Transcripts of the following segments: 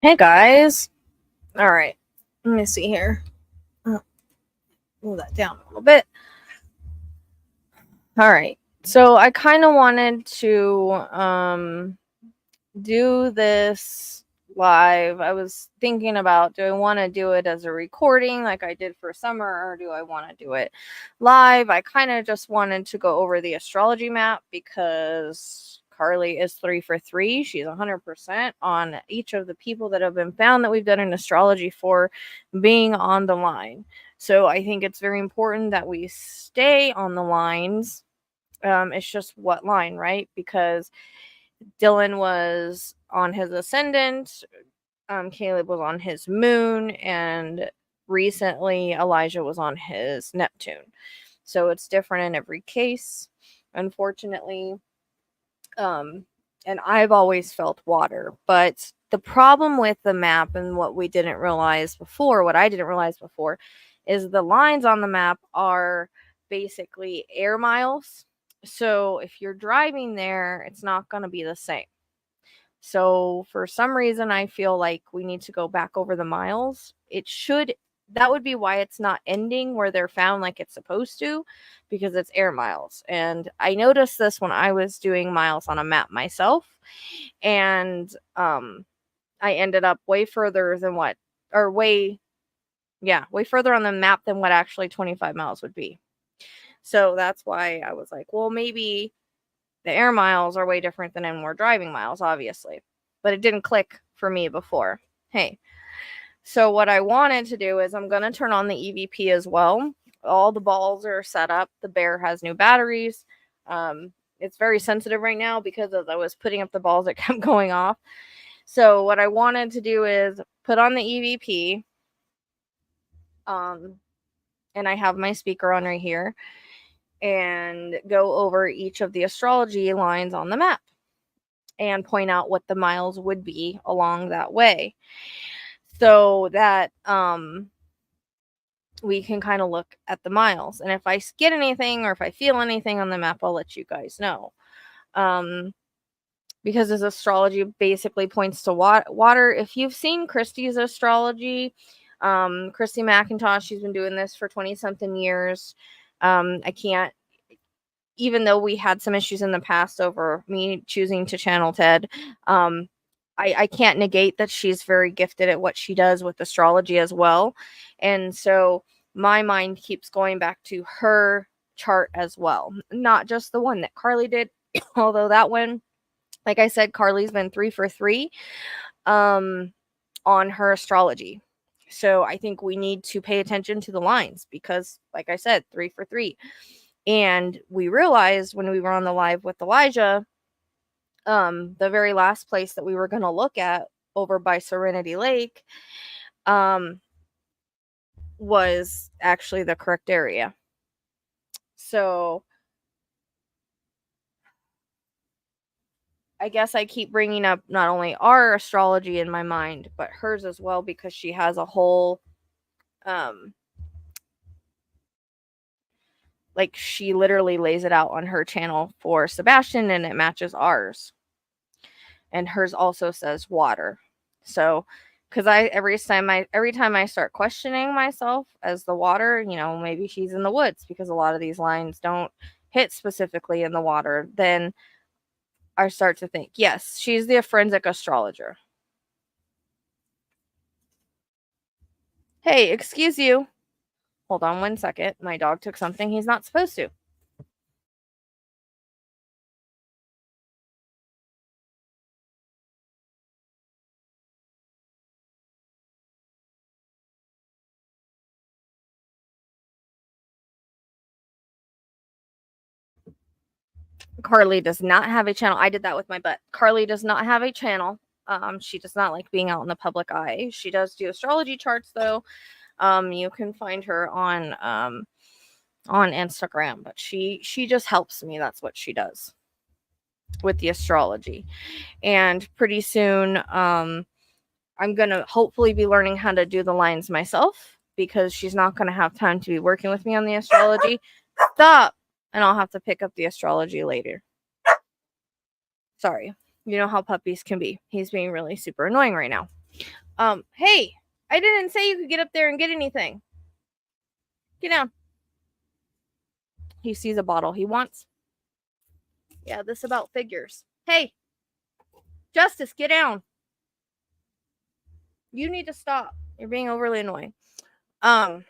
Hey guys. All right. Let me see here. Move that down a little bit. All right. So I kind of wanted to do this live. I was thinking about, do I want to do it as a recording like I did for summer, or do I want to do it live? I kind of just wanted to go over the astrology map because Carly is 3 for 3. She's 100% on each of the people that have been found that we've done an astrology for being on the line. So I think it's very important that we stay on the lines. It's just what line, right? Because Dylan was on his ascendant, Caleb was on his moon, and recently Elijah was on his Neptune. So it's different in every case, unfortunately. And I've always felt water, but the problem with the map and what I didn't realize before, is the lines on the map are basically air miles. So if you're driving there, it's not going to be the same. So for some reason, I feel like we need to go back over the miles. That would be why it's not ending where they're found like it's supposed to, because it's air miles. And I noticed this when I was doing miles on a map myself. And I ended up way further on the map than what actually 25 miles would be. So that's why I was like, well, maybe the air miles are way different than in more driving miles, obviously. But it didn't click for me before. Hey. So what I wanted to do is I'm going to turn on the EVP as well. All the balls are set up. The bear has new batteries. It's very sensitive right now because as I was putting up the balls, it kept going off. So what I wanted to do is put on the EVP. And I have my speaker on right here. And go over each of the astrology lines on the map and point out what the miles would be along that way, so that we can kind of look at the miles. And if I get anything or if I feel anything on the map, I'll let you guys know. Because this astrology basically points to water. If you've seen Christy's astrology, Christy McIntosh, she's been doing this for 20-something years. Even though we had some issues in the past over me choosing to channel Ted, I can't negate that she's very gifted at what she does with astrology as well. And so my mind keeps going back to her chart as well. Not just the one that Carly did, although that one, like I said, Carly's been 3 for 3 on her astrology. So I think we need to pay attention to the lines because, like I said, 3 for 3. And we realized when we were on the live with Elijah, the very last place that we were going to look at over by Serenity Lake was actually the correct area. So I guess I keep bringing up not only our astrology in my mind, but hers as well, because she has a whole, like she literally lays it out on her channel for Sebastian and it matches ours. And hers also says water. So, because every time I start questioning myself as the water, maybe she's in the woods, because a lot of these lines don't hit specifically in the water, then I start to think, yes, she's the forensic astrologer. Hey, excuse you. Hold on 1 second. My dog took something he's not supposed to. Carly does not have a channel. I did that with my butt. Carly does not have a channel. She does not like being out in the public eye. She does do astrology charts though. You can find her on Instagram, but she just helps me. That's what she does with the astrology. And pretty soon, I'm gonna hopefully be learning how to do the lines myself because she's not gonna have time to be working with me on the astrology. Stop! And I'll have to pick up the astrology later. Sorry. You know how puppies can be. He's being really super annoying right now. Hey, I didn't say you could get up there and get anything. Get down. He sees a bottle he wants. Yeah, this about figures. Hey, Justice, get down. You need to stop. You're being overly annoying. Okay.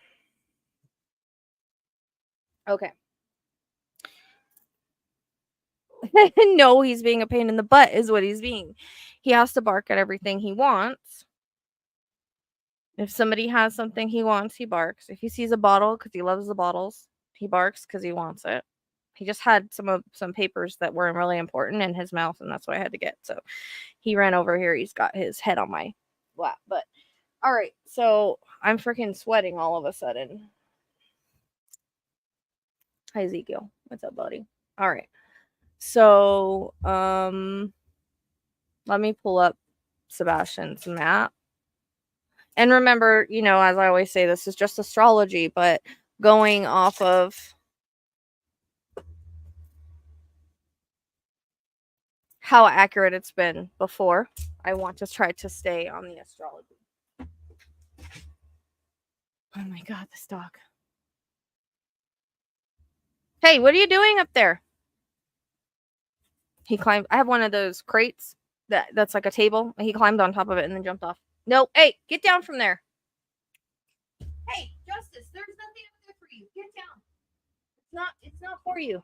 No, he's being a pain in the butt is what he's being. He has to bark at everything he wants. If somebody has something he wants, he barks. If he sees a bottle because he loves the bottles, he barks because he wants it. He just had some papers that weren't really important in his mouth, and that's what I had to get. So he ran over here. He's got his head on my lap. But all right, so I'm freaking sweating all of a sudden. Hi, Ezekiel. What's up, buddy? All right. So let me pull up Sebastian's map. And remember, you know, as I always say, this is just astrology, but going off of how accurate it's been before, I want to try to stay on the astrology. Oh my God, this dog. Hey, what are you doing up there? He climbed. I have one of those crates that's like a table. He climbed on top of it and then jumped off. No, hey, get down from there. Hey, Justice, there's nothing up there for you. Get down. It's not for you.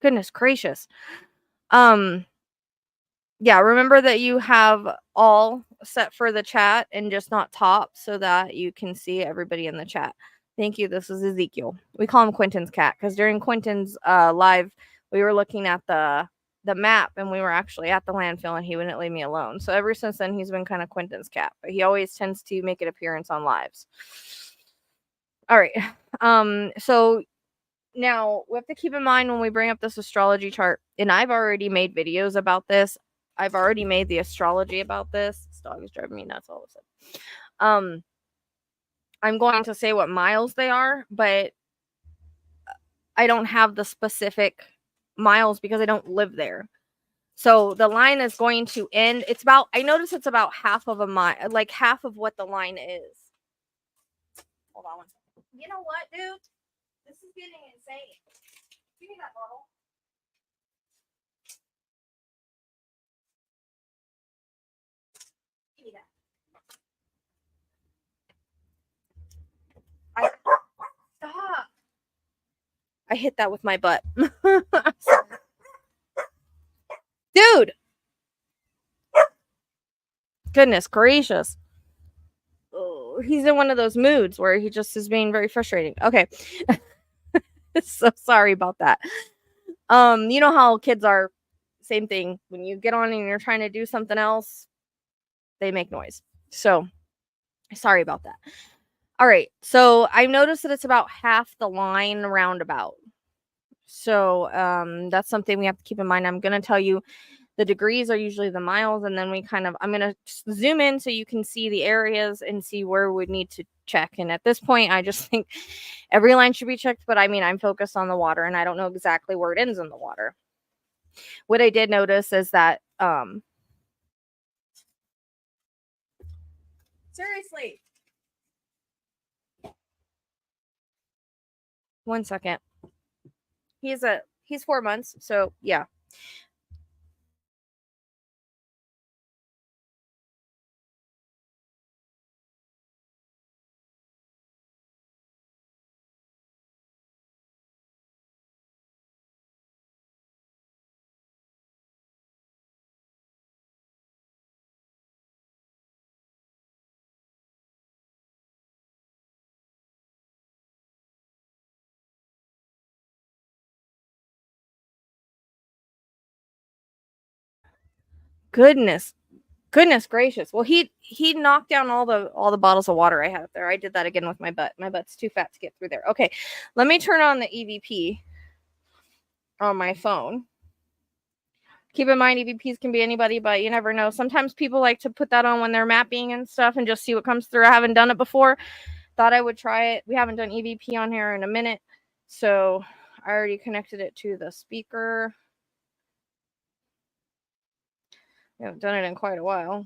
Goodness gracious. Yeah, remember that you have all set for the chat and just not top so that you can see everybody in the chat. Thank you. This is Ezekiel. We call him Quentin's cat because during Quentin's live, we were looking at the map and we were actually at the landfill and he wouldn't leave me alone. So ever since then, he's been kind of Quentin's cat, but he always tends to make an appearance on lives. All right. So now we have to keep in mind when we bring up this astrology chart, and I've already made videos about this. I've already made the astrology about this. This dog is driving me nuts all of a sudden. I'm going to say what miles they are, but I don't have the specific miles because I don't live there. So the line is going to end. I notice it's about half of a mile, like half of what the line is. Hold on one second. You know what, dude? This is getting insane. Give me that bottle. Give me that. Stop. I hit that with my butt. Dude. Goodness gracious. Oh, he's in one of those moods where he just is being very frustrating. Okay. So sorry about that. You know how kids are. Same thing. When you get on and you're trying to do something else, they make noise. So sorry about that. All right. So I noticed that it's about half the line roundabout. So that's something we have to keep in mind. I'm going to tell you the degrees are usually the miles, and then I'm going to zoom in so you can see the areas and see where we need to check. And at this point, I just think every line should be checked, but I mean, I'm focused on the water and I don't know exactly where it ends in the water. What I did notice is that, seriously, 1 second. He's 4 months. So yeah. Goodness gracious. Well, he knocked down all the bottles of water I had up there. I did that again with my butt. My butt's too fat to get through there. Okay, let me turn on the EVP on my phone. Keep in mind, EVPs can be anybody, but you never know. Sometimes people like to put that on when they're mapping and stuff and just see what comes through. I haven't done it before. Thought I would try it. We haven't done EVP on here in a minute, so I already connected it to the speaker. I haven't done it in quite a while.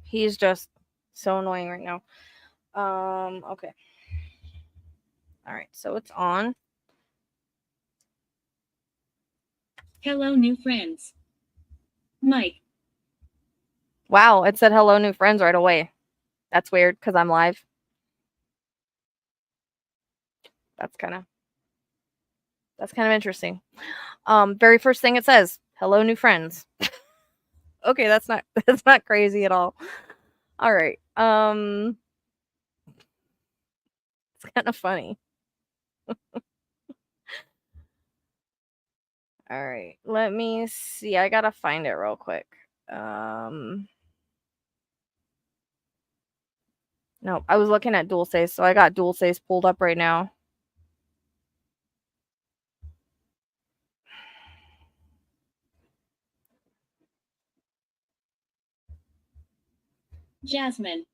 He's just so annoying right now. Okay. All right, so it's on. Hello, new friends. Mike. Wow, it said hello, new friends right away. That's weird because I'm live. That's kind of interesting. Very first thing it says, hello, new friends. Okay, that's not crazy at all. All right. It's kind of funny. All right, let me see. I gotta find it real quick. No, I was looking at Dulce's, so I got Dulce's pulled up right now. Jasmine.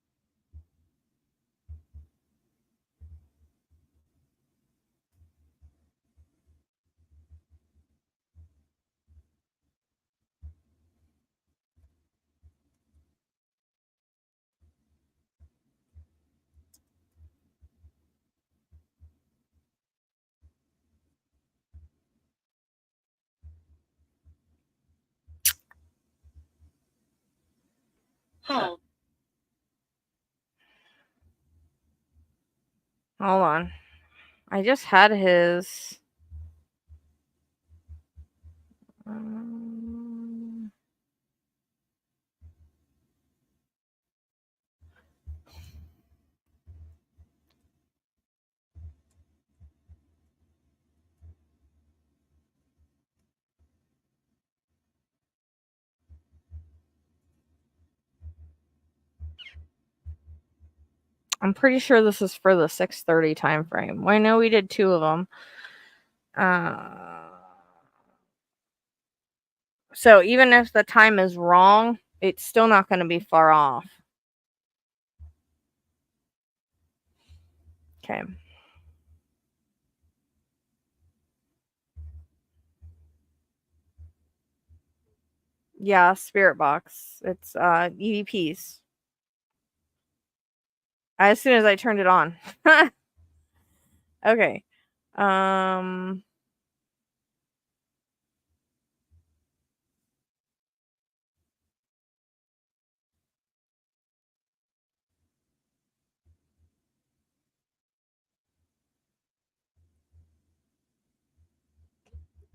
Paul. Hold on. I just had his. I'm pretty sure this is for the 6:30 time frame. Well, I know we did 2 of them. So even if the time is wrong, it's still not going to be far off. Okay. Yeah, spirit box. It's EVPs. As soon as I turned it on. Okay.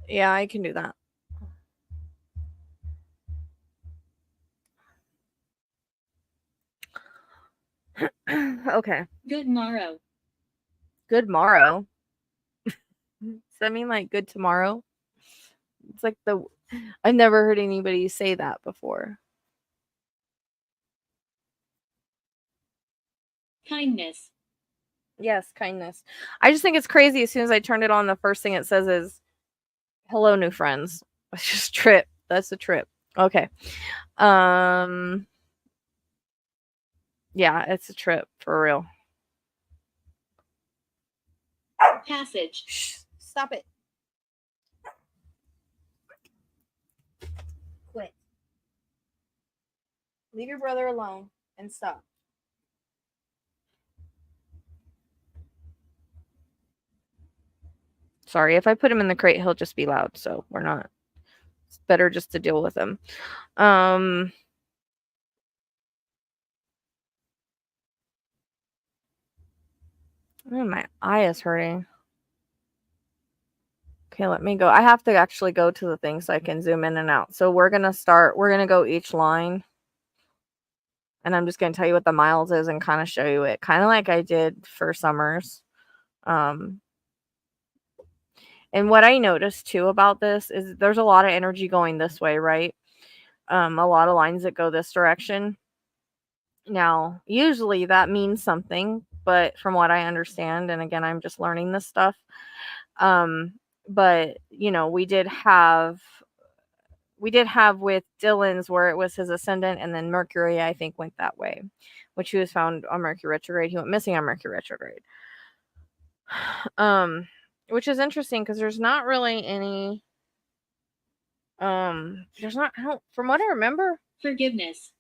Yeah, I can do that. Okay. Good morrow. Good morrow. Does that mean like good tomorrow? It's like I've never heard anybody say that before. Kindness. Yes, kindness. I just think it's crazy. As soon as I turned it on, the first thing it says is hello, new friends. It's just trip. That's a trip. Okay. Yeah, it's a trip for real. Passage. Shh, stop it. Quit. Leave your brother alone and stop. Sorry, if I put him in the crate, he'll just be loud, so we're not. It's better just to deal with him. Oh, my eye is hurting. Okay, let me go. I have to actually go to the thing so I can zoom in and out. So we're going to go each line. And I'm just going to tell you what the miles is and kind of show you it, kind of like I did for summers. And what I noticed too about this is there's a lot of energy going this way, right? A lot of lines that go this direction. Now, usually that means something, but from what I understand, and again, I'm just learning this stuff. But we did have with Dylan's where it was his ascendant, and then Mercury, I think, went that way, which he was found on Mercury retrograde. He went missing on Mercury retrograde. Which is interesting because there's not really any. There's not. From what I remember, Forgiveness.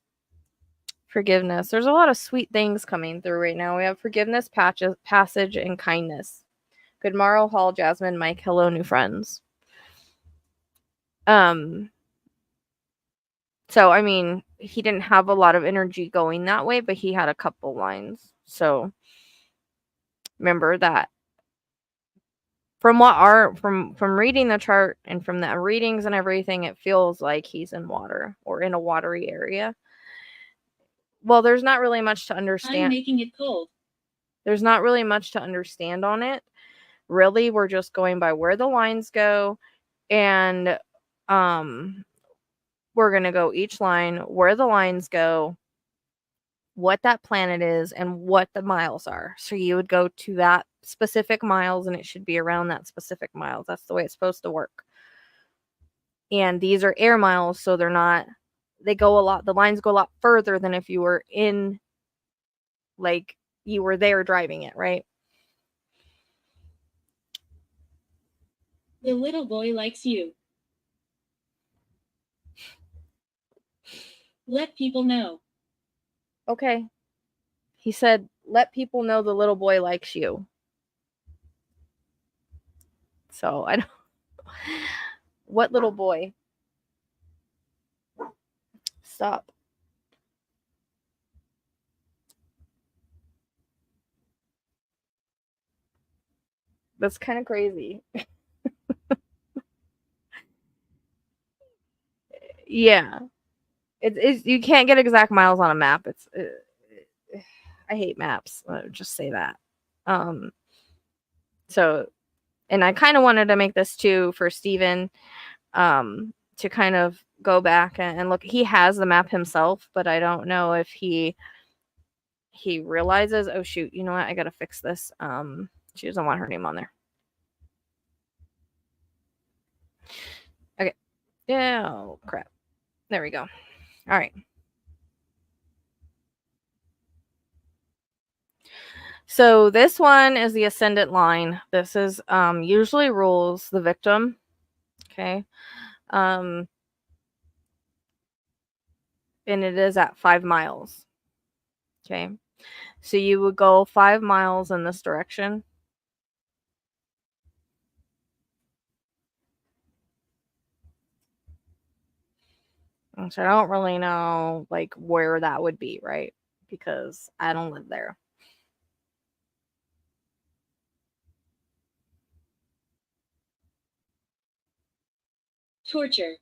There's a lot of sweet things coming through right now. We have forgiveness, passage, and kindness. Good morrow, Hall, Jasmine, Mike. Hello, new friends. So, I mean, he didn't have a lot of energy going that way, but he had a couple lines. So, remember that. From reading the chart and from the readings and everything, it feels like he's in water or in a watery area. Well, there's not really much to understand. I'm making it cold. There's not really much to understand on it. Really, we're just going by where the lines go, and we're going to go each line where the lines go, what that planet is, and what the miles are. So you would go to that specific miles, and it should be around that specific miles. That's the way it's supposed to work. And these are air miles, so the lines go a lot further than if you were in, like, you were there driving it, right? The little boy likes you. Let people know. Okay. He said, let people know the little boy likes you. So, I don't. What little boy? Stop. That's kind of crazy. Yeah. It's you can't get exact miles on a map. I hate maps. I'll just say that. So, and I kind of wanted to make this too for Steven, to kind of go back and look. He has the map himself, but I don't know if he realizes, oh shoot, you know what? I got to fix this. She doesn't want her name on there. Okay. Yeah, oh, crap. There we go. All right. So this one is the ascendant line. This is usually rules the victim. Okay. And it is at 5 miles. Okay. So you would go 5 miles in this direction. Which I don't really know, like, where that would be, right? Because I don't live there. Torture.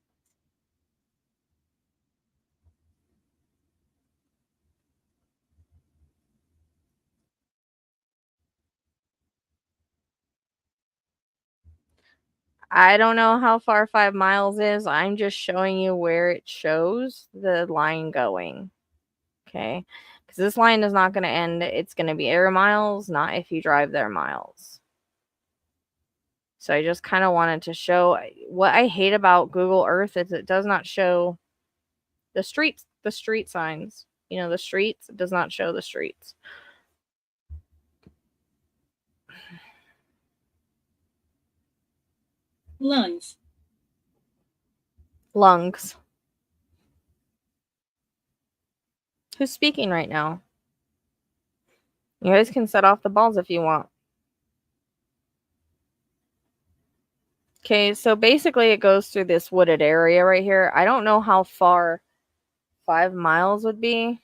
I don't know how far 5 miles is. I'm just showing you where it shows the line going. Okay. Because this line is not going to end. It's going to be air miles, not if you drive there miles. So I just kind of wanted to show what I hate about Google Earth is it does not show the street signs. The streets, it does not show the streets. Lungs. Who's speaking right now? You guys can set off the balls if you want. Okay, so basically it goes through this wooded area right here. I don't know how far 5 miles would be.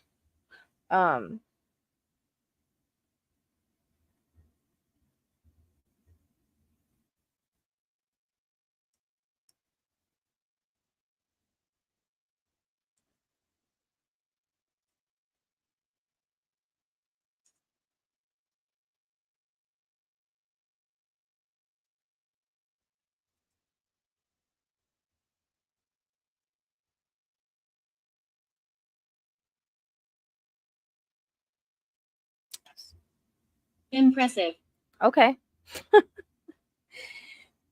Impressive. Okay.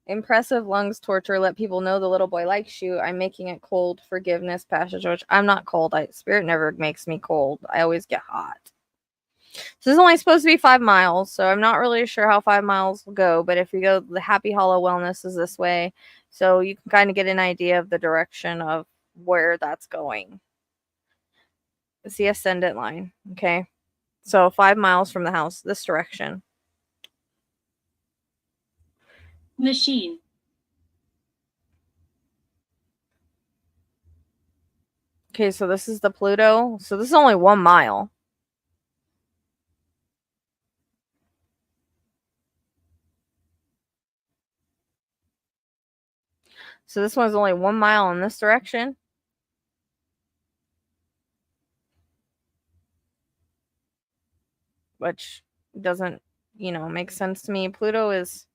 Impressive lungs torture. Let people know the little boy likes you. I'm making it cold. Forgiveness, passage. I'm not cold. Spirit never makes me cold. I always get hot. So this is only supposed to be 5 miles, so I'm not really sure how 5 miles will go, but if you go, the Happy Hollow Wellness is this way, so you can kind of get an idea of the direction of where that's going. It's the ascendant line, okay? So 5 miles from the house, this direction. Machine. Okay, so this is the Pluto. So this is only 1 mile. So this one's only 1 mile in this direction. Which doesn't, make sense to me. Pluto is...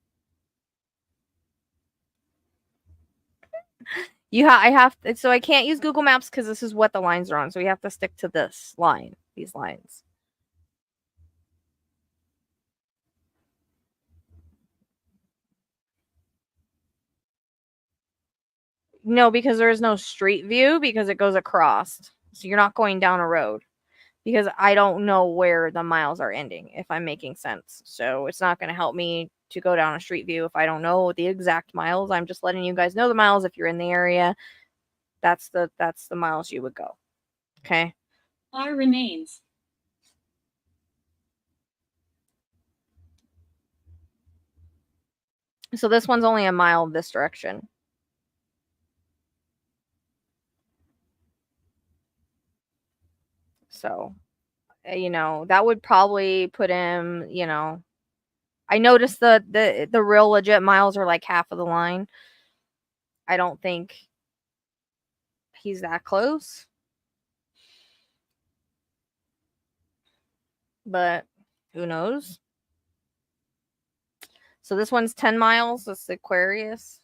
I have to, so I can't use Google Maps because this is what the lines are on. So we have to stick to this line, these lines. No, because there is no street view because it goes across. So you're not going down a road because I don't know where the miles are ending, if I'm making sense. So it's not going to help me to go down a street view if I don't know the exact miles. I'm just letting you guys know the miles. If you're in the area, that's the miles you would go. Okay. R remains. So this one's only a mile this direction. So, that would probably put him, I noticed the real legit miles are like half of the line. I don't think he's that close. But who knows? So this one's 10 miles. This is Aquarius.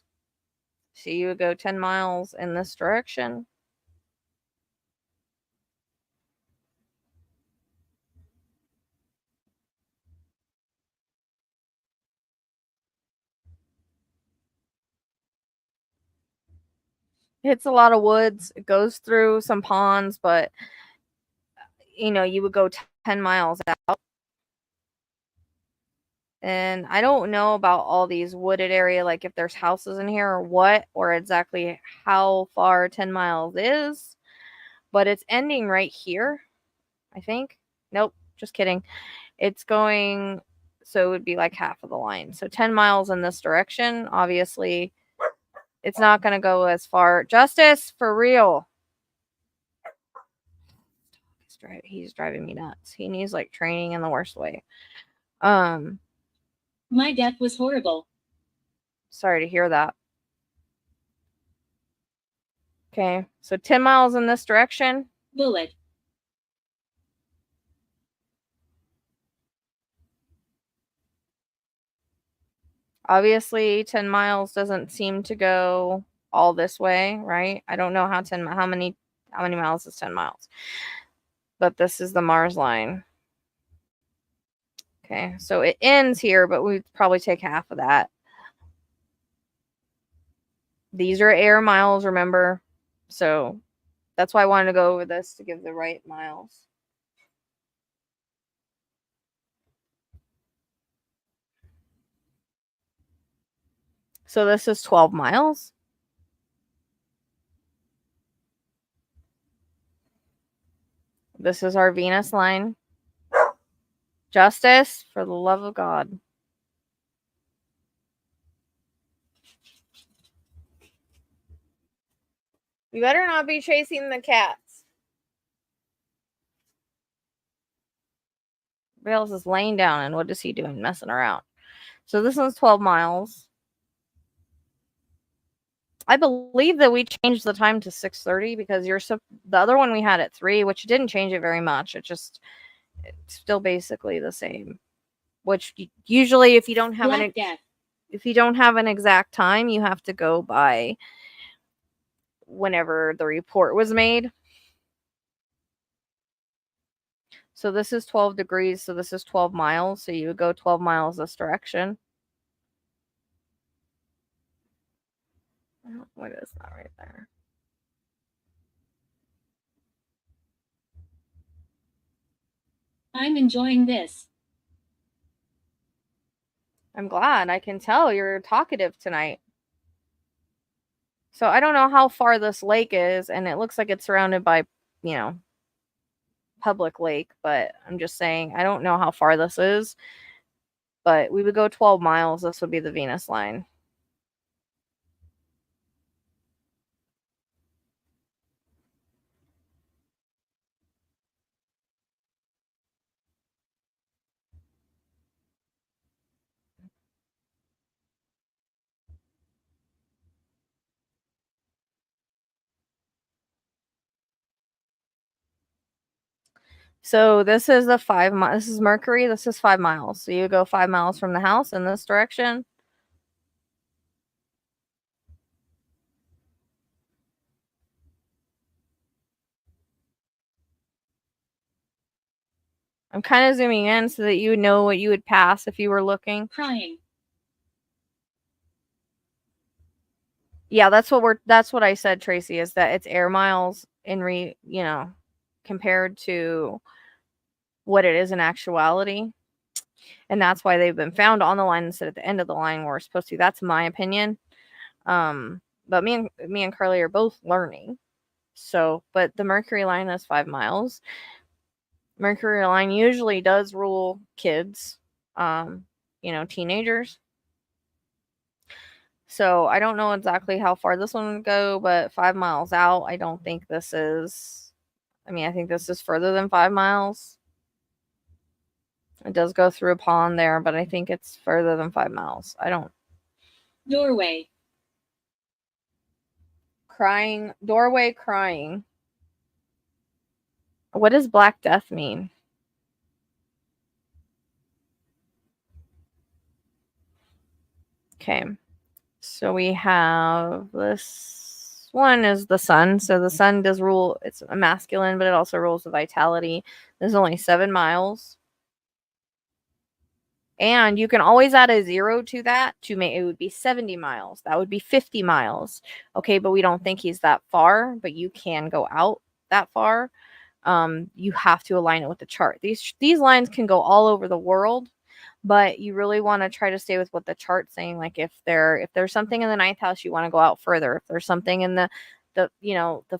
So you would go 10 miles in this direction. It hits a lot of woods. It goes through some ponds, but you would go 10 miles out. And I don't know about all these wooded area, like if there's houses in here or what, or exactly how far 10 miles is, but it's ending right here, I think. Nope, just kidding. It's going, so it would be like half of the line. So 10 miles in this direction, obviously, it's not going to go as far. Justice, for real. He's driving me nuts. He needs like training in the worst way. My death was horrible. Sorry to hear that. Okay, so 10 miles in this direction. Bullet. Obviously, 10 miles doesn't seem to go all this way, right? I don't know how many miles is 10 miles. But this is the Mars line. Okay, so it ends here, but we'd probably take half of that. These are air miles, remember? So that's why I wanted to go over this to give the right miles. So this is 12 miles. This is our Venus line. Justice, for the love of God. You better not be chasing the cats. Rails is laying down, and what is he doing? Messing around. So this one's 12 miles. I believe that we changed the time to 6:30 because the other one we had at 3, which didn't change it very much. It's still basically the same. Which usually, if you don't have an exact time, you have to go by whenever the report was made. So this is 12 degrees, so this is 12 miles. So you would go 12 miles this direction. What is that right there? I'm enjoying this. I'm glad. I can tell you're talkative tonight. So I don't know how far this lake is, and it looks like it's surrounded by, you know, public lake, but I'm just saying I don't know how far this is. But we would go 12 miles. This would be the Venus line. So this is the 5 miles. This is Mercury. This is 5 miles. So you go 5 miles from the house in this direction. I'm kind of zooming in so that you would know what you would pass if you were looking. Crying. Yeah, that's what I said, Tracy, is that it's air miles compared to what it is in actuality. And that's why they've been found on the line instead at the end of the line where we're supposed to. That's my opinion. But me and Carly are both learning. So, but the Mercury line is 5 miles. Mercury line usually does rule kids, teenagers. So I don't know exactly how far this one would go, but 5 miles out, I don't think this is. I think this is further than 5 miles. It does go through a pond there, but I think it's further than 5 miles. I don't. Doorway. Crying. Doorway crying. What does Black Death mean? Okay. So we have this one is the sun. So the sun does rule, it's a masculine, but it also rules the vitality. There's only 7 miles. And you can always add a 0 to that to make it would be 70 miles. That would be 50 miles. Okay, but we don't think he's that far, but you can go out that far. You have to align it with the chart. These lines can go all over the world, but you really want to try to stay with what the chart's saying. Like if there's something in the 9th house, you want to go out further. If there's something in the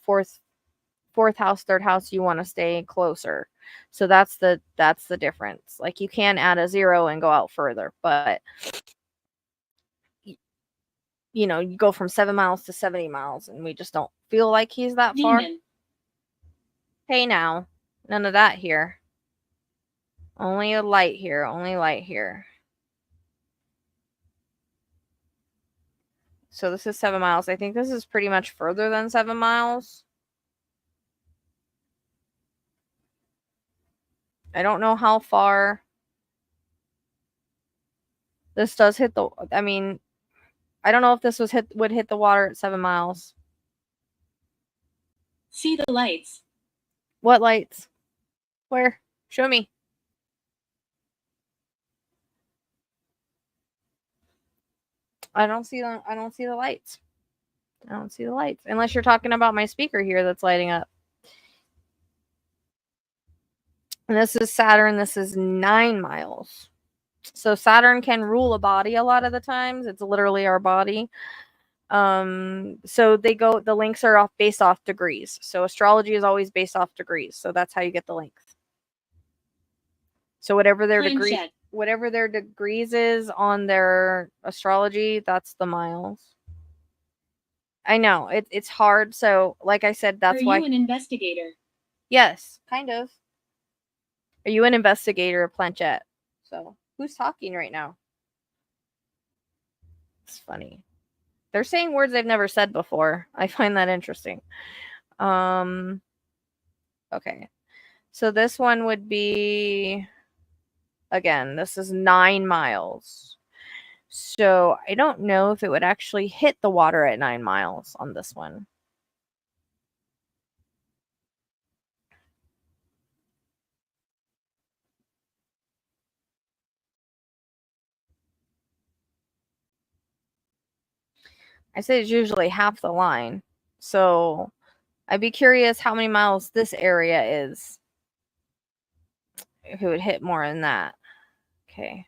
fourth house, 3rd house, you want to stay closer. So that's the difference. Like you can add a 0 and go out further, but you go from 7 miles to 70 miles and we just don't feel like he's that far. Demon. Hey now, none of that here. Only a light here, only light here. So this is 7 miles. I think this is pretty much further than 7 miles. I don't know how far this does hit the, I don't know if this would hit the water at 7 miles. See the lights. What lights? Where? Show me. I don't see the lights. I don't see the lights. Unless you're talking about my speaker here that's lighting up. And this is Saturn. This is 9 miles. So Saturn can rule a body a lot of the times. It's literally our body. So the links are based off degrees. So astrology is always based off degrees. So that's how you get the length. So whatever their degrees is on their astrology, that's the miles. I know it's hard. So like I said, that's why. Are you an investigator? Yes, kind of. Are you an investigator, Planchette? So who's talking right now? It's funny. They're saying words they've never said before. I find that interesting. Okay. So this one would be, again, this is 9 miles. So I don't know if it would actually hit the water at 9 miles on this one. I said it's usually half the line. So I'd be curious how many miles this area is. If it would hit more than that. Okay.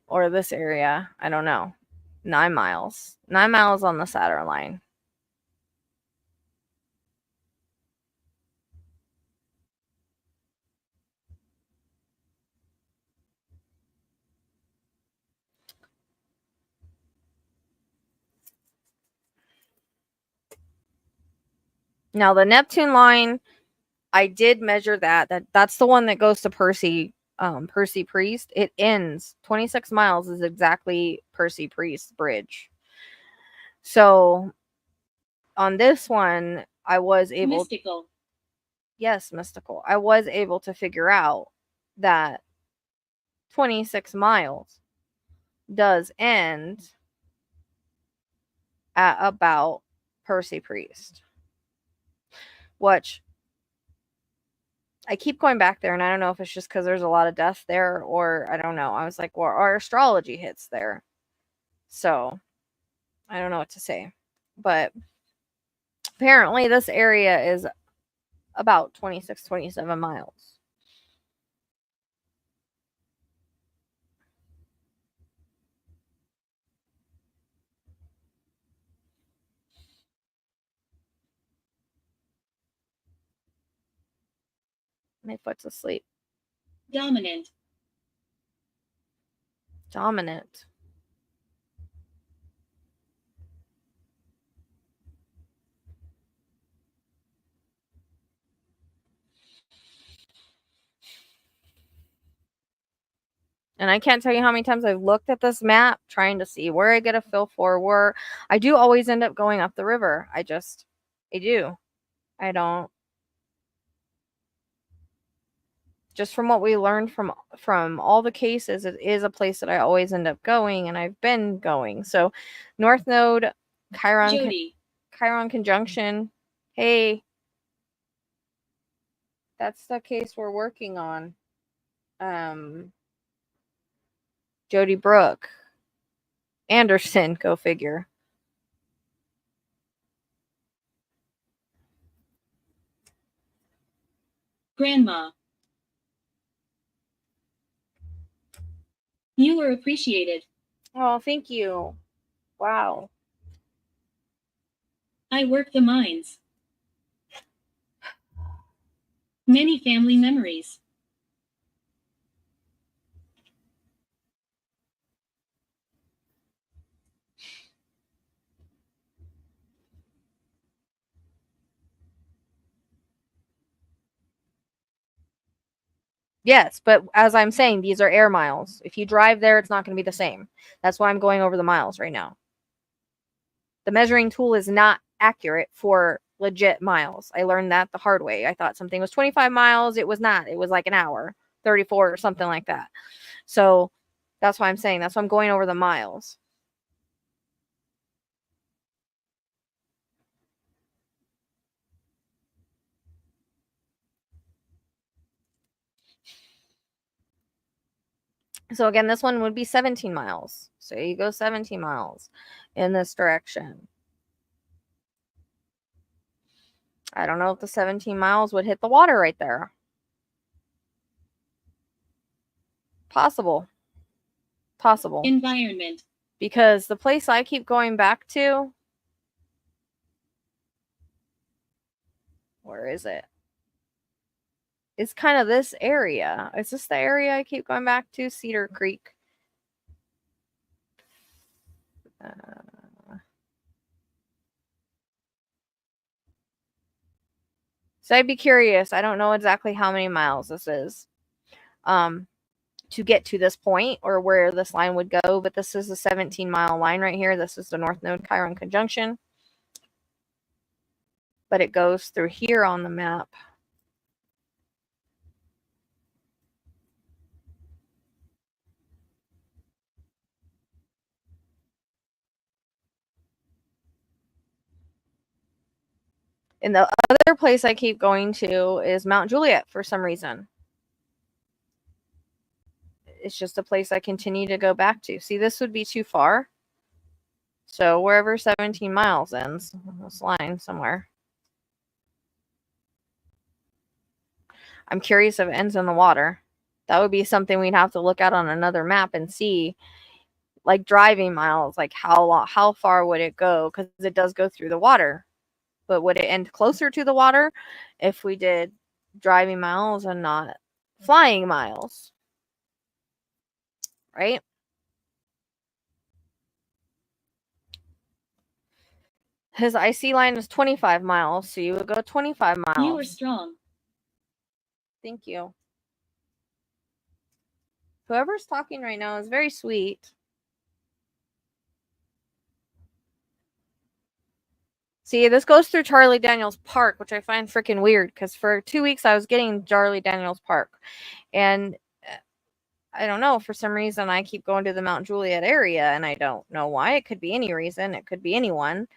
Or this area. I don't know. 9 miles. 9 miles on the Saturn line. Now the Neptune line, I did measure that. That's the one that goes to Percy Priest. It ends 26 miles is exactly Percy Priest Bridge. So on this one, I was able Mystical. Yes, mystical. I was able to figure out that 26 miles does end at about Percy Priest. Which I keep going back there, and I don't know if it's just because there's a lot of death there, or I don't know. I was like, well, our astrology hits there. So I don't know what to say. But apparently this area is about 26, 27 miles. My foot's asleep. Dominant. Dominant. And I can't tell you how many times I've looked at this map trying to see where I get a feel for where I do always end up going up the river. I do. I don't. Just from what we learned from all the cases, it is a place that I always end up going, and I've been going. So North Node, Jody. Chiron conjunction. Hey, that's the case we're working on. Jody Brooke. Anderson, go figure. Grandma. You were appreciated. Oh, thank you. Wow. I work the mines. Many family memories. Yes, but as I'm saying, these are air miles. If you drive there, it's not going to be the same. That's why I'm going over the miles right now. The measuring tool is not accurate for legit miles. I learned that the hard way. I thought something was 25 miles. It was not. It was like an hour, 34 or something like that. So that's why I'm saying. That's why I'm going over the miles. So again, this one would be 17 miles. So you go 17 miles in this direction. I don't know if the 17 miles would hit the water right there. Possible. Environment. Because the place I keep going back to, where is it? It's kind of this area. Is this the area I keep going back to? Cedar Creek. So I'd be curious. I don't know exactly how many miles this is to get to this point or where this line would go, but this is a 17-mile line right here. This is the North Node Chiron conjunction. But it goes through here on the map. And the other place I keep going to is Mount Juliet for some reason. it's just a place I continue to go back to. See, this would be too far. So wherever 17 miles ends, this line somewhere. I'm curious if it ends in the water. That would be something we'd have to look at on another map and see, like driving miles, like how far would it go? Because it does go through the water. But would it end closer to the water if we did driving miles and not flying miles? Right? His IC line is 25 miles, so you would go 25 miles. You are strong. Thank you. Whoever's talking right now is very sweet. See, this goes through Charlie Daniels Park, which I find freaking weird because for 2 weeks I was getting Charlie Daniels Park. And I don't know, for some reason I keep going to the Mount Juliet area and I don't know why. It could be any reason. It could be anyone.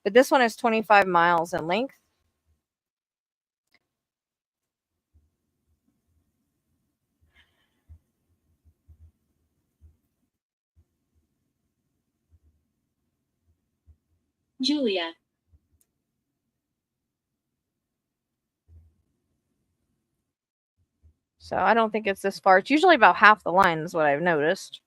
But this one is 25 miles in length. Julia. So I don't think it's this far. It's usually about half the line is what I've noticed.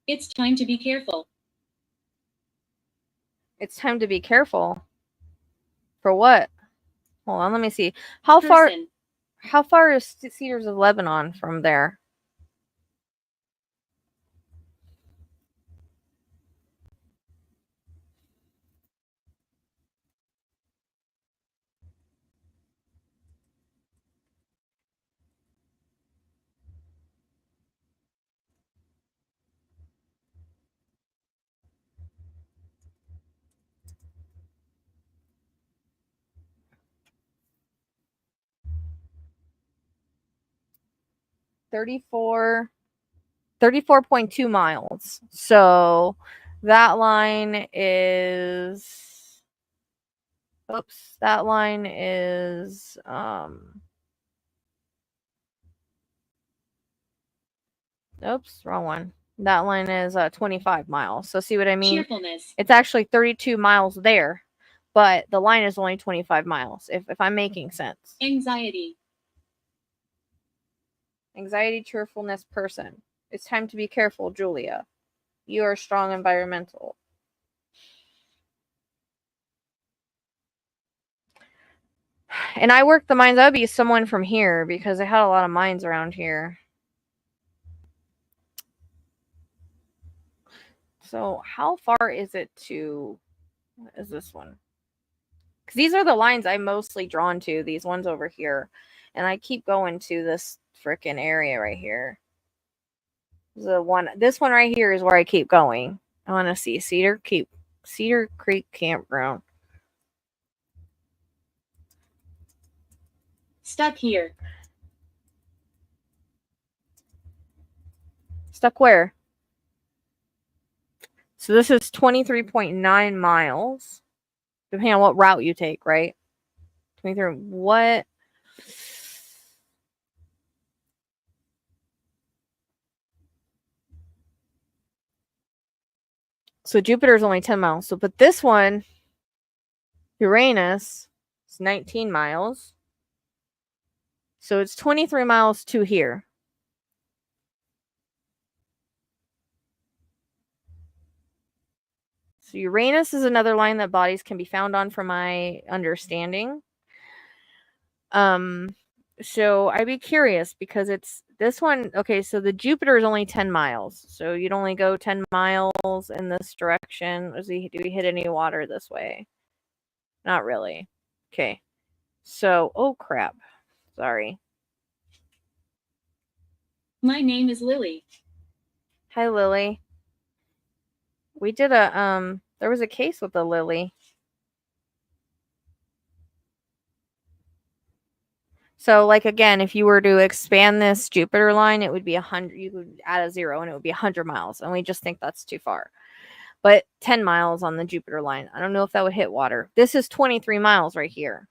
It's time to be careful. It's time to be careful. For what? Hold on, let me see. How far is Cedars of Lebanon from there? $34.2 miles. So that line is, oops, that line is oops, wrong one. That line is 25 miles. So see what I mean? Cheerfulness. It's actually 32 miles there, but the line is only 25 miles, if I'm making sense. Anxiety. Anxiety, cheerfulness, person. It's time to be careful, Julia. You are strong environmental. And I worked the mines. That would be someone from here because I had a lot of mines around here. So how far is it to, what is this one? Because these are the lines I'm mostly drawn to, these ones over here. And I keep going to this freaking area right here. This one right here is where I keep going. I want to see Cedar Creek Campground. Stuck here. Stuck where? So this is 23.9 miles. Depending on what route you take, right? 23, what? So Jupiter is only 10 miles. So, but this one, Uranus, is 19 miles. So it's 23 miles to here. So Uranus is another line that bodies can be found on, from my understanding. So I'd be curious because it's this one. Okay, so the Jupiter is only 10 miles. So you'd only go 10 miles in this direction. Do we hit any water this way? Not really. Okay. So, oh crap. Sorry. My name is Lily. Hi, Lily. We did a, there was a case with the Lily. So, like, again, if you were to expand this Jupiter line, it would be 100. You could add a 0 and it would be 100 miles. And we just think that's too far. But 10 miles on the Jupiter line. I don't know if that would hit water. This is 23 miles right here.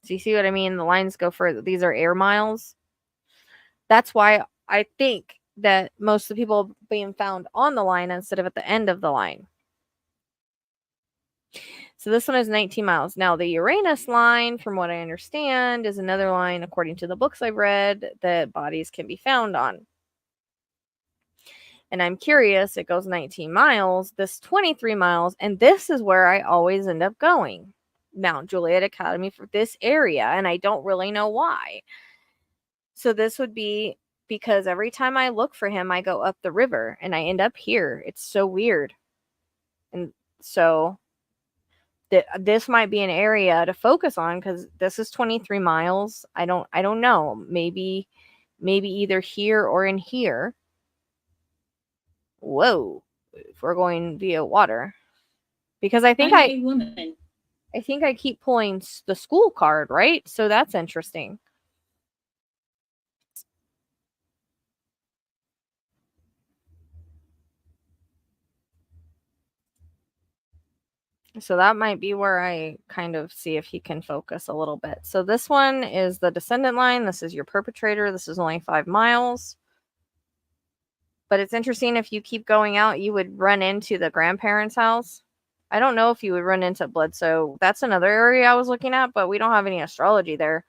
So you see what I mean? The lines go further. These are air miles. That's why I think that most of the people are being found on the line instead of at the end of the line. So this one is 19 miles. Now, the Uranus line, from what I understand, is another line, according to the books I've read, that bodies can be found on. And I'm curious, it goes 19 miles, this 23 miles, and this is where I always end up going. Mount Juliet Academy for this area, and I don't really know why. So this would be because every time I look for him, I go up the river and I end up here. It's so weird. And so this might be an area to focus on because this is 23 miles. I don't know. Maybe either here or in here. Whoa. If we're going via water. Because I think I'm a woman. I think I keep pulling the school card, right? So that's interesting. So that might be where I kind of see if he can focus a little bit. So this one is the descendant line. This is your perpetrator. This is only 5 miles. But it's interesting, if you keep going out, you would run into the grandparents' house. I don't know if you would run into Bledsoe. That's another area I was looking at, but we don't have any astrology there.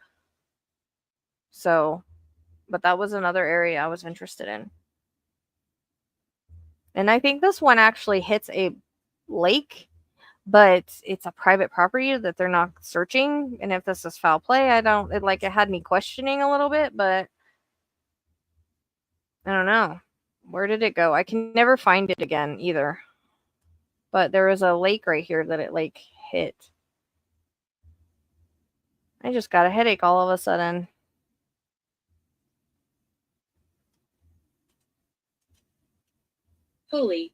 So, but that was another area I was interested in. And I think this one actually hits a lake, but it's a private property that they're not searching. And if this is foul play, it had me questioning a little bit, but I don't know. Where did it go? I can never find it again either. But there was a lake right here that it hit. I just got a headache all of a sudden. Holy.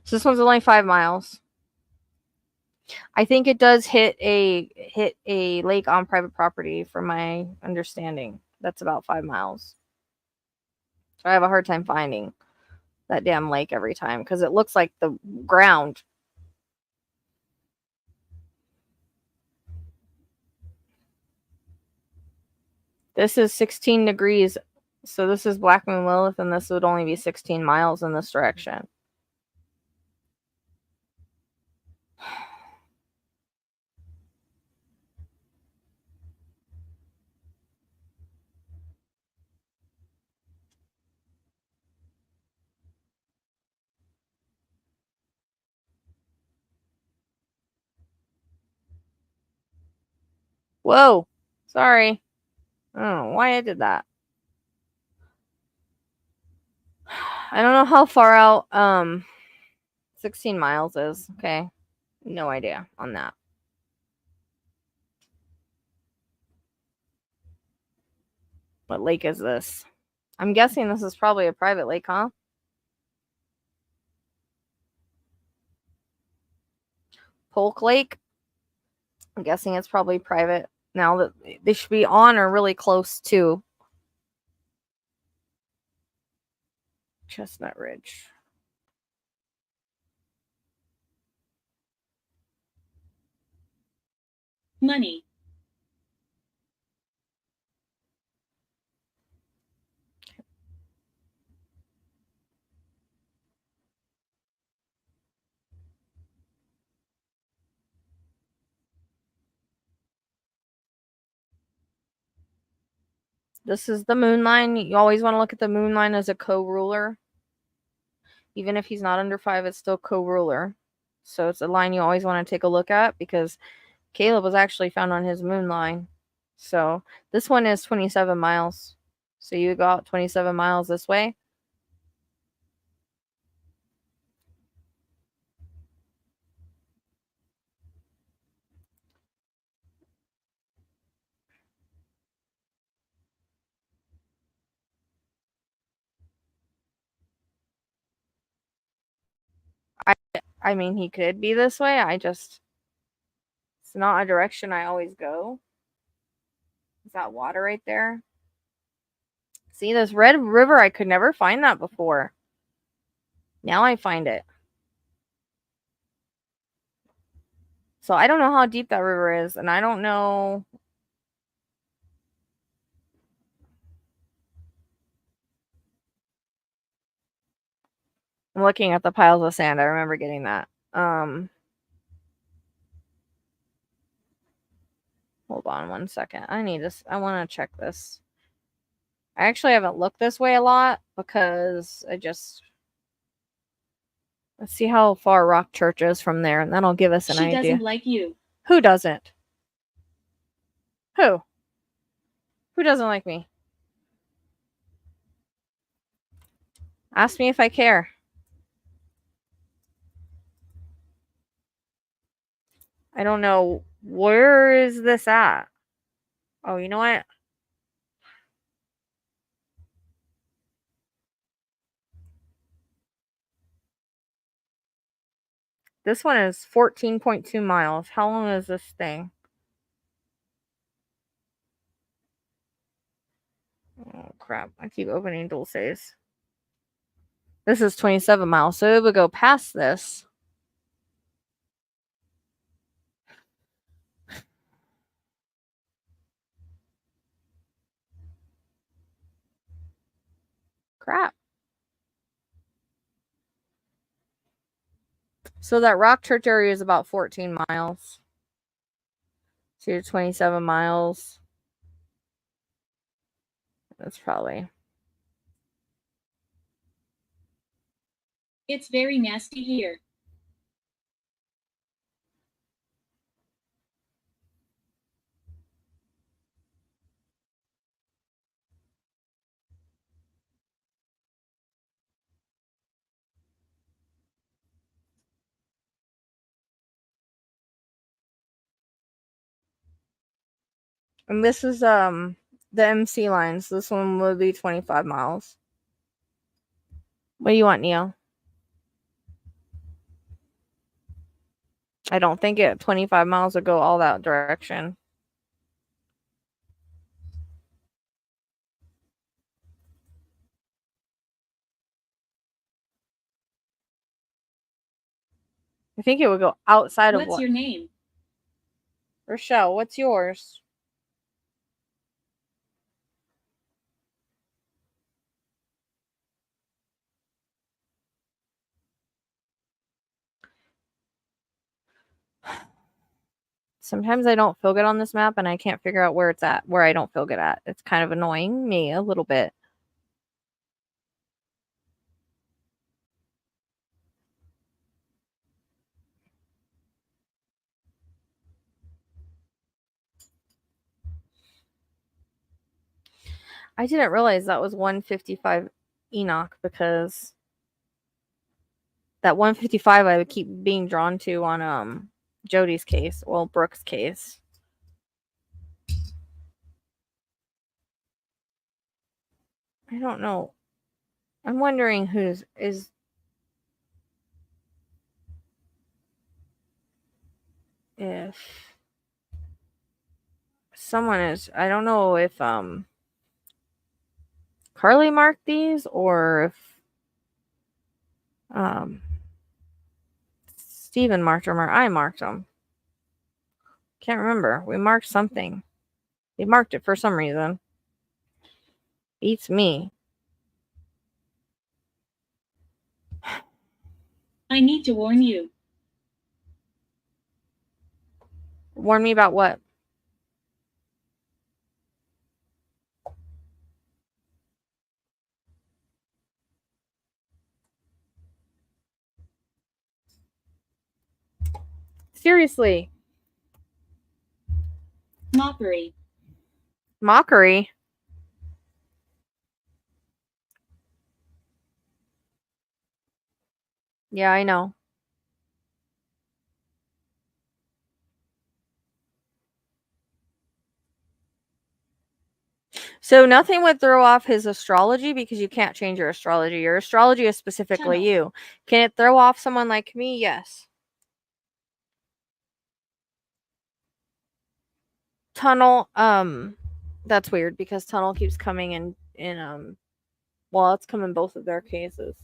So this one's only 5 miles. I think it does hit a lake on private property, from my understanding. That's about 5 miles. So I have a hard time finding that damn lake every time because it looks like the ground. This is 16 degrees. So this is Black Moon Lilith, and this would only be 16 miles in this direction. Whoa. Sorry. I don't know why I did that. I don't know how far out 16 miles is. Okay. No idea on that. What lake is this? I'm guessing this is probably a private lake, huh? Polk Lake. I'm guessing it's probably private. Now that they should be on or really close to Chestnut Ridge. Money. This is the moon line. You always want to look at the moon line as a co-ruler. Even if he's not under 5, it's still co-ruler. So it's a line you always want to take a look at because Caleb was actually found on his moon line. So this one is 27 miles. So you go out 27 miles this way. I mean, he could be this way. It's not a direction I always go. Is that water right there? See, this red river, I could never find that before. Now I find it. So I don't know how deep that river is, and I don't know. I'm looking at the piles of sand. I remember getting that. Hold on one second. I want to check this. I actually haven't looked this way a lot because let's see how far Rock Church is from there, and that'll give us an idea. She doesn't like you. Who doesn't? Who? Who doesn't like me? Ask me if I care. I don't know. Where is this at? Oh, you know what? This one is 14.2 miles. How long is this thing? Oh, crap. I keep opening Dulces. This is 27 miles, so it would go past this. Crap. So that Rock Church area is about 14 miles. So you're 27 miles. That's probably... It's very nasty here. And this is the MC lines. This one would be 25 miles. What do you want, Neo? I don't think 25 miles would go all that direction. I think it would go outside of what? What's your name? Rachelle, what's yours? Sometimes I don't feel good on this map and I can't figure out where it's at, where I don't feel good at. It's kind of annoying me a little bit. I didn't realize that was 155 Enoch because that 155 I would keep being drawn to on Jody's case, well, Brooke's case. I don't know. I'm wondering who's is if someone is, I don't know if Carly marked these or if Steven marked them or I marked them. Can't remember. We marked something. They marked it for some reason. Beats me. I need to warn you. Warn me about what? Seriously. Mockery. Mockery? Yeah, I know. So nothing would throw off his astrology because you can't change your astrology. Your astrology is specifically Tunnel. you. Can it throw off someone like me? Yes. Tunnel, that's weird because Tunnel keeps coming in well, it's come in both of their cases.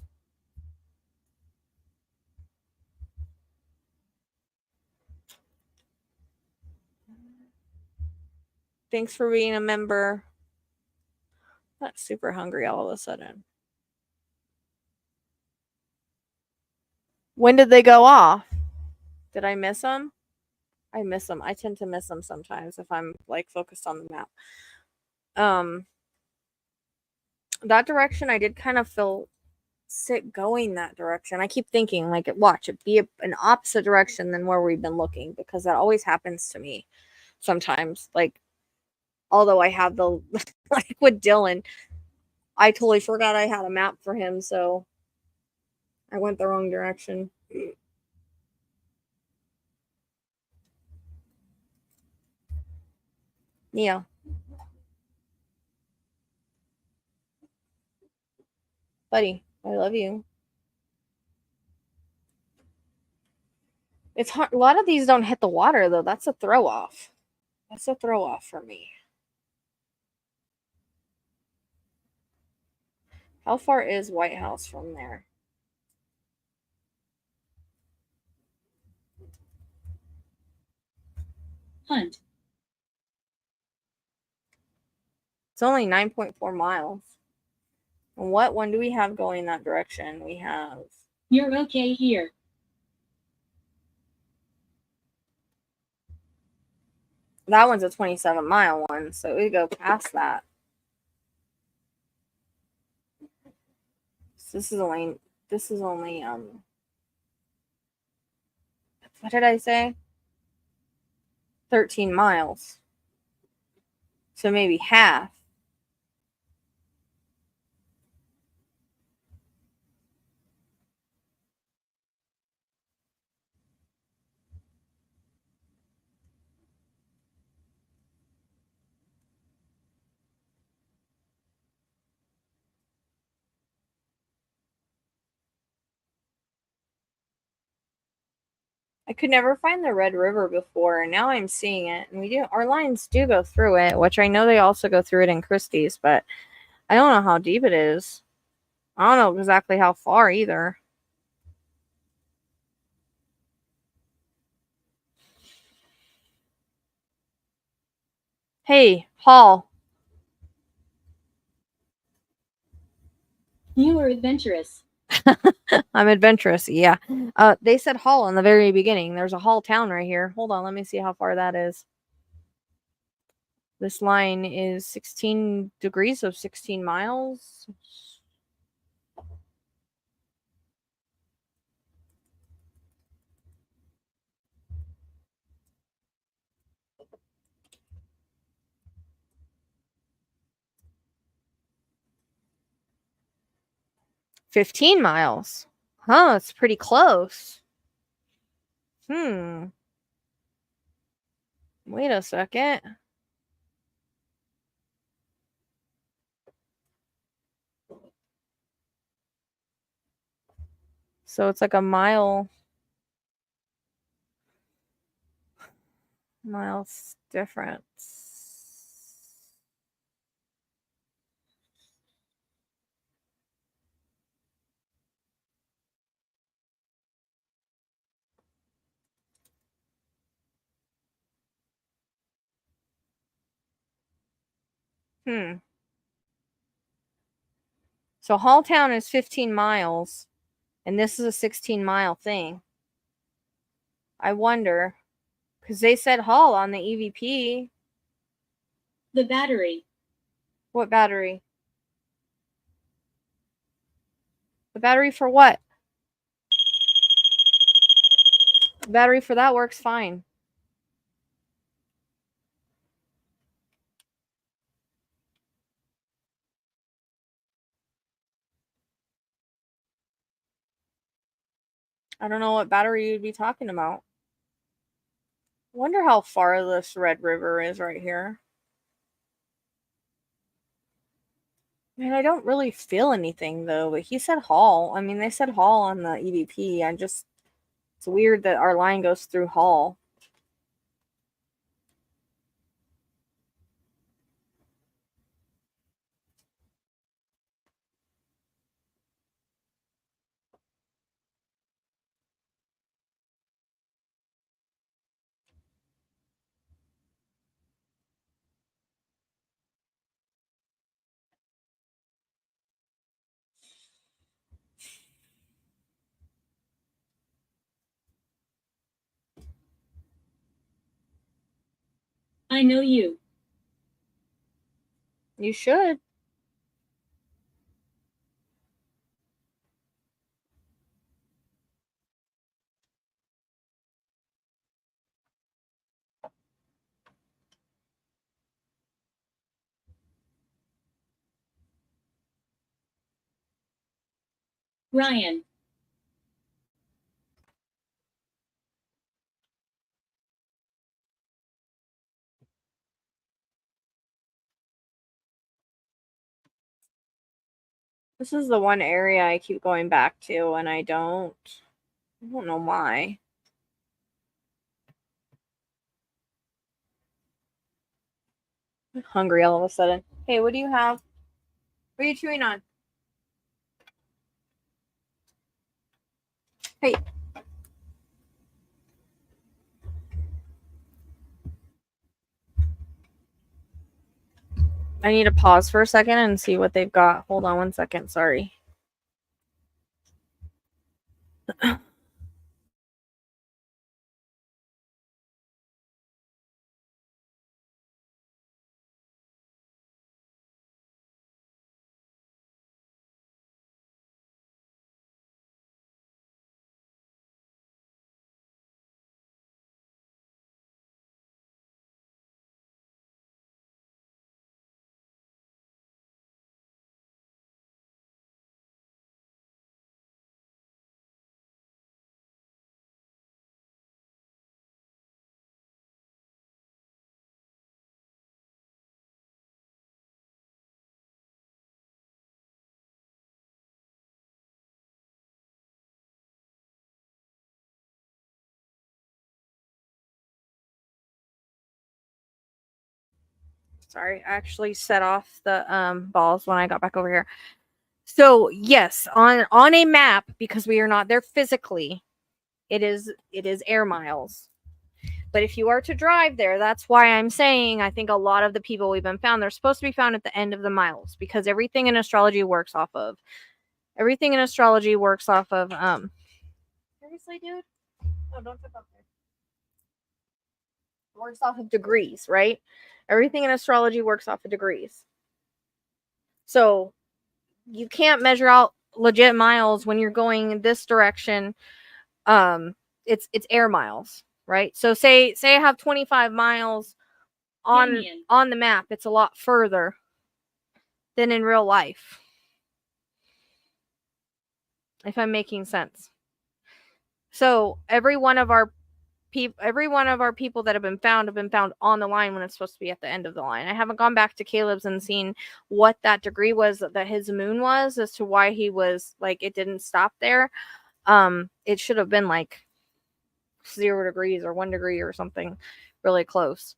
Thanks for being a member. I'm not super hungry all of a sudden. When did they go off? Did I miss them? I miss them. I tend to miss them sometimes if I'm like focused on the map. That direction I did kind of feel sick going that direction. I keep thinking like watch it be an opposite direction than where we've been looking, because that always happens to me sometimes. Like, although I have the like with Dylan, I totally forgot I had a map for him, so I went the wrong direction. Yeah. Buddy, I love you. It's hard. A lot of these don't hit the water though. That's a throw off. That's a throw off for me. How far is White House from there? Hunt. It's only 9.4 miles. And what one do we have going that direction? We have... You're okay here. That one's a 27-mile one, so we go past that. So this is only what did I say? 13 miles. So maybe half. I could never find the Red River before, and now I'm seeing it. And our lines do go through it, which I know they also go through it in Christie's, but I don't know how deep it is. I don't know exactly how far either. Hey, Hall. You are adventurous. I'm adventurous, yeah. They said Hall in the very beginning. There's a Hall town right here. Hold on, let me see how far that is. This line is 16 degrees of 16 miles. $15 miles. Huh, it's pretty close. Wait a second. So it's like a miles difference. So Halltown is 15 miles, and this is a 16-mile thing. I wonder, because they said Hall on the EVP. The battery. What battery? The battery for what? The battery for that works fine. I don't know what battery you'd be talking about. Wonder how far this Red River is right here. Man, I don't really feel anything though, but he said Hall. I mean, they said Hall on the EVP. It's weird that our line goes through Hall. I know you. You should. Ryan. This is the one area I keep going back to, and I don't know why. I'm hungry all of a sudden. Hey, what do you have? What are you chewing on? Hey. I need to pause for a second and see what they've got. Hold on one second. Sorry. Sorry, I actually set off the balls when I got back over here. So yes, on a map, because we are not there physically, it is air miles. But if you are to drive there, that's why I'm saying I think a lot of the people we've been found, they're supposed to be found at the end of the miles, because everything in astrology works off of seriously, dude? No, don't trip up there. Works off of degrees, right? Everything in astrology works off of degrees. So you can't measure out legit miles when you're going this direction. It's air miles, right? So say I have 25 miles on the map, it's a lot further than in real life. If I'm making sense. So every one of our people that have been found on the line when it's supposed to be at the end of the line. I haven't gone back to Caleb's and seen what that degree was that his moon was, as to why he was like, it didn't stop there. It should have been like 0 degrees or 1 degree or something really close.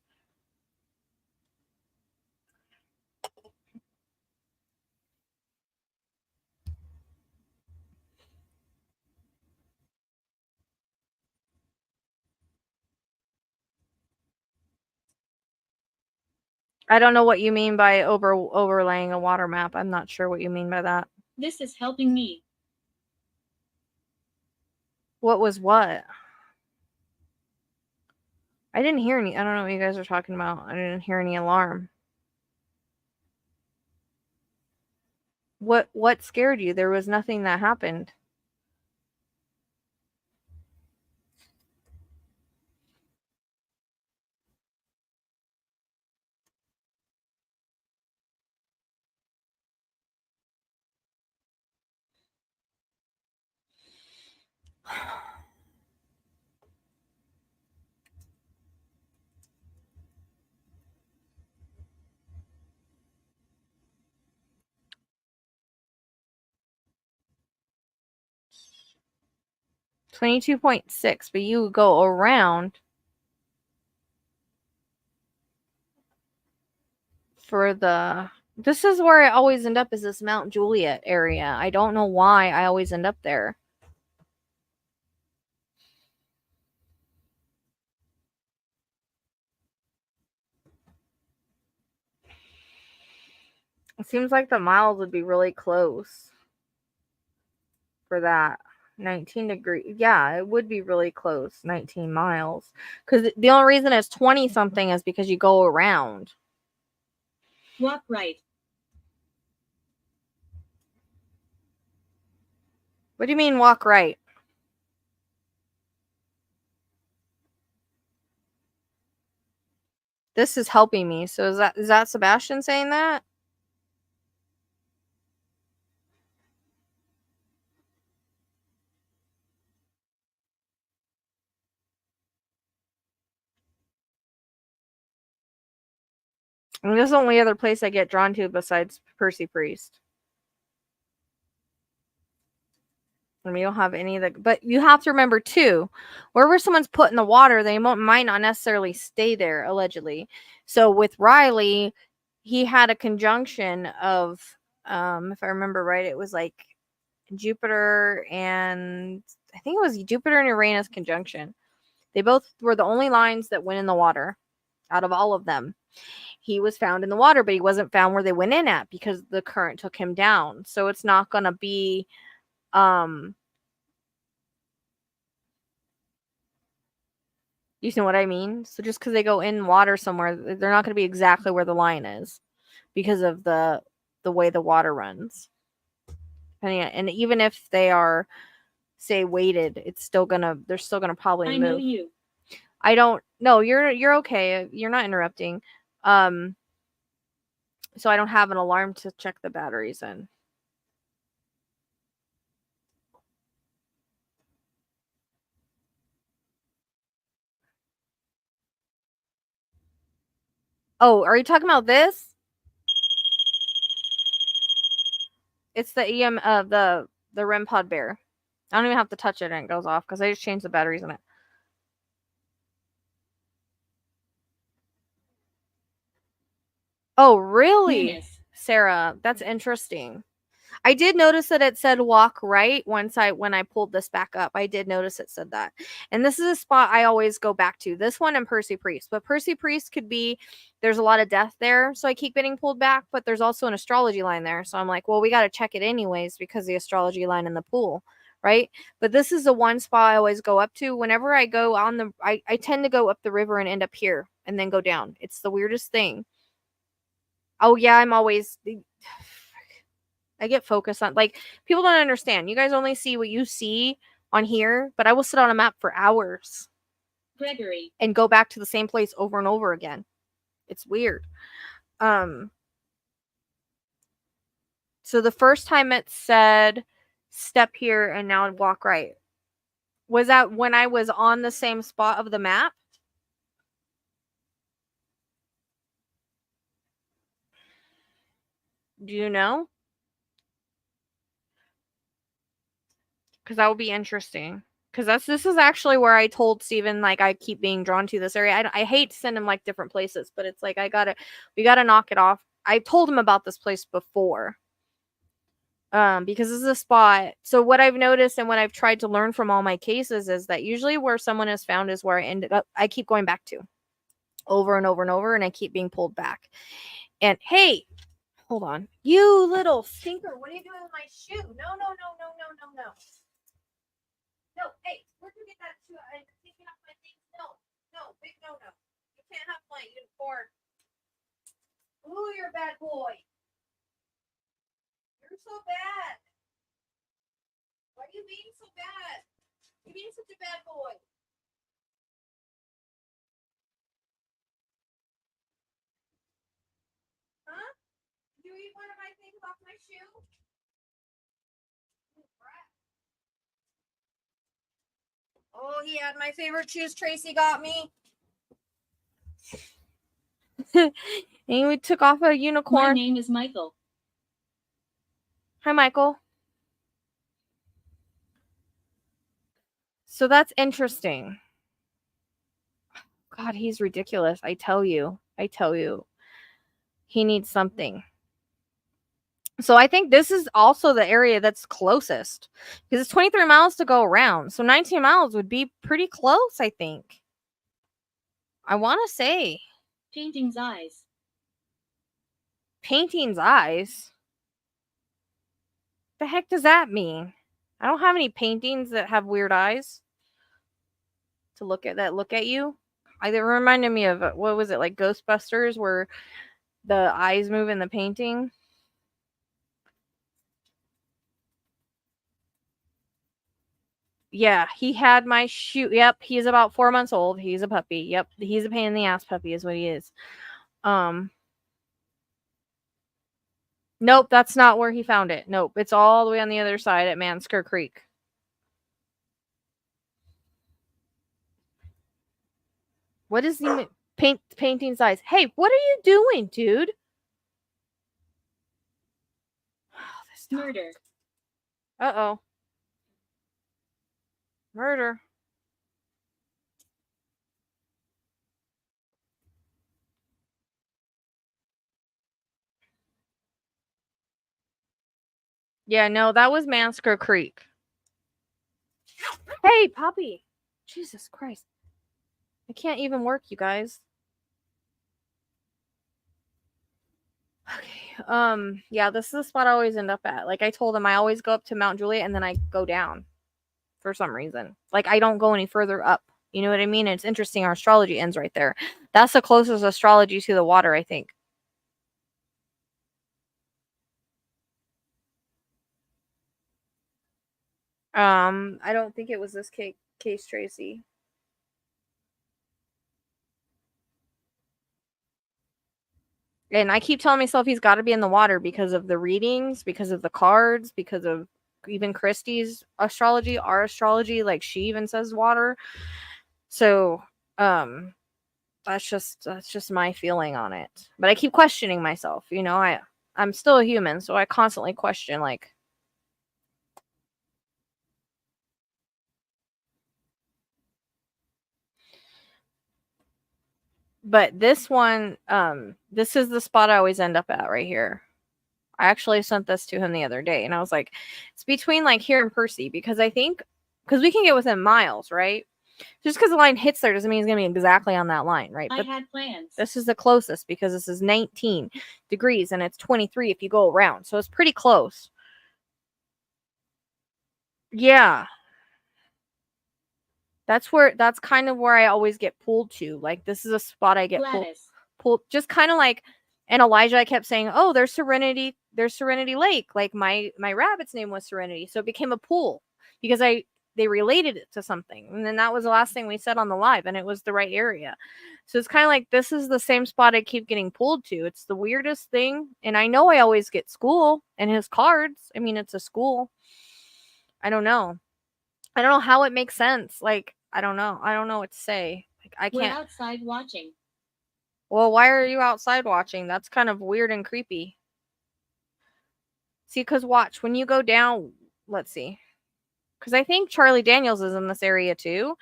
I don't know what you mean by overlaying a water map. I'm not sure what you mean by that. This is helping me. What was what? I didn't hear any. I don't know what you guys are talking about. I didn't hear any alarm. What scared you? There was nothing that happened. $22.6, but you go around for the. This is where I always end up, is this Mount Juliet area. I don't know why I always end up there. It seems like the miles would be really close for that. 19 degrees. Yeah, it would be really close. 19 miles. Because the only reason it's 20 something is because you go around. Walk right. What do you mean walk right? This is helping me. So is that Sebastian saying that? I mean, this is the only other place I get drawn to besides Percy Priest. I mean, you don't have any of the, but you have to remember too, wherever someone's put in the water, they might not necessarily stay there, allegedly. So with Riley, he had a conjunction of, if I remember right, it was like Jupiter and I think it was Jupiter and Uranus conjunction. They both were the only lines that went in the water out of all of them. He was found in the water, but he wasn't found where they went in at because the current took him down. So it's not going to be, you know what I mean? So just because they go in water somewhere, they're not going to be exactly where the line is because of the way the water runs. And even if they are, say, weighted, it's still gonna, they're still gonna probably move. I know you. I don't. No, you're okay. You're not interrupting. So I don't have an alarm to check the batteries in. Oh, are you talking about this? It's the the REM pod bear. I don't even have to touch it and it goes off because I just changed the batteries in it. Oh, really? Venus. Sarah, that's interesting. I did notice that it said walk right when I pulled this back up. I did notice it said that. And this is a spot I always go back to. This one and Percy Priest. But Percy Priest could be, there's a lot of death there, so I keep getting pulled back, but there's also an astrology line there. So I'm like, well, we got to check it anyways because the astrology line in the pool, right? But this is the one spot I always go up to whenever I go on the I tend to go up the river and end up here and then go down. It's the weirdest thing. Oh yeah, I'm always I get focused on, like, people don't understand. You guys only see what you see on here, but I will sit on a map for hours Gregory. and go back to the same place over and over again. It's weird. So the first time it said step here and now walk right. Was that when I was on the same spot of the map? Do you know? Because that would be interesting. Because this is actually where I told Steven, like, I keep being drawn to this area. I hate to send him like different places, but it's like we gotta knock it off. I told him about this place before. Because this is a spot. So what I've noticed and what I've tried to learn from all my cases is that usually where someone is found is where I ended up. I keep going back to over and over and over, and I keep being pulled back. And hey, hold on, you little stinker! What are you doing with my shoe? No, no, no, no, no, no, no. No, hey, where'd you get that shoe? I'm taking off my things. No, no, big no, no. You can't have my unicorn. Ooh, you're a bad boy. You're so bad. Why are you being so bad? You're being such a bad boy. Huh? Did you eat one of my things off my shoe? Oh, he had my favorite shoes Tracy got me. And we took off a unicorn. My name is Michael. Hi, Michael. So that's interesting. God, he's ridiculous. I tell you. He needs something. So I think this is also the area that's closest because it's 23 miles to go around. So 19 miles would be pretty close, I think. I want to say. Painting's eyes. Painting's eyes? The heck does that mean? I don't have any paintings that have weird eyes to look at you. It reminded me of, what was it, like Ghostbusters, where the eyes move in the painting. Yeah, he had my shoe. Yep, he's about 4 months old. He's a puppy. Yep, he's a pain in the ass puppy is what he is. Nope, that's not where he found it. Nope, it's all the way on the other side at Mansker Creek. What is the painting size? Hey, what are you doing, dude? Murder. Uh-oh. Murder. Yeah, no, that was Mansker Creek. Hey, puppy. Jesus Christ. I can't even work, you guys. Okay. Yeah, this is the spot I always end up at. Like I told him, I always go up to Mount Juliet and then I go down for some reason. Like I don't go any further up. You know what I mean? And it's interesting. Our astrology ends right there. That's the closest astrology to the water, I think. I don't think it was this case, Tracy. And I keep telling myself he's got to be in the water because of the readings, because of the cards, because of even Christie's astrology, our astrology. Like she even says water. So, that's just my feeling on it. But I keep questioning myself. You know, I'm still a human, so I constantly question, like, but this one, this is the spot I always end up at right here. I actually sent this to him the other day, and I was like, it's between like here and Percy, because I think, because we can get within miles, right? Just because the line hits there doesn't mean it's going to be exactly on that line, right? I had plans. This is the closest because this is 19 degrees and it's 23 if you go around. So it's pretty close. Yeah. That's kind of where I always get pulled to. Like this is a spot I get pulled just kind of like, and Elijah, I kept saying, "Oh, there's Serenity Lake." Like my rabbit's name was Serenity. So it became a pool because they related it to something. And then that was the last thing we said on the live, and it was the right area. So it's kind of like this is the same spot I keep getting pulled to. It's the weirdest thing. And I know I always get school and his cards. I mean, it's a school. I don't know. I don't know how it makes sense. Like, I don't know. I don't know what to say. Like, I can't. We're outside watching. Well, why are you outside watching? That's kind of weird and creepy. See, because watch, when you go down, let's see. Because I think Charlie Daniels is in this area too.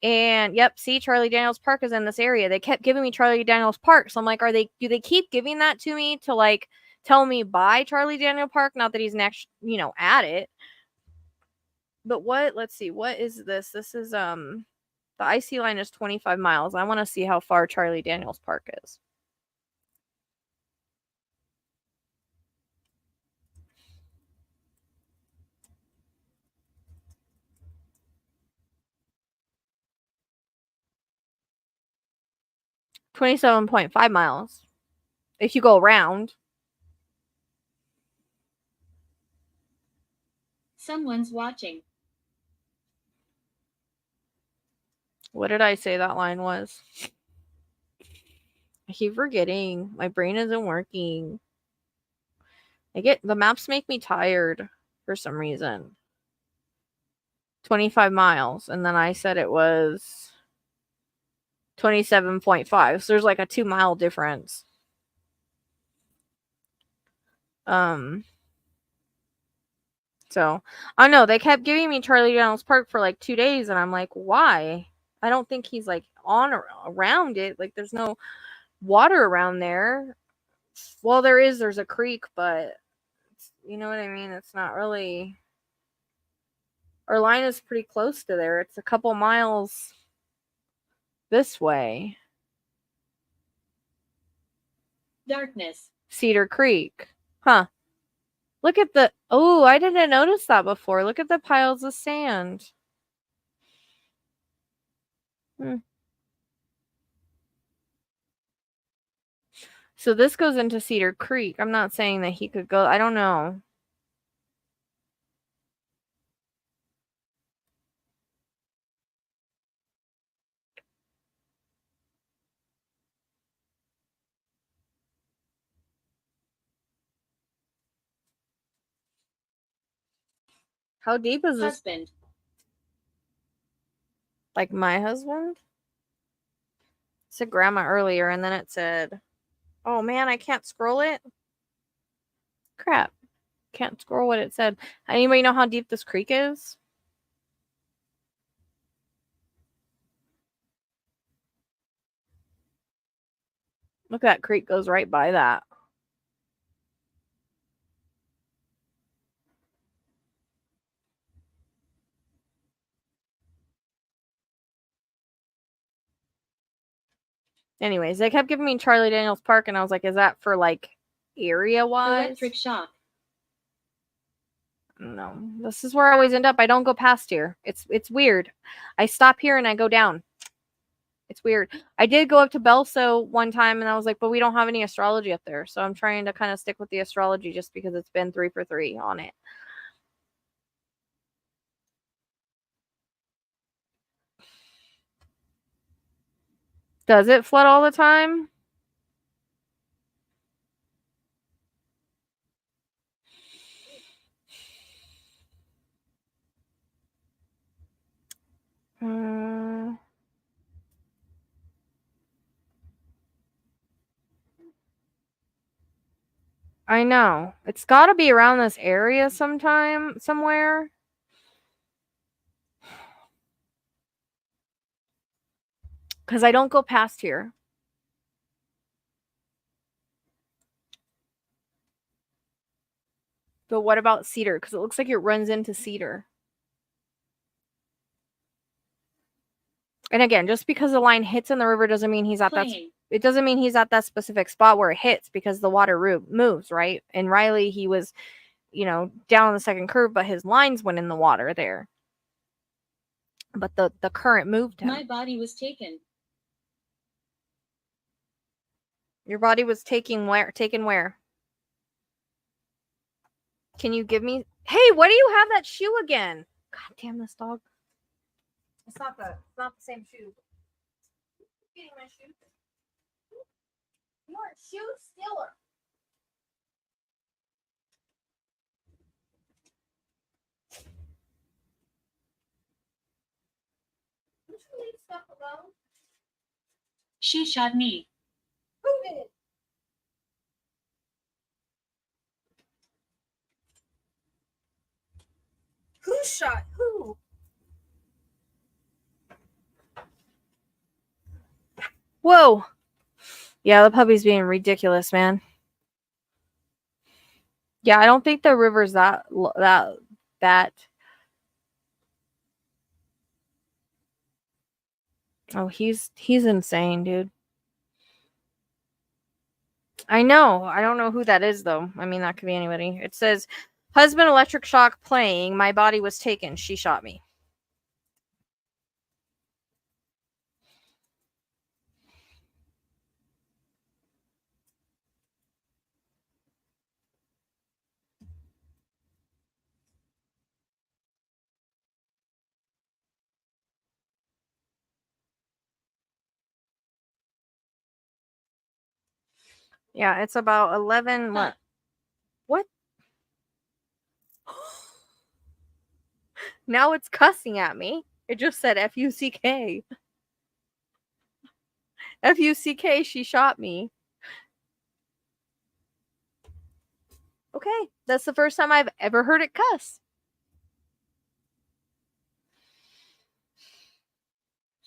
And yep, see, Charlie Daniels Park is in this area. They kept giving me Charlie Daniels Park. So I'm like, do they keep giving that to me to like tell me buy Charlie Daniel Park? Not that he's next, at it. But let's see, what is this? This is the IC line is 25 miles. I want to see how far Charlie Daniels Park is. $27.5 miles. If you go around. Someone's watching. What did I say that line was? I keep forgetting. My brain isn't working. The maps make me tired for some reason. 25 miles. And then I said it was 27.5. So there's like a 2-mile difference. So I don't know. They kept giving me Charlie Daniels Park for like 2 days, and I'm like, why? I don't think he's like on or around it. Like there's no water around there. Well, there's a creek, but you know what I mean? It's not really. Our line is pretty close to there. It's a couple miles this way. Darkness. Cedar Creek. Huh. Look at the, oh, I didn't notice that before. Look at the piles of sand. So this goes into Cedar Creek. I'm not saying that he could go. I don't know. How deep is this? Husband. Like my husband? It said grandma earlier, and then it said, oh man, I can't scroll it. Crap. Can't scroll what it said. Anybody know how deep this creek is? Look, that creek goes right by that. Anyways, they kept giving me Charlie Daniels Park, and I was like, is that for like area wise? Electric shock. No, this is where I always end up. I don't go past here. It's weird. I stop here and I go down. It's weird. I did go up to Belso one time, and I was like, but we don't have any astrology up there. So I'm trying to kind of stick with the astrology just because it's been 3 for 3 on it. Does it flood all the time? I know. It's got to be around this area somewhere. Because I don't go past here. But what about Cedar? Because it looks like it runs into Cedar. And again, just because the line hits in the river doesn't mean he's at that. It doesn't mean he's at that specific spot where it hits, because the water moves, right? And Riley, he was, down on the second curve, but his lines went in the water there. But the current moved him. My body was taken. Your body was taken where? Can you give me? Hey, why do you have that shoe again? God damn this dog. It's not the same shoe. Getting my shoes. You are a shoe stealer. Don't you leave stuff alone? She shot me. Who did? Who shot who? Whoa. Yeah, the puppy's being ridiculous, man. Yeah, I don't think the river's that. Oh, he's insane, dude. I know. I don't know who that is, though. I mean, that could be anybody. It says, husband electric shock playing. My body was taken. She shot me. Yeah, it's about 11. What? What? Now it's cussing at me. It just said F-U-C-K. F-U-C-K, she shot me. Okay, that's the first time I've ever heard it cuss.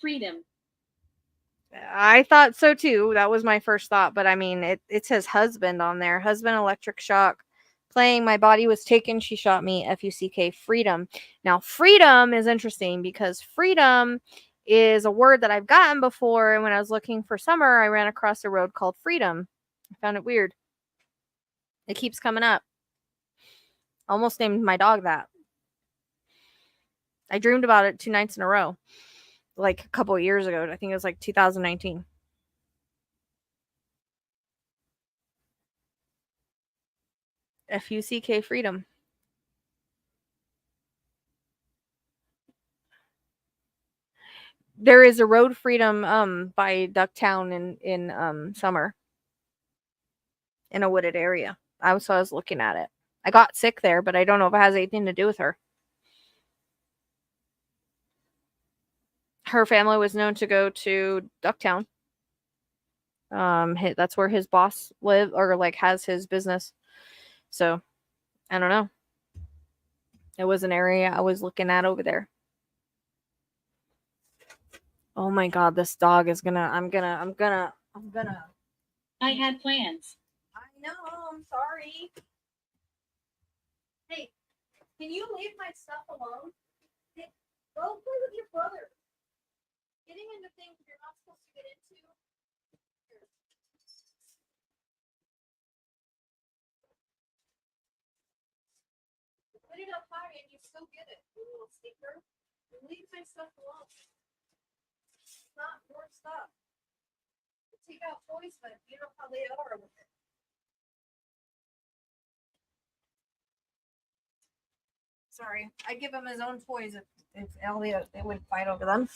Freedom. I thought so too. That was my first thought, but I mean, it says husband on there. Husband electric shock playing. My body was taken. She shot me. F-U-C-K, freedom. Now, freedom is interesting because freedom is a word that I've gotten before. And when I was looking for summer, I ran across a road called Freedom. I found it weird. It keeps coming up. Almost named my dog that. I dreamed about it 2 nights in a row. Like a couple of years ago. I think it was like 2019. FUCK freedom. There is a road freedom by Ducktown in summer in a wooded area. I was looking at it. I got sick there, but I don't know if it has anything to do with her. Her family was known to go to Ducktown. That's where his boss live or like has his business. So I don't know. It was an area I was looking at over there. Oh my god, this dog is gonna. I'm gonna. I had plans. I know. I'm sorry. Hey, can you leave my stuff alone? Hey, go play with your brother. Getting into things you're not supposed to get into. Put it up high and you still get it, you little stinker. Leave my stuff alone. It's not your stuff. Take out toys, but you know how they are with it. Sorry, I give him his own toys if Elliot they would fight over them.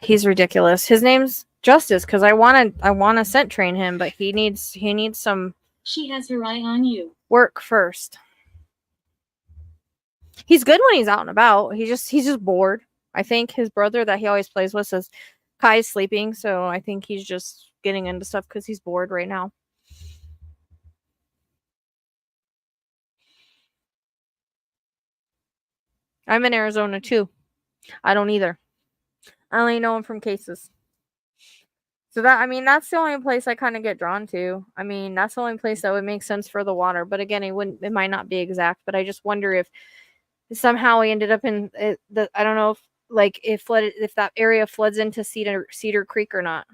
He's ridiculous. His name's Justice because I wanna scent train him, but he needs some. She has her eye on you. Work first. He's good when he's out and about. He's just bored. I think his brother that he always plays with says Kai's sleeping, so I think he's just getting into stuff because he's bored right now. I'm in Arizona too. I don't either. I only know him from cases. So that's the only place I kind of get drawn to. I mean, that's the only place that would make sense for the water. But again, it might not be exact. But I just wonder if somehow he ended up in I don't know if that area floods into Cedar Creek or not.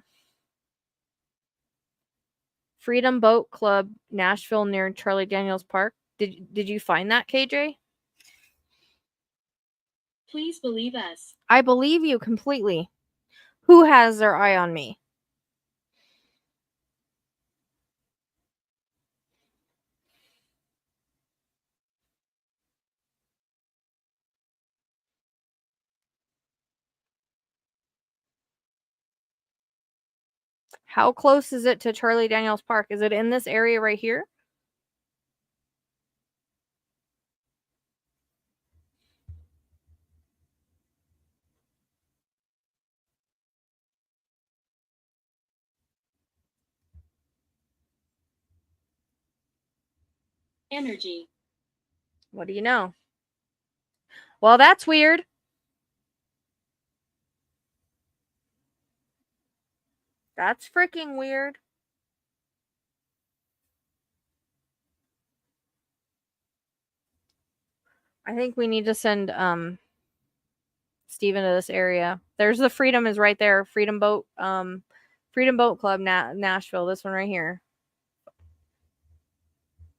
Freedom Boat Club, Nashville near Charlie Daniels Park. Did you find that, KJ? Please believe us. I believe you completely. Who has their eye on me? How close is it to Charlie Daniels Park? Is it in this area right here? Energy. What do you know? Well, that's weird. That's freaking weird. I think we need to send Steven to this area. There's the Freedom is right there. Freedom Boat Club Nashville. This one right here.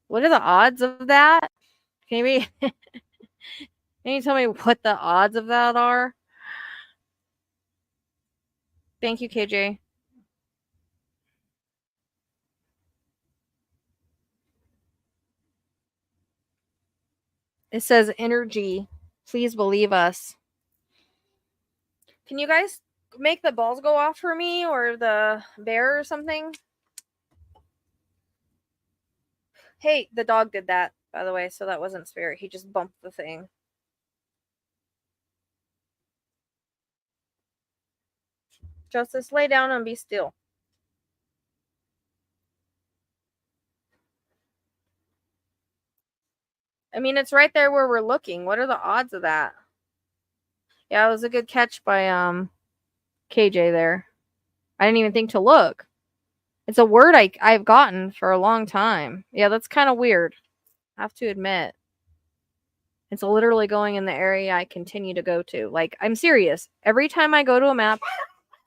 What are the odds of that? Can you tell me what the odds of that are? Thank you, KJ. It says energy. Please believe us. Can you guys make the balls go off for me or the bear or something? Hey, the dog did that, by the way, so that wasn't Spirit. He just bumped the thing. Justice, lay down and be still. I mean, it's right there where we're looking. What are the odds of that? Yeah, it was a good catch by KJ there. I didn't even think to look. It's a word I've gotten for a long time. Yeah, that's kind of weird. I have to admit. It's literally going in the area I continue to go to. Like, I'm serious. Every time I go to a map,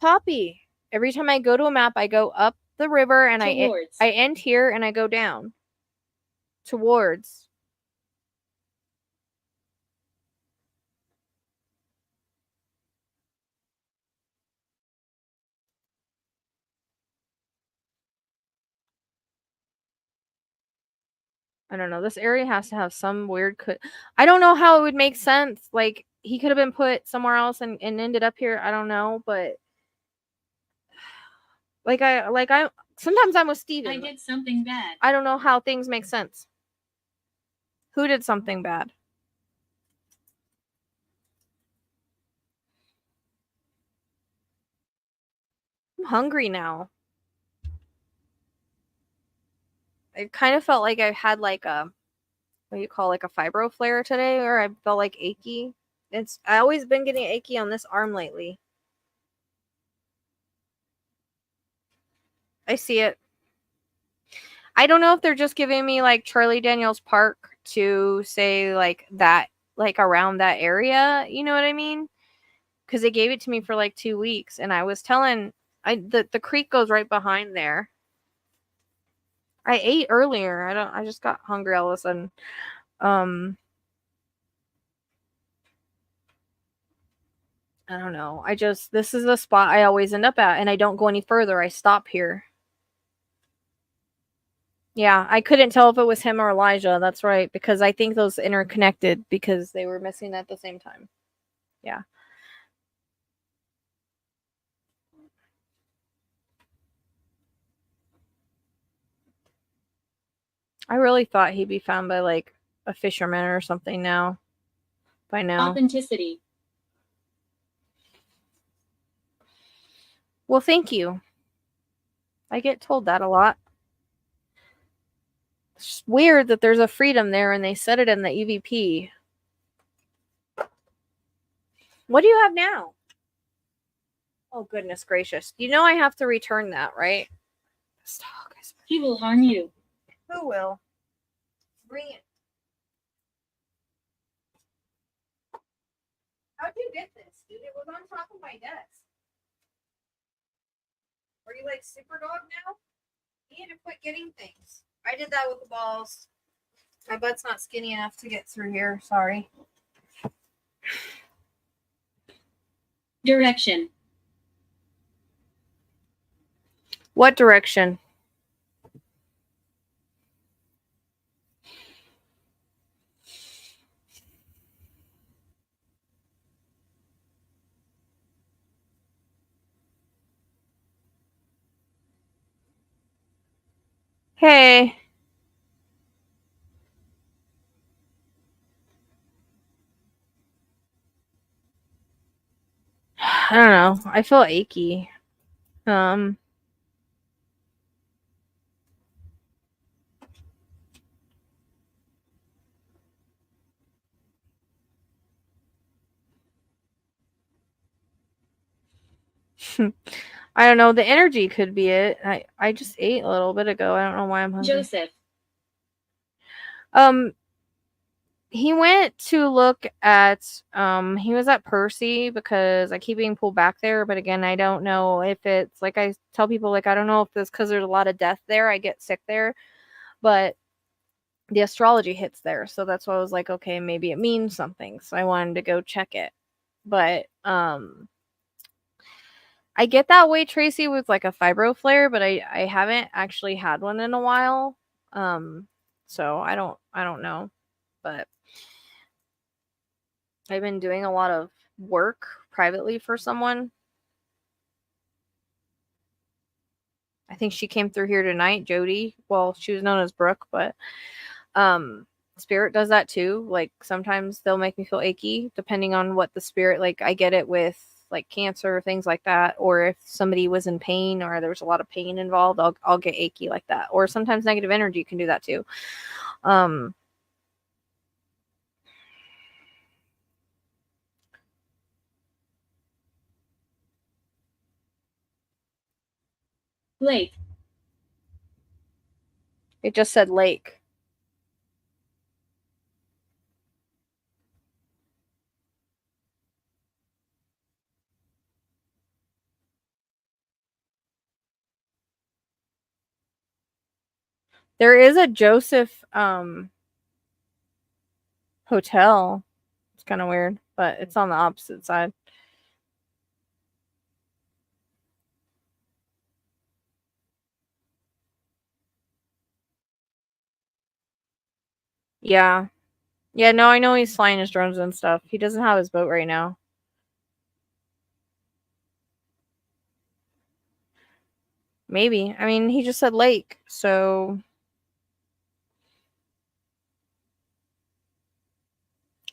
Poppy. Every time I go to a map, I go up the river and Towards. I end here and I go down. Towards. I don't know. This area has to have some weird I don't know how it would make sense. Like he could have been put somewhere else and ended up here. I don't know, but I sometimes I'm with Steven. I did something bad. I don't know how things make sense. Who did something bad? I'm hungry now. I kind of felt like I had like a what do you call like a fibro flare today, or I felt like achy. I always been getting achy on this arm lately. I see it. I don't know if they're just giving me like Charlie Daniels Park to say like that, like around that area. You know what I mean? Because they gave it to me for like 2 weeks, and I was telling the creek goes right behind there. I ate earlier. I just got hungry all of a sudden. I don't know. This is the spot I always end up at, and I don't go any further. I stop here. Yeah, I couldn't tell if it was him or Elijah. That's right, because I think those interconnected because they were missing at the same time. Yeah. I really thought he'd be found by like a fisherman or something now. By now. Authenticity. Well, thank you. I get told that a lot. It's weird that there's a freedom there and they said it in the EVP. What do you have now? Oh, goodness gracious. You know I have to return that, right? He will harm you. Who will? Bring it. How'd you get this, dude? It was on top of my desk. Are you like super dog now? You need to quit getting things. I did that with the balls. My butt's not skinny enough to get through here. Sorry. Direction. What direction? Hey. I don't know. I feel achy. I don't know. The energy could be it. I just ate a little bit ago. I don't know why I'm hungry. Joseph. He went to look at he was at Percy because I keep being pulled back there, but again, I don't know if it's like I tell people like I don't know if it's because there's a lot of death there. I get sick there, but the astrology hits there, so that's why I was like, okay, maybe it means something. So I wanted to go check it, but I get that way, Tracy, with like a fibro flare, but I haven't actually had one in a while. So I don't know, but I've been doing a lot of work privately for someone. I think she came through here tonight, Jody. Well, she was known as Brooke, but Spirit does that too. Like sometimes they'll make me feel achy depending on what the spirit, like I get it with like cancer, things like that, or if somebody was in pain or there was a lot of pain involved, I'll get achy like that. Or sometimes negative energy can do that too. Lake. It just said lake. There is a Joseph hotel. It's kind of weird, but it's on the opposite side. Yeah. Yeah, no, I know he's flying his drones and stuff. He doesn't have his boat right now. Maybe. I mean, he just said lake, so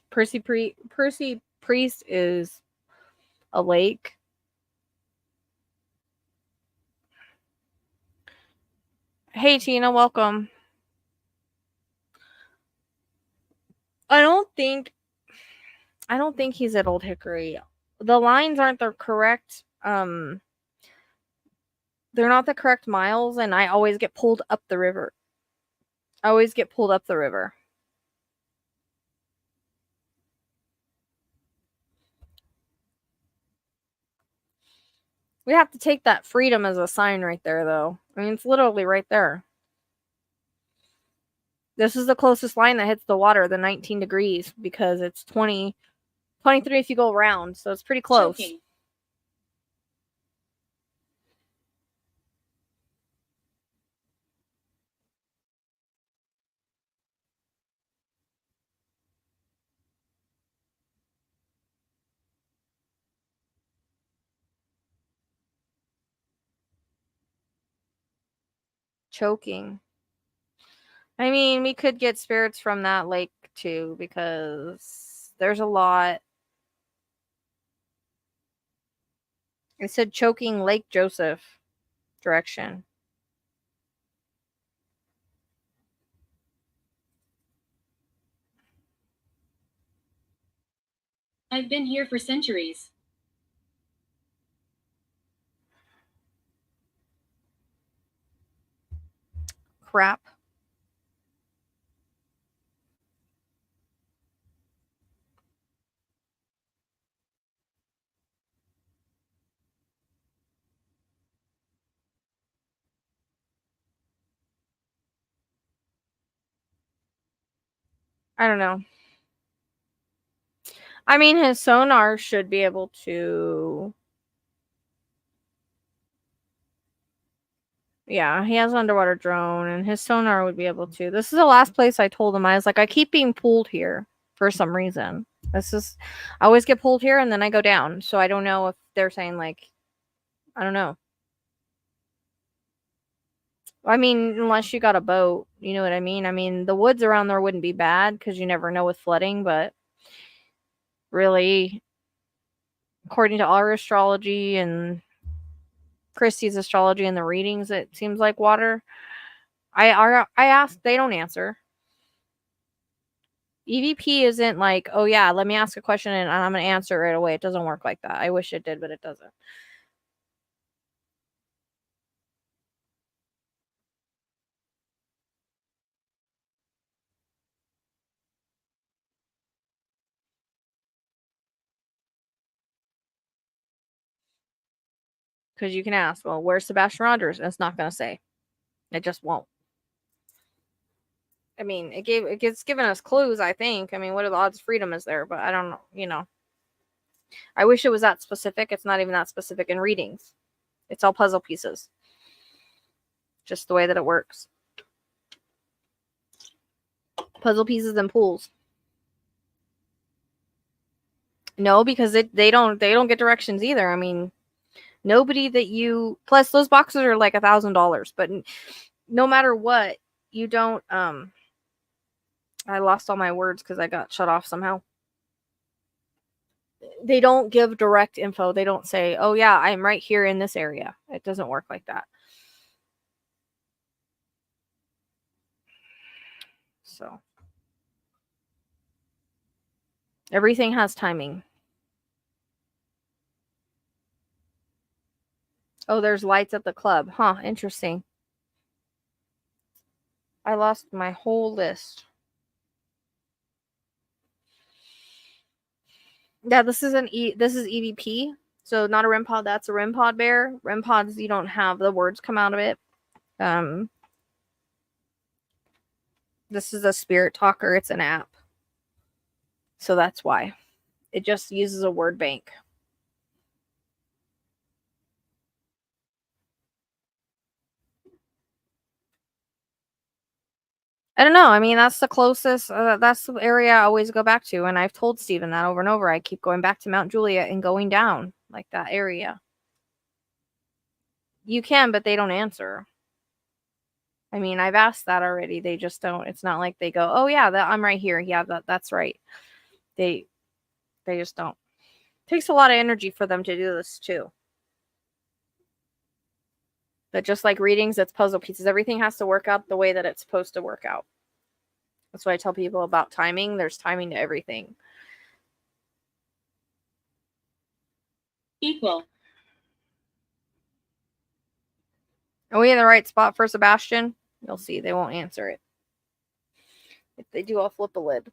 Percy Priest is a lake. Hey Tina, welcome. I don't think he's at Old Hickory. The lines aren't the correct they're not the correct miles, and I always get pulled up the river. We have to take that freedom as a sign right there, though. I mean, it's literally right there. This is the closest line that hits the water, the 19 degrees, because it's 23 if you go around, so it's pretty close. Choking. Choking. I mean, we could get spirits from that lake too, because there's a lot. It said choking Lake Joseph direction. I've been here for centuries. Crap. I don't know. I mean, his sonar should be able to. Yeah, he has an underwater drone, and his sonar would be able to. This is the last place I told him. I was like, I keep being pulled here for some reason. I always get pulled here, and then I go down. So I don't know if they're saying, like, I don't know. I mean, unless you got a boat, you know what I mean? I mean, the woods around there wouldn't be bad because you never know with flooding, but really, according to our astrology and Christie's astrology and the readings, it seems like water. I asked, they don't answer. EVP isn't like, oh yeah, let me ask a question and I'm gonna answer it right away. It doesn't work like that. I wish it did, but it doesn't. Because you can ask, well, where's Sebastian Rogers? And it's not gonna say. It just won't. I mean, it's given us clues, I think. I mean, what are the odds freedom is there? But I don't know, you know. I wish it was that specific. It's not even that specific in readings. It's all puzzle pieces. Just the way that it works. Puzzle pieces and pools. No, because they don't get directions either. I mean, nobody that you plus those boxes are like $1,000, but no matter what, you don't I lost all my words because I got shut off somehow. They don't give direct info. They don't say, oh yeah, I'm right here in this area. It doesn't work like that. So everything has timing. Oh, there's lights at the club. Huh, interesting. I lost my whole list. Yeah, this is EVP. So not a REM pod, that's a REM pod bear. REM pods, you don't have the words come out of it. This is a Spirit Talker. It's an app. So that's why. It just uses a word bank. I don't know. I mean, that's the closest. That's the area I always go back to. And I've told Steven that over and over. I keep going back to Mount Juliet and going down, like that area. You can, but they don't answer. I mean, I've asked that already. They just don't. It's not like they go, "Oh yeah, I'm right here. Yeah, that's right." They just don't. It takes a lot of energy for them to do this too. But just like readings, it's puzzle pieces. Everything has to work out the way that it's supposed to work out. That's why I tell people about timing. There's timing to everything. Equal. Are we in the right spot for Sebastian? You'll see. They won't answer it. If they do, I'll flip a lid.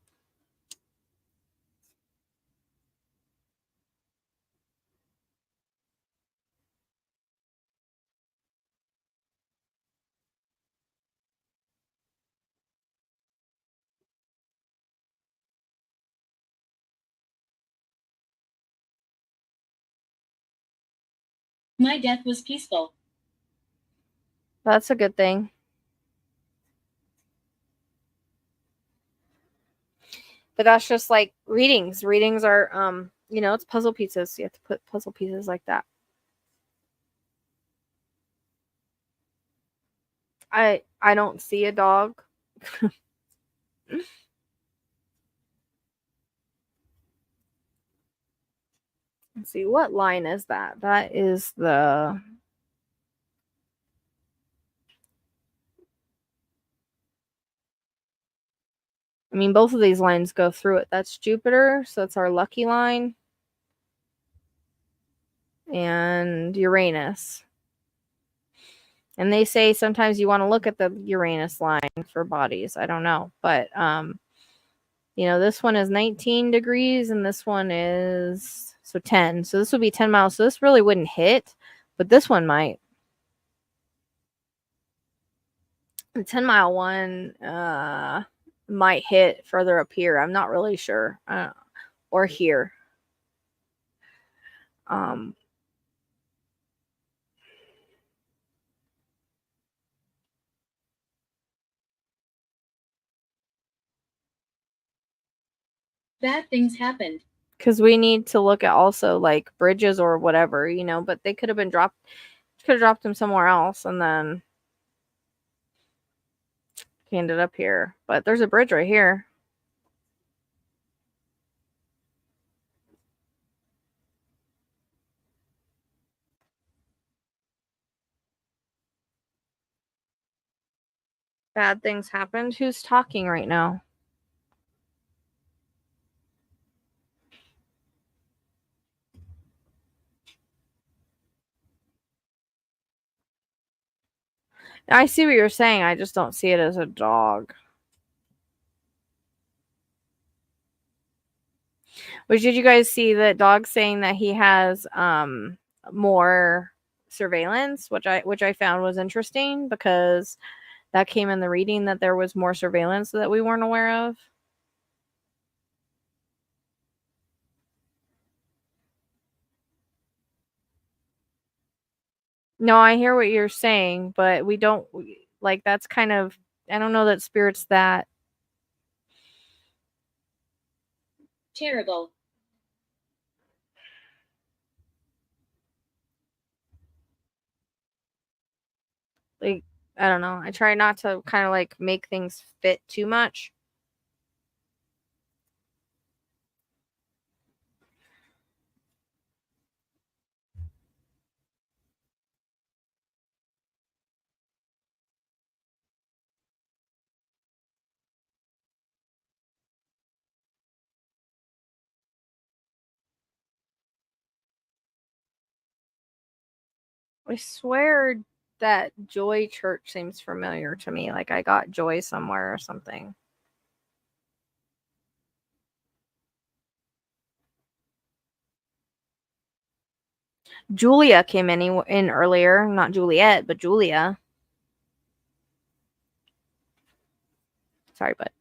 My death was peaceful. That's a good thing. But that's just like readings. Readings are, it's puzzle pieces. You have to put puzzle pieces like that. I don't see a dog. Let's see, what line is that? That is the... I mean, both of these lines go through it. That's Jupiter, so it's our lucky line. And Uranus. And they say sometimes you want to look at the Uranus line for bodies. I don't know. But, this one is 19 degrees and this one is, 10. So this would be 10 miles. So this really wouldn't hit, but this one might. The 10-mile one might hit further up here. I'm not really sure. Or here. Bad things happened. Because we need to look at also like bridges or whatever, but they could have been dropped. Could have dropped them somewhere else and then he ended up here. But there's a bridge right here. Bad things happened. Who's talking right now? I see what you're saying. I just don't see it as a dog. Which, did you guys see that dog saying that he has more surveillance, which I found was interesting because that came in the reading that there was more surveillance that we weren't aware of. No, I hear what you're saying, but we don't like that's kind of, I don't know that spirit's that terrible. Like, I don't know. I try not to kind of like make things fit too much. I swear that Joy Church seems familiar to me. Like I got Joy somewhere or something. Julia came in earlier. Not Juliet, but Julia. Sorry, but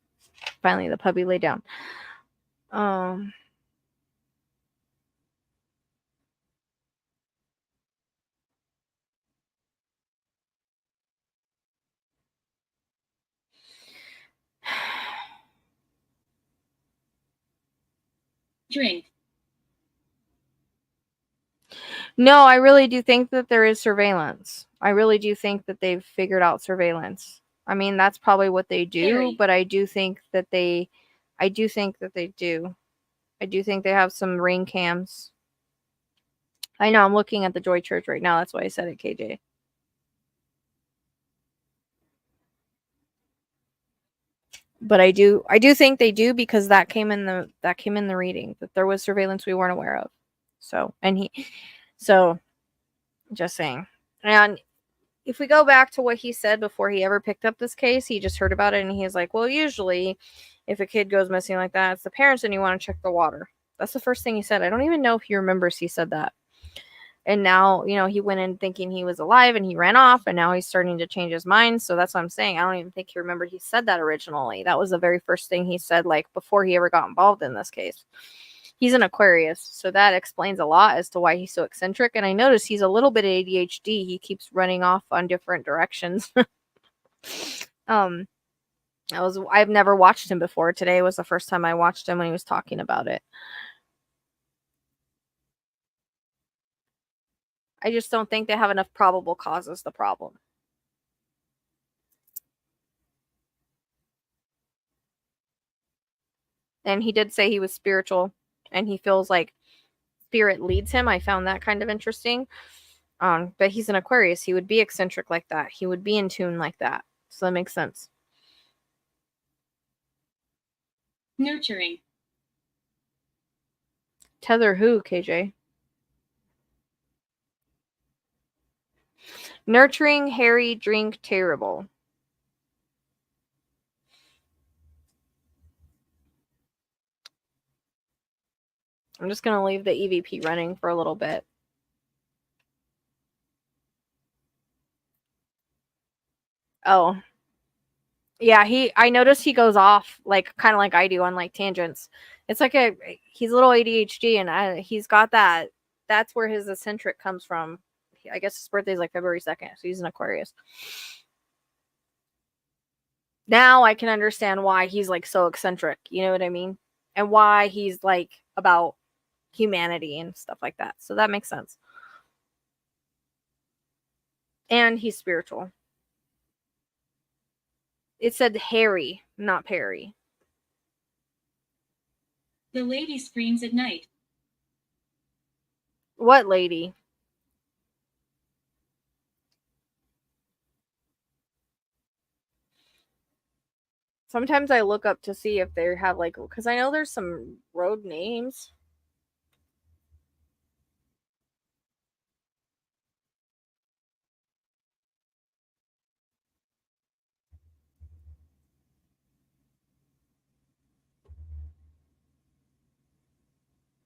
finally the puppy laid down. Drink. No, I really do think that there is surveillance. I really do think that they've figured out surveillance. I mean, that's probably what they do, Harry. but I do think that they do. I do think they have some ring cams. I know, I'm looking at the Joy Church right now. That's why I said it, KJ. But I do think they do, because that came in the reading, that there was surveillance we weren't aware of. So just saying. And if we go back to what he said before he ever picked up this case, he just heard about it and he's like, well, usually if a kid goes missing like that, it's the parents and you want to check the water. That's the first thing he said. I don't even know if he remembers he said that. And now, he went in thinking he was alive and he ran off, and now he's starting to change his mind. So that's what I'm saying. I don't even think he remembered he said that originally. That was the very first thing he said, like before he ever got involved in this case. He's an Aquarius, so that explains a lot as to why he's so eccentric. And I noticed he's a little bit ADHD. He keeps running off on different directions. I've never watched him before. Today was the first time I watched him when he was talking about it. I just don't think they have enough probable causes, the problem. And he did say he was spiritual and he feels like spirit leads him. I found that kind of interesting. But he's an Aquarius. He would be eccentric like that. He would be in tune like that. So that makes sense. Nurturing. Tether who, KJ? Nurturing, hairy, drink, terrible. I'm just going to leave the EVP running for a little bit. Oh. Yeah, I noticed he goes off, like, kind of like I do, on, like, tangents. It's like he's a little ADHD, and he's got that. That's where his eccentric comes from. I guess his birthday is like February 2nd, so he's an Aquarius. Now I can understand why he's like so eccentric, you know what I mean? And why he's like about humanity and stuff like that. So that makes sense. And he's spiritual. It said Harry, not Perry. The lady screams at night. What lady? Sometimes I look up to see if they have like, because I know there's some road names.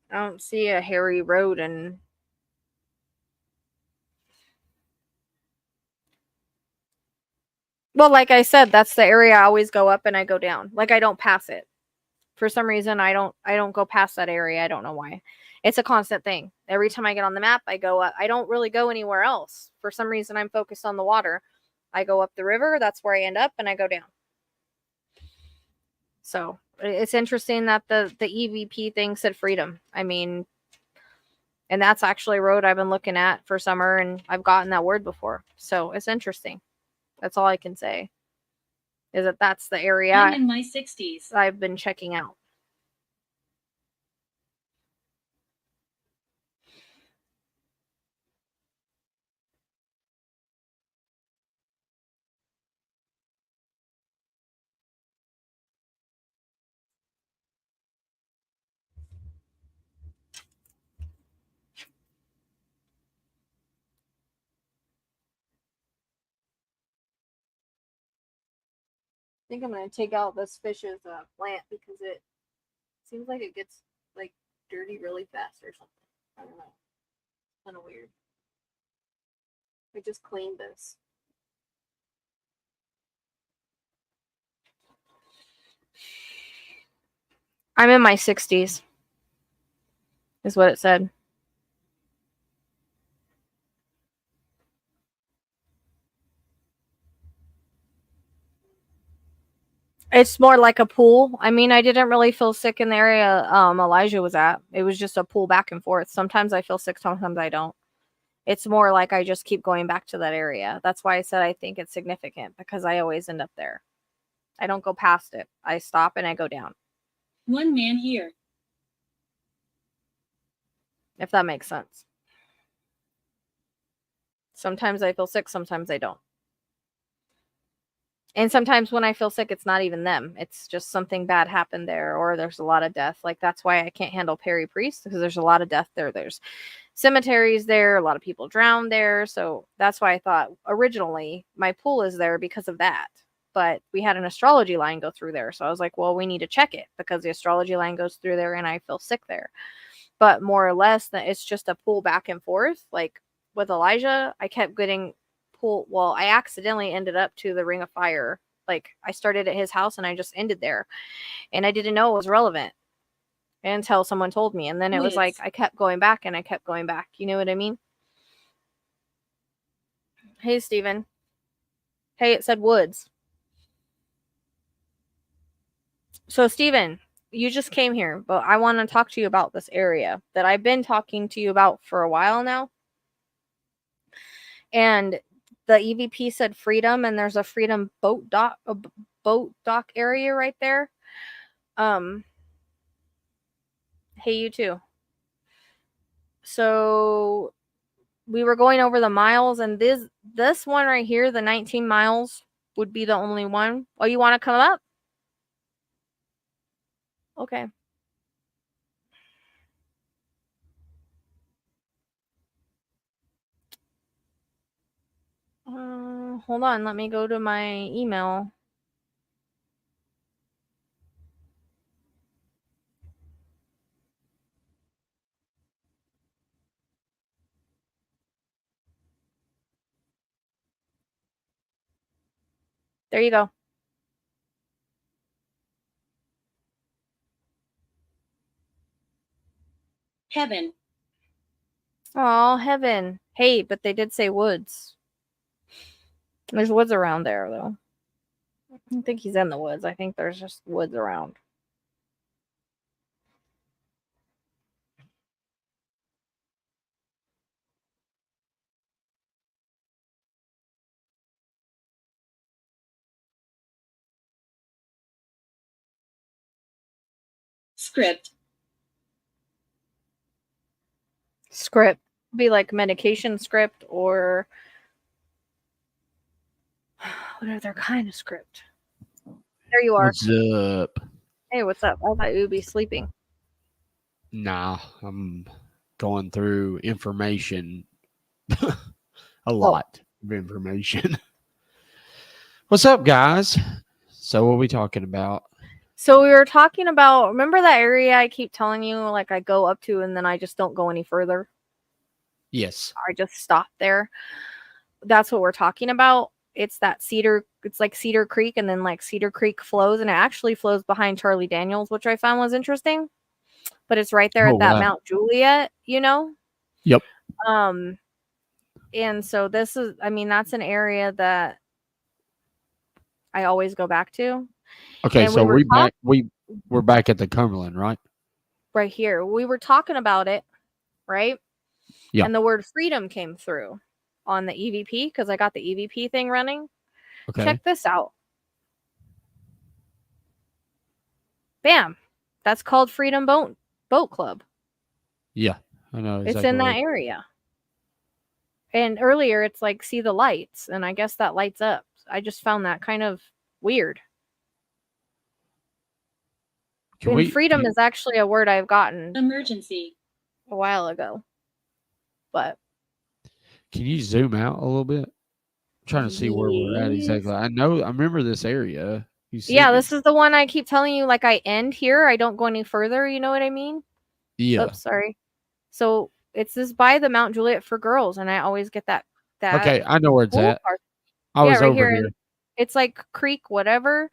I don't see a Harry Road and well, like I said, that's the area I always go up and I go down. Like I don't pass it. For some reason I don't go past that area. I don't know why. It's a constant thing. Every time I get on the map, I go up. I don't really go anywhere else. For some reason I'm focused on the water. I go up the river, that's where I end up, and I go down. So, it's interesting that the EVP thing said freedom. I mean, and that's actually a road I've been looking at for summer, and I've gotten that word before. So, it's interesting. That's all I can say. Is that that's the area I'm in my 60s. I've been checking out. I think I'm going to take out this fish's plant because it seems like it gets like dirty really fast or something. I don't know. It's kind of weird. I just cleaned this. I'm in my 60s, is what it said. It's more like a pool. I mean, I didn't really feel sick in the area Elijah was at. It was just a pool back and forth. Sometimes I feel sick, sometimes I don't. It's more like I just keep going back to that area. That's why I said I think it's significant, because I always end up there. I don't go past it. I stop and I go down. One man here. If that makes sense. Sometimes I feel sick, sometimes I don't. And sometimes when I feel sick, it's not even them. It's just something bad happened there, or there's a lot of death. Like, that's why I can't handle Perry Priest, because there's a lot of death there. There's cemeteries there. A lot of people drowned there. So that's why I thought originally my pool is there because of that. But we had an astrology line go through there. So I was like, well, we need to check it, because the astrology line goes through there and I feel sick there. But more or less, that it's just a pool back and forth. Like with Elijah, I kept getting pool. Well, I accidentally ended up to the Ring of Fire. Like, I started at his house and I just ended there, and I didn't know it was relevant until someone told me. And then it was like I kept going back and I kept going back. You know what I mean? Hey, Steven. Hey, it said Woods. So, Steven, you just came here, but I want to talk to you about this area that I've been talking to you about for a while now. And the EVP said Freedom, and there's a Freedom boat dock area right there. Hey, you too. So we were going over the miles, and this one right here, the 19 miles, would be the only one. Oh, you want to come up? Okay. Hold on. Let me go to my email. There you go. Heaven. Oh, heaven. Hey, but they did say woods. There's woods around there, though. I don't think he's in the woods. I think there's just woods around. Script. Script. Be like medication script, or what other kind of script? There you are. What's up? Hey, what's up? I thought you would be sleeping. Nah, I'm going through information. A lot of information. What's up, guys? So, what are we talking about? So we were talking about, remember that area I keep telling you, like I go up to and then I just don't go any further? Yes. I just stop there. That's what we're talking about. It's that it's like Cedar Creek, and then like Cedar Creek flows, and it actually flows behind Charlie Daniels, which I found was interesting. But it's right there at that Mount Juliet, you know? Yep. And so this is, I mean, that's an area that I always go back to. Okay, and so we're back at the Cumberland, right? Right here. We were talking about it, right? Yeah. And the word freedom came through on the EVP, because I got the EVP thing running. Okay. Check this out. Bam. That's called Freedom Boat Club. Yeah, I know. Exactly. It's in that area. And earlier it's like, see the lights, and I guess that lights up. I just found that kind of weird. Freedom is actually a word I've gotten emergency a while ago. But can you zoom out a little bit? I'm trying to see where we're at exactly. I remember this area. Yeah, this is the one I keep telling you, like I end here. I don't go any further. You know what I mean? Yeah. Oops, sorry. So it's this by the Mount Juliet for girls, and I always get that. Okay, I know where it's at. Part. I was over here. It's like creek, whatever.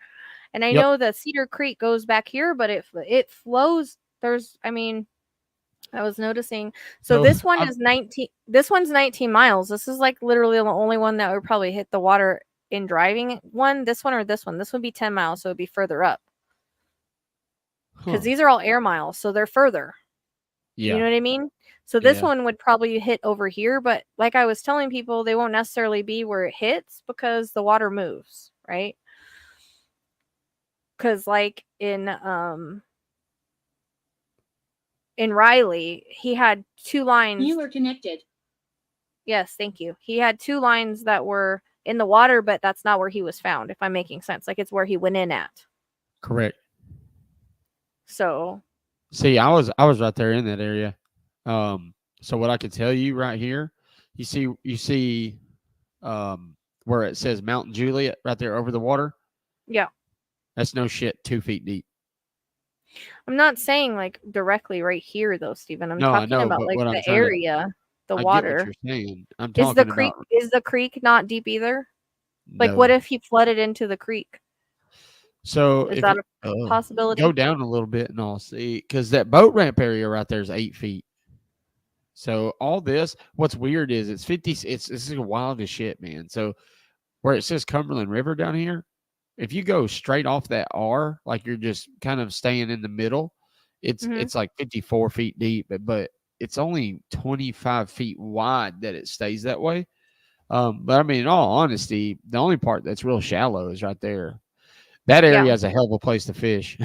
And I Yep. know that Cedar Creek goes back here, but it flows. I was noticing. So So this one is 19. This one's 19 miles. This is like literally the only one that would probably hit the water in driving one. This one or this one. This would be 10 miles, so it'd be further up. Because these are all air miles, so they're further. Yeah. You know what I mean? So this Yeah. one would probably hit over here, but like I was telling people, they won't necessarily be where it hits because the water moves, right? Because like in Riley, he had 2 lines. You are connected. Yes, thank you. He had 2 lines that were in the water, but that's not where he was found, if I'm making sense. Like it's where he went in at. Correct. So See, I was right there in that area. So what I could tell you right here, you see where it says Mount Juliet right there over the water? yeah. That's no shit 2 feet deep. I'm not saying like directly right here though, Stephen. I'm No, I talking know, about but like what I'm the trying to area, the I get water. what you're saying. I'm Is talking the creek about not deep either? Like no. what if he flooded into the creek? So Is if that it, a possibility? go down a little bit and I'll see, because that boat ramp area right there is 8 feet. So all this, what's weird is it's 50. This is wild as shit, man. So where it says Cumberland River down here, if you go straight off that R, like you're just kind of staying in the middle, it's like 54 feet deep, but it's only 25 feet wide that it stays that way. But I mean, in all honesty, the only part that's real shallow is right there. That area is a hell of a place to fish.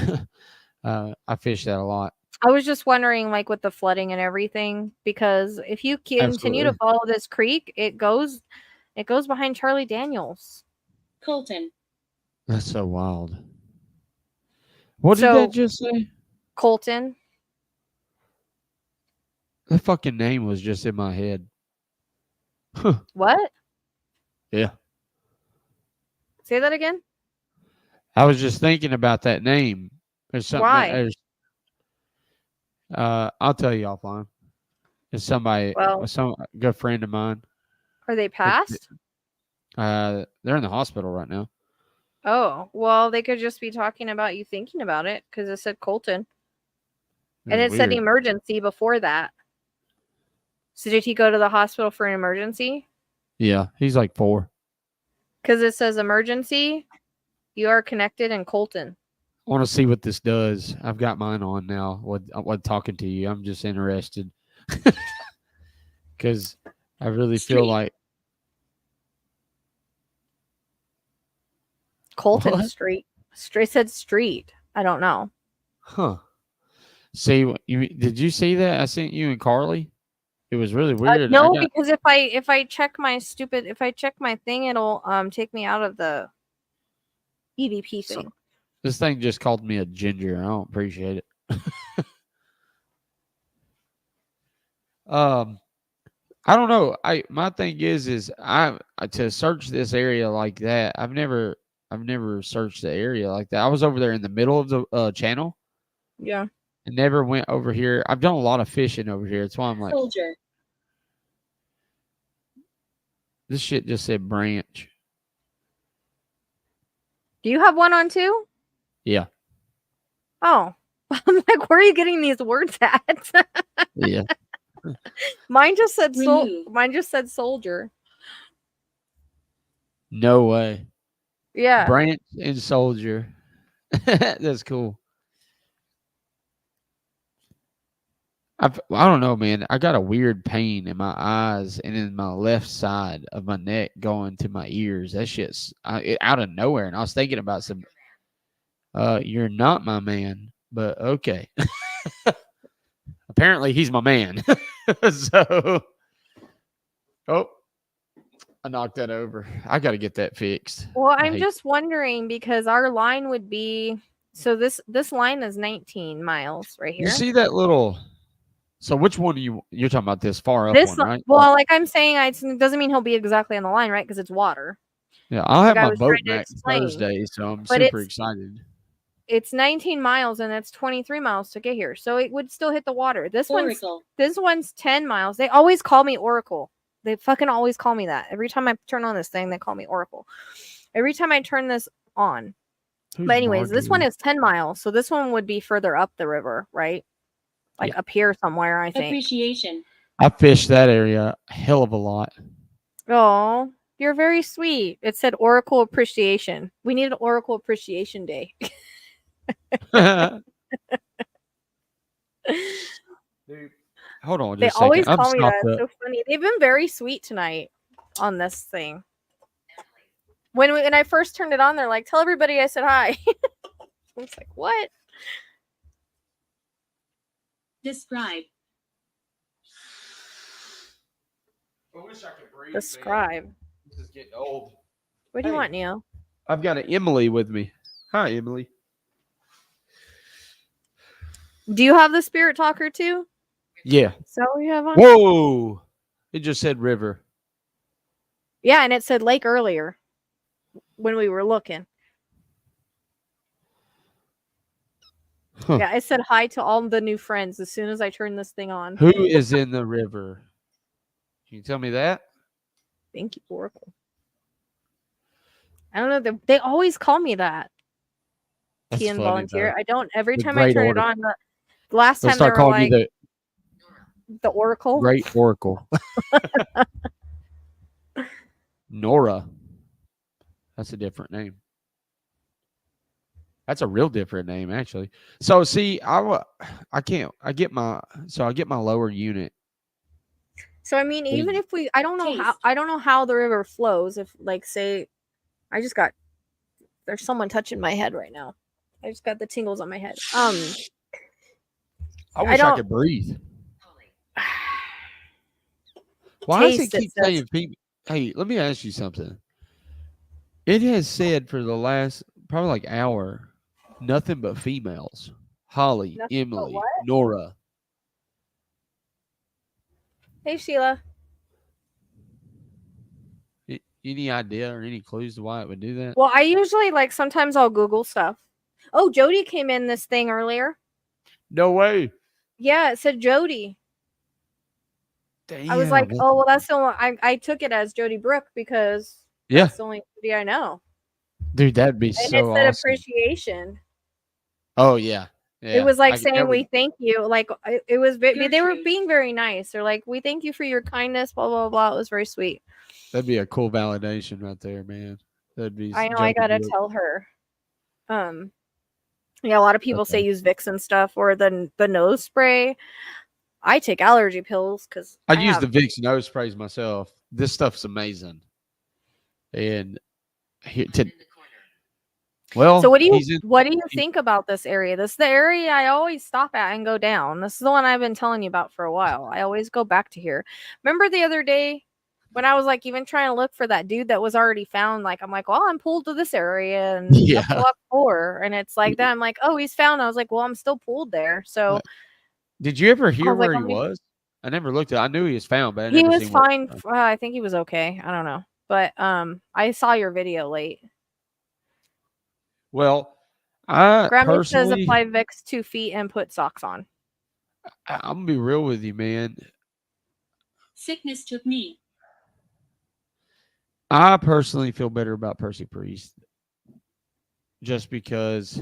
I fish that a lot. I was just wondering, like with the flooding and everything, because if you continue to Absolutely. follow this creek, it goes behind Charlie Daniels. Colton. That's so wild. What did So that just say? Colton. The fucking name was just in my head. What? Yeah. Say that again. I was just thinking about that name. There's something. Why? I'll tell you offline. It's somebody, Well, some good friend of mine. are they passed? They're in the hospital right now. Oh, well, they could just be talking about you thinking about it because it said Colton. And it said emergency before that. So did he go to the hospital for an emergency? Yeah, he's like 4. Because it says emergency, you are connected in Colton. I want to see what this does. I've got mine on now. What talking to you? I'm just interested because I really feel like Colton What? Street. Straight said street. I don't know. Huh. See, did you see that? I sent you and Carly. It was really weird. No, because if I check my thing, it'll take me out of the EVP thing. This thing just called me a ginger. I don't appreciate it. I don't know. My thing is I to search this area like that. I've never searched the area like that. I was over there in the middle of the channel. Yeah. And never went over here. I've done a lot of fishing over here. That's why I'm like, Soldier. This shit just said branch. Do you have one on too? Yeah. Oh. I'm like, where are you getting these words at? Yeah. Mine just said soldier. No way. Yeah. Branch and soldier. That's cool. I don't know, man. I got a weird pain in my eyes and in my left side of my neck going to my ears. That shit's out of nowhere. And I was thinking about some. You're not my man, but okay. Apparently, he's my man. So, I knocked that over. I got to get that fixed. Well, I'm just wondering because our line would be this line is 19 miles right here. You see that little. So which one you're talking about? This far up one, right? Well, like I'm saying, it doesn't mean he'll be exactly on the line, right? Because it's water. Yeah, I'll have my boat next Thursday, so I'm super excited. It's 19 miles and it's 23 miles to get here, so it would still hit the water. This one's 10 miles. They always call me Oracle. They fucking always call me that. Every time I turn on this thing, they call me Oracle. Every time I turn this on, Who's But anyways, this one Marjorie? is 10 miles. So this one would be further up the river, right? Like Yeah. up here somewhere, I think. Appreciation. I fished that area a hell of a lot. Oh, you're very sweet. It said Oracle Appreciation. We need an Oracle Appreciation Day. Dude, hold on They just a second. always I'm call me that. stopped It's up. so funny. They've been very sweet tonight on this thing. When I first turned it on, they're like, "Tell everybody I said hi." I was like, "What?" Describe. I wish I could breathe. Describe. This is getting old. What do you Hey. want, Neil? I've got an Emily with me. Hi, Emily. Do you have the spirit talker too? Yeah. Is that what you have on? Whoa. It just said river. Yeah, and it said lake earlier when we were looking. Huh. Yeah, I said hi to all the new friends as soon as I turned this thing on. Who is in the river? Can you tell me that? Thank you, Oracle. I don't know. They always call me that. That's Key and funny, volunteer. though. I don't. Every The time I great turn order. it on, the last They'll time they start were calling like you the Oracle. the Great Oracle. Nora. That's a different name. That's a real different name, actually. So see, I get my lower unit. So I mean, even if we, I don't know how the river flows. If like say, there's someone touching my head right now. I just got the tingles on my head. I wish I could breathe. Why does it keep saying female? Hey, let me ask you something. It has said for the last probably like hour, nothing but females. Holly, Nothing but Emily, what? Nora. Hey Sheila. Any idea or any clues to why it would do that? Well, I usually sometimes I'll Google stuff. Oh, Jody came in this thing earlier. No way. Yeah, it said Jody. Damn, I was like, oh well, that's the only. I took it as Jody Brooke because that's the only Jody I know. Dude, that'd be and so it said awesome. appreciation. Oh yeah. It was like saying we thank you. Like it was. They were being very nice. They're like, we thank you for your kindness. Blah blah blah. It was very sweet. That'd be a cool validation right there, man. That'd be. I know. I gotta tell her. Yeah, a lot of people say use Vicks and stuff or the nose spray. I take allergy pills because I use the Vicks nose sprays myself. This stuff's amazing. And well, so what do you think about this area? This is the area I always stop at and go down. This is the one I've been telling you about for a while. I always go back to here. Remember the other day when I was like even trying to look for that dude that was already found? Like I'm like, well, I'm pulled to this area and up to Lock 4, and it's like that. I'm like, oh, he's found. I was like, well, I'm still pulled there. So did you ever hear where like, he was? I never looked at. I knew he was found, but he was fine. I think he was okay. I don't know, but I saw your video late. Well, I Grammy personally says apply Vicks 2 feet and put socks on. I'm gonna be real with you, man. Sickness took me. I personally feel better about Percy Priest, just because.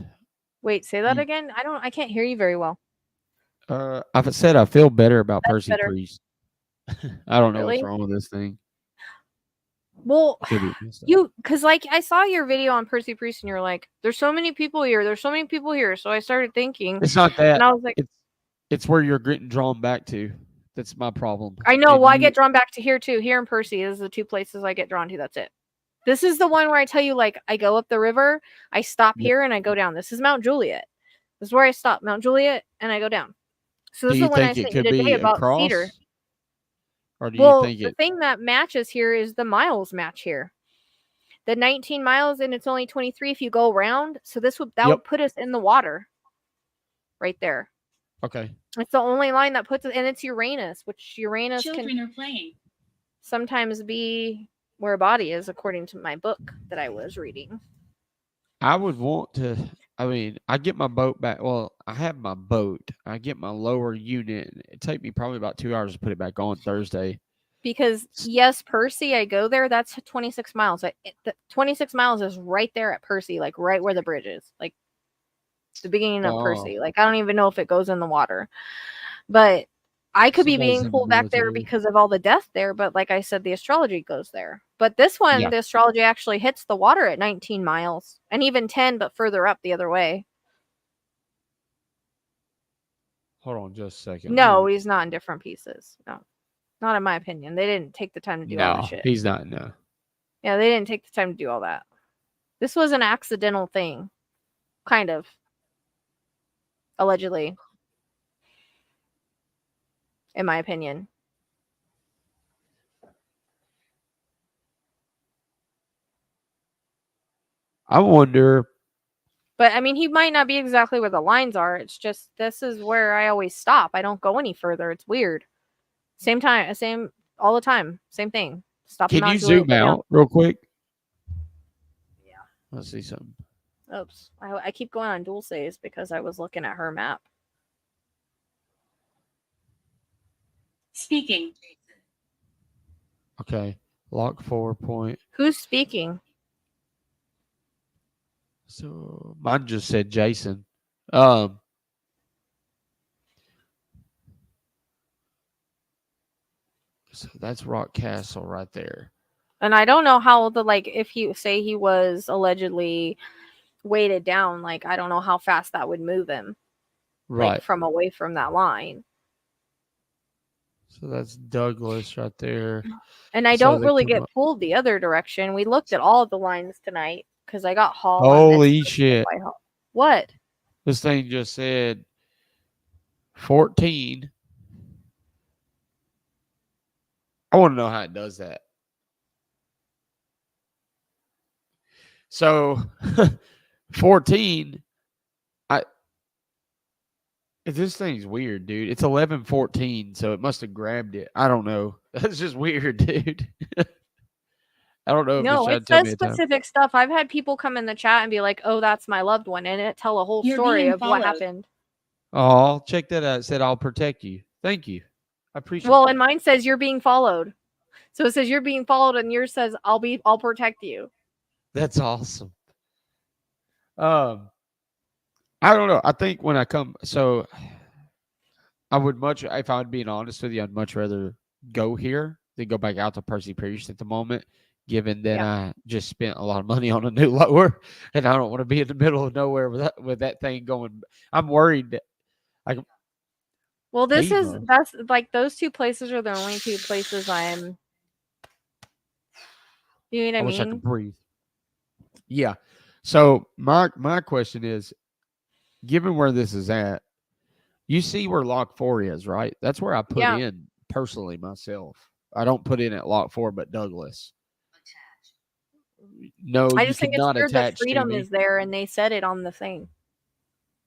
Wait, say that again. I can't hear you very well. I've said I feel better about Percy Priest. I don't know what's wrong with this thing. Well, because like I saw your video on Percy Priest and you're like, there's so many people here. There's so many people here. So I started thinking. It's not that. And I was like, it's where you're getting drawn back to. That's my problem. I know. Well, I get drawn back to here too. Here in Percy is the two places I get drawn to. That's it. This is the one where I tell you, like, I go up the river, I stop here, and I go down. This is Mount Juliet. This is where I stop, Mount Juliet, and I go down. So this is the one I sent you today about Cedar. Or do you think the thing that matches here is the miles match here. The 19 miles, and it's only 23 if you go around. So that would put us in the water right there. Okay. It's the only line that puts it, and it's Uranus, which Uranus Children are playing. Sometimes be where a body is, according to my book that I was reading. I would want to. I mean, I get my boat back. Well, I have my boat. I get my lower unit. It take me probably about 2 hours to put it back on Thursday. because yes, Percy, I go there. That's 26 miles. 26 miles is right there at Percy, like right where the bridge is, like the beginning of Percy. Like I don't even know if it goes in the water, but I could be Somebody's being in the pulled back there military. because of all the death there. But like I said, the astrology goes there. But this one, Yeah. the astrology actually hits the water at 19 miles and even 10, but further up the other way. Hold on just a second. No, he's not in different pieces. No, not in my opinion. They didn't take the time to do all that No, shit. he's not. No. Yeah, they didn't take the time to do all that. This was an accidental thing, kind of, allegedly, in my opinion. I wonder. But I mean, he might not be exactly where the lines are. It's just this is where I always stop. I don't go any further. It's weird. Same time, same all the time. Same thing. Stop. Can you zoom out real quick? Yeah. Let's see something. Oops. I keep going on Dulce's because I was looking at her map. Speaking. Okay. Lock 4 point. Who's speaking? So mine just said Jason. So that's Rock Castle right there. And I don't know how if he was allegedly weighted down, like I don't know how fast that would move him. Right. Like from away from that line. So that's Douglas right there. And I don't really get pulled the other direction. We looked at all the lines tonight because I got Hall. Holy shit. What? This thing just said 14. I want to know how it does that. So 14. This thing's weird, dude. It's 11:14, so it must have grabbed it. I don't know. That's just weird, dude. I don't know. No, it says specific stuff. I've had people come in the chat and be like, "Oh, that's my loved one," and it tell a whole story of what happened. Oh, check that out. It said, "I'll protect you." Thank you. I appreciate. Well, and mine says you're being followed. So it says you're being followed, and yours says I'll protect you. That's awesome. I don't know. I think when I come, so I would if I would be honest with you, I'd much rather go here than go back out to Percy Pierce at the moment, given that I just spent a lot of money on a new lower, and I don't want to be in the middle of nowhere with that thing going. I'm worried that well, that's like those two places are the only two places I'm. You know what I mean? Wish I could breathe. Yeah. So my question is, given where this is at, you see where lock 4 is, right? That's where I put in personally myself. I don't put in at lock 4, but Douglas. No, I just think it's weird that freedom is there, and they said it on the thing.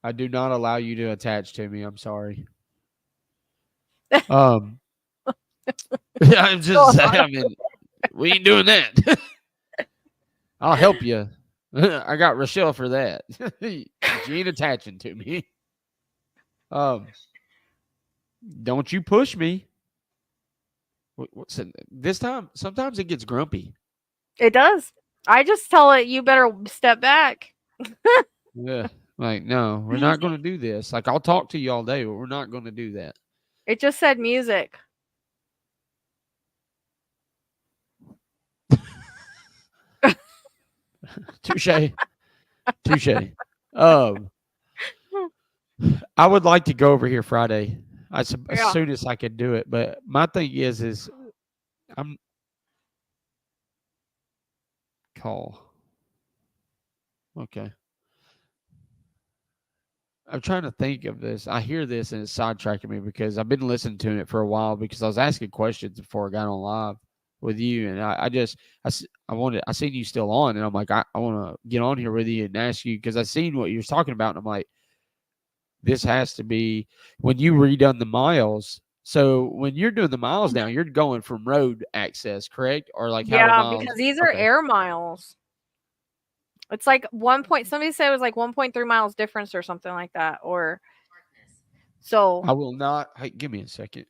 I do not allow you to attach to me. I'm sorry. I'm just saying. I mean, we ain't doing that. I'll help you. I got Rachelle for that. She ain't attaching to me. Don't you push me. This time, sometimes it gets grumpy. It does. I just tell it, you better step back. Yeah. Like, no, we're not going to do this. Like, I'll talk to you all day, but we're not going to do that. It just said music. Touche. I would like to go over here Friday as soon as I could do it. But my thing is I'm call. Okay. I'm trying to think of this. I hear this and it's sidetracking me because I've been listening to it for a while because I was asking questions before I got on live with you. And I seen you still on and I'm like, I want to get on here with you and ask you because I seen what you was talking about. And I'm like, this has to be when you redone the miles. So when you're doing the miles now, you're going from road access, correct? Or like miles? Because these are air miles. It's like somebody said it was like 1.3 miles difference or something like that. Or so I will not. Hey, give me a second.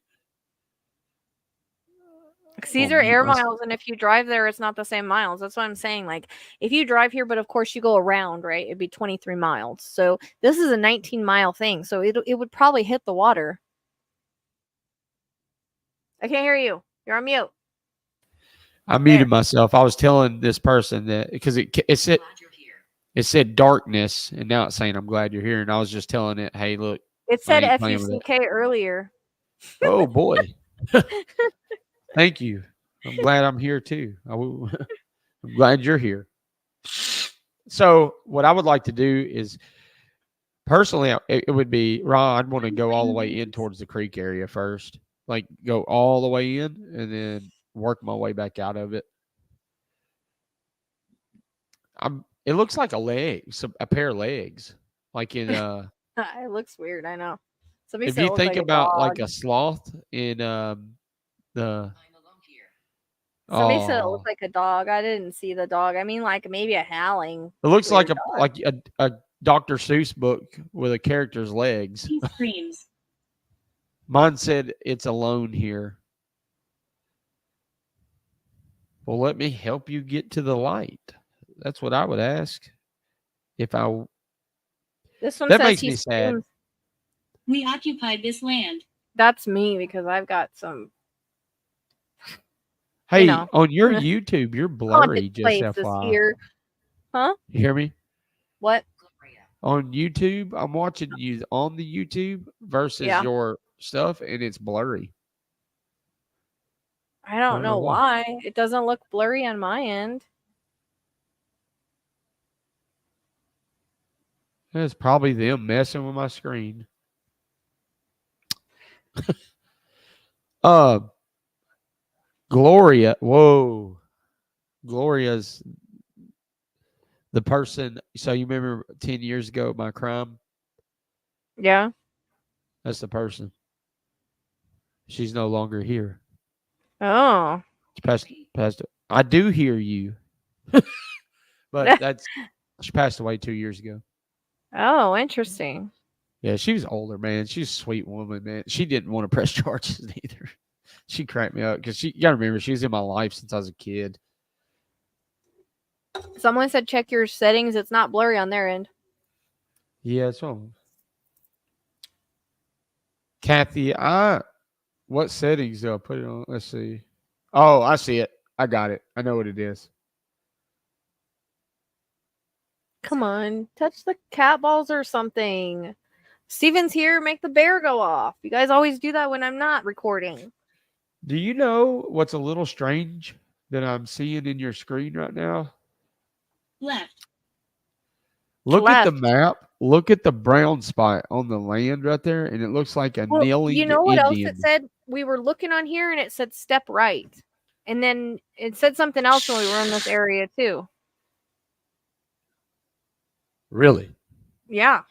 Because these Gonna are mute air myself. miles, and if you drive there, it's not the same miles. That's what I'm saying. Like, if you drive here, but of course you go around, right? It'd be 23 miles. So this is a 19-mile thing. So it would probably hit the water. I can't hear you. You're on mute. I muted myself. I was telling this person that because it said darkness, and now it's saying I'm glad you're here. And I was just telling it, hey, look, It I said ain't playing with it. FUCK earlier. Oh boy, thank you. I'm glad I'm here too. I'm glad you're here. So what I would like to do is personally, it would be Ron. I'd want to go all the way in towards the creek area first, like go all the way in, and then work my way back out of it. It looks like a pair of legs, like in It looks weird. I know. Somebody if said it you looked think like a about dog. like a sloth in the Somebody said it looked like a dog. I didn't see the dog. I mean, like maybe a howling. it looks like weird a Dr. Seuss book with a character's legs. He screams. Mine said it's alone here. Well, let me help you get to the light. That's what I would ask. If I This one that says makes he me sad. screams. We occupied this land. That's me because I've got some. Hey, know, on your YouTube, you're blurry. Haunted Just places FYI. here. Huh? You hear me? What? On YouTube, I'm watching you on the YouTube versus Yeah. your stuff, and it's blurry. I don't know why. It doesn't look blurry on my end. It's probably them messing with my screen. Gloria. Whoa. Gloria's the person. So you remember 10 years ago, my crime? Yeah. That's the person. She's no longer here. Oh. She passed. I do hear you. But she passed away 2 years ago. Oh, interesting. Yeah, she was older, man. She's a sweet woman, man. She didn't want to press charges either. She cracked me up because you got to remember, she was in my life since I was a kid. Someone said check your settings. It's not blurry on their end. Yeah, it's wrong. Kathy, what settings do I put it on? Let's see. Oh, I see it. I got it. I know what it is. Come on, touch the cat balls or something. Steven's here. Make the bear go off. You guys always do that when I'm not recording. Do you know what's a little strange that I'm seeing in your screen right now? Left. Look at the map. Look at the brown spot on the land right there, and it looks like a kneeling You know what Indian. else it said? We were looking on here, and it said step right. And then it said something else when we were in this area, too. Really? Yeah.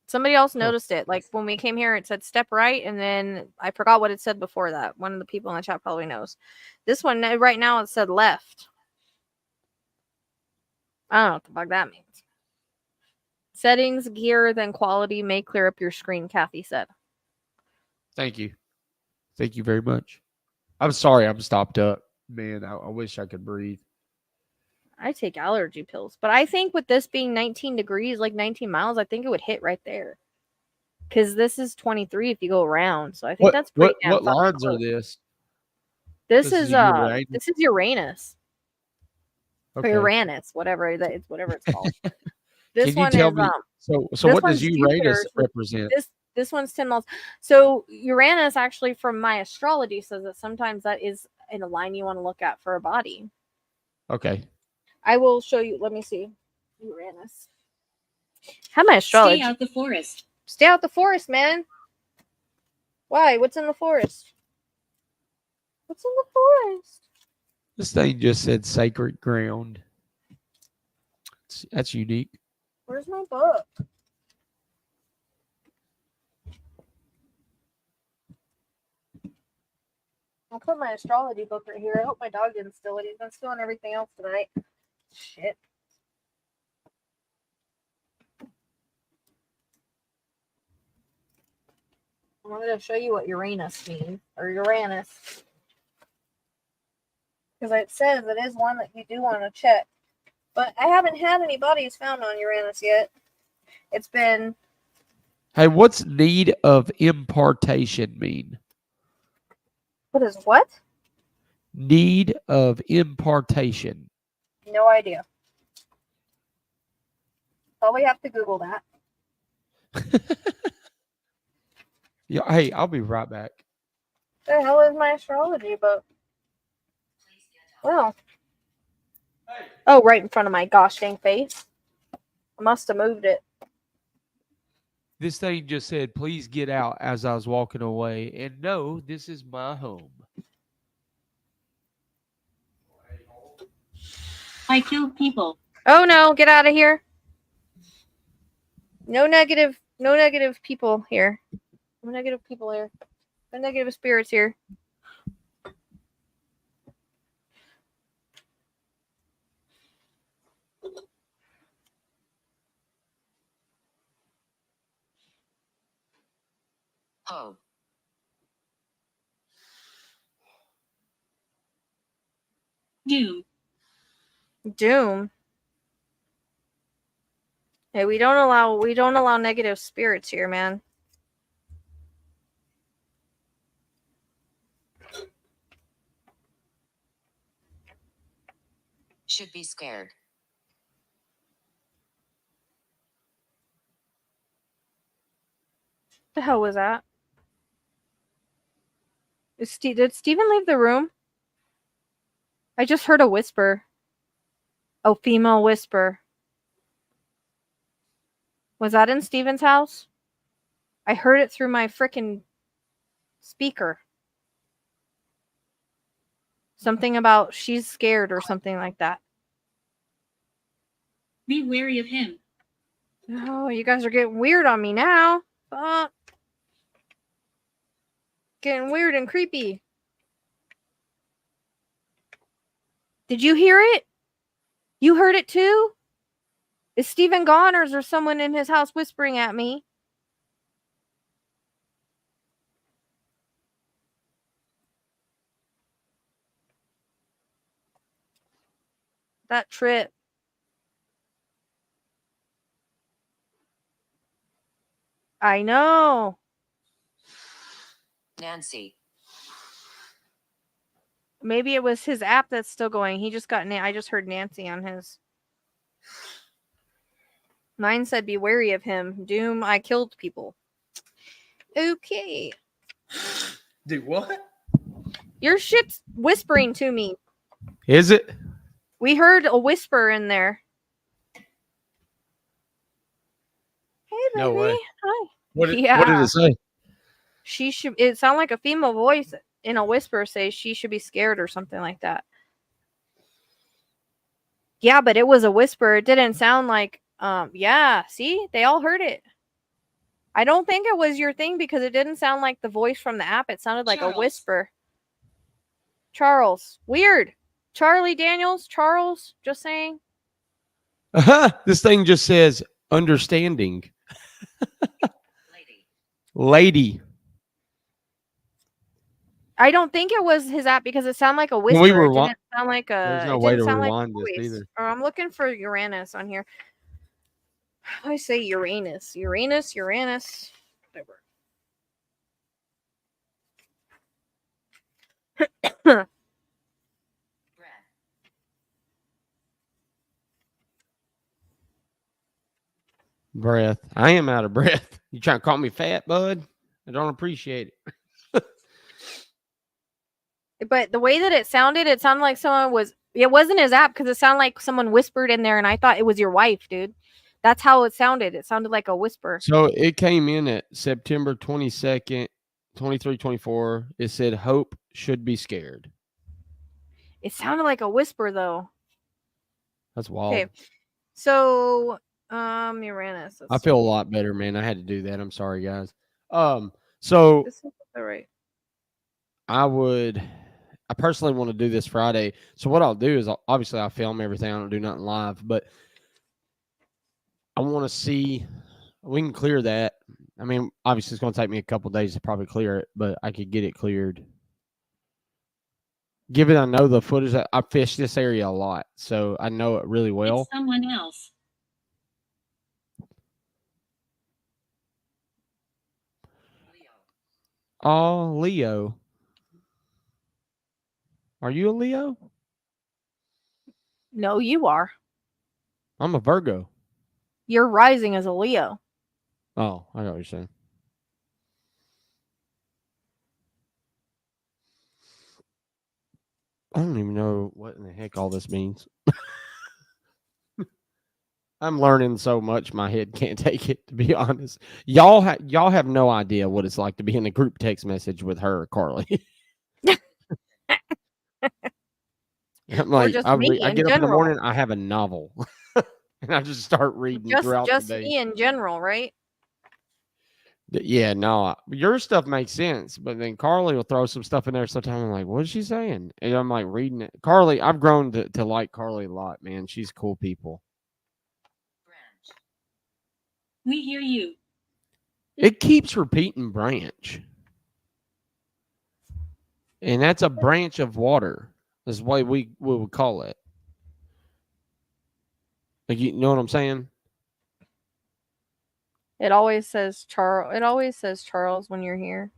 Somebody else noticed it. Like when we came here, it said step right, and then I forgot what it said before that. One of the people in the chat probably knows. This one right now it said left. I don't know what the fuck that means. Settings, gear, then quality may clear up your screen, Kathy said. Thank you. Thank you very much. I'm sorry I'm stopped up. Man, I wish I could breathe. I take allergy pills, but I think with this being 19 degrees, like 19 miles, I think it would hit right there. Because this is 23 if you go around. So I think that's pretty damn what lines close. are this? This is Uranus. Okay. Or Uranus, whatever it's called. This Can you one tell is me? So what does Uranus represent? This one's 10 miles. So Uranus actually, from my astrology, says that sometimes that is in a line you want to look at for a body. Okay. I will show you. Let me see. Uranus. How my astrology? Stay out the forest. Stay out the forest, man. Why? What's in the forest? What's in the forest? This thing just said sacred ground. That's unique. Where's my book? I'll put my astrology book right here. I hope my dog didn't steal it. He's been stealing everything else tonight. Shit. I'm going to show you what Uranus means. Or Uranus. Because it says it is one that you do want to check. But I haven't had any bodies found on Uranus yet. It's been... Hey, what's need of impartation mean? What is what? Need of impartation. No idea. Probably have to Google that. Yeah. Hey, I'll be right back. The hell is my astrology book? Well. Oh, right in front of my gosh dang face. I must have moved it. This thing just said, please get out as I was walking away. And no, this is my home. I killed people. Oh no, get out of here. No negative people here. No negative people here. No negative spirits here. Oh. Doom. Doom. Hey, we don't allow negative spirits here, man. Should be scared. The hell was that? Did Steven leave the room? I just heard a whisper. Oh, female whisper. Was that in Steven's house? I heard it through my frickin' speaker. Something about she's scared or something like that. Be wary of him. Oh, you guys are getting weird on me now. Getting weird and creepy. Did you hear it? You heard it too? Is Steven gone or is there someone in his house whispering at me? That trip. I know. Nancy. Maybe it was his app that's still going. He just got... I just heard Nancy on his. Mine said be wary of him. Doom, I killed people. Okay. Dude, what? Your shit's whispering to me. Is it? We heard a whisper in there. Hey, baby. No way. Hi. What did Yeah. it say? She should... It sounded like a female voice in a whisper say she should be scared or something like that. Yeah, but it was a whisper. It didn't sound like... yeah, see? They all heard it. I don't think it was your thing because it didn't sound like the voice from the app. It sounded like Charles. a whisper. Charles. Weird. Charlie Daniels. Charles. Just saying. This thing just says understanding. Lady. I don't think it was his app because it sounded like a whisper. we It rewi- didn't sound like a... There's no it way didn't to sound like a rewind this voice. either. I'm looking for Uranus on here. I say Uranus. Uranus. Whatever. Breath. I am out of breath. You trying to call me fat, bud? I don't appreciate it. But the way that it sounded like someone was... It wasn't his app because it sounded like someone whispered in there and I thought it was your wife, dude. That's how it sounded. It sounded like a whisper. So it came in at September 22nd, 23-24. It said, hope should be scared. It sounded like a whisper, though. That's wild. Okay. So, Uranus. I feel a lot better, man. I had to do that. I'm sorry, guys. So This is all right. I personally want to do this Friday. So what I'll do is obviously I'll film everything. I don't do nothing live, but I want to see, we can clear that. I mean, obviously it's going to take me a couple days to probably clear it, but I could get it cleared. given I know the footage, I fish this area a lot, so I know it really well. It's someone else. Oh, Leo. Are you a Leo? No, you are. I'm a Virgo. You're rising as a Leo. Oh, I know what you're saying. I don't even know what in the heck all this means. I'm learning so much my head can't take it, to be honest. Y'all have no idea what it's like to be in a group text message with her or Carly. I'm Or like, just I me in get up in the general. morning, I have a novel. And I just start reading throughout Just the day. me in general, right? Yeah, no, your stuff makes sense, but then Carly will throw some stuff in there. Sometimes I'm like, what is she saying? And I'm like reading it. Carly, I've grown to like Carly a lot, man. She's cool people. We hear you. It keeps repeating branch. And that's a branch of water. That's the way we would call it. Like, you know what I'm saying? It always says Charles. It always says Charles when you're here.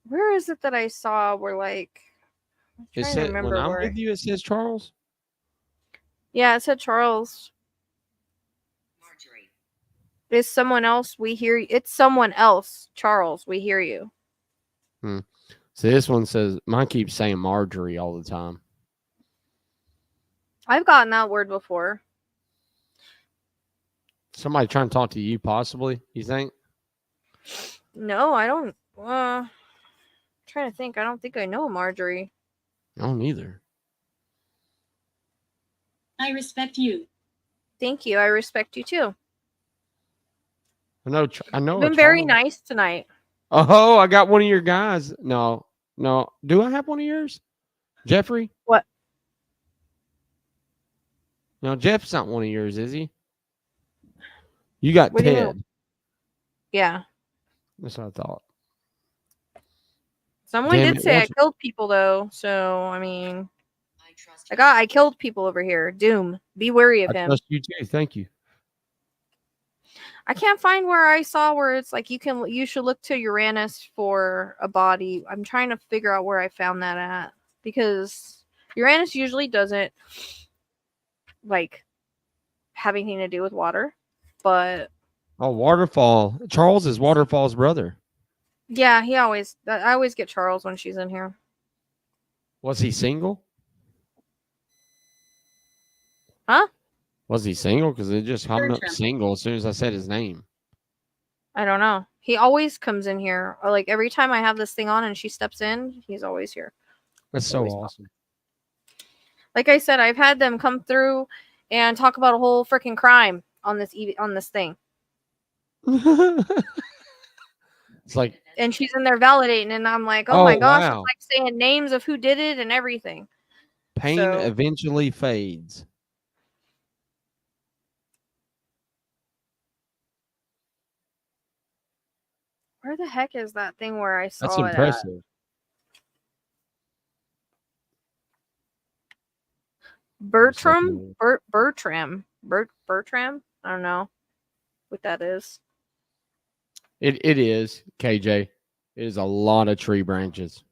Where is it that I saw where like I'm It trying to said when remember I'm where. with you, it says Charles. Yeah, it said Charles. Marjorie. It's someone else. We hear you. It's someone else. Charles, we hear you. So this one says, mine keeps saying Marjorie all the time. I've gotten that word before. Somebody trying to talk to you, possibly, you think? No, I don't. Trying to think. I don't think I know Marjorie. I don't either. I respect you. Thank you. I respect you too. I know. You've been very Charles. nice tonight. Oh, I got one of your guys. No. Do I have one of yours? Jeffrey? What? No, Jeff's not one of yours, is he? You got What do you Ted. mean? Yeah. That's what I thought. Someone Damn did it, say I once- killed people though, so I mean, I killed people over here. Doom. Be wary of I him. trust you too. Thank you. I can't find where I saw where it's like you should look to Uranus for a body. I'm trying to figure out where I found that at because Uranus usually doesn't like have anything to do with water, but Oh, Waterfall. Charles is Waterfall's brother. yeah, I always get Charles when she's in here. Was he single? Huh? Was he single? Because it just hummed up Bertram. single as soon as I said his name. I don't know. He always comes in here. Or like every time I have this thing on and she steps in, he's always here. That's so awesome. Like I said, I've had them come through and talk about a whole freaking crime on this thing. It's like, And she's in there validating, and I'm like, oh oh, my gosh, wow. it's like saying names of who did it and everything. Pain So- eventually fades. Where the heck is that thing where I saw That's it at? impressive. Bertram? Bertram? I don't know what that is. It is, KJ. It is a lot of tree branches.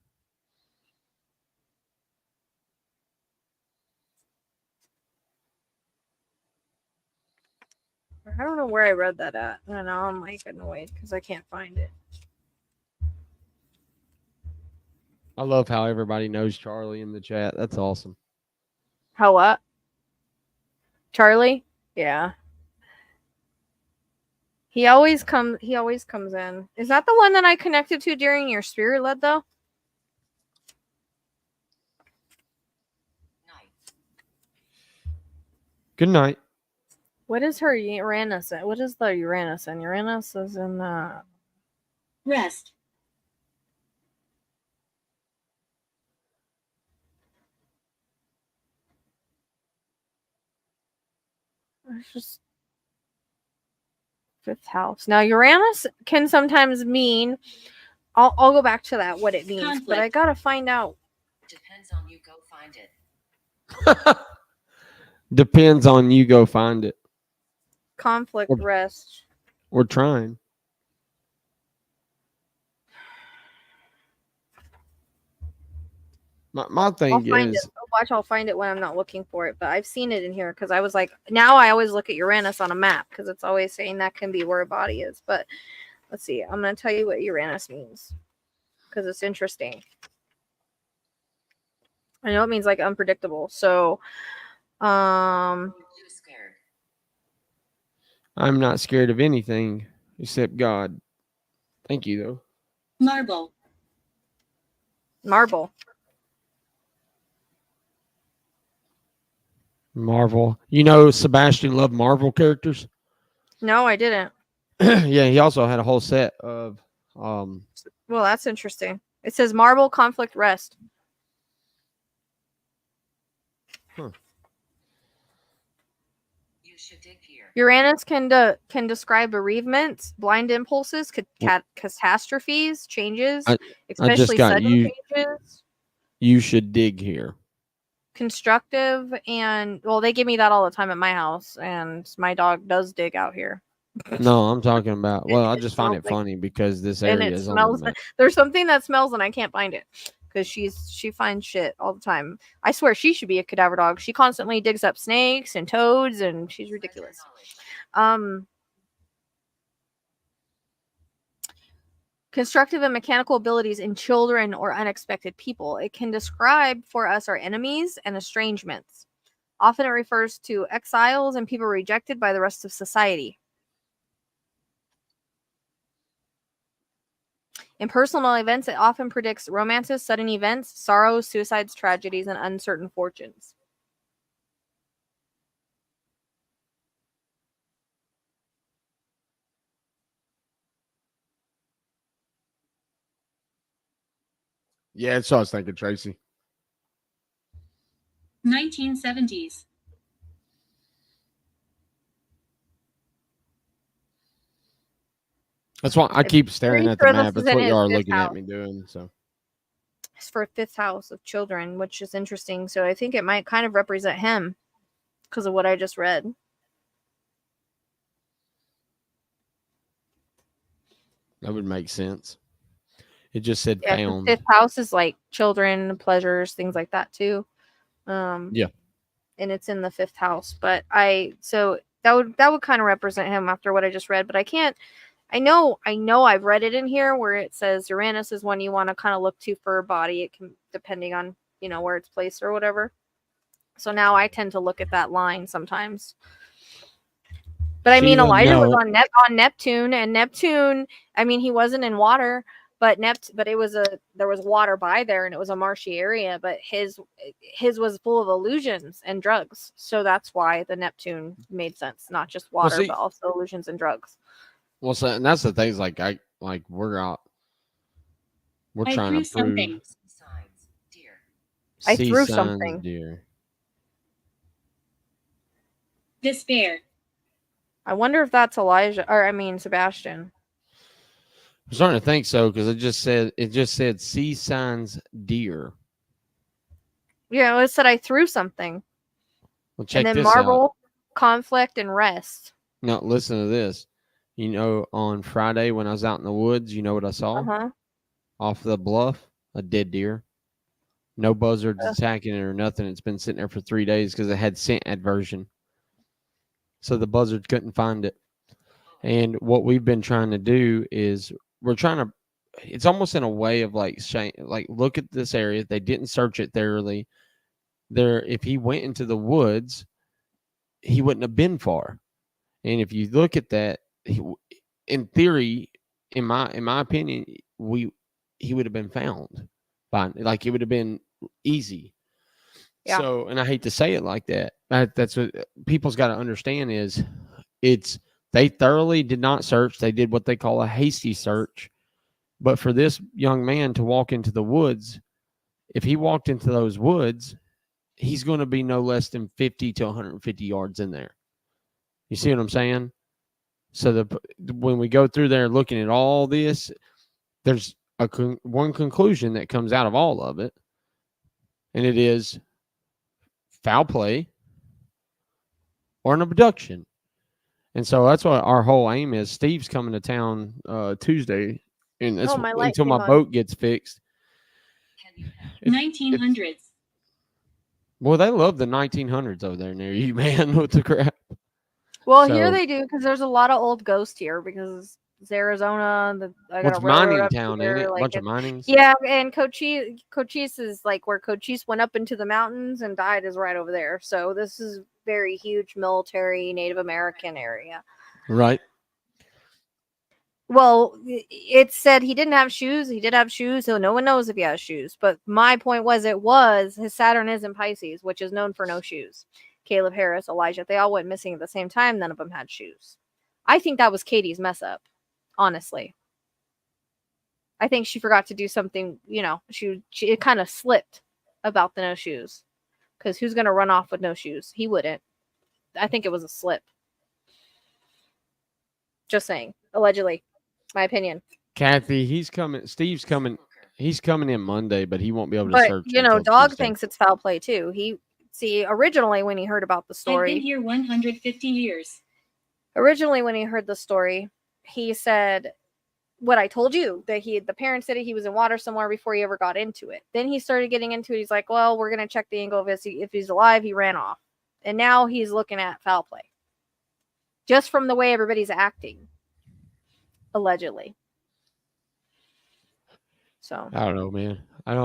I don't know where I read that at. I don't know. I'm like annoyed because I can't find it. I love how everybody knows Charlie in the chat. That's awesome. How what? Charlie? Yeah. He always comes in. Is that the one that I connected to during your spirit led though? Good night. What is her Uranus in? What is the Uranus in? Uranus is in Rest. it's just 5th house. Now Uranus can sometimes mean I'll go back to that what it means, but I Conflict. gotta find out Depends on you. Go find it. Depends on you. Go find it. Conflict Or- rest. We're trying. My I'll thing find is, it. Watch, I'll find it when I'm not looking for it. But I've seen it in here because I was like, now I always look at Uranus on a map because it's always saying that can be where a body is. But let's see. I'm going to tell you what Uranus means because it's interesting. I know it means like unpredictable. So, Too scared. I'm not scared of anything except God. Thank you, though. Marble. marble. Marvel. You know, Sebastian loved Marvel characters. No, I didn't. Yeah, he also had a whole set of Well, that's interesting. It says marble conflict rest. You should dig here. Uranus can describe bereavements, blind impulses, catastrophes, changes, I just especially got sudden you. changes, You should dig here. constructive, and well, they give me that all the time at my house, and my dog does dig out here. No, I'm talking about. Well, I It just find smells it like- funny because this and area it is on the smells. map. There's something that smells, and I can't find it because she finds shit all the time. I swear she should be a cadaver dog. She constantly digs up snakes and toads, and she's ridiculous. Constructive and mechanical abilities in children or unexpected people. It can describe for us our enemies and estrangements. Often it refers to exiles and people rejected by the rest of society. In personal events, it often predicts romances, sudden events, sorrows, suicides, tragedies, and uncertain fortunes. Yeah, that's what I was thinking, Tracy. 1970s. That's why I keep staring pretty at the sure this map. is That's in what his y'all are fifth looking at house. me doing. So It's for fifth house of children, which is interesting. So I think it might kind of represent him because of what I just read. that would make sense. It just said Yeah, 'cause found. fifth house is like children, pleasures, things like that too. Yeah. And it's in the fifth house. But so that would kind of represent him after what I just read. But I can't. I know I've read it in here where it says Uranus is one you want to kind of look to for a body. It can depending on where it's placed or whatever. So now I tend to look at that line sometimes. But I mean, Sheila, Elijah was no. on Neptune, and Neptune. I mean, he wasn't in water, but there was water by there, and it was a marshy area. But his was full of illusions and drugs, so that's why the Neptune made sense. Not just water, see- but also illusions and drugs. Well, so, and that's the things like we're out. We're I trying threw to prove something. Signs, dear. I sea threw signs, something. dear. Despair. I wonder if that's Sebastian. I'm starting to think so because it just said sea signs, deer. Yeah, it said I threw something, Well, check and then this out. marble, conflict, and rest. Now listen to this. On Friday when I was out in the woods, you know what I saw? Uh-huh. Off the bluff? A dead deer. No buzzards Ugh. attacking it or nothing. It's been sitting there for 3 days because it had scent aversion. So the buzzards couldn't find it. And what we've been trying to do is it's almost in a way of like look at this area. They didn't search it thoroughly. If he went into the woods, he wouldn't have been far. And if you look at that, in theory, in my opinion, he would have been found by it would have been easy. Yeah. So, and I hate to say it like that. That's what people's got to understand is they thoroughly did not search. They did what they call a hasty search. But for this young man to walk into the woods, if he walked into those woods, he's going to be no less than 50 to 150 yards in there. You see what I'm saying? So when we go through there looking at all this, there's one conclusion that comes out of all of it. and it is foul play or an abduction. And so that's what our whole aim is. Steve's coming to town Tuesday, and that's my light until my came on. boat gets fixed. Can you have 1900s? Boy, they love the 1900s over there near you, man, with the crap. Well, here So- they do because there's a lot of old ghosts here because it's Arizona. I got What's a railroad mining up town, here, ain't it? A like bunch of minings. yeah, and Cochise is like where Cochise went up into the mountains and died is right over there. So this is very huge military Native American area. Right. Well, it said he didn't have shoes. He did have shoes, so no one knows if he has shoes. But my point was, his Saturn is in Pisces, which is known for no shoes. Caleb Harris, Elijah, they all went missing at the same time. None of them had shoes. I think that was Katie's mess up, honestly. I think she forgot to do something, it kind of slipped about the no shoes. Because who's going to run off with no shoes? He wouldn't. I think it was a slip. Just saying. Allegedly. My opinion. Kathy, he's coming. Steve's coming. He's coming in Monday, but he won't be able to But, search. until Dog Tuesday. thinks it's foul play, too. Originally when he heard about the I've story... been here 150 years. Originally when he heard the story, he said... what I told you, that the parents said he was in water somewhere before he ever got into it. Then he started getting into it. He's like, well, we're going to check the angle of if he's alive. He ran off. And now he's looking at foul play. Just from the way everybody's acting. Allegedly. So. I don't know, man. I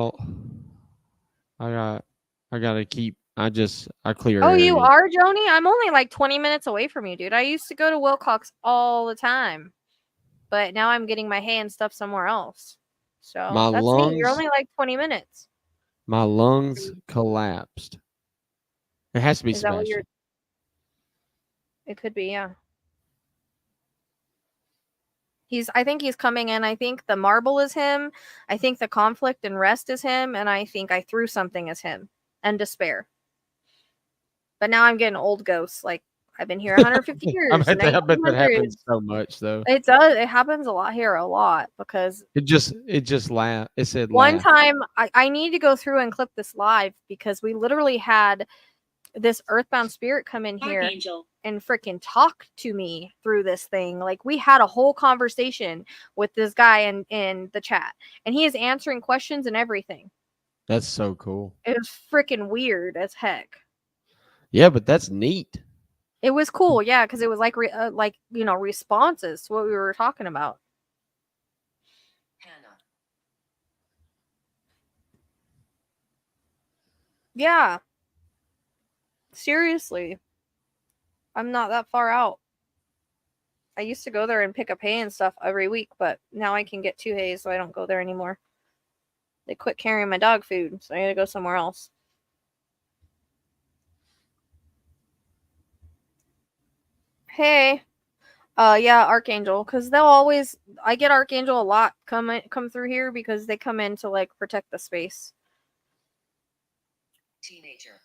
gotta keep. I clear. Oh, you areas. are, Joni? I'm only like 20 minutes away from you, dude. I used to go to Wilcox all the time. But now I'm getting my hay and stuff somewhere else. So that's neat. You're only like 20 minutes. My lungs collapsed. It has to be Is that what Sebastian. It could be, yeah. I think he's coming in. I think the marble is him. I think the conflict and rest is him. And I think I threw something as him. And despair. But now I'm getting old ghosts. Like, I've been here 150 years. I bet that 1900s. happens so much, though. It does. It happens a lot here, because It just laughed. It said one laugh. time I need to go through and clip this live because we literally had this earthbound spirit come in here Archangel. and freaking talk to me through this thing. Like, we had a whole conversation with this guy in the chat, and he is answering questions and everything. That's so cool. It was freaking weird as heck. Yeah, but that's neat. It was cool, yeah, because it was like responses to what we were talking about. Hannah. Yeah. Seriously. I'm not that far out. I used to go there and pick up hay and stuff every week, but now I can get 2 hays, so I don't go there anymore. They quit carrying my dog food, so I gotta go somewhere else. Hey. Yeah, Archangel, because I get Archangel a lot come through here because they come in to like protect the space. Teenager.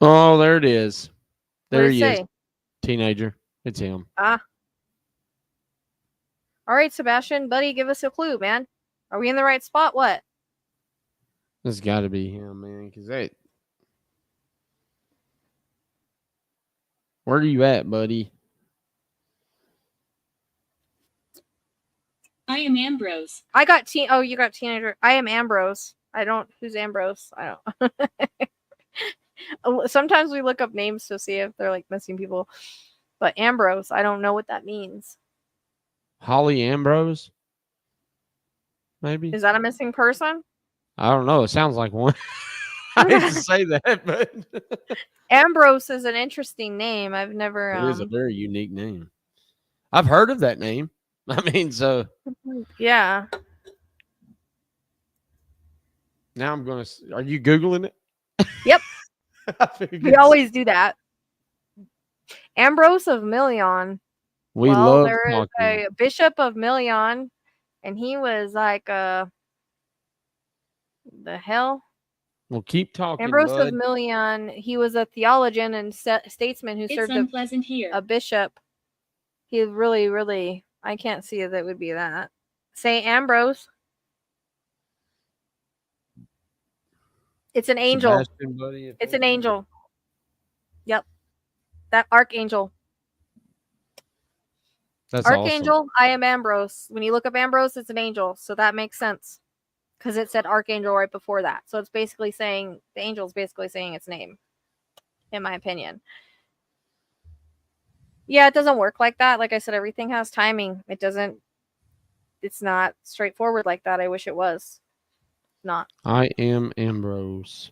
Oh, there it is. There What did he it is. say? Teenager. It's him. All right, Sebastian, buddy, give us a clue, man. Are we in the right spot? What? This got to be him, man. Where are you at, buddy? I am Ambrose. I got Oh, you got teenager. I am Ambrose. Who's Ambrose? I don't. Sometimes we look up names to see if they're like missing people. But Ambrose, I don't know what that means. Holly Ambrose? Maybe? Is that a missing person? I don't know. It sounds like one. I hate to say that, but Ambrose is an interesting name. I've never. it is a very unique name. I've heard of that name. I mean, so Yeah. now I'm gonna. Are you googling it? Yep. I figured We always do that. Ambrose of Million. we love there is talking. a bishop of Million, and he was like the hell. Well, keep talking, Ambrose bud. of Million. He was a theologian and statesman who It's served unpleasant here. a bishop. He really, really. I can't see that would be that. Saint Ambrose. It's an angel. Sebastian, buddy, It's an angel. Yep. That archangel. That's Archangel, awesome. I am Ambrose. When you look up Ambrose, it's an angel. So that makes sense. Because it said archangel right before that. So it's basically saying, the angel's basically saying its name, in my opinion. Yeah, it doesn't work like that. Like I said, everything has timing. It's not straightforward like that. I wish it was. Not. I am Ambrose.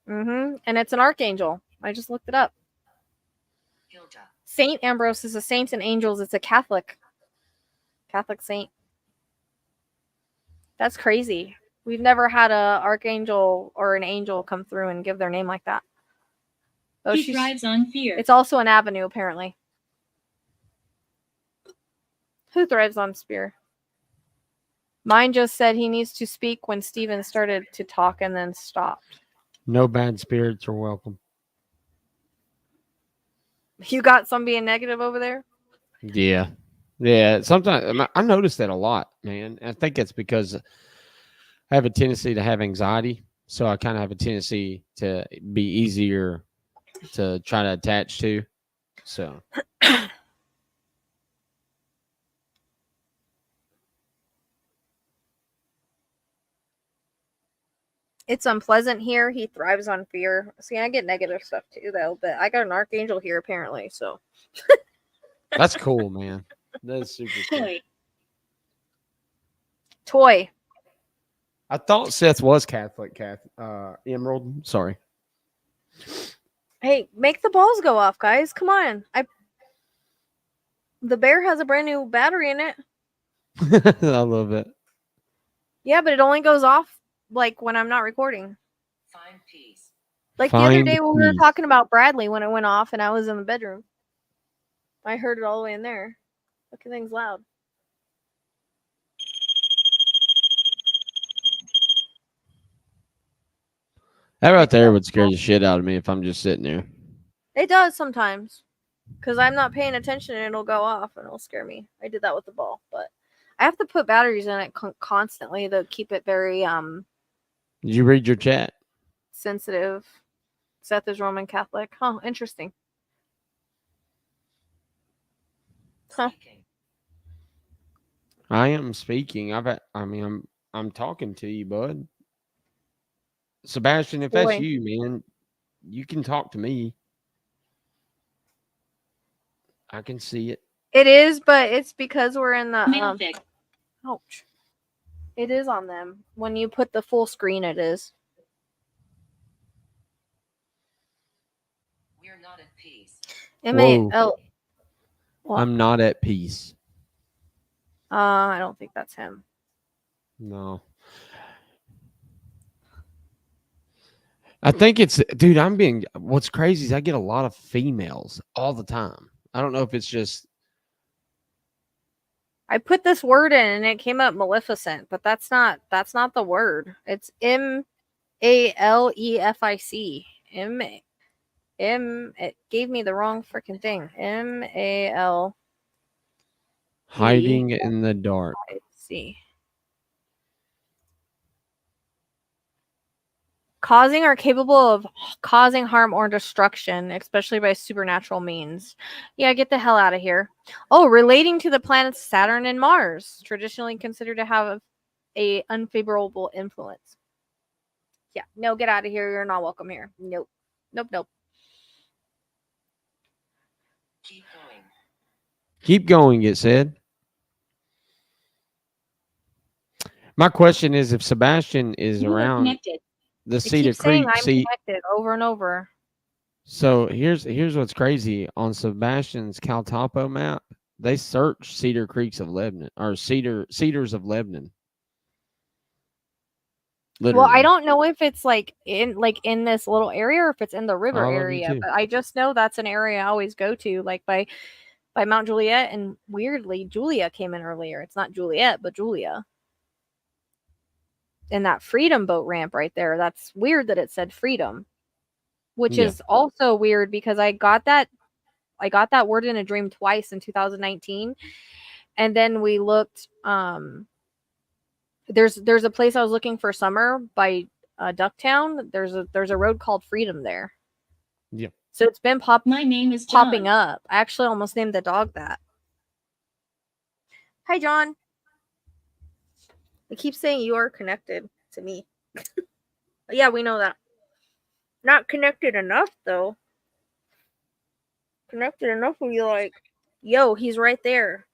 And it's an archangel. I just looked it up. Saint Ambrose is a saint and angels. It's a Catholic saint. That's crazy. We've never had a archangel or an angel come through and give their name like that. Oh, He thrives on fear. It's also an avenue, apparently. Who thrives on fear? Mine just said he needs to speak when Steven started to talk and then stopped. No bad spirits are welcome. You got some being negative over there? Yeah. Yeah. Sometimes I notice that a lot, man. I think it's because I have a tendency to have anxiety. So I kind of have a tendency to be easier to try to attach to. So. It's unpleasant here. He thrives on fear. See, I get negative stuff too, though. But I got an archangel here, apparently. So That's cool, man. That's super cool. Toy. I thought Seth was Catholic. Emerald. Sorry. Hey, make the balls go off, guys. Come on. The bear has a brand new battery in it. I love it. Yeah, but it only goes off like when I'm not recording. Find peace. Like the other Find day when we were peace. talking about Bradley when it went off and I was in the bedroom. I heard it all the way in there. Look at things loud. That right there would scare the shit out of me if I'm just sitting there. It does sometimes. Because I'm not paying attention and it'll go off and it'll scare me. I did that with the ball. But I have to put batteries in it constantly to keep it very Did you read your chat? sensitive. Seth is Roman Catholic. Huh, interesting. Huh. I am speaking. I'm talking to you, bud. Sebastian, if Boy. that's you, man, you can talk to me. I can see it. It is, but it's because we're in the Malefic. ouch. It is on them. When you put the full screen, it is. We're not at peace. M-A-L. What? I'm not at peace. I don't think that's him. No. I think it's, dude, what's crazy is I get a lot of females all the time. I don't know if it's just. I put this word in and it came up Maleficent, but that's not the word. It's M-A-L-E-F-I-C. It gave me the wrong freaking thing. M-A-L. Hiding in the dark. See. Causing or capable of causing harm or destruction, especially by supernatural means. Yeah, get the hell out of here. Oh, relating to the planets Saturn and Mars, traditionally considered to have a unfavorable influence. Yeah, no, get out of here. You're not welcome here. Nope. Nope. Keep going. Keep going, it said. My question is if Sebastian is You are around connected. the Cedar Creek. I'm connected over and over. So here's what's crazy. On Sebastian's Caltopo map, they search Cedar Creeks of Lebanon or Cedars of Lebanon. Literally. Well, I don't know if it's like in this little area or if it's in the river I love you area, too. but I just know that's an area I always go to, like by Mount Juliet, and weirdly, Julia came in earlier. It's not Juliet, but Julia. And that Freedom boat ramp right there, that's weird that it said Freedom, which is also weird because I got that word in a dream twice in 2019, and then we looked. There's a place I was looking for summer by Ducktown, there's a road called Freedom there. Yep. So it's been My name is John. popping up. I actually almost named the dog that. Hi, John. I keep saying you are connected to me. Yeah, we know that. Not connected enough, though. Connected enough where you're like, yo, he's right there.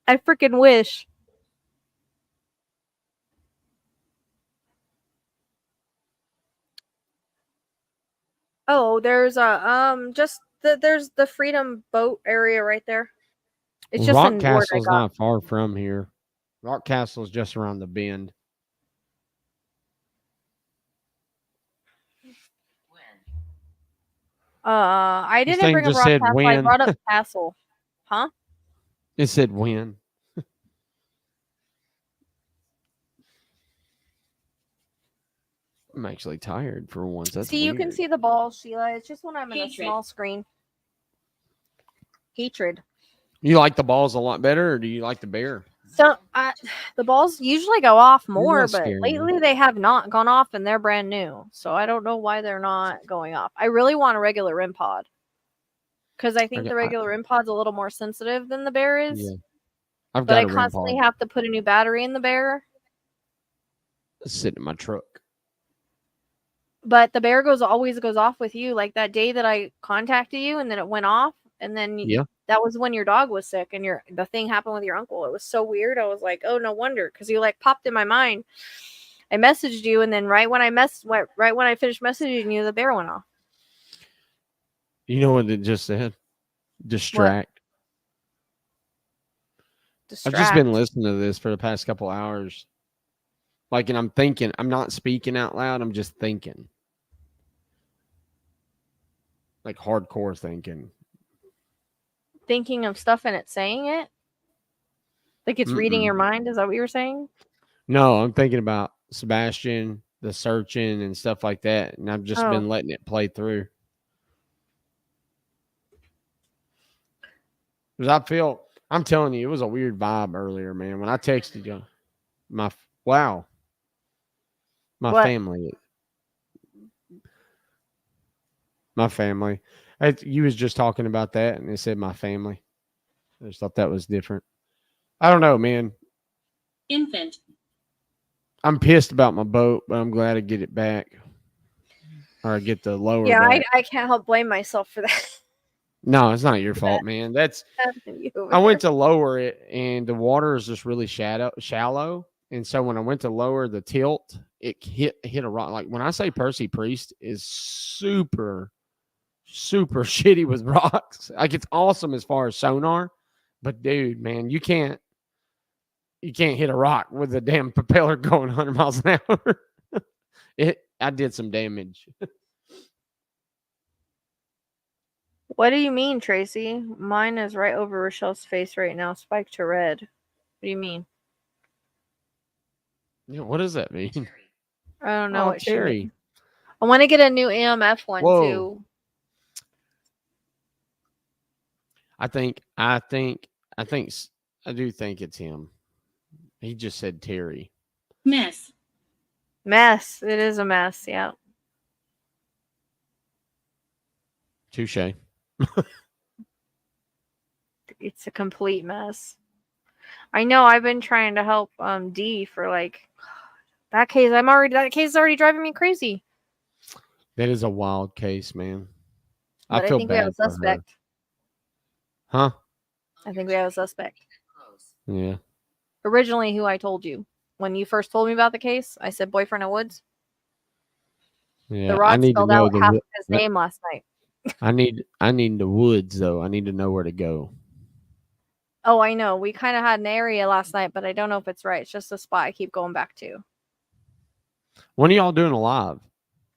I freaking wish. Oh, there's a there's the Freedom boat area right there. It's just Rock a word I Castle's got. not far from here. Rock Castle's just around the bend. When? I This didn't thing bring up just Rock said Castle. I when. brought up Castle. Huh? It said when. I'm actually tired for once. That's See, you can weird. see the balls, Sheila. It's just when I'm in a Hatred. small screen. Hatred. You like the balls a lot better, or do you like the bear? So the balls usually go off You're more, not but scaring me. lately they have not gone off and they're brand new. So I don't know why they're not going off. I really want a regular REM pod. Because I think Okay, the regular REM pod's a little more sensitive than the bear is. Yeah. I've But got I a REM constantly pod have to put a new battery in the bear. sitting in my truck. But the bear always goes off with you. Like that day that I contacted you and then it went off. And then Yeah. that was when your dog was sick and the thing happened with your uncle. It was so weird. I was like, oh, no wonder. Because you like popped in my mind. I messaged you, and then right when I finished messaging you, the bear went off. You know what it just said? Distract. I've just been listening to this for the past couple hours. Like, and I'm thinking, I'm not speaking out loud. I'm just thinking. Like hardcore thinking. Thinking of stuff and it's saying it. Like it's reading Mm-mm. your mind. Is that what you were saying? No, I'm thinking about Sebastian, the searching and stuff like that. And I've just been letting it play through. Because I'm telling you, it was a weird vibe earlier, man. When I texted you, my What? family. My family. You was just talking about that, and it said my family. I just thought that was different. I don't know, man. Infant. I'm pissed about my boat, but I'm glad to get it back. Or I get the lower back. I can't help blame myself for that. No, it's not your fault, man. I went to lower it, and the water is just really shallow. And so when I went to lower the tilt, it hit a rock. Like when I say Percy Priest is super shitty with rocks. Like it's awesome as far as sonar, but dude, man, you can't hit a rock with a damn propeller going 100 miles an hour. I did some damage. What do you mean, Tracy? Mine is right over Rachelle's face right now, spiked to red. What do you mean? Yeah, what does that mean? I don't know what Terry. she means. I want to get a new EMF one too. I do think it's him. He just said Terry. Mess. It is a mess. Yeah. Touche. It's a complete mess. I know. I've been trying to help D for like that case. That case is already driving me crazy. That is a wild case, man. But I feel think we have bad a suspect. For her. Huh? I think we have a suspect. Yeah. Originally, who I told you when you first told me about the case, I said boyfriend of Woods. Yeah. The Rock spelled out half of his name last night. I need the woods though. I need to know where to go. Oh, I know. We kind of had an area last night, but I don't know if it's right. It's just a spot I keep going back to. When are y'all doing a live?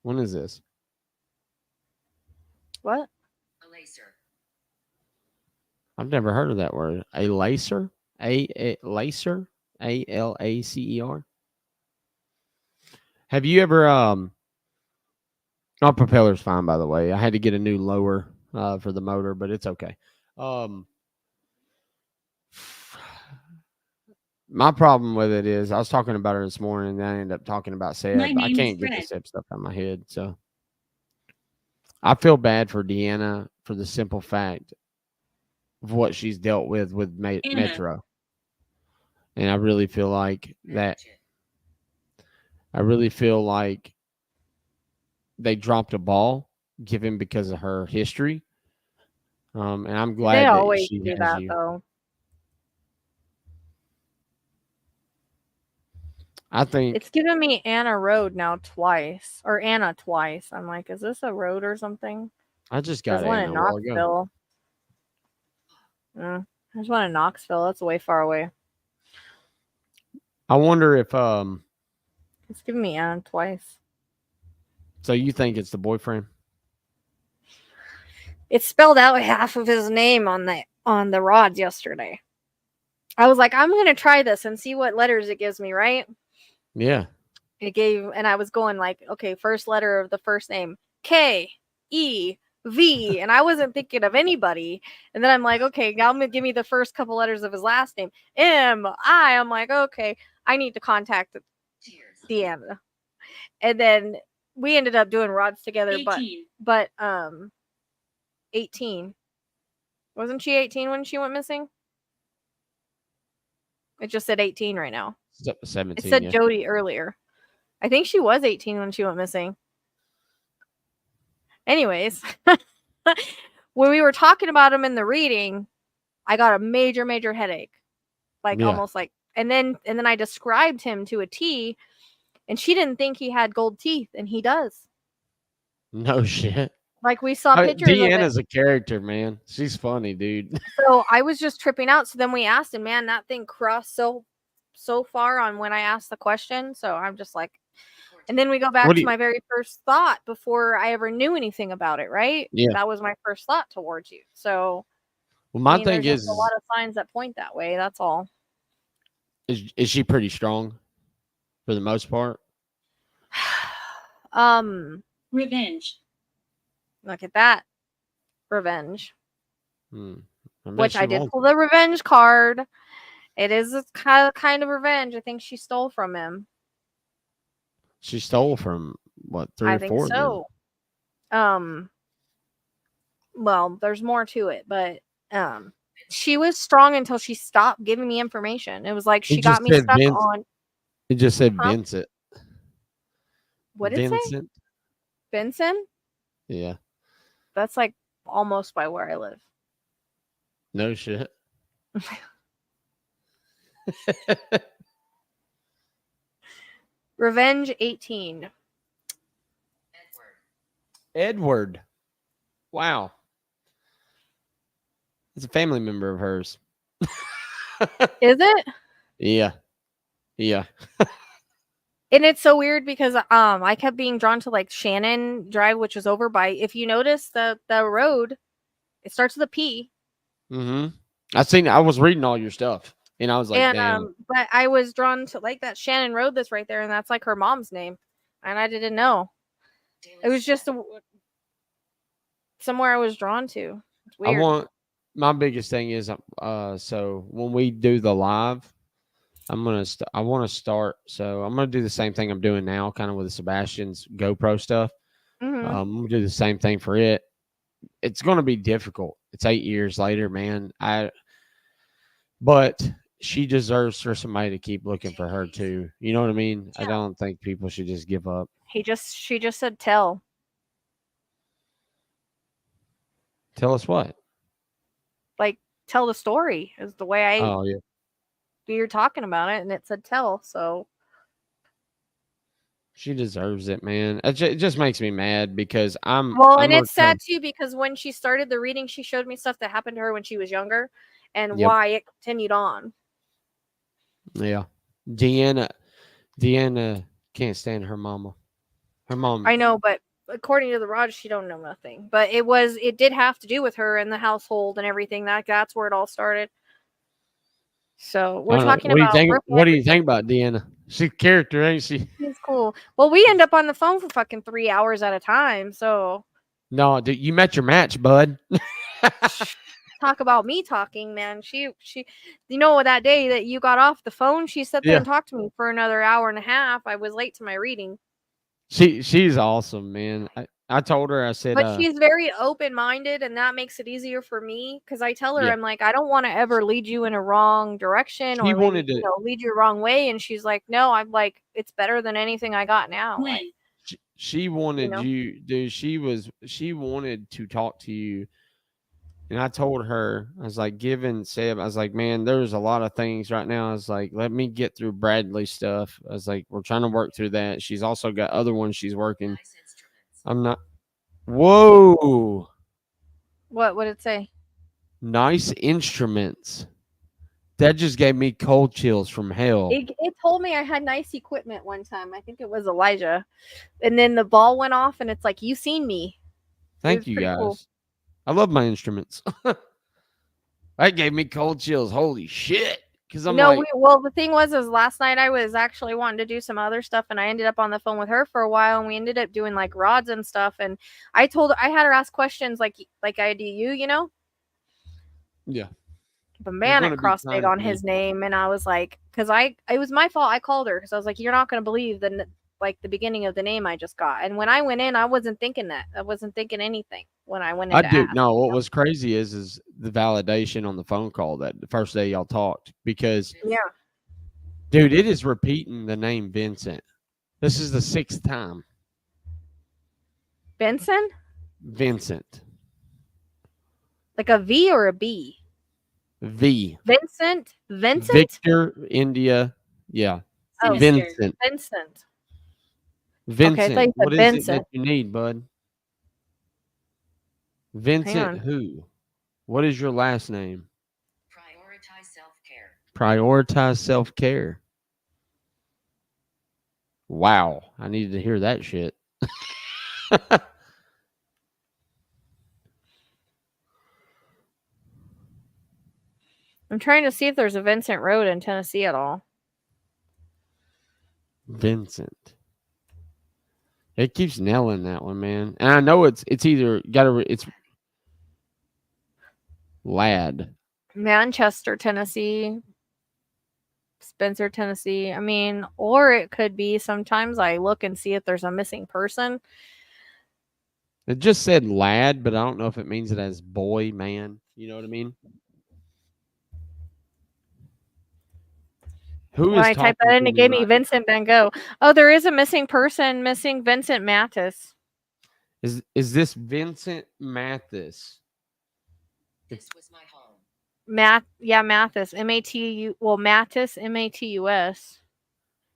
When is this? What? A lacer. I've never heard of that word. A lacer? A lacer? ALACER? Have you ever our propeller's fine, by the way. I had to get a new lower for the motor, but it's okay. My problem with it is I was talking about her this morning, and then I ended up talking about Seb. My I name is can't get the Fred. Seb stuff out of my head. So I feel bad for Deanna for the simple fact of what she's dealt with Anna. Metro. And I really feel like that. I really feel like they dropped a ball given because of her history. And I'm They glad that always she do has that you. though. I think It's given me Anna Road now twice, or Anna twice. I'm like, is this a road or something? I just There's got one Anna in a while ago. Knoxville. There's one in Knoxville. That's way far away. I wonder if It's given me Anna twice. so you think it's the boyfriend? It spelled out half of his name on the rods yesterday. I was like, I'm gonna try this and see what letters it gives me, right? Yeah. It gave, and I was going like, okay, first letter of the first name, K E V, and I wasn't thinking of anybody. And then I'm like, okay, now I'm gonna give me the first couple letters of his last name, M I. I'm like, okay, I need to contact Deanna. And then we ended up doing rods together, 18. but 18. Wasn't she 18 when she went missing? It just said 18 right now. 17. It said Yeah. Jody earlier. I think she was 18 when she went missing. Anyways, when we were talking about him in the reading, I got a major headache. Like Yeah. almost like, and then I described him to a T, and she didn't think he had gold teeth, and he does. No shit. Like we saw pictures of it. Deanna's a character, man. She's funny, dude. So I was just tripping out. So then we asked him, man, that thing crossed so far on when I asked the question. So I'm just like, and then we go back to my very first thought before I ever knew anything about it, right? Yeah. That was my first thought towards you. So Well, my I mean, thing there's is just a lot of signs that point that way. That's all. Is she pretty strong for the most part? Revenge. Look at that. Revenge. Which I did pull the revenge card. It is a kind of revenge. I think she stole from him. She stole from what, 3 or 4? I think so. Well, there's more to it, but she was strong until she stopped giving me information. It was like she got me stuck on. It just said Vincent. What did it say? Vincent? Yeah. That's like almost by where I live. No shit. Revenge 18. Edward. Wow. It's a family member of hers. Is it? Yeah. Yeah. And it's so weird because I kept being drawn to like Shannon Drive, which is over by, if you notice the road, it starts with a P. I was reading all your stuff and I was like, damn. But I was drawn to like that Shannon Road that's right there, and that's like her mom's name. And I didn't know. It was just somewhere I was drawn to. It's weird. My biggest thing is so when we do the live, I want to start. So I'm going to do the same thing I'm doing now, kind of with the Sebastian's GoPro stuff. I'm going to do the same thing for it. It's going to be difficult. It's 8 years later, man. But she deserves for somebody to keep looking for her too. You know what I mean? Yeah. I don't think people should just give up. She just said tell. Tell us what? Like tell the story is the way yeah. You're talking about it, and it said tell, so she deserves it, man. It just makes me mad because and it's sad too because when she started the reading, she showed me stuff that happened to her when she was younger, and why it continued on. Yeah, Deanna can't stand her mama. Her mom. I know, but according to the Raj, she don't know nothing. But it did have to do with her and the household and everything. That's where it all started. So we're talking about. What do you think about Deanna? She's a character, ain't she? She's cool. Well, we end up on the phone for fucking 3 hours at a time. So. No, dude, you met your match, bud. talk about me talking, man. She, you know, that day that you got off the phone, she sat there Yeah. and talked to me for another hour and a half. I was late to my reading. She's awesome, man. I told her, I said, But she's very open-minded, and that makes it easier for me because I tell her, yeah. I'm like, I don't want to ever lead you in a wrong direction She or wanted maybe, to. lead you the wrong way. And she's like, no, I'm like, it's better than anything I got now. When? Like, She wanted know? you, dude. She wanted to talk to you, and I told her, I was like, given Seb, I was like, man, there's a lot of things right now. I was like, let me get through Bradley's stuff. I was like, we're trying to work through that. She's also got other ones she's working. I'm not. Whoa, What would it say? nice instruments. That just gave me cold chills from hell. It told me I had nice equipment one time. I think it was Elijah. And then the ball went off, and it's like, you seen me. Thank was you pretty guys. cool. I love my instruments. That gave me cold chills. Holy shit. Because I'm No, like, well, the thing was, is last night I was actually wanting to do some other stuff, and I ended up on the phone with her for a while, and we ended up doing like rods and stuff. And I had her ask questions like I do you, yeah. But You're man, gonna it be crossed big kind on to me. his name, and I was like, because it was my fault. I called her because I was like, you're not gonna believe the beginning of the name I just got. And when I went in, I wasn't thinking that. I wasn't thinking anything when I went in I to do. ask. No, what was crazy is the validation on the phone call that the first day y'all talked. Because, Yeah, dude, it is repeating the name Vincent. This is the 6th time. Benson, Vincent. like a V or a B. V. Vincent. Victor, India. Yeah. Oh, Sinister. Vincent. Vincent. Vincent. Okay, I thought you said What is it Benson. that you need, bud? Hang Vincent on. who? What is your last name? Prioritize self-care. Prioritize self-care. Wow. I needed to hear that shit. I'm trying to see if there's a Vincent Road in Tennessee at all. Vincent. It keeps nailing that one, man. And I know it's either it's Lad. Manchester, Tennessee. Spencer, Tennessee. I mean, or it could be sometimes I look and see if there's a missing person. It just said lad, but I don't know if it means it as boy, man. You know what I mean? Who When is I typed talking that to in, it me gave me right Vincent Van Gogh. Oh, there is a missing person, missing Vincent Mathis. Is this Vincent Mathis? This was my home. Mathis. M-A-T-U. Well, Mathis, M-A-T-U-S.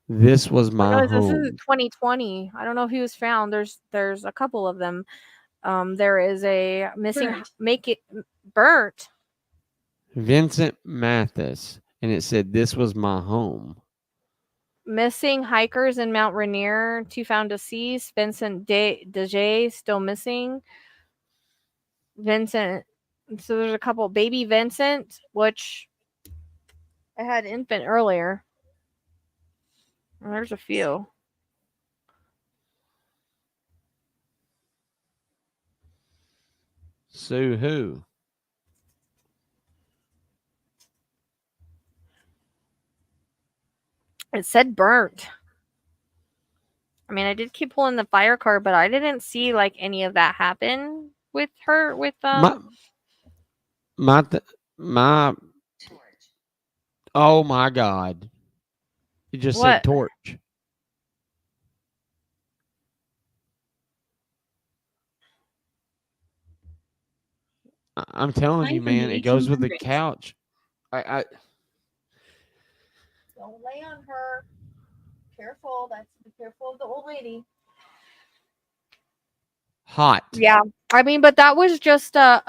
This was my No, this is home. 2020. I don't know if he was found. There's a couple of them. There is a missing. Burnt. Vincent Mathis. And it said this was my home. Missing hikers in Mount Rainier. 2 found deceased. Vincent Dejay still missing. Vincent. So there's a couple. Baby Vincent, which I had infant earlier. There's a few. Sue who? It said burnt. I mean, I did keep pulling the fire card, but I didn't see like any of that happen with her. With My Torch. oh my God. It just said what? torch. I'm telling Mine you, from the man, it goes with the 1800s. couch. I Don't lay on her. Careful. Be careful of the old lady. hot. Yeah, I mean, but that was just a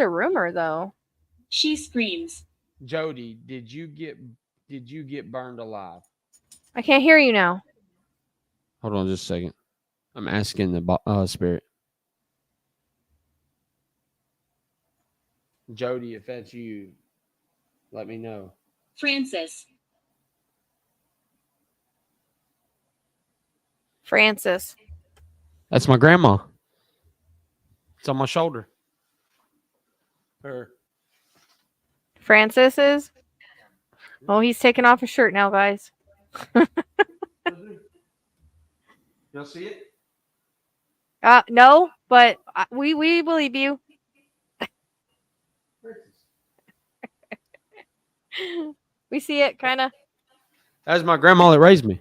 rumor, though. She screams. Jody, did you get burned alive? I can't hear you now. Hold on just a second. I'm asking the spirit. Jody, if that's you, let me know. Francis. Francis. That's my grandma. It's on my shoulder. Her. Francis is. Oh, he's taking off his shirt now, guys. Y'all see it? No, but we believe you. We see it, kind of. That was my grandma that raised me.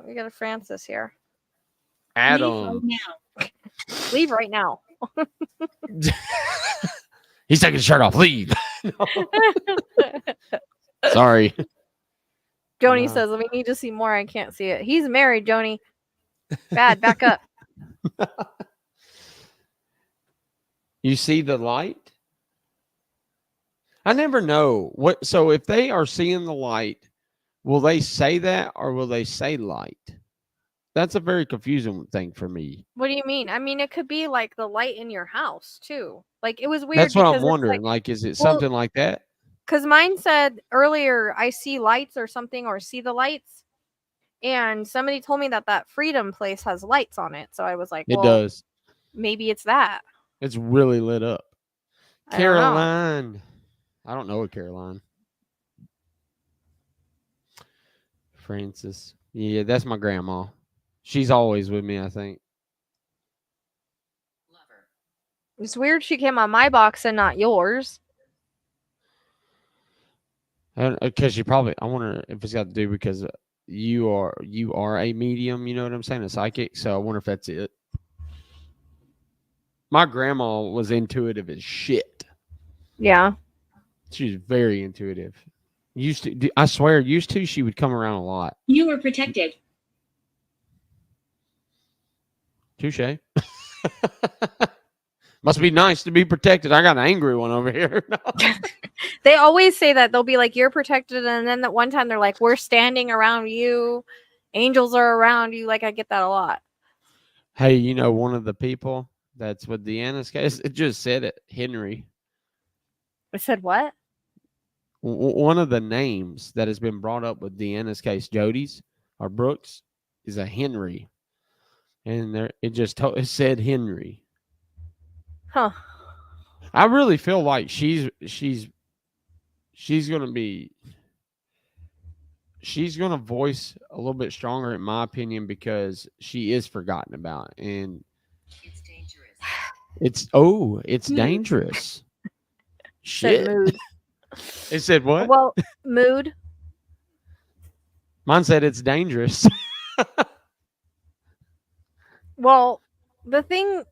We got a Francis here. Leave Adam. right now. Leave right now. He's taking his shirt off. Leave. Sorry. Joni No. says, "We need to see more. I can't see it." He's married, Joni. Bad. Back up. You see the light? I never know what. So if they are seeing the light, will they say that or will they say light? That's a very confusing thing for me. What do you mean? I mean, it could be like the light in your house too. Like it was weird. That's what I'm because it's wondering. Like, is it something like that? Because mine said earlier, I see lights or something, or see the lights. And somebody told me that Freedom place has lights on it. So I was like, It well, does. maybe it's that. It's really lit up. I don't know. Caroline. I don't know a Caroline. Francis. Yeah, that's my grandma. She's always with me, I think. Lover. It's weird she came on my box and not yours. Because you probably, I wonder if it's got to do because you are a medium, you know what I'm saying, a psychic. So I wonder if that's it. My grandma was intuitive as shit. Yeah. She was very intuitive. I swear, she would come around a lot. You were protected. Touche. Must be nice to be protected. I got an angry one over here. They always say that. They'll be like, you're protected. And then that one time they're like, we're standing around you. Angels are around you. Like, I get that a lot. Hey, you know, one of the people that's with Deanna's case, it just said it, Henry. I said, what? One of the names that has been brought up with Deanna's case, Jody's or Brooks, is a Henry. And there, it said Henry. Huh. I really feel like she's gonna voice a little bit stronger, in my opinion, because she is forgotten about, and It's dangerous. it's Mood. dangerous. Said Shit. mood. It said what? Well, mood. Mine said it's dangerous. Well, the thing,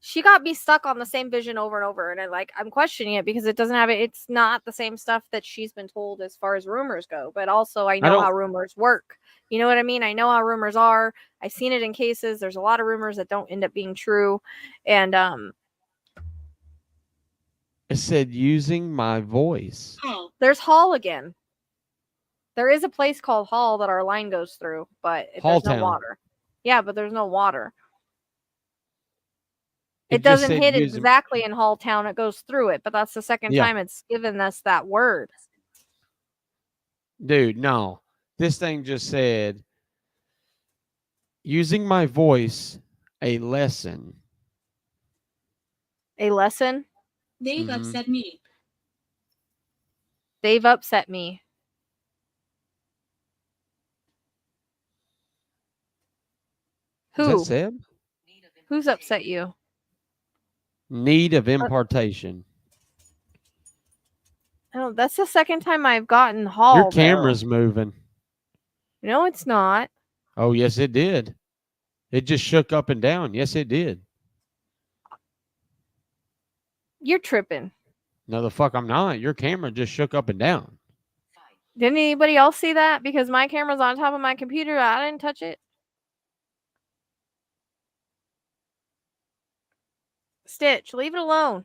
she got me stuck on the same vision over and over, and I'm questioning it because it doesn't have it. It's not the same stuff that she's been told as far as rumors go. But also, I know how rumors work. You know what I mean? I know how rumors are. I've seen it in cases. There's a lot of rumors that don't end up being true, and It said using my voice. Oh, there's Hall again. There is a place called Hall that our line goes through, but there's no Halltown. water. Yeah, but there's no water. It just doesn't said hit using- exactly in Hall Town. It goes through it, but that's the second Yeah. time it's given us that word. Dude, no. This thing just said using my voice, a lesson. A lesson? they've Mhm. upset me. They've upset me. Is Who? that Seb? Need of Who's upset you? Need of impartation. Oh, that's the second time I've gotten Hall. Your camera's moving. No, it's not. Oh, yes, it did. It just shook up and down. Yes, it did. You're tripping. No, the fuck I'm not. Your camera just shook up and down. fight. Didn't anybody else see that? Because my camera's on top of my computer. I didn't touch it. Stitch, leave it alone.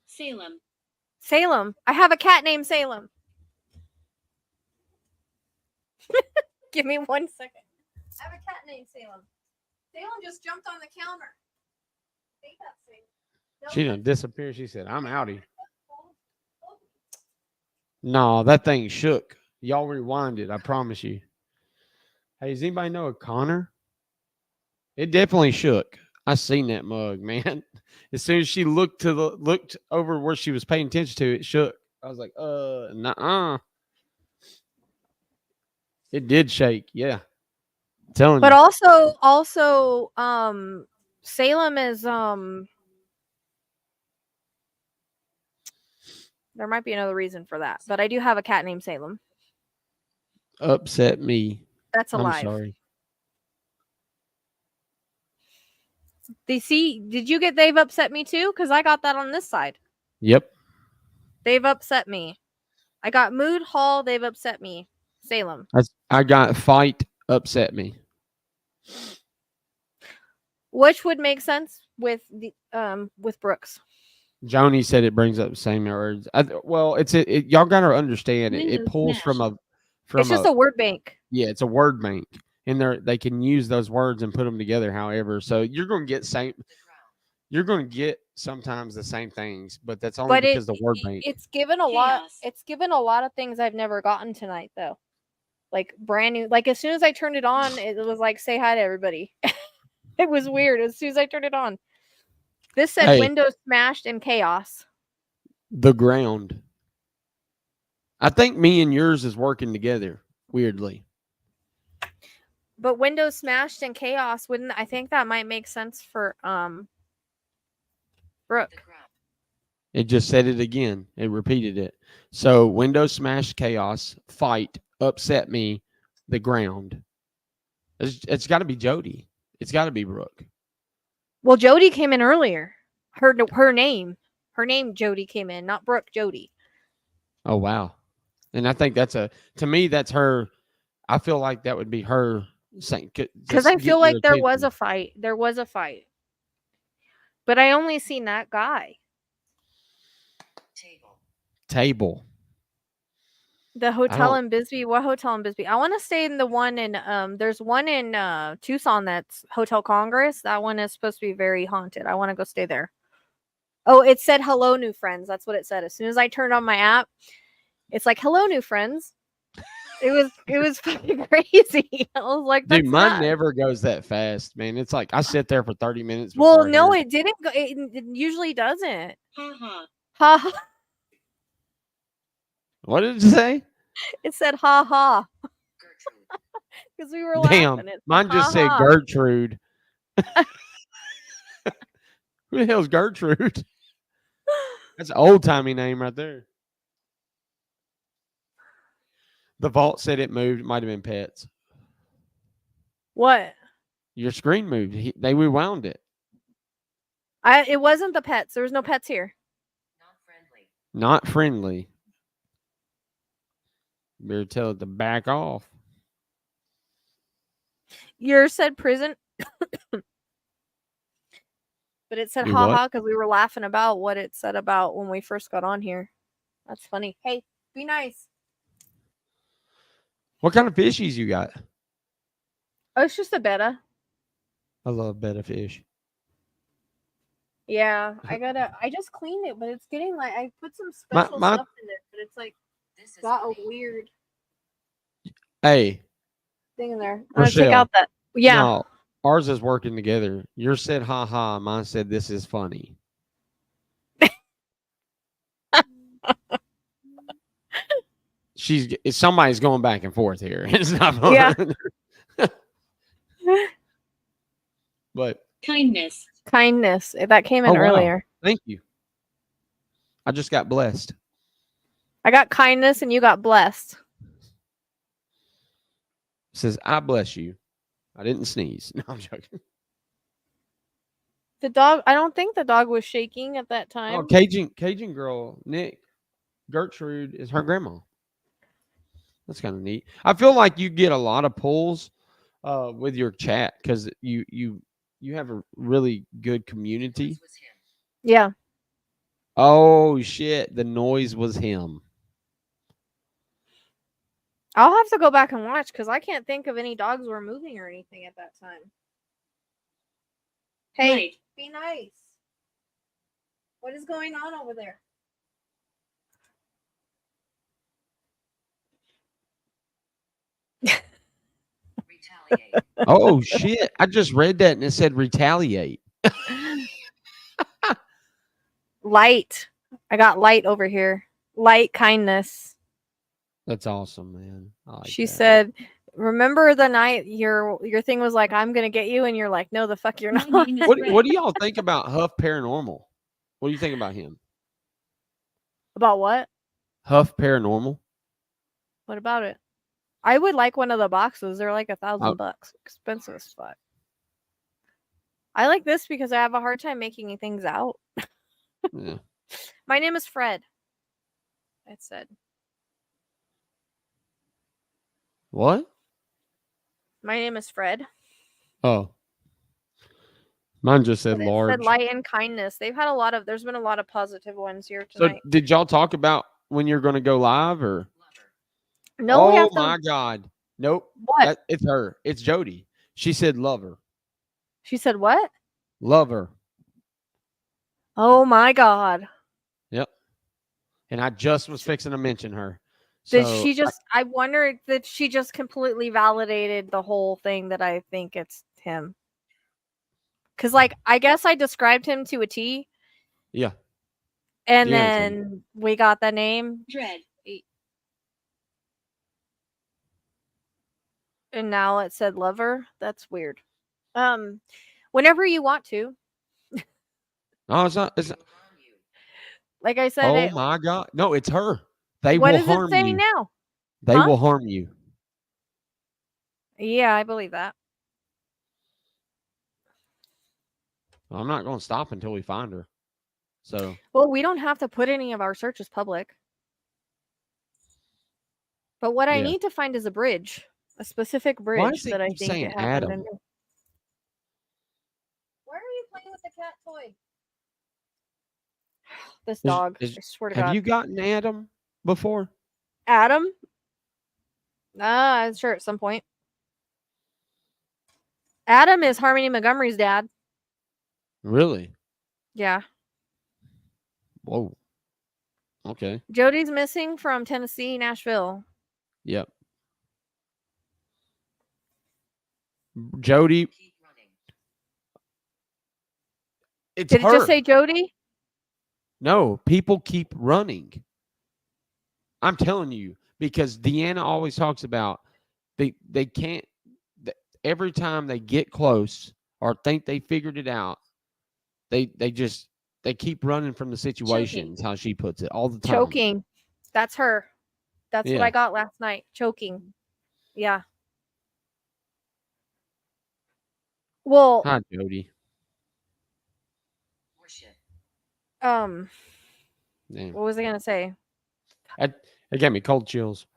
Salem. Salem. I have a cat named Salem. Give me 1 second. I have a cat named Salem. Salem just jumped on the counter. I think that's Salem. She done disappeared. She said, I'm outie. No, that thing shook. Y'all rewind it. I promise you. Hey, does anybody know a Connor? It definitely shook. I seen that mug, man. As soon as she looked over where she was paying attention to, it shook. I was like, nuh-uh. It did shake, yeah. I'm telling But you. also, Salem is there might be another reason for that, but I do have a cat named Salem. Upset me. That's I'm alive. sorry. Did you get they've upset me too? Because I got that on this side. Yep. They've upset me. I got Mood Hall, they've upset me. Salem. I got fight upset me. Which would make sense with Brooks. Joni said it brings up the same words. Well, y'all gotta understand it. It Windows pulls smash. from It's just a word bank. yeah, it's a word bank, and they can use those words and put them together. However, so you're going to get sometimes the same things, but that's only But because the word bank. it's given a lot. Chaos. It's given a lot of things I've never gotten tonight though. Like brand new. Like as soon as I turned it on, it was like say hi to everybody. It was weird as soon as I turned it on. This said Hey. Windows smashed and chaos. The ground. I think me and yours is working together. Weirdly, But Windows smashed and chaos wouldn't I think that might make sense for Brooke. The ground. it just said it again. It repeated it. So Windows smash chaos fight upset me. The ground. It's got to be Jody. It's got to be Brooke. Well, Jody came in earlier. Her name Jody came in, not Brooke. Jody. Oh wow. And I think to me that's her. I feel like that would be her saying Because I feel like there was a fight. There was a fight. But I only seen that guy. Table. The hotel in Bisbee. What hotel in Bisbee? I want to stay in the one in there's one in Tucson that's Hotel Congress. That one is supposed to be very haunted. I want to go stay there. Oh, it said hello new friends. That's what it said. As soon as I turned on my app, it's like hello new friends. It was fucking crazy. I was like, Dude, that's mine nuts. never goes that fast, man. It's like I sit there for 30 minutes. Well, no, it didn't go. It usually doesn't. Ha ha. Ha ha. What did it say? It said ha ha. Because we were Damn, laughing. mine just said Ha-ha. Gertrude. Who the hell's Gertrude? That's an old timey name right there. The vault said it moved. It might have been pets. What? Your screen moved. They rewound it. It wasn't the pets. There was no pets here. Not friendly. Better tell it to back off. Yours said prison. But it said You ha what? ha because we were laughing about what it said about when we first got on here. That's funny. Hey, be nice. What kind of fishies you got? Oh, it's just a betta. I love betta fish. Yeah, I just cleaned it, but it's getting like I put some special my- stuff in it, but it's like got a weird Hey, thing in there. I'm gonna take Rochelle. out that. Yeah. No, ours is working together. Yours said ha ha. Mine said this is funny. Somebody's going back and forth here. It's not fun. Yeah. But Kindness. Kindness. That came in Oh, wow. earlier. thank you. I just got blessed. I got kindness and you got blessed. It says, I bless you. I didn't sneeze. No, I'm joking. The dog, I don't think the dog was shaking at that time. Oh, Cajun girl, Nick, Gertrude is her grandma. That's kind of neat. I feel like you get a lot of pulls with your chat because you have a really good community. Yeah. Oh shit, the noise was him. I'll have to go back and watch because I can't think of any dogs were moving or anything at that time. Hey, Right. be nice. What is going on over there? Retaliate. Oh shit! I just read that and it said retaliate. Light. I got light over here. Light kindness. That's awesome, man. I like She that. said, "Remember the night your thing was like, I'm gonna get you," and you're like, "No, the fuck, you're My not." name is What Red. do y'all think about Huff Paranormal? What do you think about him? About what? Huff Paranormal. What about it? I would like one of the boxes. They're like $1,000. Expensive as fuck. I like this because I have a hard time making things out. Yeah. My name is Fred. It said. What? My name is Fred. Oh. Mine just said But it large. said light and kindness. They've had there's been a lot of positive ones here So tonight. did y'all talk about when you're going to go live or? No, we Oh have to. my God. Nope. What? It's her. It's Jody. She said love her. She said what? Love her. Oh my God. Yep. And I just was fixing to mention her. Did So she just, I wonder that she just completely validated the whole thing that I think it's him. Because, like, I guess I described him to a T. yeah. And You know it's him. then we got the name. Dread. And now it said lover. That's weird. Whenever you want to. No, it's not. It's not. Like I said, Oh my God. No, it's her. They what will is it harm saying you. now? They Huh? will harm you. Yeah, I believe that. I'm not going to stop until we find her. So Well, we don't have to put any of our searches public. But what I Yeah. need to find is a bridge. A specific Why bridge does it that I keep think saying it happened Adam? in. Why are you playing with the cat toy? This dog. I swear to have God. you gotten Adam before? Adam? Sure, at some point. Adam is Harmony Montgomery's dad. Really? Yeah. Whoa. Okay. Jody's missing from Tennessee, Nashville. Yep. Jody. Keep running. It's Did her. it just say Jody? No, people keep running. I'm telling you, because Deanna always talks about they can't every time they get close or think they figured it out, they keep running from the situation. Choking. Is how she puts it all the time. Choking. That's her. That's what Yeah. I got last night. Choking. Yeah. Well, Hi, Jody. Worship. Damn. what was I gonna say? It gave me cold chills.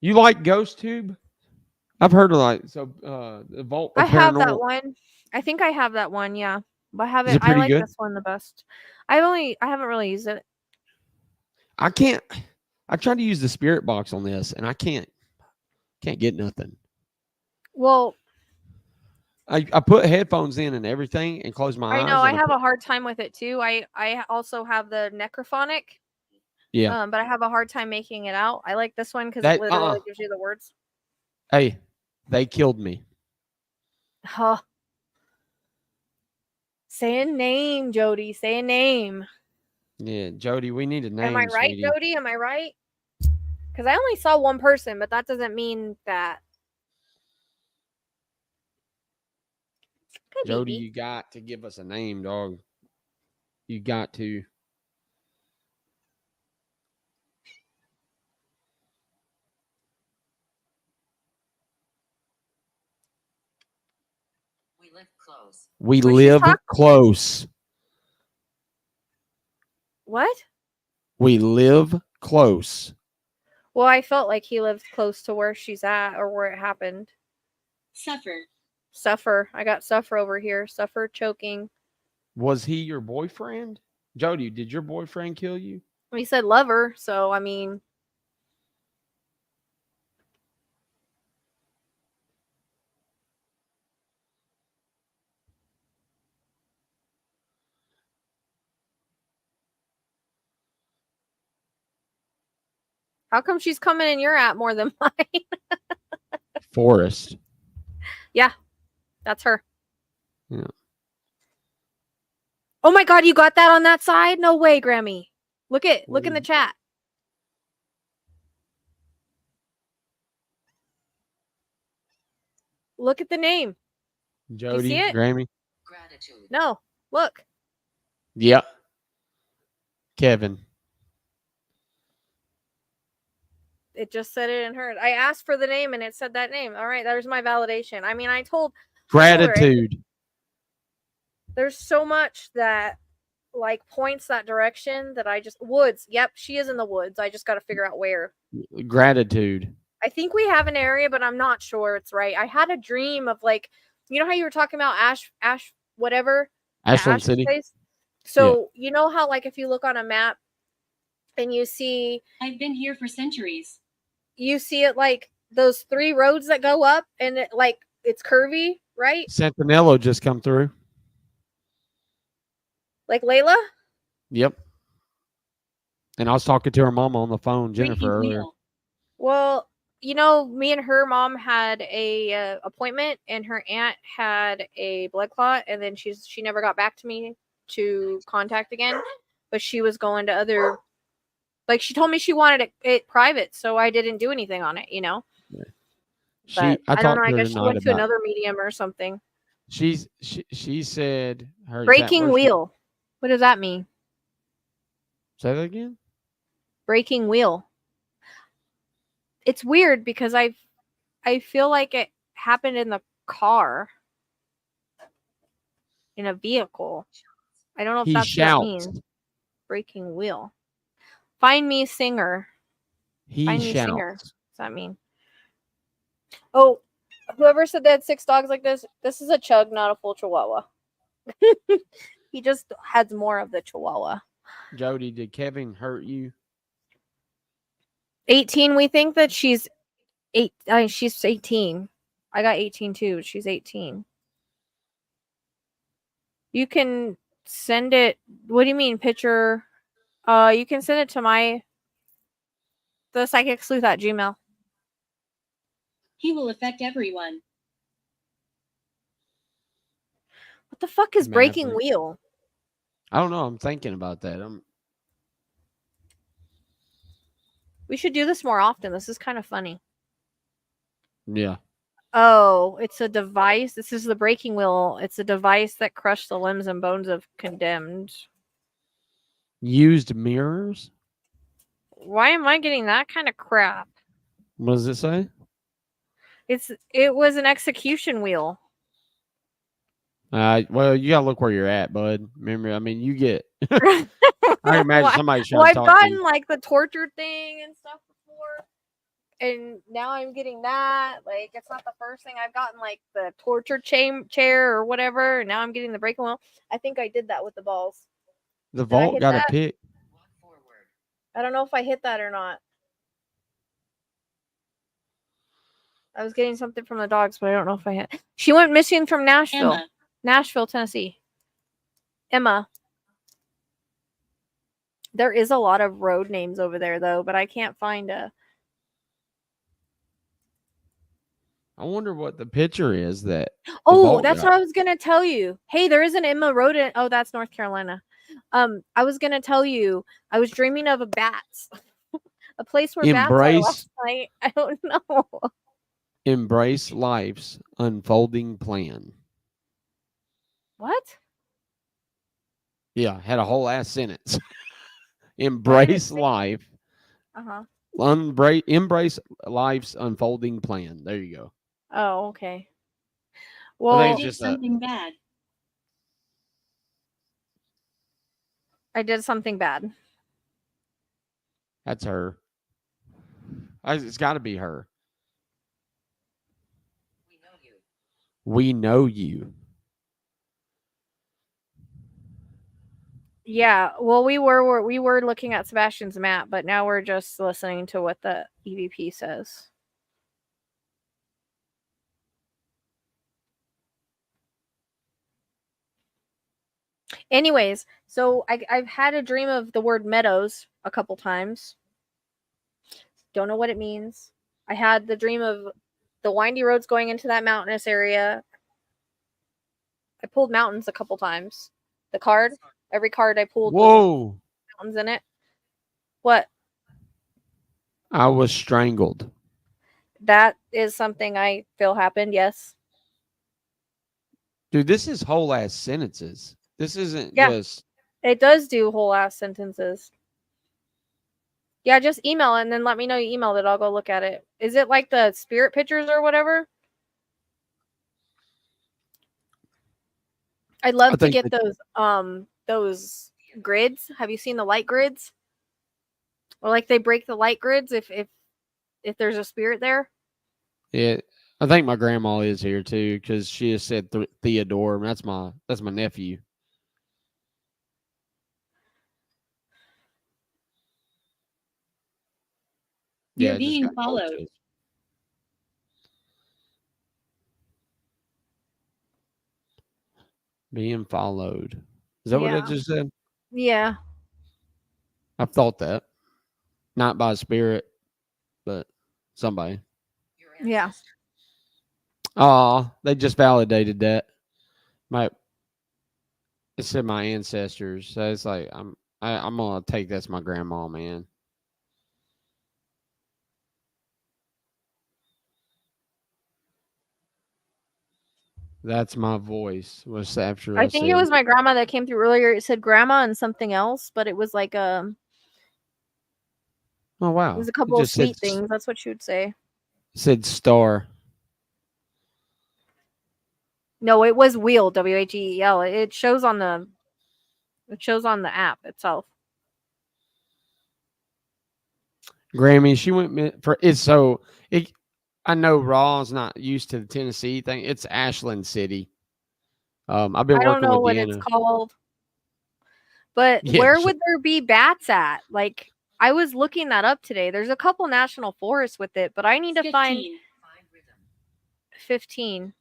You like Ghost Tube? I've heard of the Vault I of have that Paranormal. one. I think I have that one, yeah. But I Is it pretty like good? this one the best. I haven't really used it. I can't. I tried to use the spirit box on this, and I can't get nothing. Well, I put headphones in and everything, and close my eyes. I know I and have a hard time with it too. I also have the necrophonic. Yeah. But I have a hard time making it out. I like this one because it That literally gives you the words. Hey, they killed me. Huh. Say a name, Jody. Say a name. Yeah, Jody, we need a name. Am I right, sweetie. Jody? Am I right? Because I only saw one person, but that doesn't mean that. Could Jody, be. you got to give us a name, dog. You got to. We live close. We When she's live talking- close. What? We live close. Well, I felt like he lived close to where she's at or where it happened. Suffer. Suffer. I got suffer over here. Suffer, choking. Was he your boyfriend? Jody, did your boyfriend kill you? He said lover, so I mean. How come she's coming in your app more than mine? Forest. That's her. Yeah. Oh my god, you got that on that side? No way, Grammy. Look in the chat. Look at the name. Jody, see it? Grammy. Gratitude. No, look. Yep. Kevin. It just said it in hers. I asked for the name and it said that name. All right, there's my validation. I mean, I told her, Gratitude. there's so much that like points that direction that I just woods. Yep, she is in the woods. I just got to figure out where. Gratitude. I think we have an area, but I'm not sure it's right. I had a dream of like, you know how you were talking about Ash, whatever, the Ashland Ash City. place? So you know how like if you look on a map and you see I've been here for centuries. it like those 3 roads that go up and it like it's curvy, right? Centinelo just come through. Like Layla? Yep. And I was talking to her mama on the phone, Jennifer, Breaking earlier. wheel. Well, you know, me and her mom had a appointment, and her aunt had a blood clot, and then she never got back to me to contact again. But she was going to other, like she told me she wanted it private, so I didn't do anything on it, you know. But I I don't talked know. I to her guess she tonight went to about. another medium or something. She said her Breaking wheel. What does that mean? Say that again. Breaking wheel. It's weird because I feel like it happened in the car, in a vehicle. I don't know if He that's what it shouts. means. Breaking wheel. Find me singer. He Find me singer. shouts. What does that mean? Oh, whoever said they had 6 dogs like this is a chug, not a full chihuahua. He just has more of the chihuahua. Jody, did Kevin hurt you? 18, we think that she's 18. I got 18 too. She's 18. You can send it. What do you mean, picture? You can send it to the psychic sleuth at Gmail. He will affect everyone. What the fuck is breaking Maverick. wheel? I don't know. I'm thinking about that. We should do this more often. This is kind of funny. Yeah. Oh, it's a device. This is the breaking wheel. It's a device that crushed the limbs and bones of condemned. Used mirrors. Why am I getting that kind of crap? What does it say? It was an execution wheel. Well, you gotta look where you're at, bud. Remember, I mean, you get. I can imagine somebody trying Well, to I've talk to gotten you. like the torture thing and stuff before, and now I'm getting that. Like, it's not the first thing I've gotten, like the torture chair or whatever. And now I'm getting the breaking wheel. I think I did that with the balls. The Did I vault hit got a that? pick. Walk forward. I don't know if I hit that or not. I was getting something from the dogs, but I don't know if I hit. She went missing from Nashville. Emma. Nashville, Tennessee. Emma. There is a lot of road names over there, though, but I can't find a. I wonder what the picture is that. Oh, vault that's got. what I was gonna tell you. Hey, there is an Emma road. Oh, that's North Carolina. I was gonna tell you. I was dreaming of a bats, a place where bats are last night. I don't know. Embrace life's unfolding plan. What? Yeah, had a whole ass sentence. Embrace life. Uh-huh. Embrace life's unfolding plan. There you go. Oh, okay. I Well, think Did it's just something bad. I did something bad. That's her. It's got to be her. We know you. We know you. Yeah. Well, we were looking at Sebastian's map, but now we're just listening to what the EVP says. Anyways, so I've had a dream of the word meadows a couple times. Don't know what it means. I had the dream of the windy roads going into that mountainous area. I pulled mountains a couple times. The card, every card I pulled was Whoa! mountains in it. What? I was strangled. That is something I feel happened, yes. Dude, this is whole ass sentences. This isn't Yeah. just. It does do whole ass sentences. Yeah, just email it and then let me know you emailed it. I'll go look at it. Is it like the spirit pictures or whatever? I'd love I to think get those grids. Have you seen the light grids? Or like they break the light grids if there's a spirit there? Yeah, I think my grandma is here too because she has said Theodore. That's my nephew. You're it just being got cold followed. to us. Being followed. Is that what I Yeah. just said? Yeah. I've thought that. Not by a spirit, but somebody. Your Yeah. ancestor. Oh, they just validated that. It said my ancestors. So it's like I'm gonna take that's my grandma, man. That's my voice. Was after I think it was my grandma that came through earlier. It said grandma and something else, but it was like Oh wow! it was a It couple of just said sweet things. That's what she would say. said star. No, it was wheel, WHEEL. It shows on the app itself. Grammy. She went for it's so it. I know Raw's not used to the Tennessee thing. It's Ashland City. I've been I don't working know with what it's Deanna. called. But Yeah, where would there be bats at? Like I was looking that up today. There's a couple national forests with it, but I need to find 15. Find rhythm. 15.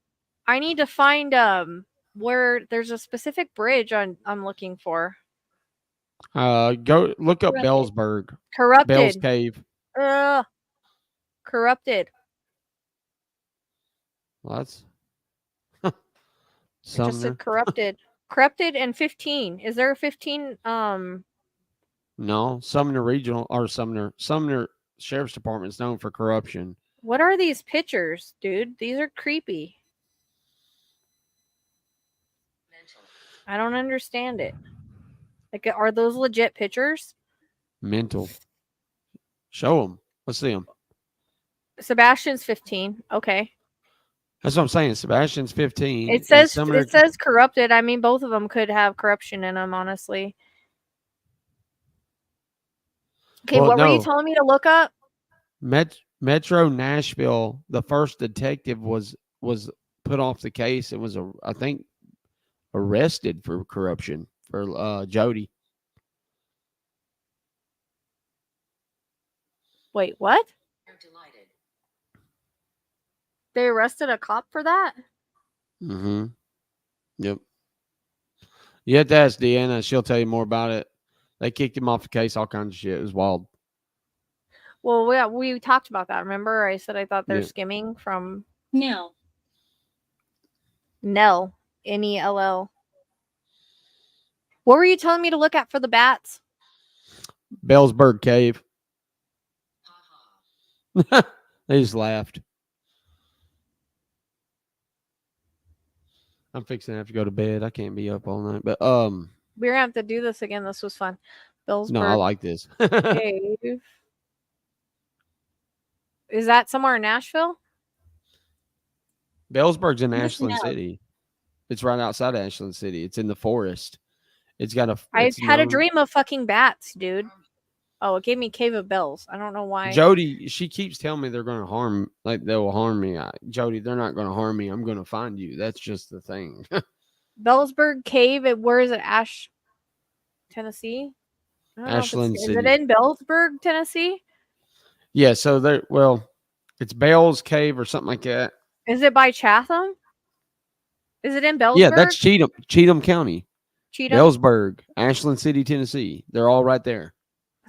I need to find where there's a specific bridge I'm looking for. Go look up Corrupted. Bellsburg. Bell's Corrupted. Cave. Corrupted. Well, that's It just Sumner. said corrupted. Corrupted and 15. Is there a 15? No, Sumner Regional or Sumner Sheriff's Department is known for corruption. What are these pictures, dude? These are creepy. Mental. I don't understand it. Like, are those legit pictures? Mental. Show them. Let's see them. Sebastian's 15. Okay. That's what I'm saying. Sebastian's 15. It and says Sumner, corrupted. I mean, both of them could have corruption in them, honestly. Okay, Well, what were you no. telling me to look up? Metro Nashville. The first detective was put off the case and was I think arrested for corruption for Jody. Wait, what? You're delighted. They arrested a cop for that? Mm-hmm. Yep. You have to ask Deanna. She'll tell you more about it. They kicked him off the case, all kinds of shit. It was wild. Well, we talked about that. Remember, I said I thought they're Yeah. skimming from Now. Nell, Nell. What were you telling me to look at for the bats? Bellsburg Cave. Ha ha. They just laughed. I'm fixing to have to go to bed. I can't be up all night. But We're gonna have to do this again. This was fun. Bellsburg no, I like this. Cave. Is that somewhere in Nashville? Bellsburg's in Listen Ashland up. City. It's right outside Ashland City. It's in the forest. It's got a. I it's had a known- dream of fucking bats, dude. Oh, it gave me Cave of Bells. I don't know why. Jody, she keeps telling me they're going to harm, like they will harm me. Jody, they're not going to harm me. I'm going to find you. That's just the thing. Bellsburg Cave. Where is it? Tennessee. I don't know if Ashland is it City. in Bellsburg, Tennessee? Yeah, so there. Well, it's Bell's Cave or something like that. Is it by Chatham? Is it in Bellsburg? Yeah, that's Cheatham County. Cheatham. Bellsburg, Ashland City, Tennessee. They're all right there.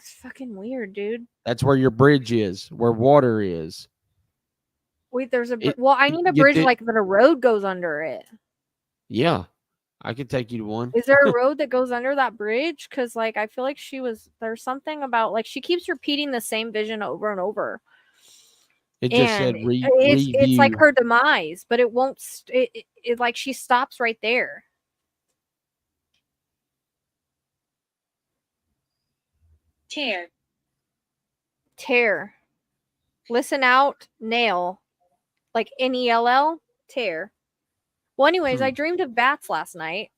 That's fucking weird, dude. That's where your bridge is, where water is. Wait, there's a It- well, I need a you bridge did- like that a road goes under it. Yeah, I could take you to one. Is there a road that goes under that bridge? Because like I feel like there's something about like she keeps repeating the same vision over and over. It just said And it's like review. her demise, but it won't. It like she stops right there. Tear. Tear. Listen out. Nail. Like NELL. Tear. Well, anyways, I dreamed of bats last night.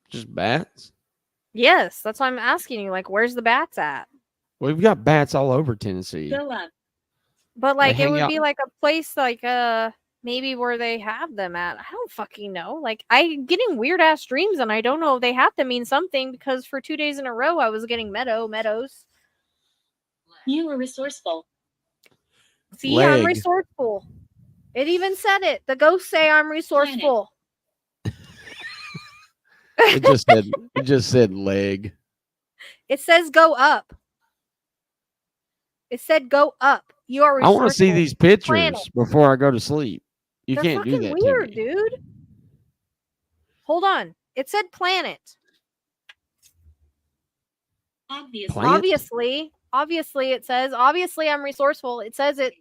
Just bats. Yes, that's why I'm asking you. Like, where's the bats at? We've got bats all over Tennessee. Go up. But like, it hang would out- be like a place like maybe where they have them at. I don't fucking know. Like, I'm getting weird ass dreams, and I don't know if they have to mean something because for 2 days in a row I was getting meadows. Left. You are resourceful. See, I'm Leg. resourceful. It even said it. The ghosts say I'm resourceful. It just said leg. It says go up. It said go up. You are I resourceful. want to see these pictures Planet. before I go to sleep. You They're can't do fucking that weird, to me. dude. Hold on. It said planet. Obviously. Plant? Obviously it says obviously I'm resourceful. It says it.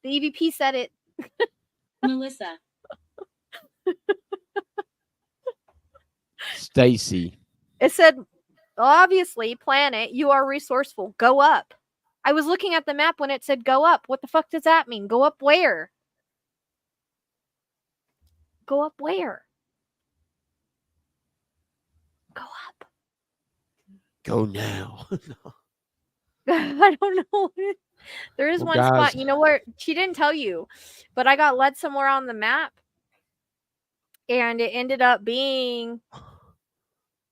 The EVP said it. Melissa. Stacy. It said obviously planet, you are resourceful. Go up. I was looking at the map when it said go up. What the fuck does that mean? Go up where? Go up where? Go up. Go now. I don't know. There is Well, one spot. guys- You know where? She didn't tell you, but I got led somewhere on the map, and it ended up being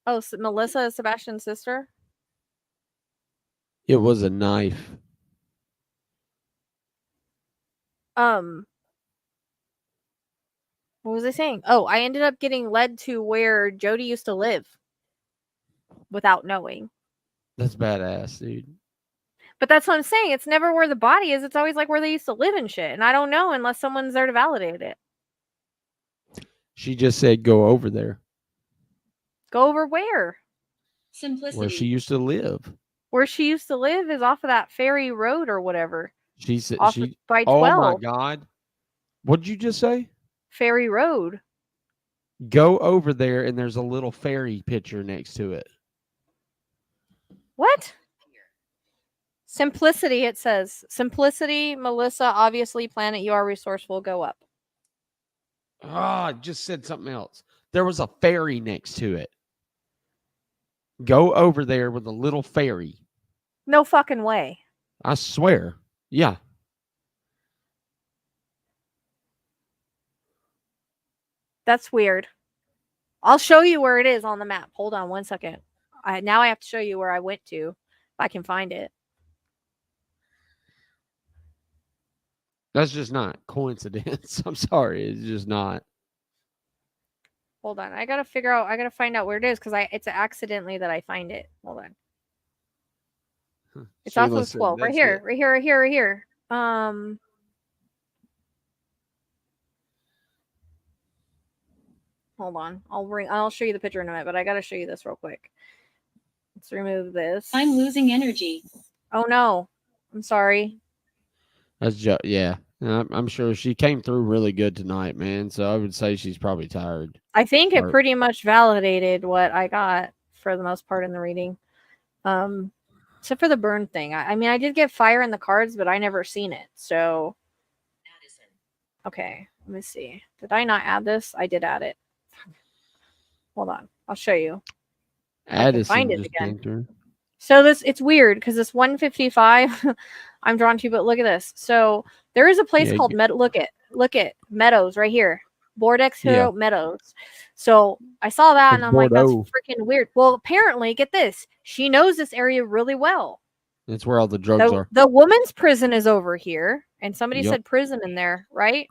Melissa is Sebastian's sister. It was a knife. What was I saying? Oh, I ended up getting led to where Jody used to live without knowing. That's badass, dude. But that's what I'm saying. It's never where the body is. It's always like where they used to live and shit. And I don't know unless someone's there to validate it. She just said go over there Go over where? Simplicity. where she used to live. Where she used to live is off of that ferry road or whatever. She said Off she. by Oh 12. my god! What did you just say? Ferry Road. Go over there, and there's a little fairy picture next to it. What? Here. Simplicity, it says. Simplicity, Melissa, obviously, planet, you are resourceful, go up. Ah, I just said something else. There was a fairy next to it. Go over there with a little fairy. No fucking way. I swear. Yeah. That's weird. I'll show you where it is on the map. Hold on one second. Now I have to show you where I went to, if I can find it. That's just not coincidence. I'm sorry. It's just not. Hold on. I gotta find out where it is because it's accidentally that I find it. Hold on. It's off Sheila of said 12. Right that's here. it. Right here. Right here. Right here. Hold on. I'll show you the picture in a minute, but I gotta show you this real quick. Let's remove this. I'm losing energy. Oh no. I'm sorry. That's yeah. I'm sure she came through really good tonight, man. So I would say she's probably tired. I think it Or- pretty much validated what I got for the most part in the reading. Except for the burn thing. I mean, I did get fire in the cards, but I never seen it. So, Addison. okay. Let me see. Did I not add this? I did add it. Hold on. I'll show you. Addison find it just again. came through. So it's weird because this 155 I'm drawn to, but look at this. So there is a place Yeah, called look at Meadows right here. Bordex Hill Meadows. So I saw that and It's I'm like, that's Bordeaux. freaking weird. Well, apparently, get this. She knows this area really well. That's where all the drugs are. The woman's prison is over here. And somebody Yep. said prison in there, right?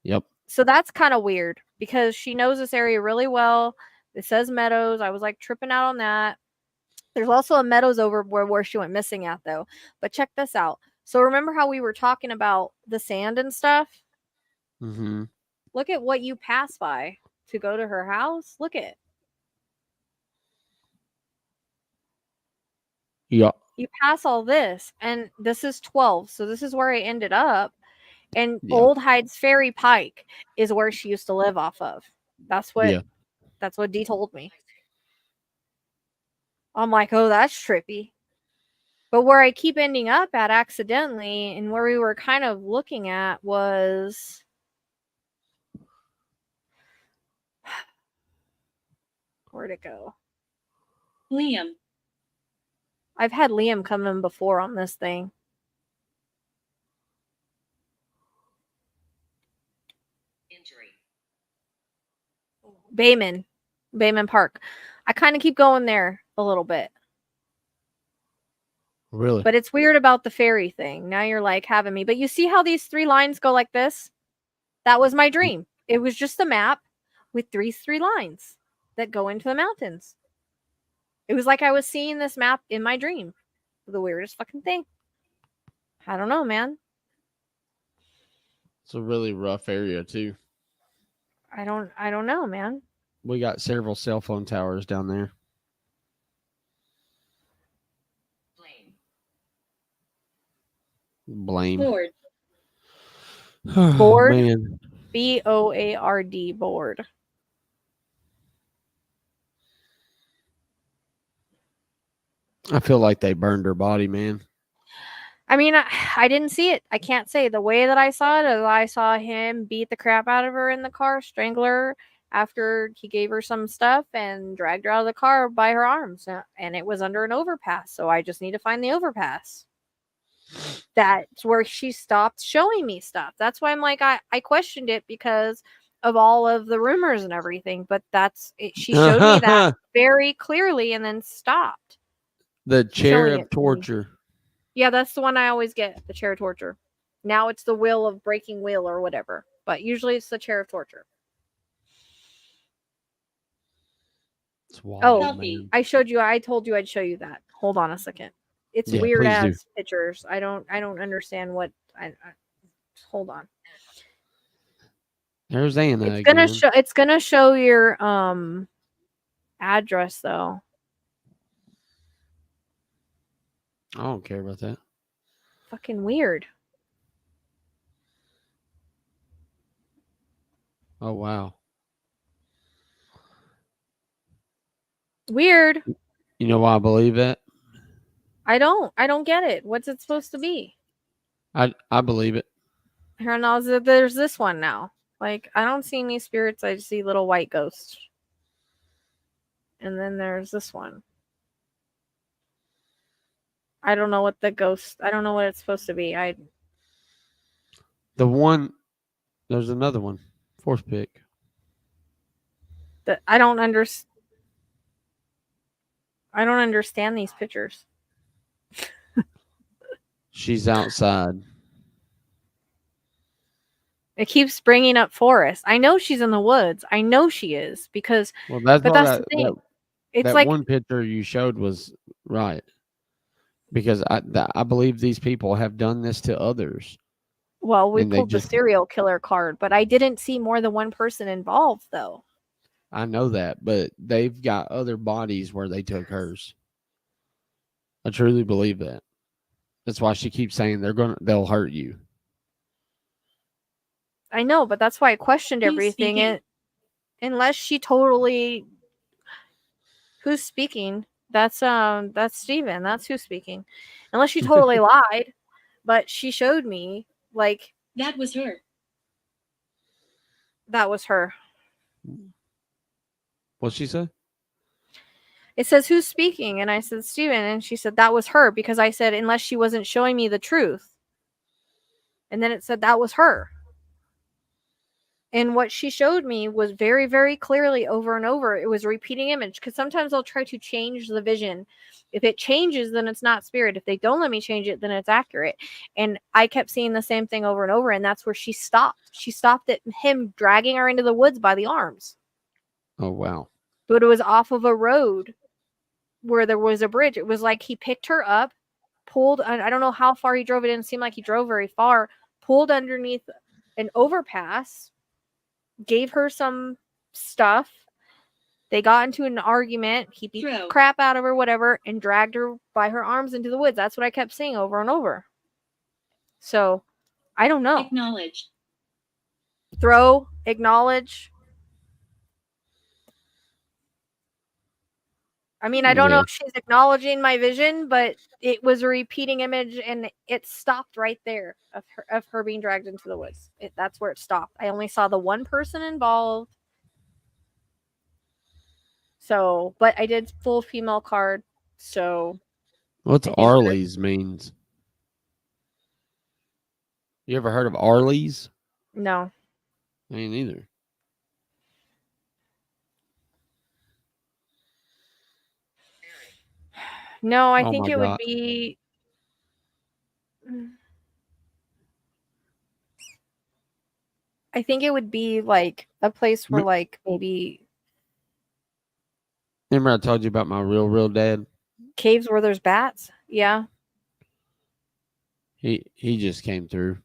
Yep. So that's kind of weird because she knows this area really well. It says Meadows. I was like tripping out on that. There's also a Meadows over where she went missing at though. But check this out. So remember how we were talking about the sand and stuff? Mm-hmm. Look at what you pass by to go to her house. Look at Yeah. you pass all this, and this is 12. So this is where I ended up. And Yeah. Old Hyde's Ferry Pike is where she used to live off of. That's what Dee told me. I'm like, oh, that's trippy. But where I keep ending up at accidentally, and where we were kind of looking at was where'd it go? Liam. I've had Liam come in before on this thing. Injury. Bayman Park. I kind of keep going there a little bit. Really? But it's weird about the fairy thing. Now you're like having me. But you see how these 3 lines go like this? That was my dream. It was just a map with three lines that go into the mountains. It was like I was seeing this map in my dream. The weirdest fucking thing. I don't know, man. It's a really rough area too. I don't know, man. We got several cell phone towers down there. Blame. Blame. Board. Board? Man. BOARD board. I feel like they burned her body, man. I mean, I didn't see it. I can't say. The way that I saw it is I saw him beat the crap out of her in the car, strangle her after he gave her some stuff and dragged her out of the car by her arms. And it was under an overpass. So I just need to find the overpass. That's where she stopped showing me stuff. That's why I'm like, I questioned it because of all of the rumors and everything. But that's it. She showed me that very clearly and then stopped. The chair Showing of it to me. torture. Yeah, that's the one I always get, the chair of torture. Now it's the wheel of breaking wheel or whatever. But usually it's the chair of torture. It's wild, Oh, man. I told you I'd show you that. Hold on a second. It's Yeah, weird please do. as pictures. I don't understand what I hold on. There's Anna It's again. gonna show your address though. I don't care about that. Fucking weird. Oh, wow. Weird. You know why I believe that? I don't get it. What's it supposed to be? I believe it. Here now there's this one now. Like, I don't see any spirits. I just see little white ghosts. And then there's this one. I don't know what I don't know what it's supposed to be. The one, there's another one. Fourth pick. I don't understand these pictures. She's outside. It keeps bringing up forest. I know she's in the woods. I know she is because Well, that's but why that's the thing. It's that like one picture you showed was right. Because I believe these people have done this to others. well, we and they pulled the just- serial killer card, but I didn't see more than one person involved though. I know that, but they've got other bodies where they took hers. I truly believe that. That's why she keeps saying they'll hurt you. I know, but that's why I questioned Who's everything. speaking? Unless she totally who's speaking? That's Steven. That's who's speaking. Unless she totally lied, but she showed me like That was her. that was her. What'd she say? It says who's speaking, and I said Steven, and she said that was her because I said unless she wasn't showing me the truth. And then it said that was her. And what she showed me was very, very clearly over and over. It was a repeating image because sometimes I'll try to change the vision. If it changes, then it's not spirit. If they don't let me change it, then it's accurate. And I kept seeing the same thing over and over. And that's where she stopped. She stopped at him dragging her into the woods by the arms. Oh, wow. but it was off of a road where there was a bridge. It was like he picked her up, pulled, I don't know how far he drove. It didn't seem like he drove very far, pulled underneath an overpass, gave her some stuff. They got into an argument. He beat the True. crap out of her, whatever, and dragged her by her arms into the woods. That's what I kept saying over and over. So, I don't know. Acknowledged. Throw, acknowledge. I mean, I don't know Yeah. if she's acknowledging my vision, but it was a repeating image, and it stopped right there of her being dragged into the woods. That's where it stopped. I only saw the one person involved. So, but I did full female card. So, What's I think we're- Arlie's means? You ever heard of Arlie's? no. I ain't either. No, I Oh think my it would God. be. I think it would be like a place where, like, maybe Remember I told you about my real dad? caves where there's bats. Yeah. He just came through.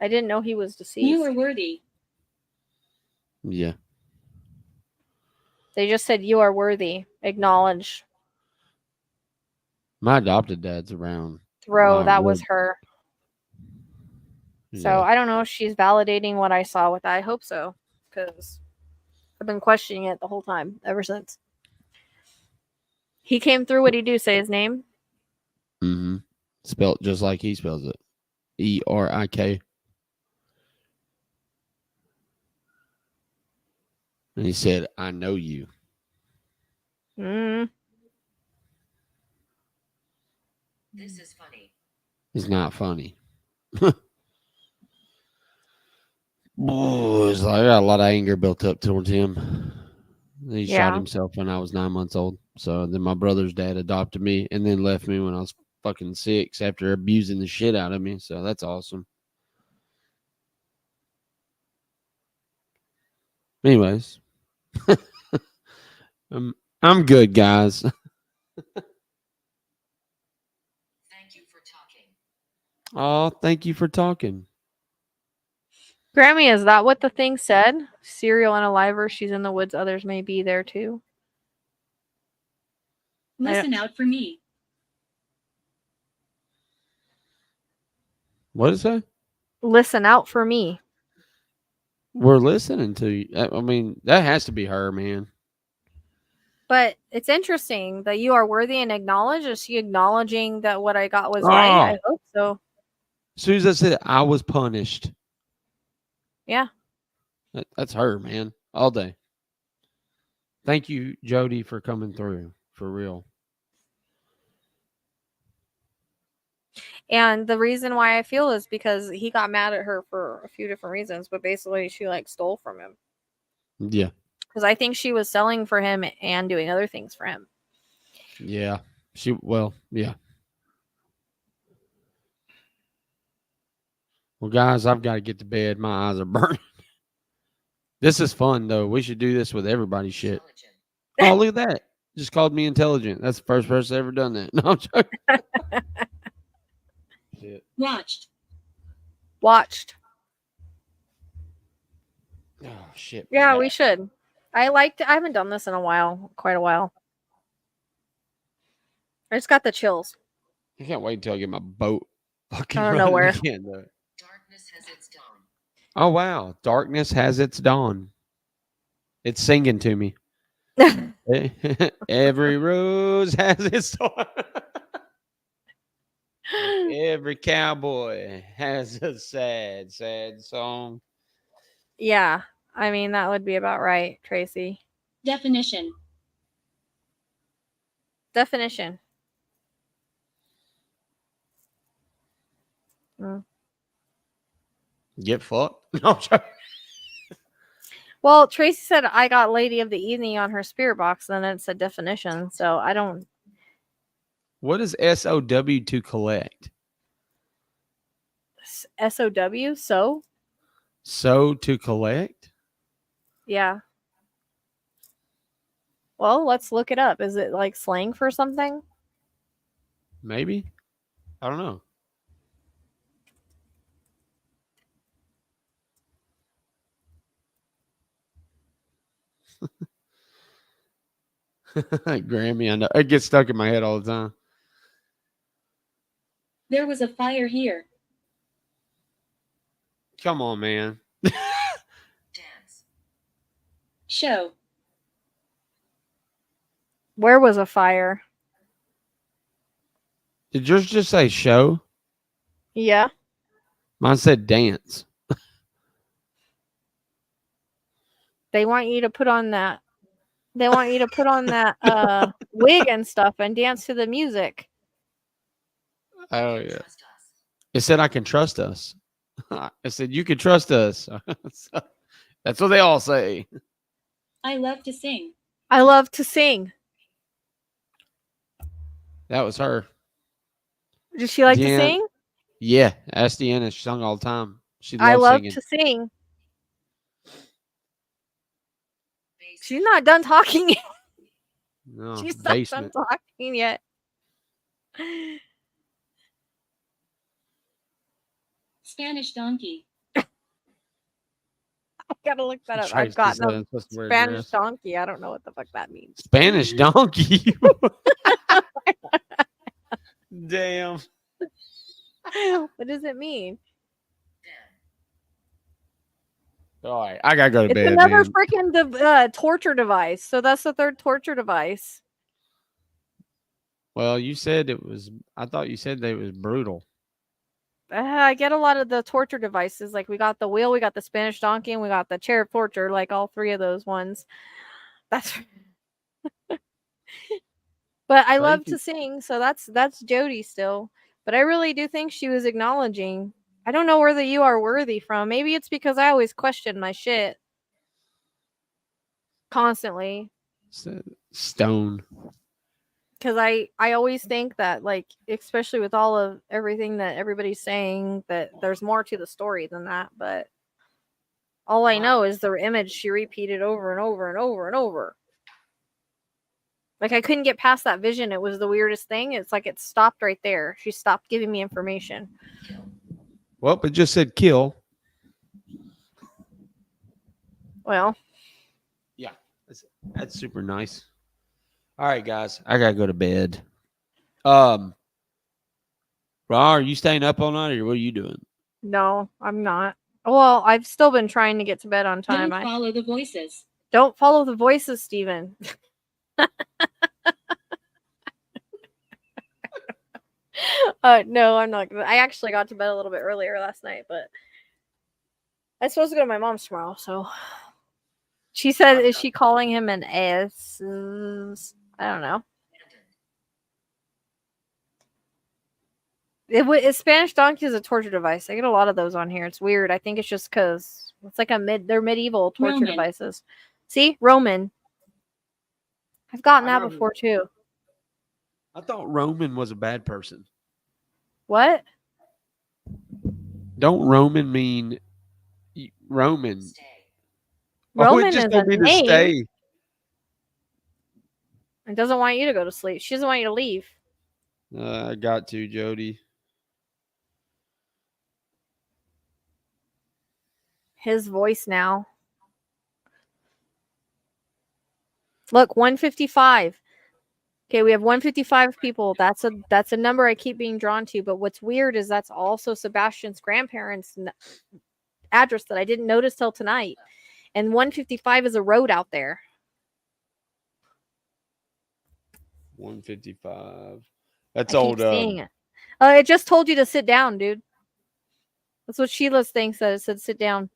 I didn't know he was deceased. You are worthy. Yeah. They just said you are worthy. Acknowledge. My adopted dad's around. Throw. Wow, That was really? her. So Yeah. I don't know if she's validating what I saw with that. I hope so, because I've been questioning it the whole time ever since. He came through. What did he do? Say his name? Mm-hmm. Spelled just like he spells it. ERIK. And he said, I know you. Mm. This is funny. It's not funny. Boys, I got a lot of anger built up towards him. He shot Yeah. himself when I was 9 months old. So then my brother's dad adopted me and then left me when I was fucking 6 after abusing the shit out of me. So that's awesome. Anyways, I'm good, guys. Thank you for talking. Oh, thank you for talking. Grammy, is that what the thing said? Serial and a liver. She's in the woods. Others may be there too. Listen out for me. What is that? Listen out for me. We're listening to you. I mean, that has to be her, man. But it's interesting that you are worthy and acknowledge. Is she acknowledging that what I got was right? I hope so. As soon as I said I was punished. Yeah. That's her, man. All day. Thank you, Jody, for coming through. For real. And the reason why I feel is because he got mad at her for a few different reasons, but basically she like stole from him. Yeah. Because I think she was selling for him and doing other things for him. Yeah. Yeah. Well, guys, I've got to get to bed. My eyes are burning. This is fun, though. We should do this with everybody. Shit. Intelligent. Oh, look at that. Just called me intelligent. That's the first person ever done that. No, I'm joking. Shit. Watched. Oh, shit. Yeah, we should. I haven't done this in quite a while. I just got the chills. I can't wait until I get my boat fucking I don't know running where. again, though. Darkness has its dawn. Oh, wow. Darkness has its dawn. It's singing to me. Every rose has its dawn. Every cowboy has a sad, sad song. Yeah, I mean, that would be about right, Tracy. Definition. Definition. Get fucked. No, I'm joking. Well, Tracy said I got Lady of the Evening on her spirit box, and then it said definition. So I don't. What is SOW to collect? SOW? So? So to collect? Yeah. Well, let's look it up. Is it like slang for something? Maybe. I don't know. Grammy, I know. It gets stuck in my head all the time. There was a fire here. Come on, man. Dance. Show. Where was a fire? Did yours just say show? Yeah. Mine said dance. They want you to put on that. They want you to put on that wig and stuff and dance to the music. Oh, yeah. Trust us. It said I can trust us. I said you can trust us. So, that's what they all say. I love to sing. I love to sing. That was her. Does she like to Deanna- sing? Yeah, ask Deanna. She sung all the time. She I loves love singing. to sing. Basic. She's not done talking yet. No, She's not done basement. talking yet. Spanish donkey. I gotta look that up. Tries I've to got say no I'm supposed to wear a Spanish dress. donkey. I don't know what the fuck that means. Spanish donkey. Damn. What does it mean? Dan. All right, I gotta go to It's bed, another man. freaking torture device. So that's the third torture device. Well, you said it was. I thought you said that it was brutal. I get a lot of the torture devices. Like we got the wheel, we got the Spanish donkey, and we got the chair of torture. Like all three of those ones. That's. But I So you love can- to sing, so that's Jody still. But I really do think she was acknowledging. I don't know where the "you are worthy" from. Maybe it's because I always question my shit constantly. Stone. Because I always think that, like, especially with all of everything that everybody's saying, that there's more to the story than that. But all I know is the image she repeated over and over and over and over. Like, I couldn't get past that vision. It was the weirdest thing. It's like it stopped right there. She stopped giving me information. Kill. Well, it just said kill. Well, Yeah, that's super nice. All right, guys, I gotta go to bed. Ra, are you staying up all night, or what are you doing? no, I'm not. Well, I've still been trying to get to bed on time. Don't follow the voices. Don't follow the voices, Steven. No, I'm not gonna. I actually got to bed a little bit earlier last night, but I'm supposed to go to my mom's tomorrow. So she said, "Is she calling him an ass?" I don't know. It's Spanish donkey is a torture device. I get a lot of those on here. It's weird. I think it's just because it's like they're medieval torture Roman. devices. See, Roman. I've gotten I that know. before too. I thought Roman was a bad person. What? Don't Roman mean Roman? Stay. Roman it just is don't a mean to name. stay. It doesn't want you to go to sleep. She doesn't want you to leave. I got to, Jody. His voice now. Look, 155. Okay, we have 155 people. That's a number I keep being drawn to. But what's weird is that's also Sebastian's grandparents' address that I didn't notice till tonight. And 155 is a road out there. 155. That's I old. keep seeing it. It just told you to sit down, dude. That's what Sheila's thing said. It said sit down.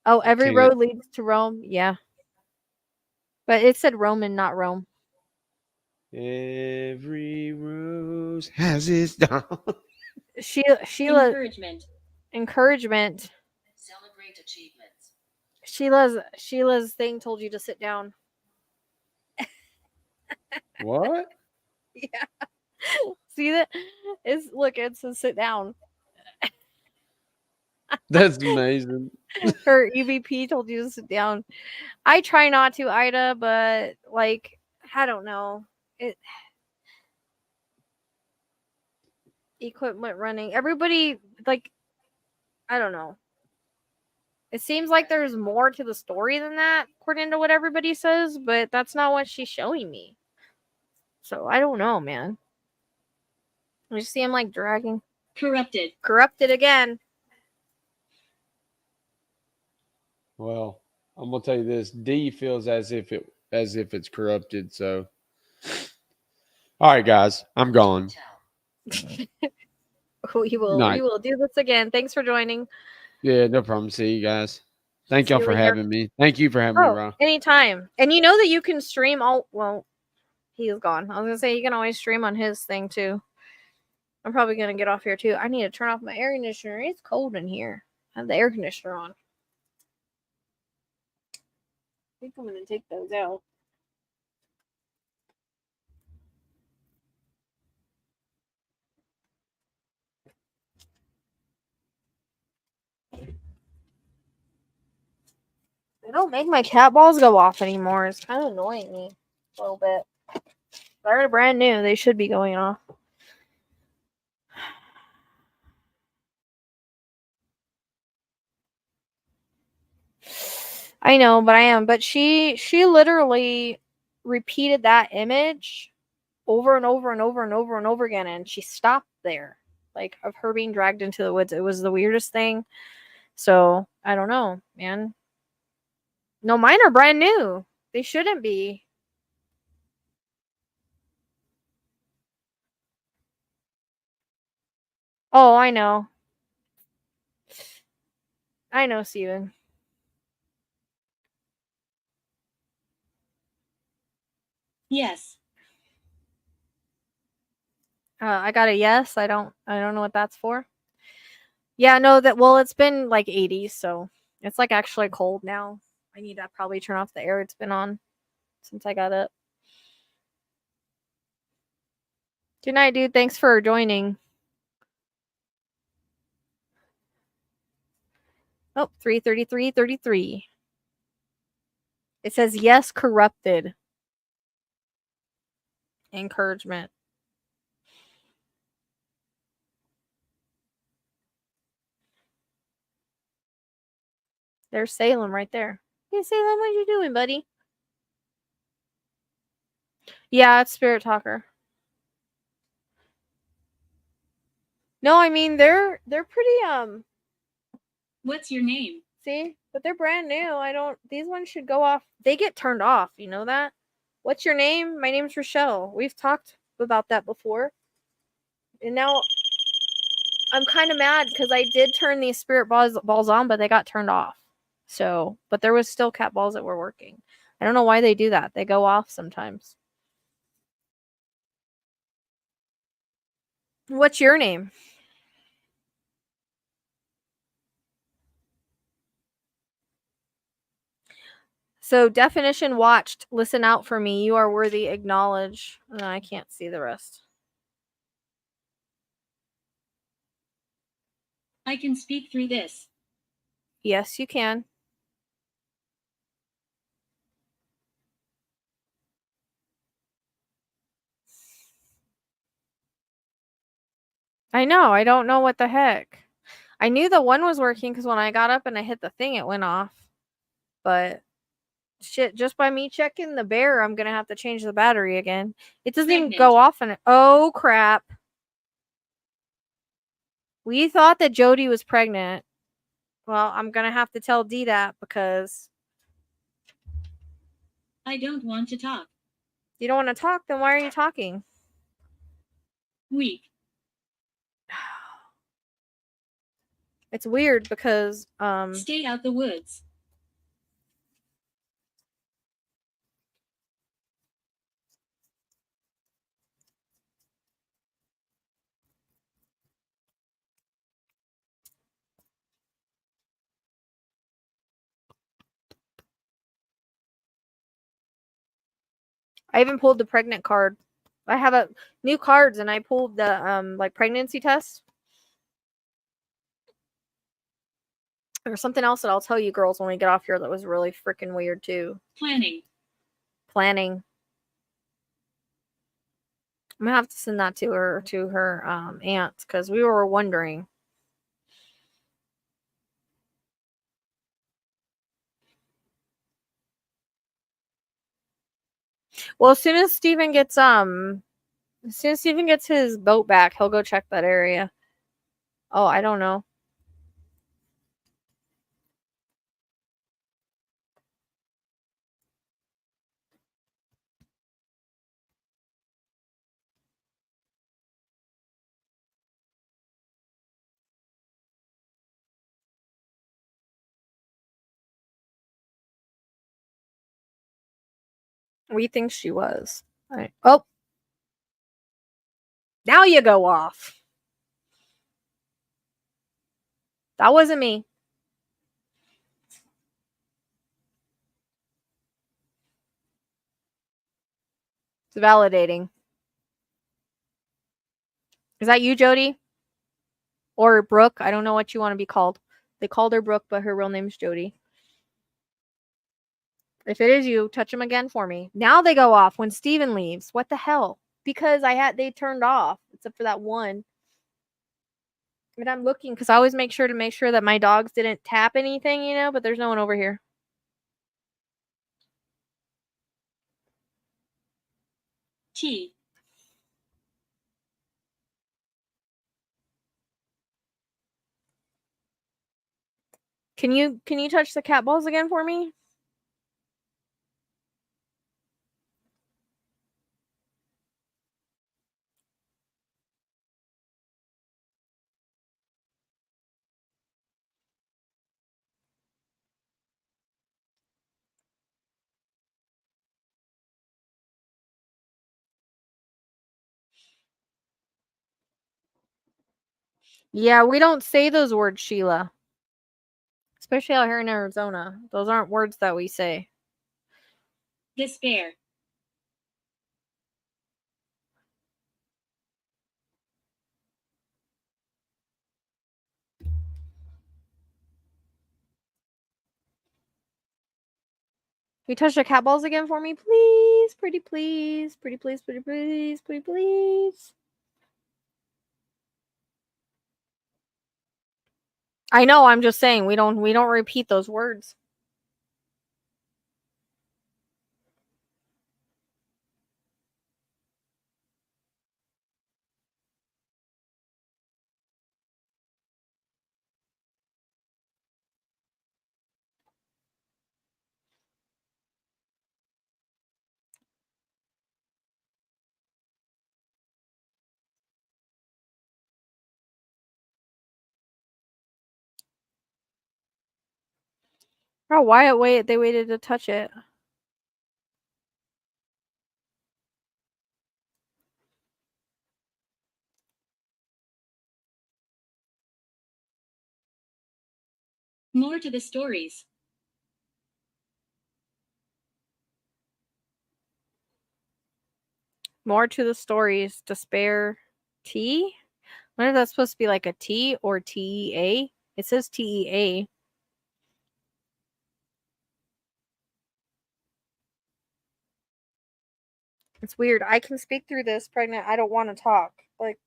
Oh, every can't- road leads to Rome. Yeah. But it said Roman, not Rome. Every rose has its dawn. Sheila Encouragement. encouragement. Celebrate achievements. Sheila's thing told you to sit down. What? Yeah. See that? Look, it says sit down. That's amazing. Her EVP told you to sit down. I try not to, Ida, but like I don't know. It equipment running. Everybody like I don't know. It seems like there's more to the story than that, according to what everybody says, but that's not what she's showing me. So I don't know, man. I just see him like dragging. Corrupted. Corrupted again. Well, I'm gonna tell you this: D feels as if it's corrupted. So, all right, guys, I'm gone. We will do this again. Thanks for joining. Yeah, no problem. See you guys. Thank See y'all you for later. having me. Thank you for having me, Oh, Ron. anytime. And you know that you can stream all. Well, he is gone. I was gonna say you can always stream on his thing too. I'm probably gonna get off here too. I need to turn off my air conditioner. It's cold in here. I have the air conditioner on. I think I'm gonna take those out. They don't make my cat balls go off anymore. It's kind of annoying me a little bit. They're brand new. They should be going off. I know, but I am. But she literally repeated that image over and over and over and over and over again, and she stopped there, like of her being dragged into the woods. It was the weirdest thing. So I don't know, man. No, mine are brand new. They shouldn't be. Oh, I know. I know, Steven. Yes. I got a yes. I don't know what that's for. Yeah, no, that well, it's been like 80s, so it's like actually cold now. I need to probably turn off the air it's been on since I got up. Good night, dude. Thanks for joining. Oh, 3:33:33. It says yes, corrupted. Encouragement. There's Salem right there. Hey, Salem, what you doing, buddy? Yeah, it's Spirit Talker. No, I mean they're pretty What's your name? see, but they're brand new. I don't these ones should go off. They get turned off, you know that? What's your name? My name's Rochelle. We've talked about that before. And now I'm kind of mad because I did turn these spirit balls on, but they got turned off. So, but there was still cat balls that were working. I don't know why they do that. They go off sometimes. What's your name? So, definition watched. Listen out for me. You are worthy. Acknowledge. I can't see the rest. I can speak through this. Yes, you can. I know. I don't know what the heck. I knew the one was working because when I got up and I hit the thing, it went off. But shit, just by me checking the bear, I'm gonna have to change the battery again. It doesn't even go off in it. Oh crap. We thought that Jody was pregnant. Well, I'm gonna have to tell Dee that because I don't want to talk. you don't want to talk, then why are you talking? Weak. It's weird because Stay out the woods. I even pulled the pregnant card. I have a new cards and I pulled the like pregnancy test. There's something else that I'll tell you girls when we get off here that was really freaking weird too. Planning. Planning. I'm gonna have to send that to her aunt because we were wondering. Well, as soon as Steven gets his boat back, he'll go check that area. Oh, I don't know. We think she was. Oh, now you go off. That wasn't me. It's validating. Is that you, Jody? Or Brooke? I don't know what you want to be called. They called her Brooke, but her real name's Jody. If it is you, touch them again for me. Now they go off when Steven leaves. What the hell? Because they turned off, except for that one. And I'm looking because I always make sure that my dogs didn't tap anything, but there's no one over here. T. Can you touch the cat balls again for me? Yeah, we don't say those words, Sheila. Especially out here in Arizona. Those aren't words that we say. Despair. Can you touch the cat balls again for me, please? Pretty please. Pretty please, pretty please, pretty please. I know, I'm just saying we don't repeat those words. Oh, why they waited to touch it. More to the stories. More to the stories. Despair. T? I wonder if that's supposed to be like a T or TEA. It says TEA. It's weird. I can speak through this pregnant. I don't want to talk. Like,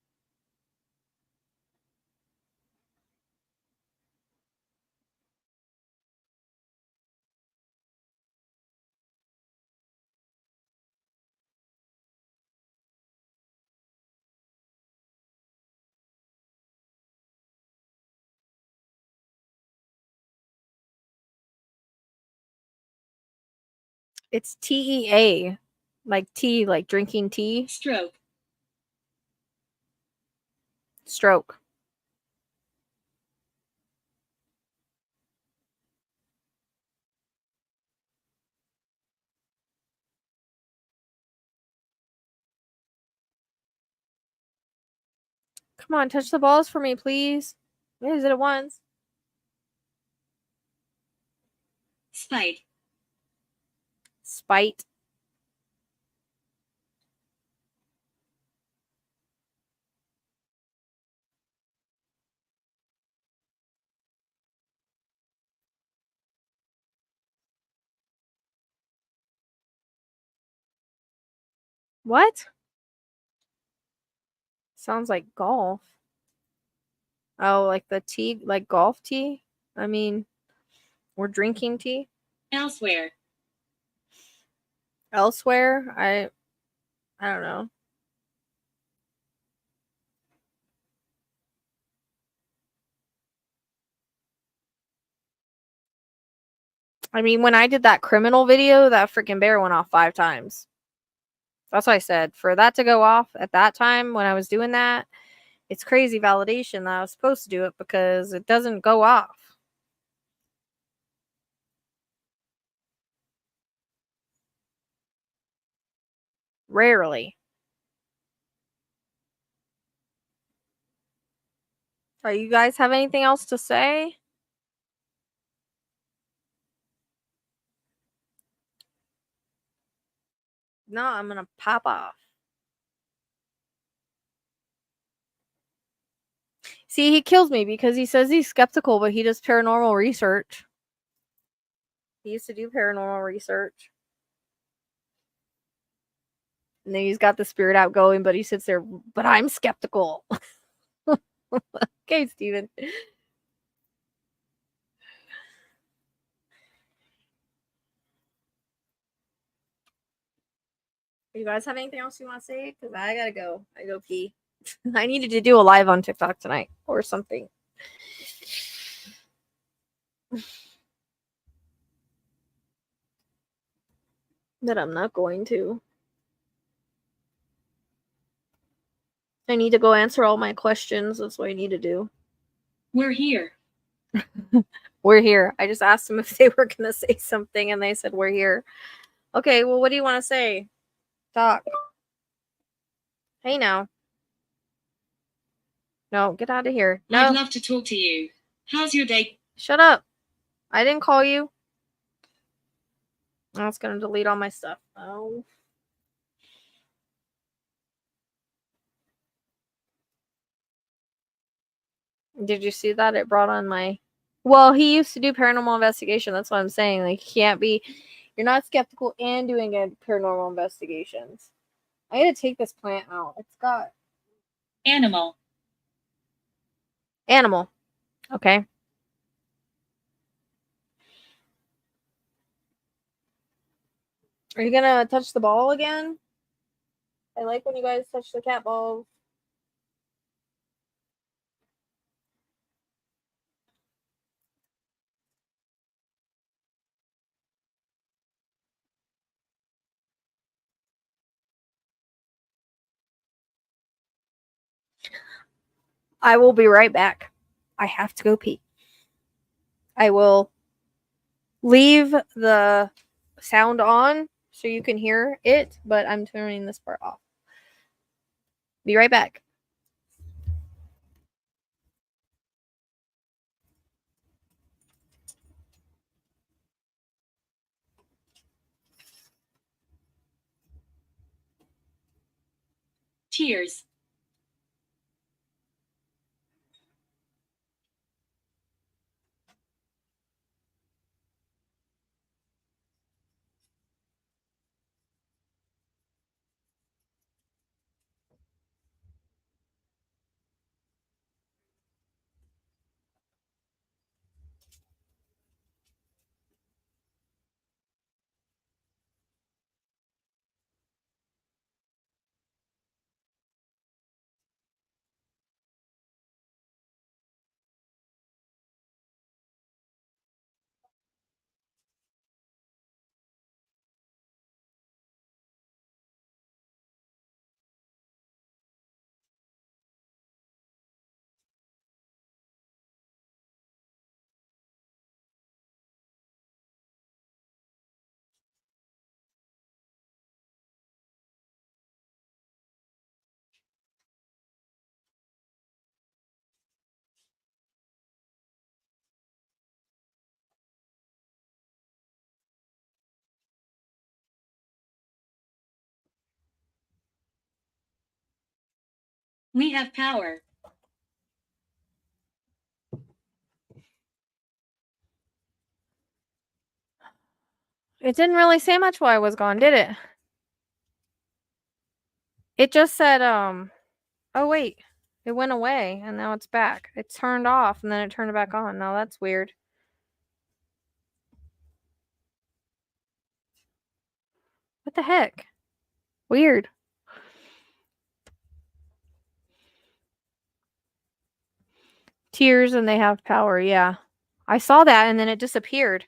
it's TEA. Like tea, like drinking tea. Stroke. Stroke. Come on, touch the balls for me, please. What is it at once? Spite. Spite. What? Sounds like golf. Oh, like the tea, like golf tea? I mean, we're drinking tea Elsewhere. elsewhere. I don't know. I mean, when I did that criminal video, that freaking bear went off 5 times. That's what I said. For that to go off at that time when I was doing that, it's crazy validation that I was supposed to do it because it doesn't go off. Rarely. You guys have anything else to say? No, I'm gonna pop off. See, he kills me because he says he's skeptical, but he does paranormal research. He used to do paranormal research. And then he's got the spirit outgoing, but he sits there, but I'm skeptical. Okay, Steven. You guys have anything else you want to say? Because I gotta go. I go pee. I needed to do a live on TikTok tonight or something. But I'm not going to. I need to go answer all my questions. That's what I need to do. We're here. We're here. I just asked them if they were going to say something and they said, we're here. Okay, well, what do you want to say? Talk. Hey, now. No, get out of here. No. I'd love to talk to you. How's your day? Shut up. I didn't call you. I was going to delete all my stuff. Oh. Did you see that? It brought on my... Well, he used to do paranormal investigation. That's what I'm saying. Like, he can't be... You're not skeptical and doing paranormal investigations. I gotta take this plant out. It's got... Animal. Animal. Okay. Are you gonna touch the ball again? I like when you guys touch the cat balls. I will be right back. I have to go pee. I will leave the sound on so you can hear it, but I'm turning this part off. Be right back. Cheers. We have power. It didn't really say much while I was gone, did it? It just said, oh wait, it went away and now it's back. It turned off and then it turned it back on. Now that's weird. What the heck? Weird. Tears and they have power, yeah. I saw that and then it disappeared.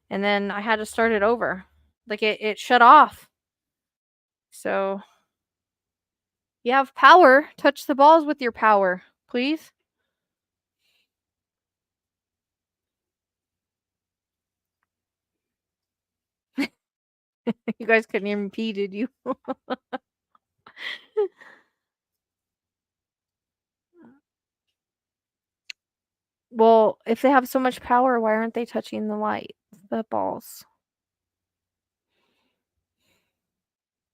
And then I had to start it over. Like it shut off. So you have power. Touch the balls with your power, please. You guys couldn't hear me pee, did you? Well, if they have so much power, why aren't they touching the light? The balls.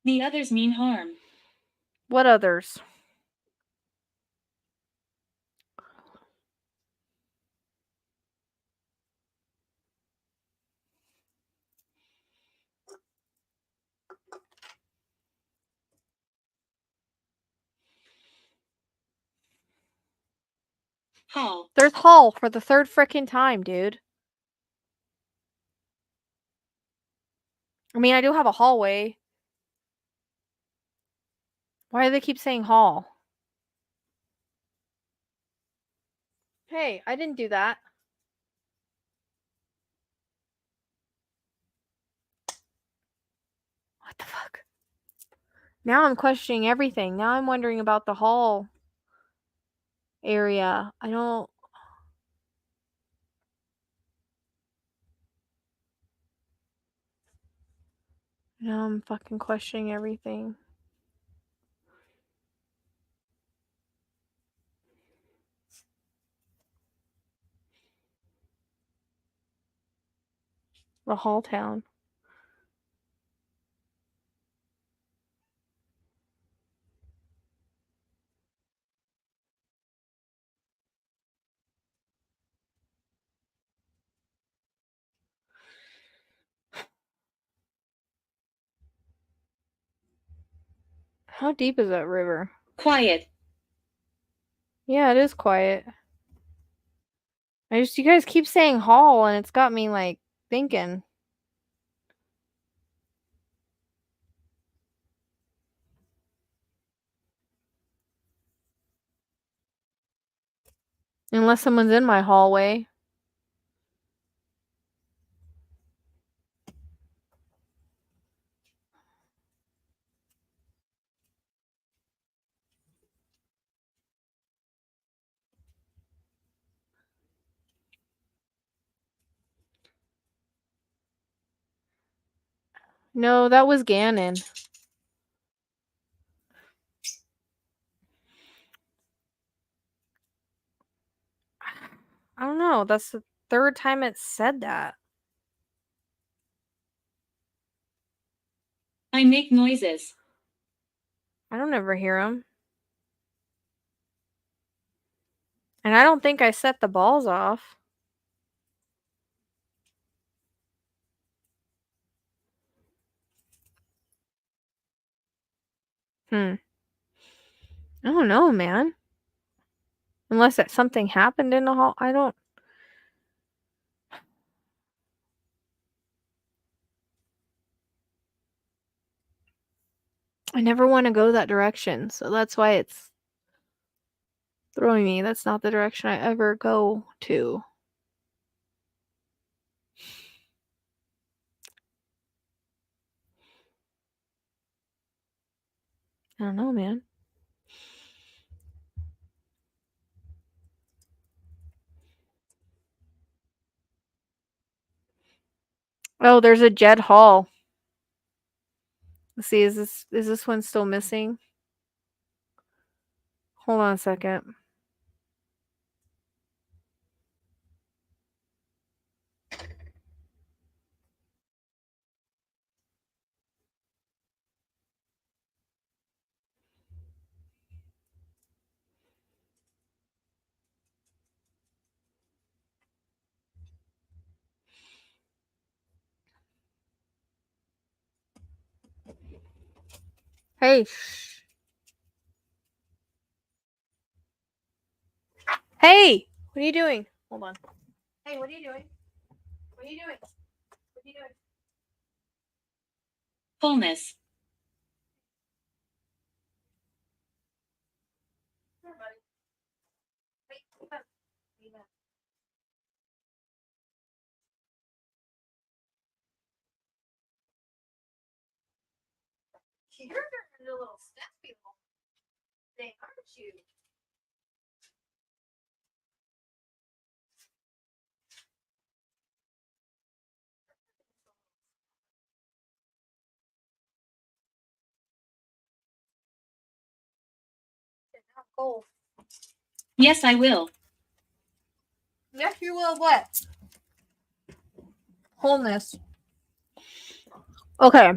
The others mean harm. What others? Hall. There's Hall for the third frickin' time, dude. I mean, I do have a hallway. Why do they keep saying Hall? Hey, I didn't do that. What the fuck? Now I'm questioning everything. Now I'm wondering about the Hall area. I don't... Now I'm fucking questioning everything. The Hall town. How deep is that river? Quiet. Yeah, it is quiet. You guys keep saying Hall and it's got me like thinking. Unless someone's in my hallway. No, that was Ganon. I don't know. That's the third time it said that. I make noises. I don't ever hear them. And I don't think I set the balls off. I don't know, man. Unless that something happened in the hall. I don't... I never want to go that direction. So that's why it's throwing me. That's not the direction I ever go to. I don't know, man. Oh, there's a Jed Hall. Let's see, is this one still missing? Hold on a second. Hey, shh. Hey, what are you doing? Hold on. Hey, what are you doing? What are you doing? What are you doing? Fullness. Here, buddy. Wait, come on. Lean back. You're a little snappy little thing, aren't you? Not cold. Yes, I will. Yes, you will what? Wholeness. Okay.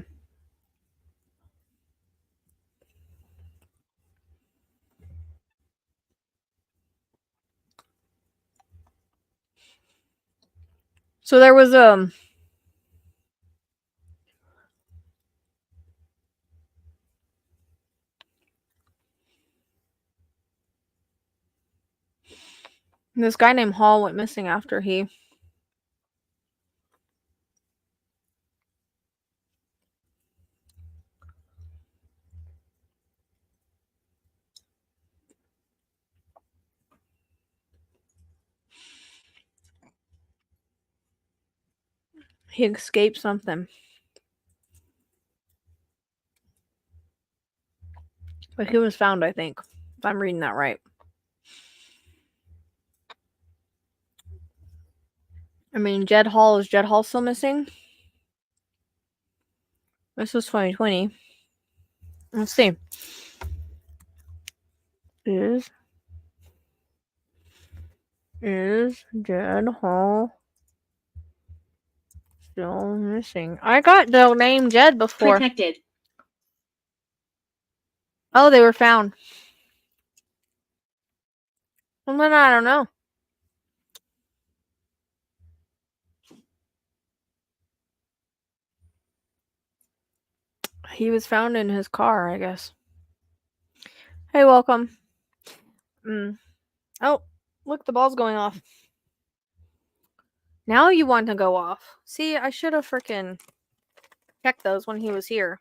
So there was this guy named Hall went missing after he escaped something. But he was found, I think. If I'm reading that right. I mean, Jed Hall, is Jed Hall still missing? This was 2020. Let's see. Is Jed Hall still missing? I got the name Jed before. Protected. Oh, they were found. Well, then I don't know. He was found in his car, I guess. Hey, welcome. Oh, look, the ball's going off. Now you want to go off. See, I should have freaking checked those when he was here.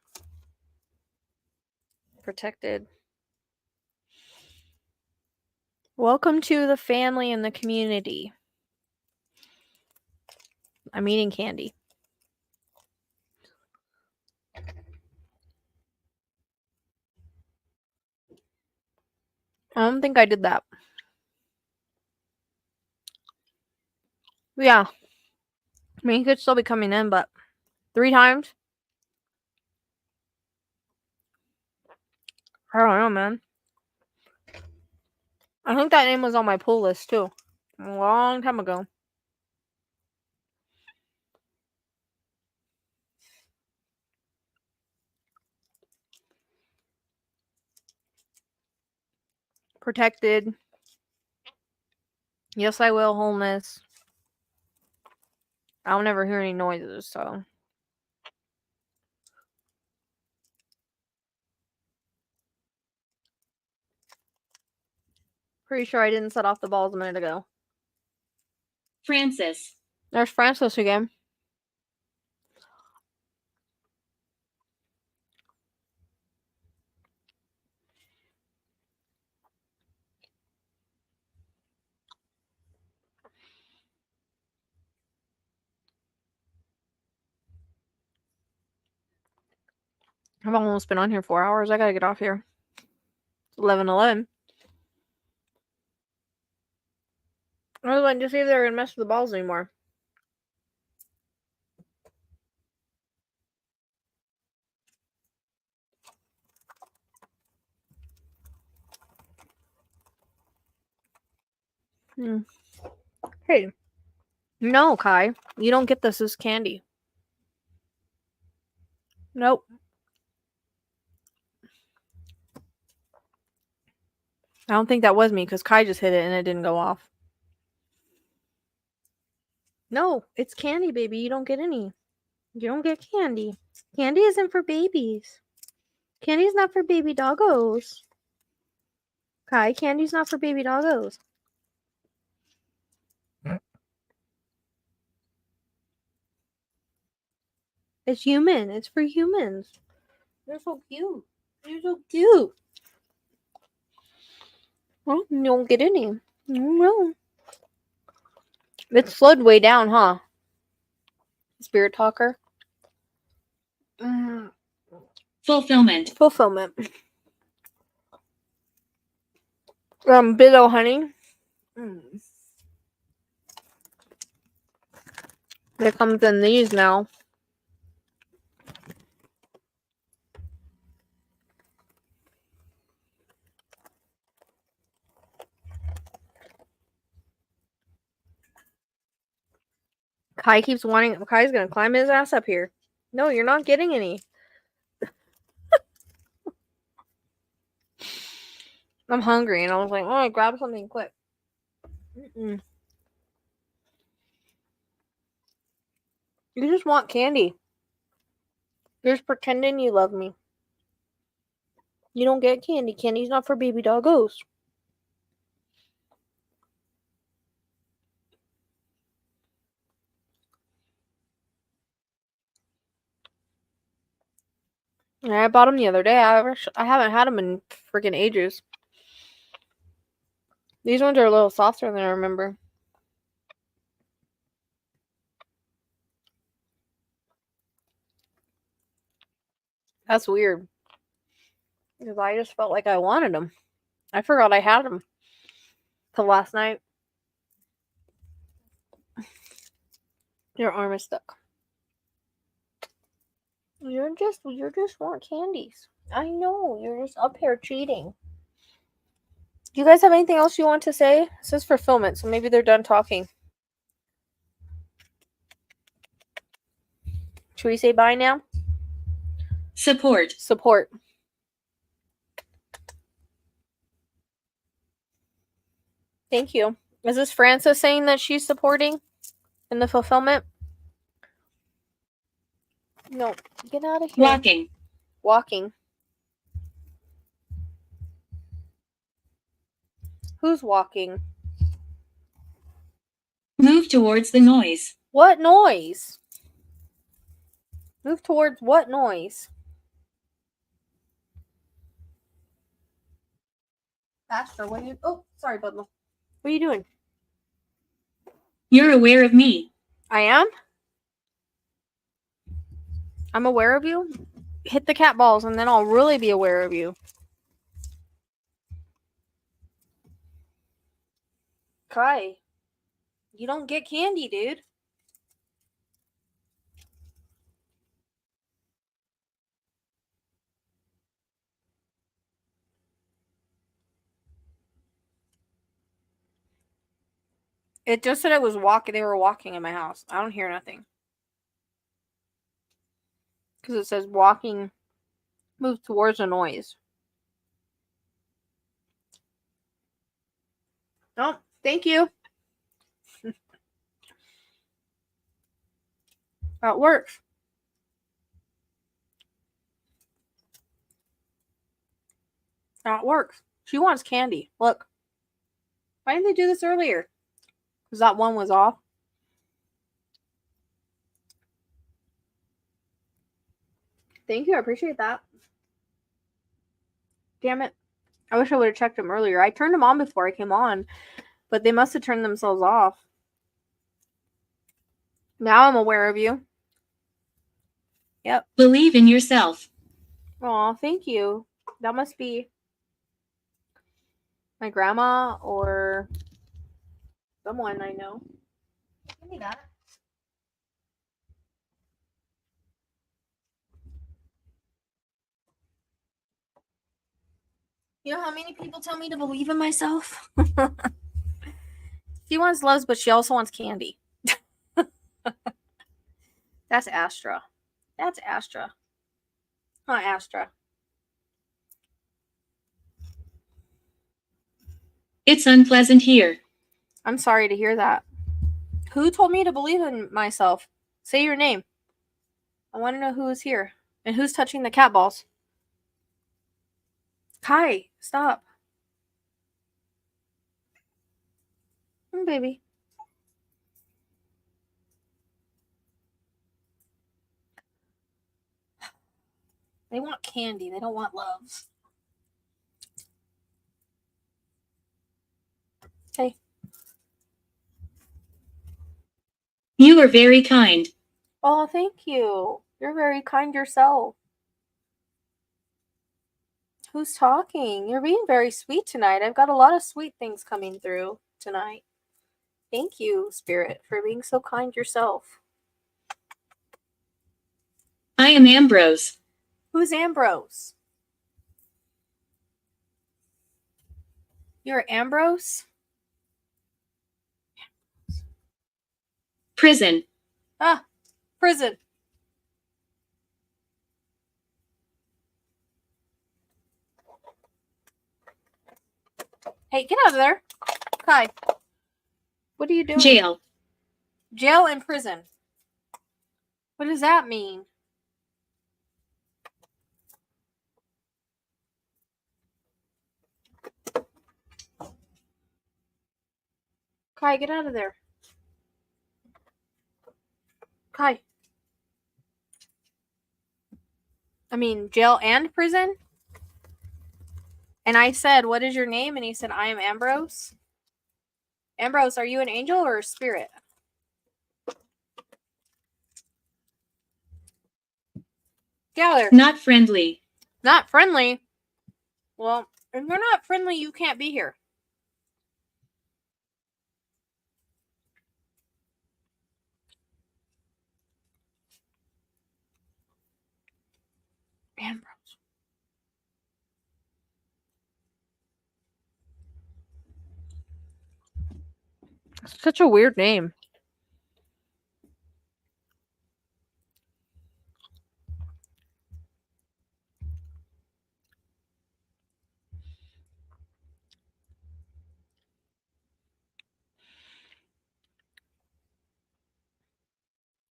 Protected. Welcome to the family and the community. I'm eating candy. I don't think I did that. Yeah. I mean, he could still be coming in, but 3 times? I don't know, man. I think that name was on my pull list, too. A long time ago. Protected. Yes, I will. Wholeness. I'll never hear any noises, so. Pretty sure I didn't set off the balls a minute ago. Francis. There's Francis again. I've almost been on here 4 hours. I gotta get off here. It's 11:11. I was waiting to see if they were gonna mess with the balls anymore. Hey. No, Kai. You don't get this as candy. Nope. I don't think that was me because Kai just hit it and it didn't go off. No, it's candy, baby. You don't get any. You don't get candy. Candy isn't for babies. Candy's not for baby doggos. Kai, candy's not for baby doggos. It's human. It's for humans. They're so cute. They're so cute. Well, you don't get any. No. It's slowed way down, huh? Spirit talker. Fulfillment. Fulfillment. Bit o' honey. It comes in these now. Kai's gonna climb his ass up here. No, you're not getting any. I'm hungry, and I was like, oh, grab something quick. You just want candy. You're just pretending you love me. You don't get candy. Candy's not for baby doggos. And I bought them the other day. I haven't had them in freaking ages. These ones are a little softer than I remember. That's weird. Because I just felt like I wanted them. I forgot I had them till last night. Your arm is stuck. You just want candies. I know. You're just up here cheating. Do you guys have anything else you want to say? It says fulfillment, so maybe they're done talking. Should we say bye now? Support. Support. Thank you. Is this Frances saying that she's supporting in the fulfillment? No. Get out of here. Walking. Walking. Who's walking? Move towards the noise. What noise? Move towards what noise? Faster, what are you... Oh, sorry, Bubba. What are you doing? You're aware of me. I am? I'm aware of you? Hit the cat balls and then I'll really be aware of you. Kai, you don't get candy, dude. It just said it was walking. They were walking in my house. I don't hear nothing. Because it says walking, move towards a noise. Oh, thank you. That works. That works. She wants candy. Look. Why didn't they do this earlier? Because that one was off. Thank you. I appreciate that. Damn it. I wish I would have checked them earlier. I turned them on before I came on, but they must have turned themselves off. Now I'm aware of you. Yep. Believe in yourself. Aw, thank you. That must be my grandma or someone I know. Give me that. You know how many people tell me to believe in myself? She wants loves, but she also wants candy. That's Astra. That's Astra. Not Astra. It's unpleasant here. I'm sorry to hear that. Who told me to believe in myself? Say your name. I want to know who is here. And who's touching the cat balls? Kai, stop. Baby. They want candy. They don't want love. Okay. You are very kind. Oh, thank you. You're very kind yourself. Who's talking? You're being very sweet tonight. I've got a lot of sweet things coming through tonight. Thank you, Spirit, for being so kind yourself. I am Ambrose. Who's Ambrose? You're Ambrose? Prison. Ah, prison. Hey, get out of there. Kai. What are you doing? Jail. Jail and prison. What does that mean? Kai, get out of there. Kai. I mean, jail and prison? And I said, what is your name? And he said, I am Ambrose. Ambrose, are you an angel or a spirit? Get out of there. Not friendly. Not friendly? Well, if you're not friendly, you can't be here. Ambrose. Such a weird name.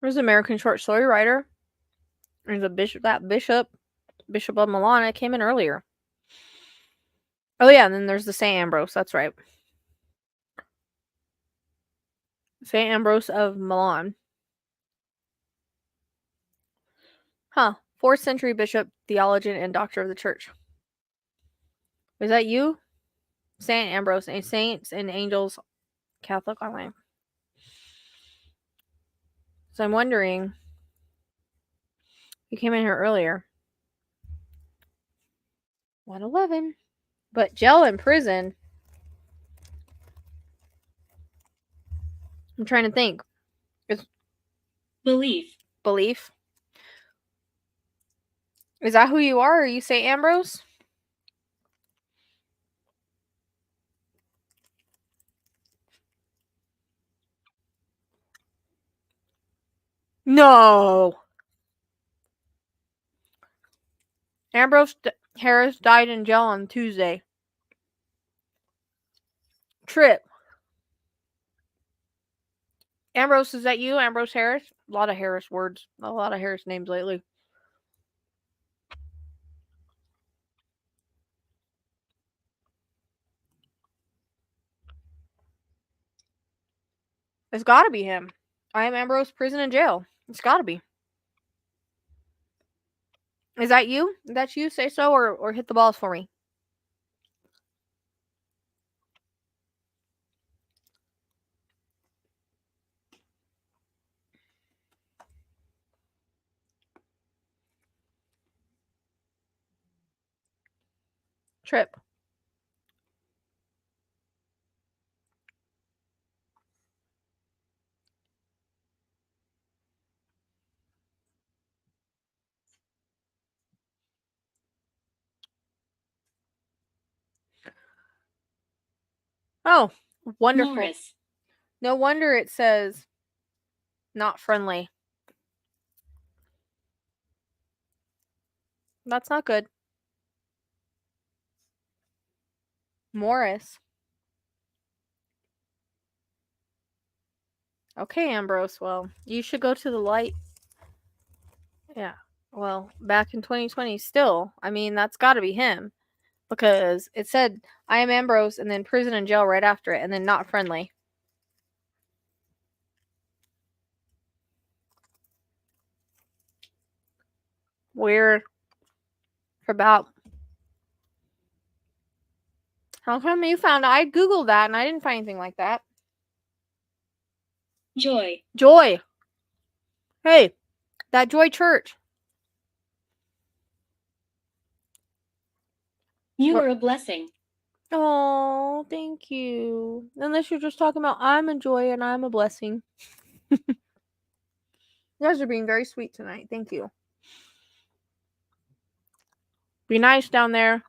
There's an American short story writer. There's a bishop, Bishop of Milan. I came in earlier. Oh yeah, and then there's the Saint Ambrose. That's right. Saint Ambrose of Milan. Huh. 4th century bishop, theologian, and doctor of the church. Is that you? Saint Ambrose, a Saints and Angels Catholic Online. So I'm wondering, you came in here earlier. 111. But jail and prison. I'm trying to think. Belief. Belief. Is that who you are? Are you Saint Ambrose? No. Ambrose Harris died in jail on Tuesday. Trip. Ambrose, is that you? Ambrose Harris? A lot of Harris words. A lot of Harris names lately. It's gotta be him. I am Ambrose, prison and jail. It's gotta be. Is that you? Is that you? Say so or hit the balls for me. Trip. Oh, wonderful. Morris. No wonder it says not friendly. That's not good. Morris. Okay, Ambrose. Well, you should go to the light. Yeah. Well, back in 2020 still. I mean, that's got to be him. Because it said, I am Ambrose, and then prison and jail right after it, and then not friendly. Weird. about. How come you found? I googled that and I didn't find anything like that. Joy. Joy. Hey, that Joy Church. You What- are a blessing. Oh, thank you. Unless you're just talking about I'm a joy and I'm a blessing. You guys are being very sweet tonight. Thank you. Be nice down there.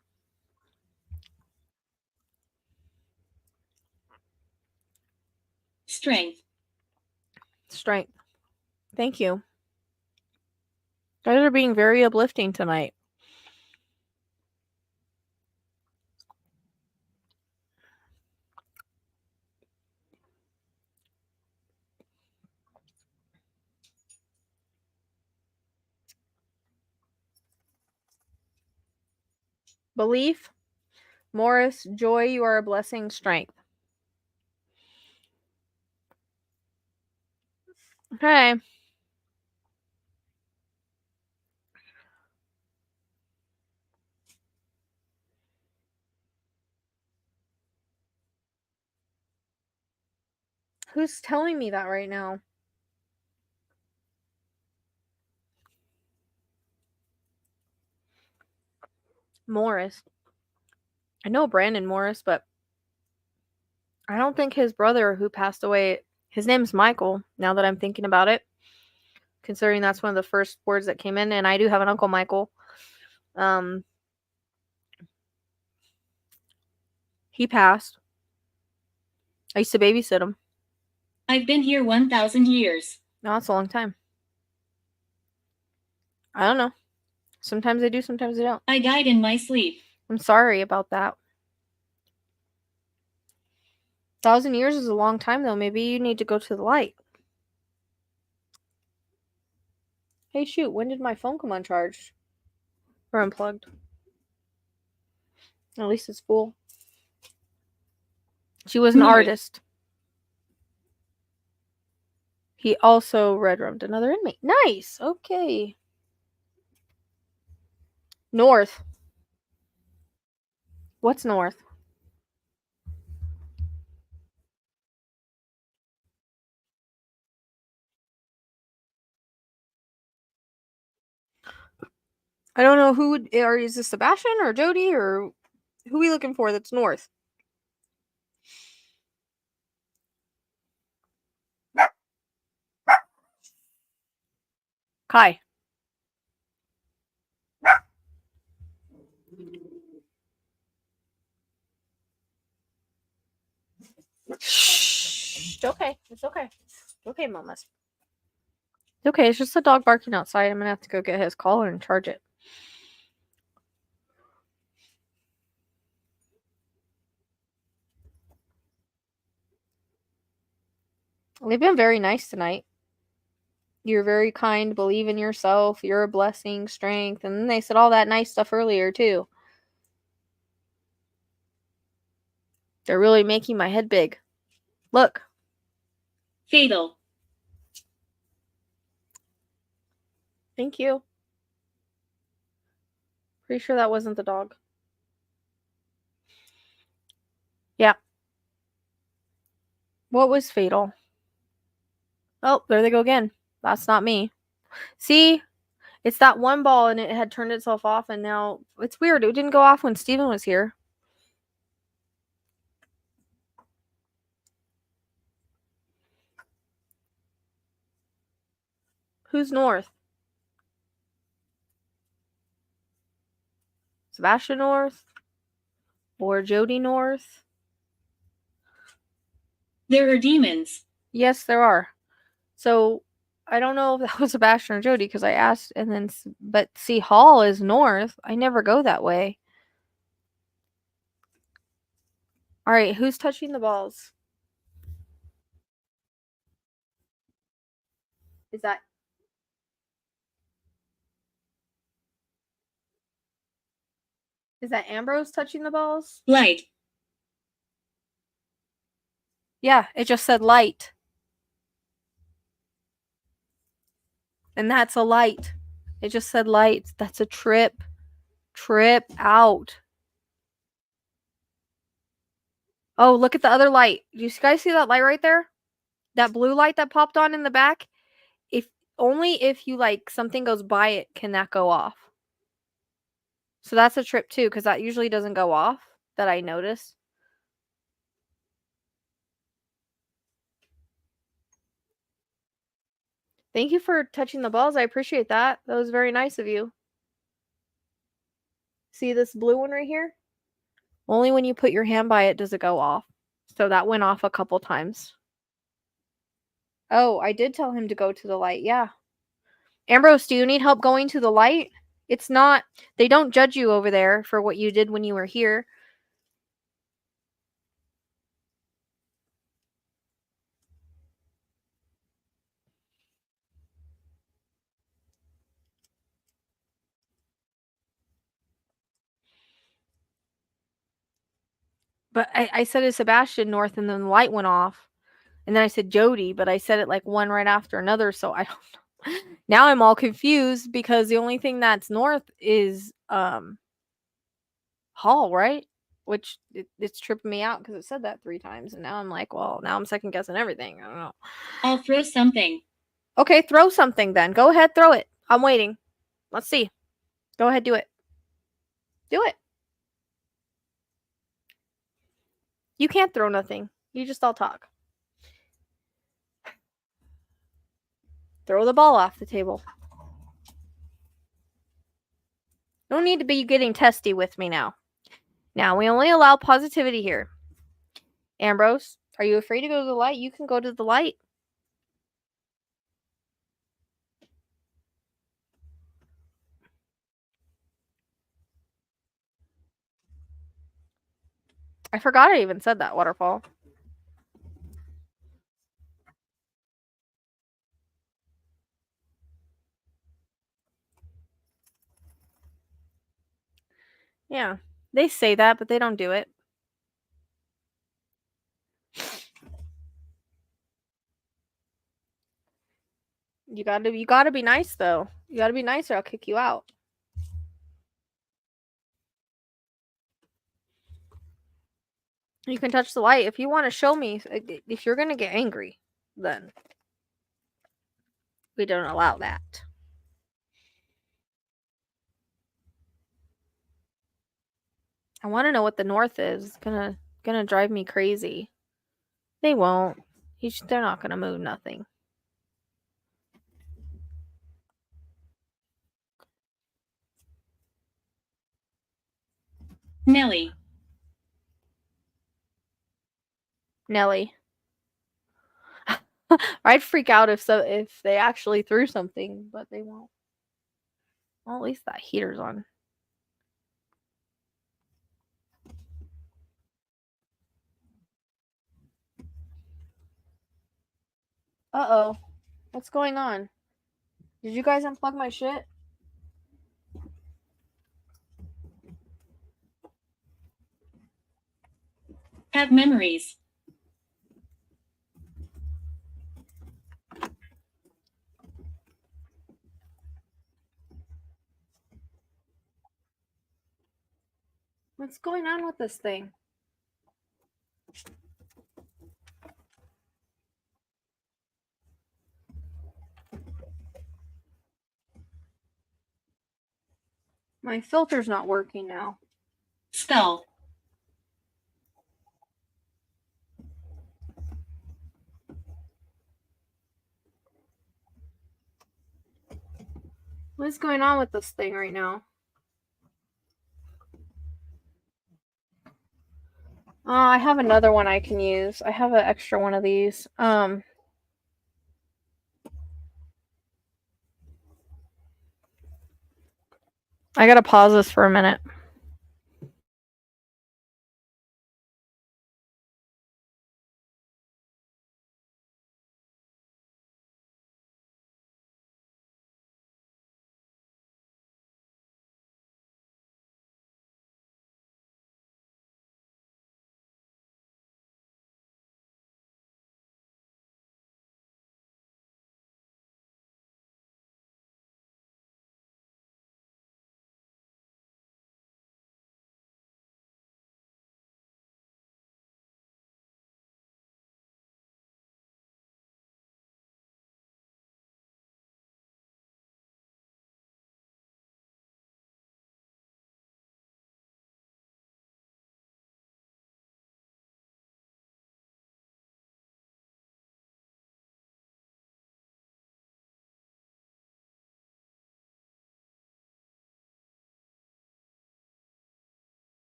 Strength. Strength. Thank you. You guys are being very uplifting tonight. Belief. Morris, joy, you are a blessing. Strength. Okay. Who's telling me that right now? Morris. I know Brandon Morris, but I don't think his brother who passed away, his name's Michael, now that I'm thinking about it. Considering that's one of the first words that came in, and I do have an Uncle Michael. He passed. I used to babysit him. I've been here 1,000 years. No, that's a long time. I don't know. Sometimes I do, sometimes I don't. I died in my sleep. I'm sorry about that. 1,000 years is a long time, though. Maybe you need to go to the light. Hey, shoot, when did my phone come uncharged? Or unplugged? At least it's full. She was an North. artist. He also red-rummed another inmate. Nice! Okay. North. What's north? I don't know who or is this Sebastian or Jody or who are we looking for that's north? Kai. Shh. It's okay. It's okay. It's okay, mamas. It's okay. It's just a dog barking outside. I'm gonna have to go get his collar and charge it. They've been very nice tonight. You're very kind, believe in yourself, you're a blessing, strength, and then they said all that nice stuff earlier too. They're really making my head big. Look. Fatal. Thank you. Pretty sure that wasn't the dog. Yeah. What was fatal? Oh, there they go again. That's not me. See? It's that one ball and it had turned itself off and now it's weird. It didn't go off when Steven was here. Who's north? Sebastian north? Or Jody north? There are demons. Yes, there are. So I don't know if that was Sebastian or Jody because I asked and then, but see, Hall is north. I never go that way. All right, who's touching the balls? Is that Ambrose touching the balls? Light. Yeah, it just said light. And that's a light. It just said light. That's a trip. Trip out. Oh, look at the other light. Do you guys see that light right there? That blue light that popped on in the back? If only if you like something goes by it can that go off. So that's a trip too, because that usually doesn't go off that I notice. Thank you for touching the balls. I appreciate that. That was very nice of you. See this blue one right here? Only when you put your hand by it does it go off. So that went off a couple times. Oh, I did tell him to go to the light. Yeah. Ambrose, do you need help going to the light? It's not, they don't judge you over there for what you did when you were here. But I said to Sebastian north and then the light went off. And then I said Jody, but I said it like one right after another. So I don't know. Now I'm all confused because the only thing that's north is Hall, right? Which it's tripping me out because it said that 3 times. And now I'm like, well, now I'm second guessing everything. I don't know. I'll throw something. Okay, throw something then. Go ahead, throw it. I'm waiting. Let's see. Go ahead, do it. Do it. You can't throw nothing. You just all talk. Throw the ball off the table. No need to be getting testy with me now. Now, we only allow positivity here. Ambrose, are you afraid to go to the light? You can go to the light. I forgot I even said that, Waterfall. Yeah, they say that, but they don't do it. You gotta be nice though. You gotta be nice or I'll kick you out. You can touch the light if you want to show me. If you're gonna get angry, then we don't allow that. I want to know what the north is. It's gonna drive me crazy. They won't. They're not gonna move nothing. Nelly. Nelly. I'd freak out if they actually threw something, but they won't. Well, at least that heater's on. Uh-oh. What's going on? Did you guys unplug my shit? Have memories. What's going on with this thing? My filter's not working now. Spell. What's going on with this thing right now? I have another one I can use. I have an extra one of these. I gotta pause this for a minute.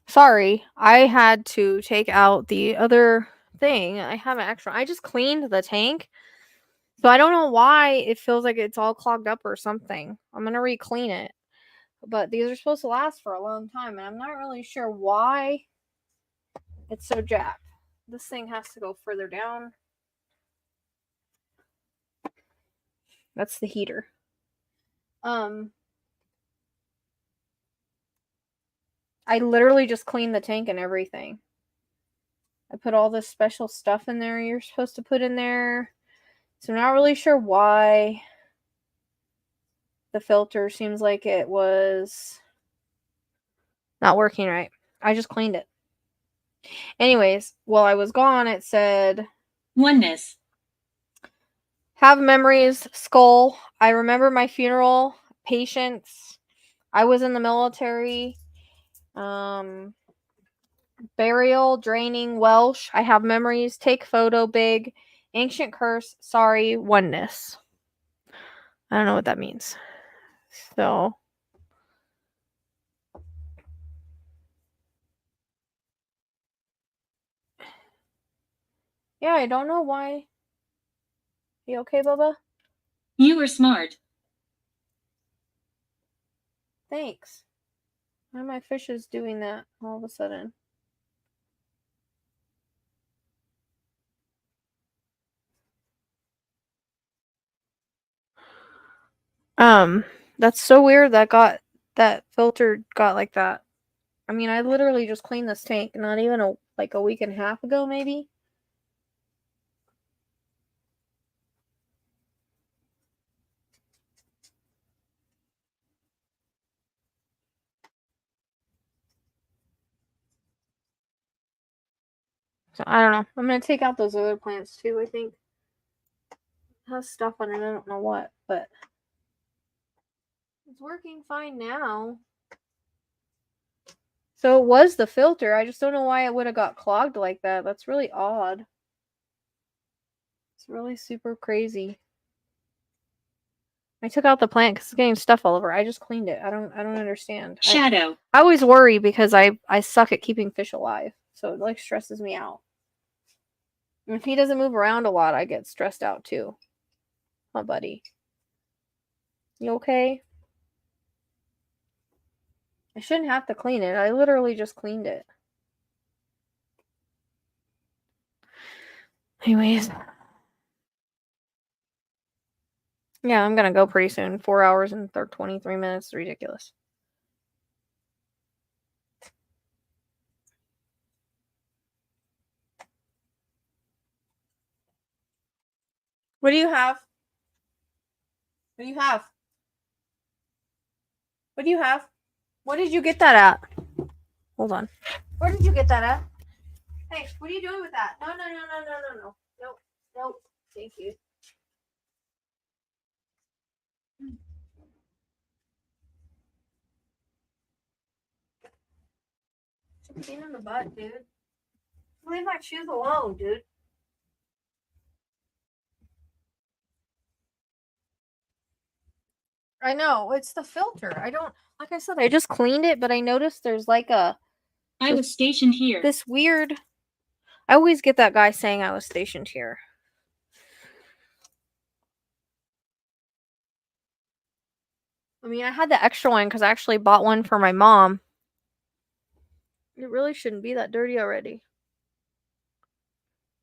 Sorry, I had to take out the other thing. I have an extra. I just cleaned the tank. So I don't know why it feels like it's all clogged up or something. I'm going to re-clean it. But these are supposed to last for a long time, and I'm not really sure why it's so jacked. This thing has to go further down. That's the heater. I literally just cleaned the tank and everything. I put all this special stuff in there you're supposed to put in there. So I'm not really sure why the filter seems like it was not working right. I just cleaned it. Anyways, while I was gone, it said Oneness. have memories, skull. I remember my funeral, patience. I was in the military. Burial, draining, Welsh. I have memories. Take photo, big. Ancient curse. Sorry, oneness. I don't know what that means. So. Yeah, I don't know why. You okay, Bubba? You were smart. Thanks. Why are my fishes doing that all of a sudden? That's so weird that filter got like that. I mean, I literally just cleaned this tank not even a week and a half ago, maybe. So I don't know. I'm gonna take out those other plants too, I think. It has stuff on it, I don't know what, but it's working fine now. So it was the filter. I just don't know why it would have got clogged like that. That's really odd. It's really super crazy. I took out the plant because it's getting stuff all over. I just cleaned it. I don't understand. Shadow. I always worry because I suck at keeping fish alive. So it like stresses me out. And if he doesn't move around a lot, I get stressed out too. Huh, buddy? You okay? I shouldn't have to clean it. I literally just cleaned it. Anyways. Yeah, I'm gonna go pretty soon. 4 hours and 23 minutes. Ridiculous. What do you have? What do you have? What do you have? What did you get that at? Hold on. Where did you get that at? Hey, what are you doing with that? No. Nope. Nope. Thank you. Pain in the butt, dude. Leave my shoes alone, dude. I know, it's the filter. I don't, like I said, I just cleaned it, but I noticed there's like I was stationed here. this weird. I always get that guy saying I was stationed here. I mean, I had the extra one because I actually bought one for my mom. It really shouldn't be that dirty already.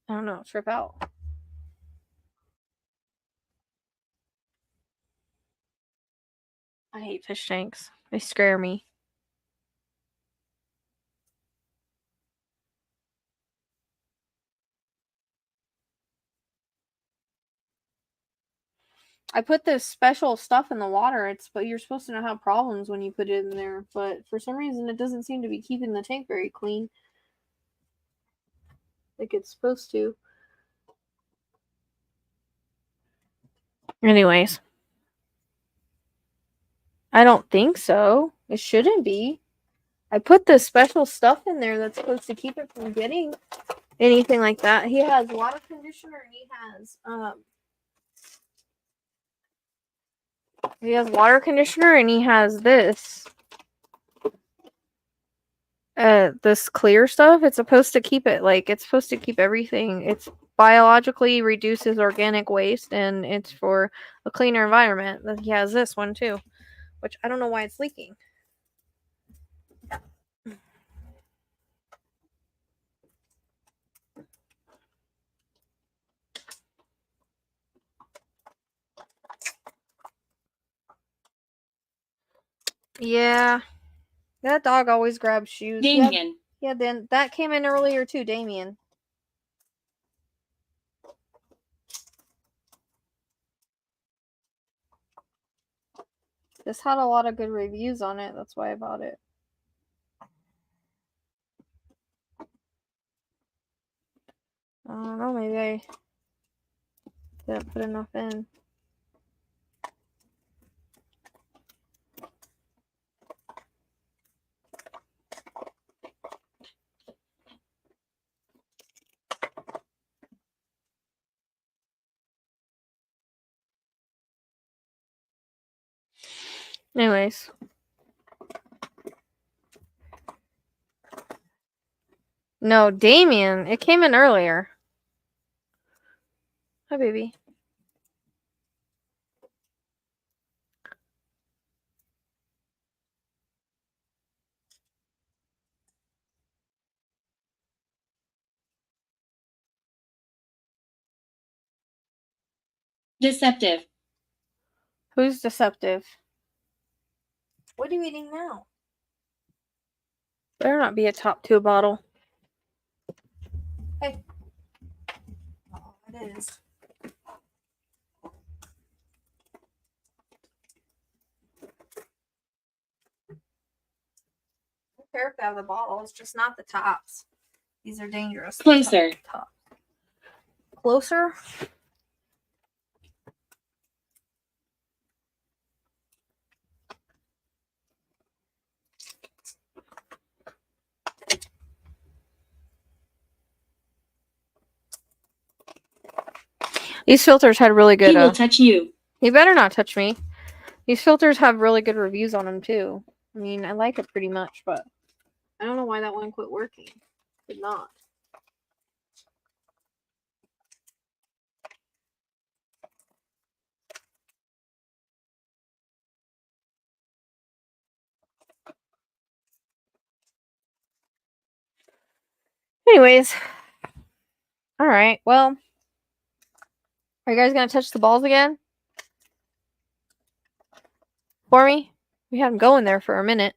I don't know, trip out. I hate fish tanks. They scare me. I put this special stuff in the water. But you're supposed to not have problems when you put it in there. But for some reason, it doesn't seem to be keeping the tank very clean, like it's supposed to. Anyways, I don't think so. It shouldn't be. I put this special stuff in there that's supposed to keep it from getting anything like that. He has water conditioner and he has water conditioner and he has this. This clear stuff, it's supposed to keep it like it's supposed to keep everything. It's biologically reduces organic waste and it's for a cleaner environment. He has this one too, which I don't know why it's leaking. Yeah. That dog always grabs shoes. Damien. Yeah, then that came in earlier too, Damien. This had a lot of good reviews on it. That's why I bought it. I don't know. Maybe I didn't put enough in. Anyways. No, Damien. It came in earlier. Hi, baby. Deceptive. Who's deceptive? What are you eating now? Better not be a top 2 bottle. Hey. Oh, it is. I don't care if they have the bottles, just not the tops. These are dangerous. Closer. Top. Closer? These filters had really good. He will touch you. He better not touch me. These filters have really good reviews on them too. I mean, I like it pretty much, but I don't know why that one quit working. Did not. Anyways. Alright, well. Are you guys gonna touch the balls again? For me? We had them going there for a minute.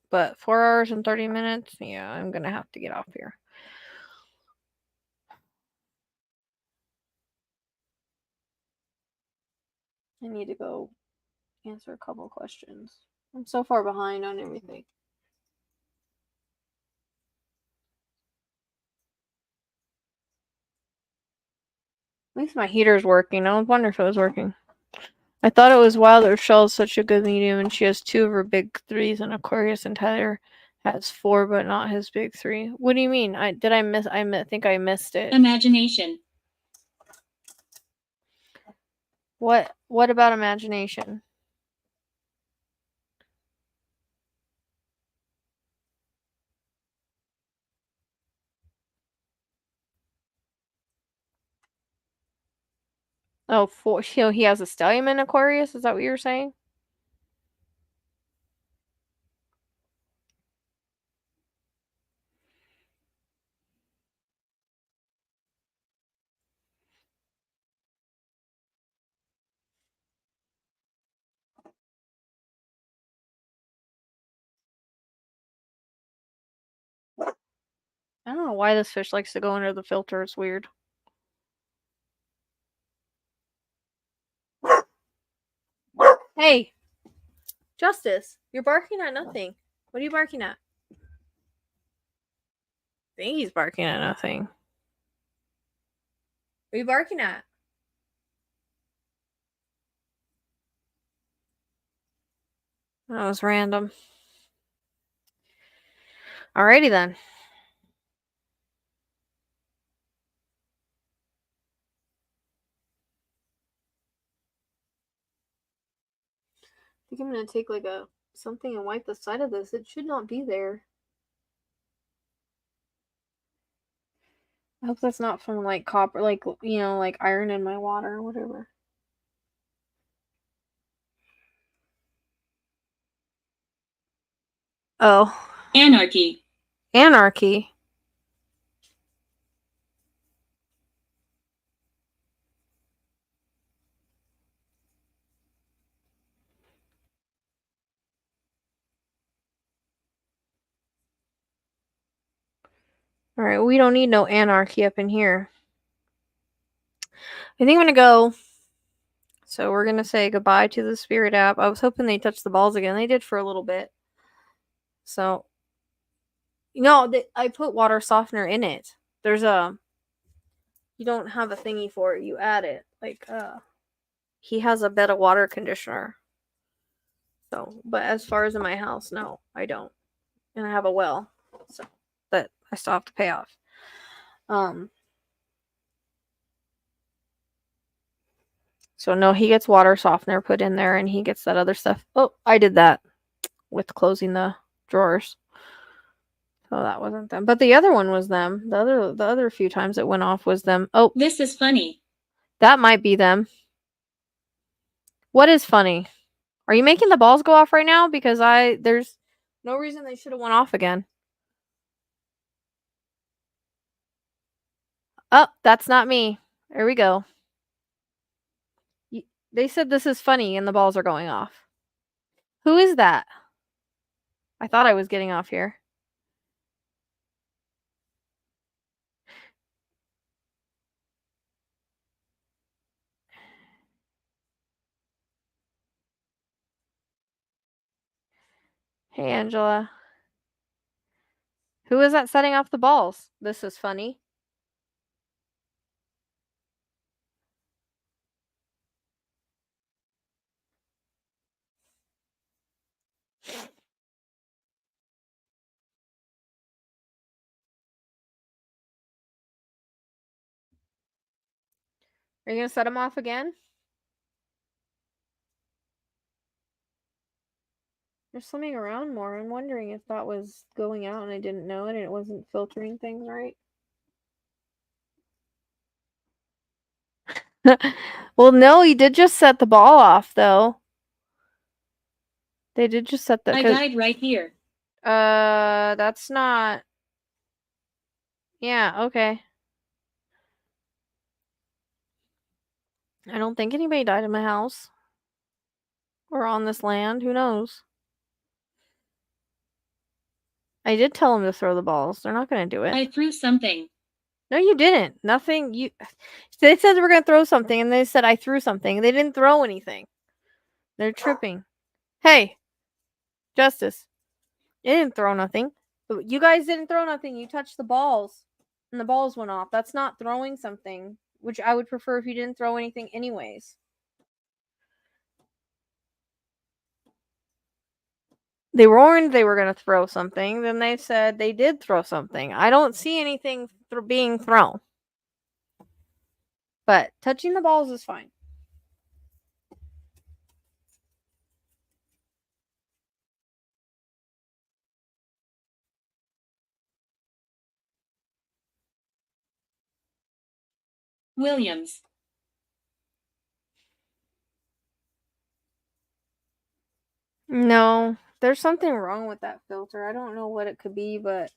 But 4 hours and 30 minutes? Yeah, I'm gonna have to get off here. I need to go answer a couple questions. I'm so far behind on everything. At least my heater's working. I was wondering if it was working. I thought it was wild that Rachelle's such a good medium and she has 2 of her big 3s in Aquarius and Tyler has 4 but not his big 3. What do you mean? I think I missed it. Imagination. What about imagination? Oh, he has a stellium in Aquarius? Is that what you were saying? I don't know why this fish likes to go under the filter. It's weird. Hey! Justice, you're barking at nothing. What are you barking at? I think he's barking at nothing. What are you barking at? That was random. Alrighty then. I think I'm gonna take like something and wipe the side of this. It should not be there. I hope that's not from like copper, like, you know, like iron in my water or whatever. Oh, Anarchy. anarchy. All right, we don't need no anarchy up in here. I think I'm gonna go. So we're gonna say goodbye to the Spirit app. I was hoping they touched the balls again. They did for a little bit. So, I put water softener in it. There's you don't have a thingy for it. You add it. Like, he has a bed of water conditioner. So, but as far as in my house, no, I don't. And I have a well, so that I still have to pay off. So no, he gets water softener put in there, and he gets that other stuff. Oh, I did that with closing the drawers. So that wasn't them. But the other one was them. The other few times it went off was them. Oh, This is funny. that might be them. What is funny? Are you making the balls go off right now? Because there's no reason they should have went off again. Oh, that's not me. There we go. They said this is funny and the balls are going off. Who is that? I thought I was getting off here. Hey, Angela. Who is that setting off the balls? This is funny. Are you going to set them off again? They're swimming around more. I'm wondering if that was going out and I didn't know it and it wasn't filtering things right. Well, no, he did just set the ball off, though. They did just set the... I died right here. That's not... Yeah, okay. I don't think anybody died in my house. Or on this land. Who knows? I did tell them to throw the balls. They're not going to do it. I threw something. No, you didn't. Nothing. They said they were going to throw something, and they said I threw something. They didn't throw anything. They're tripping. Hey, Justice. You didn't throw nothing. You guys didn't throw nothing. You touched the balls, and the balls went off. That's not throwing something, which I would prefer if you didn't throw anything anyways. They warned they were going to throw something. Then they said they did throw something. I don't see anything being thrown. But touching the balls is fine. Williams. No, there's something wrong with that filter. I don't know what it could be, but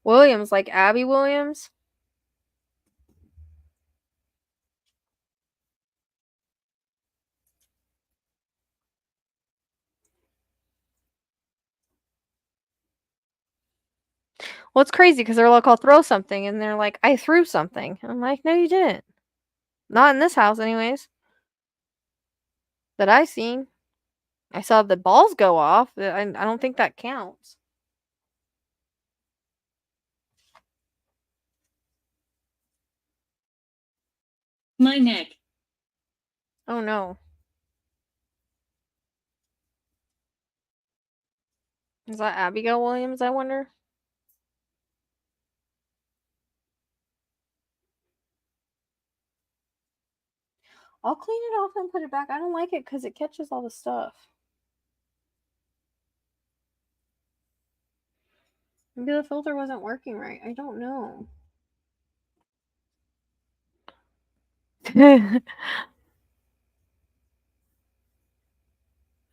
Williams, like Abby Williams. Well, it's crazy because they're like, I'll throw something, and they're like, I threw something. I'm like, no, you didn't. Not in this house, anyways. That I seen. I saw the balls go off. I don't think that counts. My neck. Oh no. Is that Abigail Williams, I wonder? I'll clean it off and put it back. I don't like it because it catches all the stuff. Maybe the filter wasn't working right. I don't know.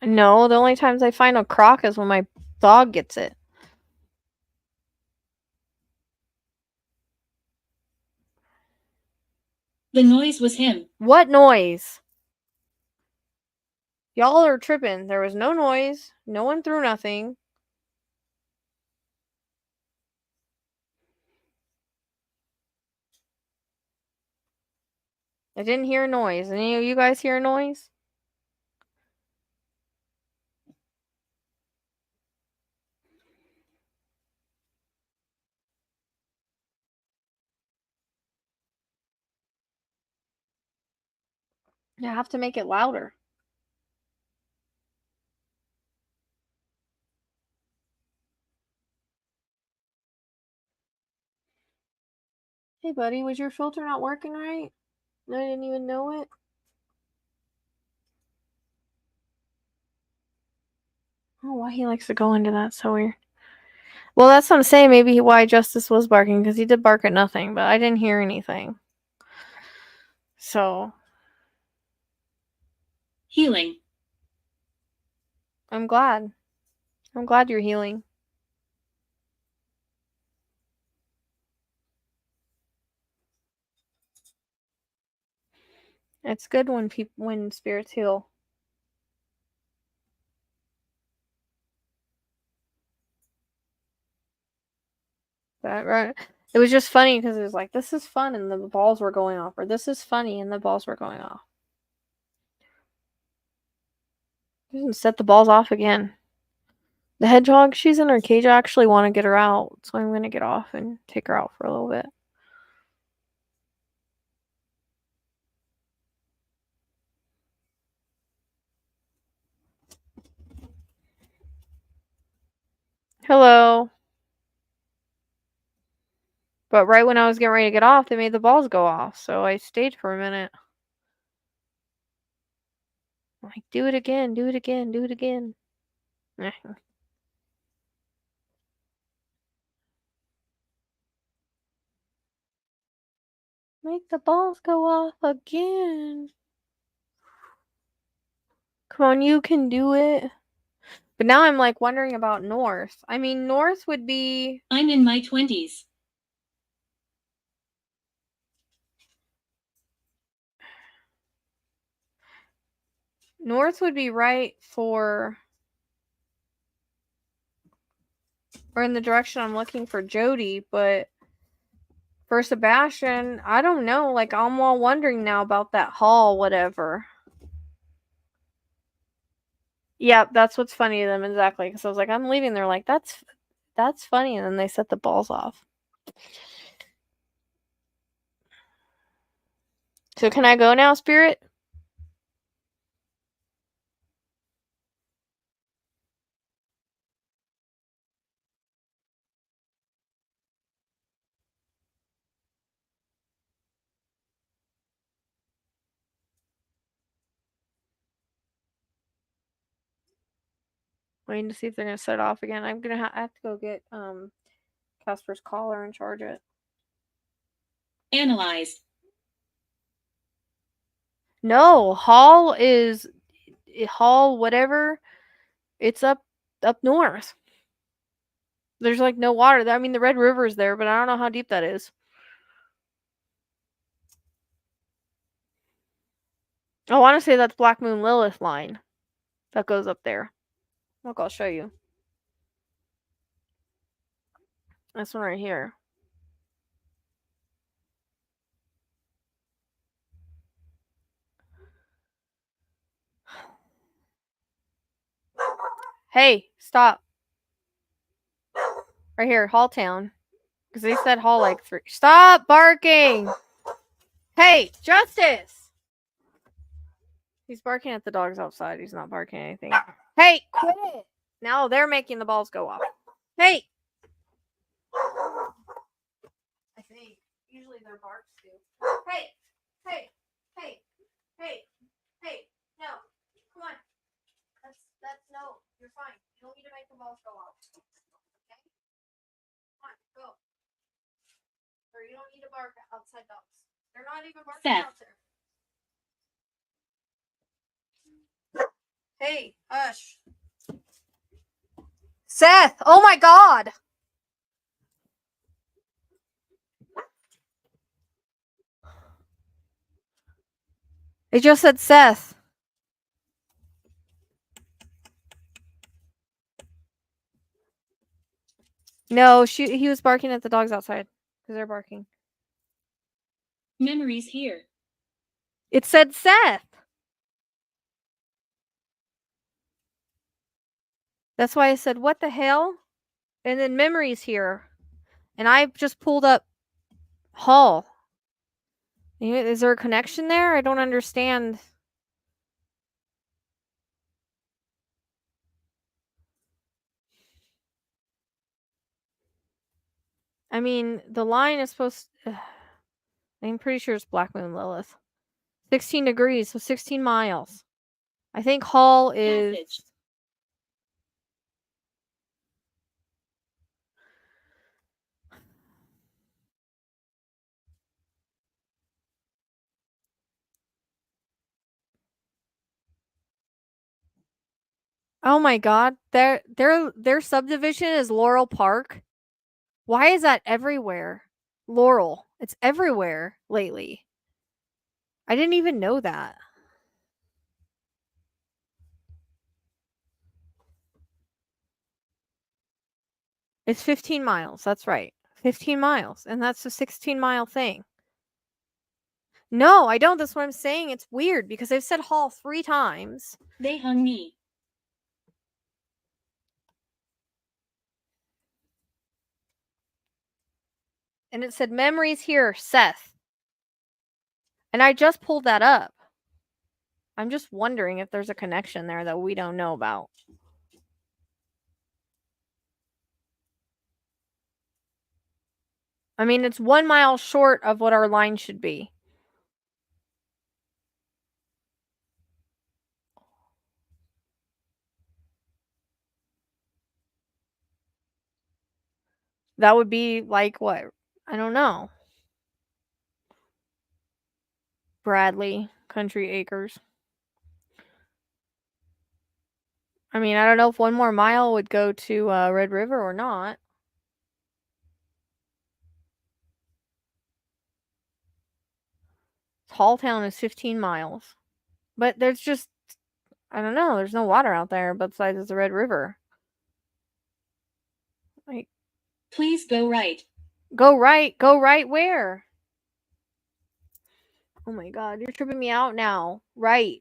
No, the only times I find a crock is when my dog gets it. The noise was him. What noise? Y'all are tripping. There was no noise. No one threw nothing. I didn't hear a noise. Any of you guys hear a noise? I have to make it louder. Hey, buddy, was your filter not working right? I didn't even know it. Oh, why he likes to go into that, so weird. Well, that's what I'm saying. Maybe why Justice was barking, because he did bark at nothing, but I didn't hear anything. So, Healing. I'm glad. I'm glad you're healing. It's good when spirits heal. That right. It was just funny because it was like, this is fun, and the balls were going off, or this is funny, and the balls were going off. Didn't set the balls off again. The hedgehog, she's in her cage. I actually want to get her out, so I'm going to get off and take her out for a little bit. Hello. But right when I was getting ready to get off, they made the balls go off, so I stayed for a minute. I'm like, do it again, do it again, do it again. Make the balls go off again. Come on, you can do it. But now I'm like wondering about North. I mean, North would be... I'm in my 20s. North would be right for... or in the direction I'm looking for Jody, but for Sebastian, I don't know. Like, I'm all wondering now about that hall, whatever. Yep, that's what's funny to them, exactly. Because I was like, I'm leaving. They're like, that's funny. And then they set the balls off. So can I go now, Spirit? Waiting to see if they're gonna set it off again. I'm gonna have to go get Casper's collar and charge it. Analyze. No, Hall is Hall whatever. It's up north. There's like no water there. I mean, the Red River is there, but I don't know how deep that is. I want to say that's Black Moon Lilith line that goes up there. Look, I'll show you. This one right here. Hey, stop. Right here, Hall Town. Because they said Hall like 3. Stop barking! Hey, Justice! He's barking at the dogs outside. He's not barking at anything. Hey, quit it! Now they're making the balls go off. Hey! I think. Usually their barks do. Hey! Hey! Hey! Hey! You're fine. You don't need to make the balls go off. Okay? Come on, go. Or you don't need to bark at outside dogs. They're not even barking Seth. out there. Hey, hush. Seth! Oh my god! It just said Seth. No, he was barking at the dogs outside because they're barking. Memories here. It said Seth. That's why I said, what the hell? And then memories here. And I just pulled up Hall. Is there a connection there? I don't understand. I mean, the line is supposed to... I'm pretty sure it's Black Moon Lilith. 16 degrees, so 16 miles. I think Hall is... Passage. Oh my god, their subdivision is Laurel Park. Why is that everywhere? Laurel. It's everywhere lately. I didn't even know that. It's 15 miles. That's right. 15 miles. And that's a 16-mile thing. No, I don't. That's what I'm saying. It's weird because they've said Hall 3 times. They hung me. And it said memories here, Seth. And I just pulled that up. I'm just wondering if there's a connection there that we don't know about. I mean, it's 1 mile short of what our line should be. That would be like what? I don't know. Bradley, Country Acres. I mean, I don't know if 1 more mile would go to Red River or not. Halltown is 15 miles. But there's just, I don't know, there's no water out there besides the Red River. Like, Please go right. go right where? Oh my god, you're tripping me out now. Right.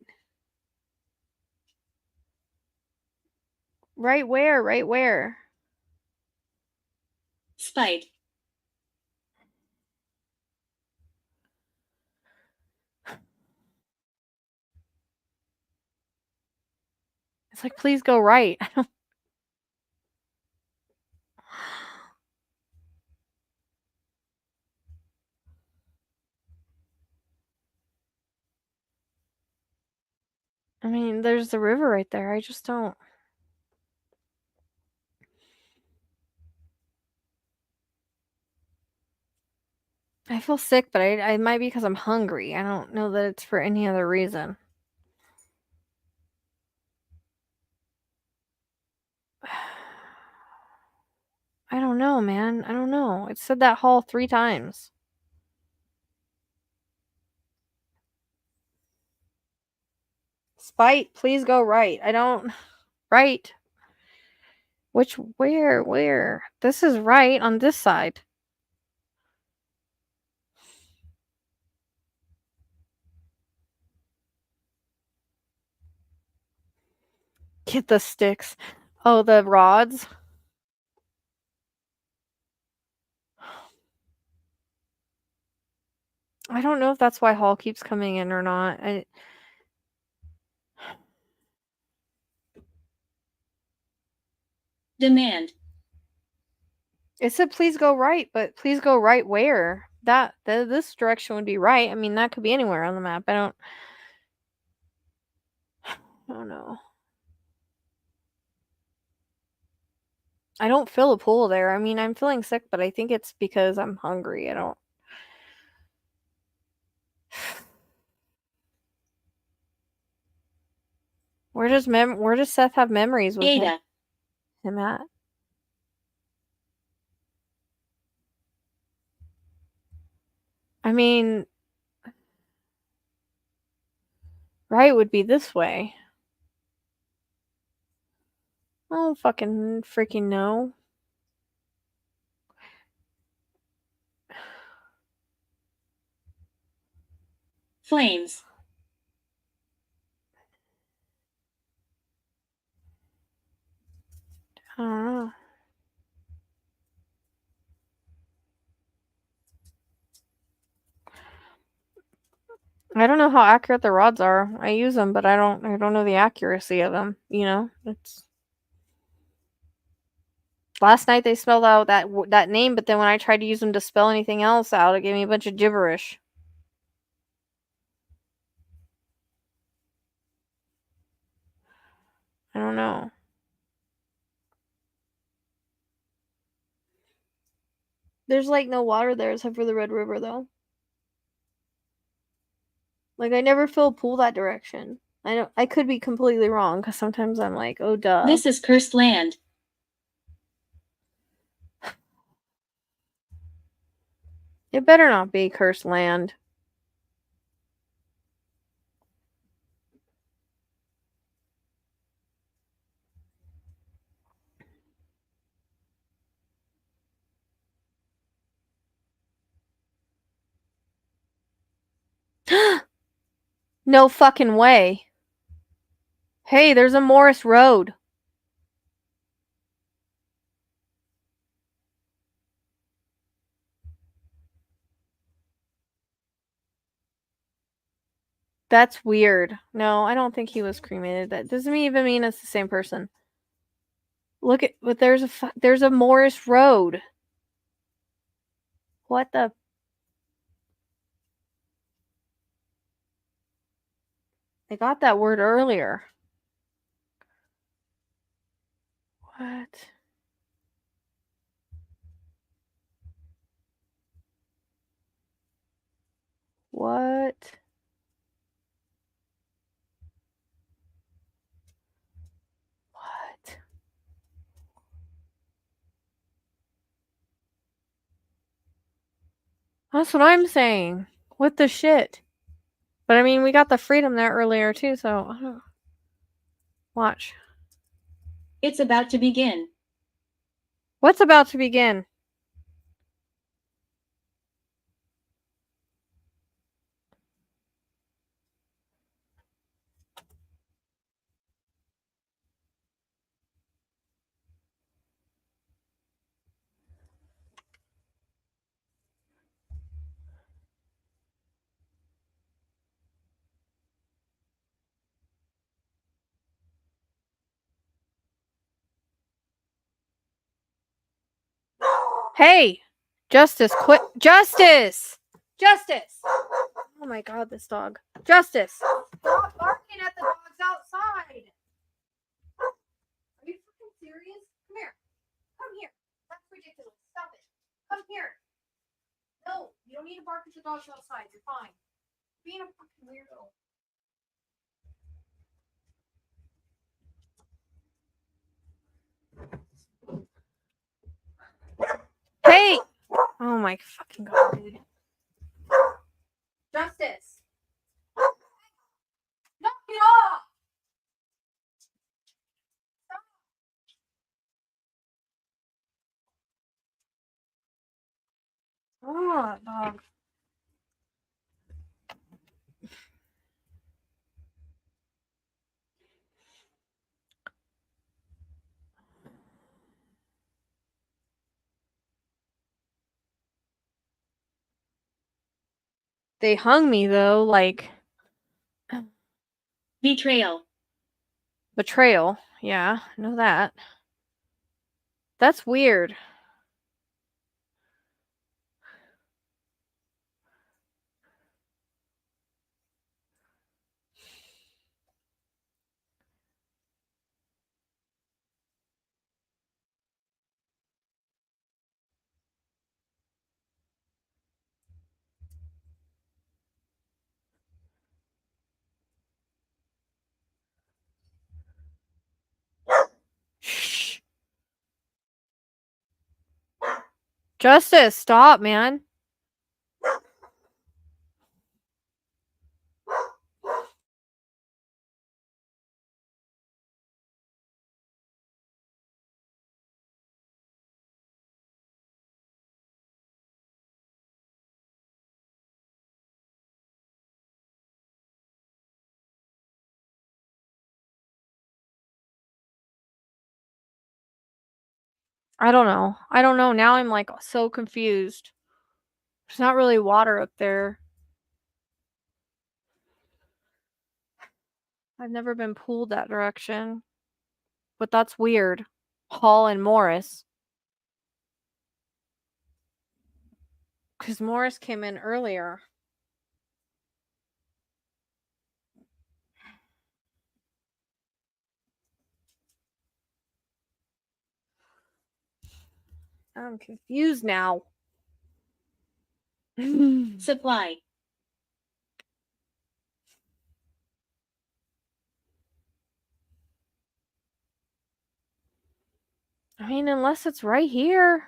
Right where? Right where? Spite. It's like, please go right. I don't... I mean, there's the river right there. I just don't... I feel sick, but I might be because I'm hungry. I don't know that it's for any other reason. I don't know, man. I don't know. It said that Hall 3 times. Spite, please go right. I don't... Right. Which, where? This is right on this side. Get the sticks. Oh, the rods. I don't know if that's why Hall keeps coming in or not. Demand. It said please go right, but please go right where? This direction would be right. I mean, that could be anywhere on the map. I don't know. I don't feel a pull there. I mean, I'm feeling sick, but I think it's because I'm hungry. I don't. Where does Seth have memories with Ada. him at? I mean, right would be this way. I don't fucking freaking know. Flames. I don't know. I don't know how accurate the rods are. I use them, but I don't know the accuracy of them, you know? It's last night they spelled out that name, but then when I tried to use them to spell anything else out, it gave me a bunch of gibberish. I don't know. There's like no water there except for the Red River though. Like I never feel a pull that direction. I could be completely wrong because sometimes I'm like, oh duh. This is cursed land. It better not be cursed land. No fucking way. Hey, there's a Morris Road. That's weird. No, I don't think he was cremated. That doesn't even mean it's the same person. Look at, but there's a Morris Road. What the? I got that word earlier. What? What? What? That's what I'm saying. What the shit? But I mean, we got the freedom there earlier too, so I don't. Watch. It's about to begin. What's about to begin? Hey! Justice, quit. Justice! Justice! Oh my god, this dog. Justice! Stop barking at the dogs outside! Are you fucking serious? Come here. Come here. That's ridiculous. Stop it. Come here. No, you don't need to bark at the dogs outside. You're fine. Being a fucking weirdo. Hey! Oh my fucking god, dude. Justice! Knock it off! Oh, dog. They hung me though, like Betrayal. betrayal. Yeah, I know that. That's weird. Justice, stop, man. I don't know. I don't know. Now I'm like so confused. There's not really water up there. I've never been pulled that direction. But that's weird. Hall and Morris. Because Morris came in earlier. I'm confused now. Supply. I mean, unless it's right here.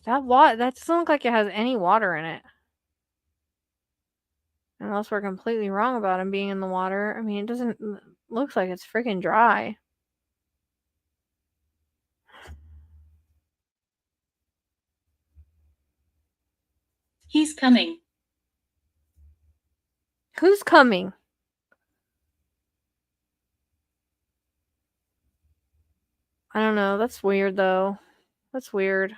That doesn't look like it has any water in it. Unless we're completely wrong about him being in the water. I mean, it doesn't looks like it's freaking dry. He's coming. Who's coming? I don't know. That's weird though. That's weird.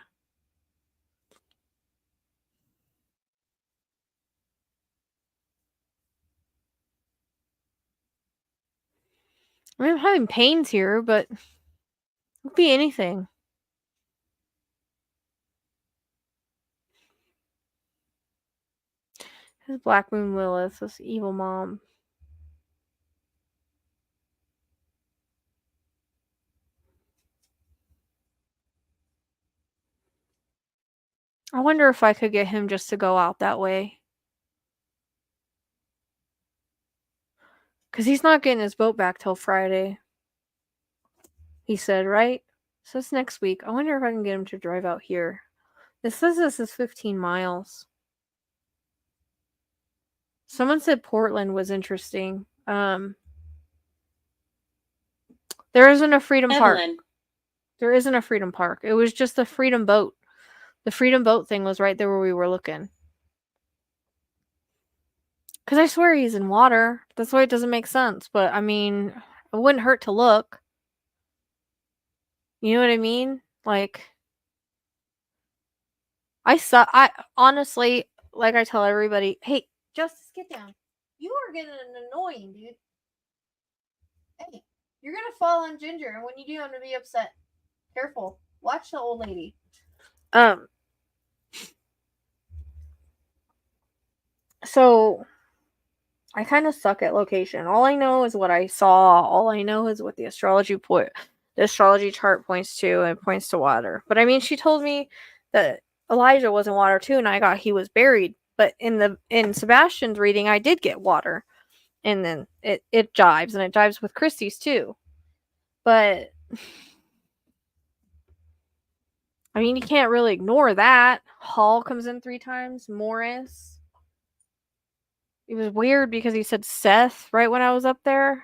I mean, I'm having pains here, but it could be anything. This Black Moon Lilith, this evil mom. I wonder if I could get him just to go out that way. Because he's not getting his boat back till Friday. He said, right? So it's next week. I wonder if I can get him to drive out here. This says this is 15 miles. Someone said Portland was interesting. There isn't a Freedom Park. Evelyn. There isn't a Freedom Park. It was just the Freedom Boat. The Freedom Boat thing was right there where we were looking. Because I swear he's in water. That's why it doesn't make sense. But, I mean, it wouldn't hurt to look. You know what I mean? Like, I honestly, like I tell everybody, hey, Justice, get down. You are getting annoying, dude. Hey, you're going to fall on Ginger. And when you do, I'm going to be upset. Careful. Watch the old lady. So I kind of suck at location. All I know is what I saw. All I know is what the astrology chart points to, and points to water. But I mean, she told me that Elijah was in water too, and I got he was buried. But in Sebastian's reading, I did get water, and then it jives, and it jives with Christie's too. But I mean, you can't really ignore that. Hall comes in 3 times. Morris. It was weird because he said Seth right when I was up there.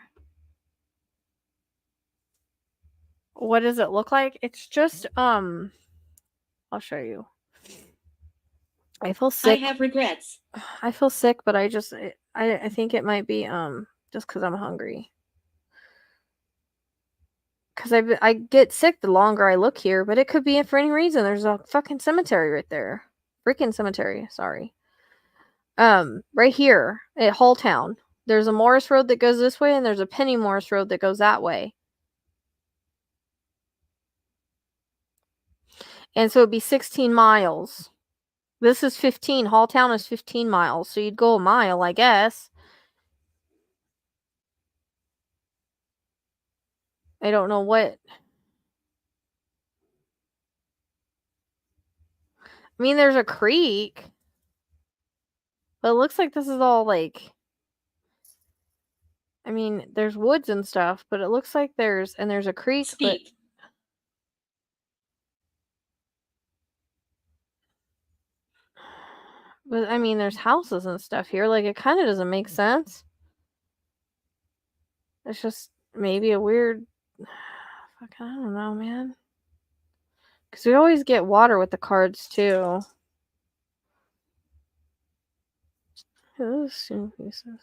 What does it look like? It's just, I'll show you. I feel sick. I have regrets. I feel sick, but I think it might be, just because I'm hungry. Because I get sick the longer I look here, but it could be for any reason. There's a fucking cemetery right there. Freaking cemetery, sorry. Right here at Halltown, there's a Morris Road that goes this way, and there's a Penny Morris Road that goes that way. And so it'd be 16 miles. This is 15. Halltown is 15 miles, so you'd go a mile, I guess. I don't know what. I mean, there's a creek, but it looks like this is all like. I mean, there's woods and stuff, but it looks like there's a creek, Speak. but I mean, there's houses and stuff here. Like, it kind of doesn't make sense. It's just maybe a weird. Fuck, I don't know, man. Because we always get water with the cards too. Those two pieces.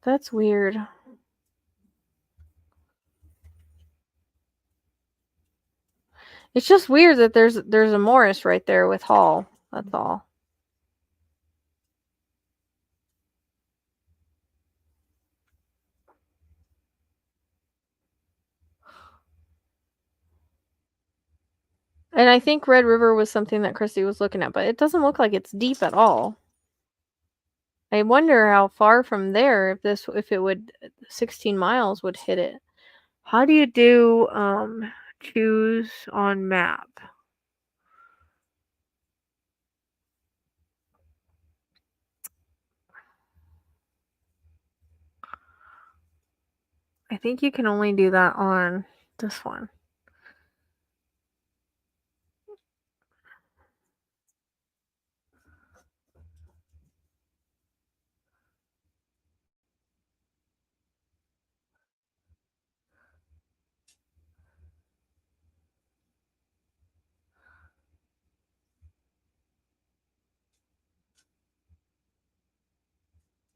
That's weird. It's just weird that there's a Morris right there with Hall. That's all. And I think Red River was something that Christy was looking at, but it doesn't look like it's deep at all. I wonder how far from there if it would 16 miles would hit it. How do you do choose on map? I think you can only do that on this one.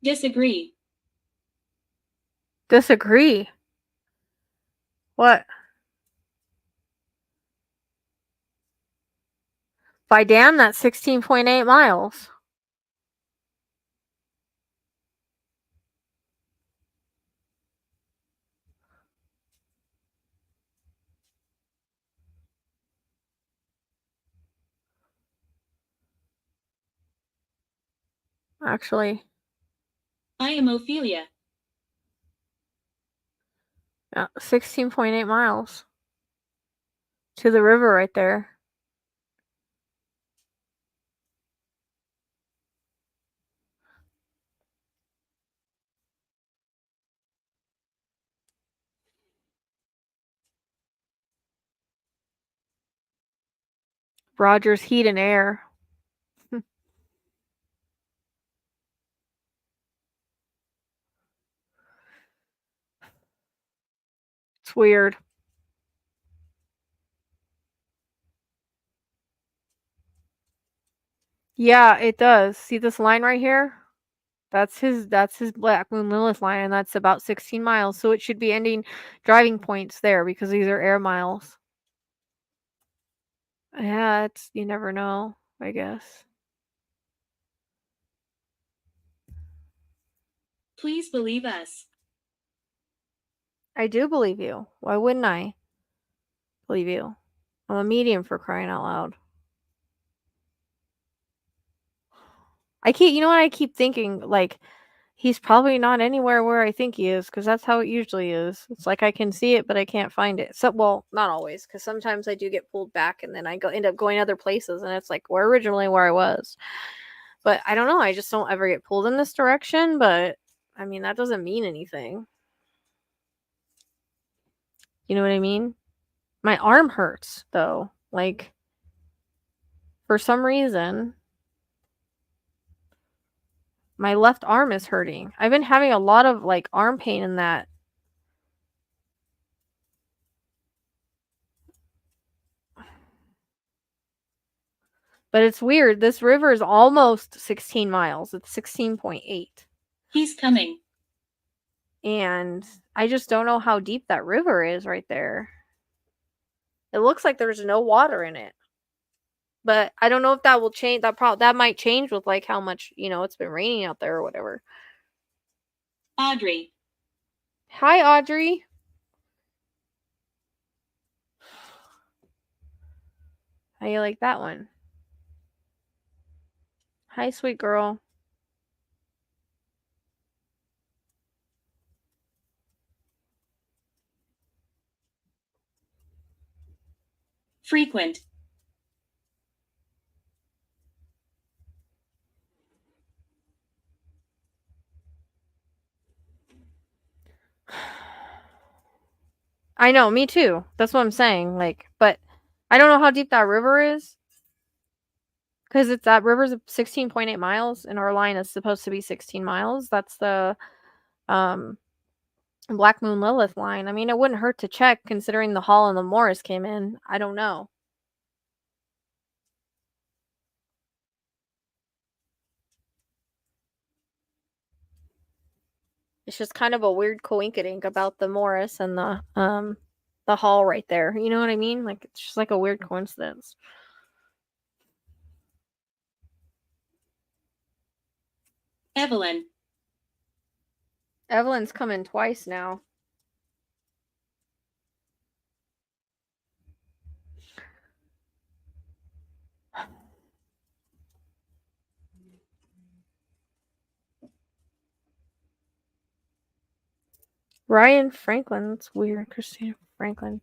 Disagree. Disagree. What? By damn, that's 16.8 miles. Actually, I am Ophelia. yeah, 16.8 miles to the river right there. Rogers Heat and Air. It's weird. Yeah, it does. See this line right here? That's his Black Moon Lilith line, and that's about 16 miles. So it should be ending driving points there because these are air miles. Yeah, it's you never know, I guess. Please believe us. I do believe you. Why wouldn't I believe you? I'm a medium, for crying out loud. You know what I keep thinking? Like, he's probably not anywhere where I think he is, because that's how it usually is. It's like I can see it, but I can't find it. So, well, not always, because sometimes I do get pulled back, and then I end up going other places, and it's like, where I was. But I don't know. I just don't ever get pulled in this direction. But I mean, that doesn't mean anything. You know what I mean? My arm hurts, though. Like, for some reason, my left arm is hurting. I've been having a lot of like arm pain in that. But it's weird. This river is almost 16 miles. It's 16.8. He's coming. And I just don't know how deep that river is right there. It looks like there's no water in it. But I don't know if that will change. That might change with like how much, it's been raining out there or whatever. Audrey. Hi, Audrey. How you like that one? Hi, sweet girl. Frequent. I know, me too. That's what I'm saying. Like, but I don't know how deep that river is. Because it's that river's 16.8 miles, and our line is supposed to be 16 miles. That's the Black Moon Lilith line. I mean, it wouldn't hurt to check considering the Hall and the Morris came in. I don't know. It's just kind of a weird coinkydink about the Morris and the Hall right there. You know what I mean? Like, it's just like a weird coincidence. Evelyn. Evelyn's coming twice now. Ryan Franklin. That's weird. Christina Franklin.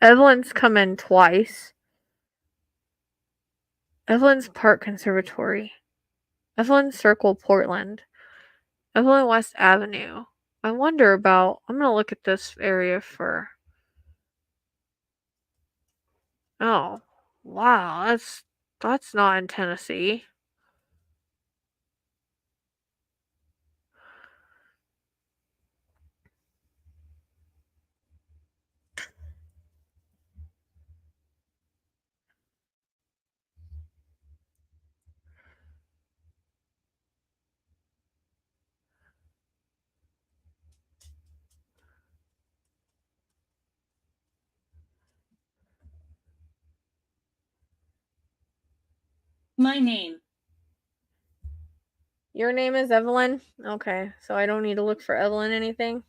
Evelyn's come in twice. Evelyn's Park Conservatory. Evelyn Circle, Portland. Evelyn West Avenue. I wonder about... I'm going to look at this area for... Oh. Wow. That's not in Tennessee. My name. Your name is Evelyn? Okay, so I don't need to look for Evelyn anything?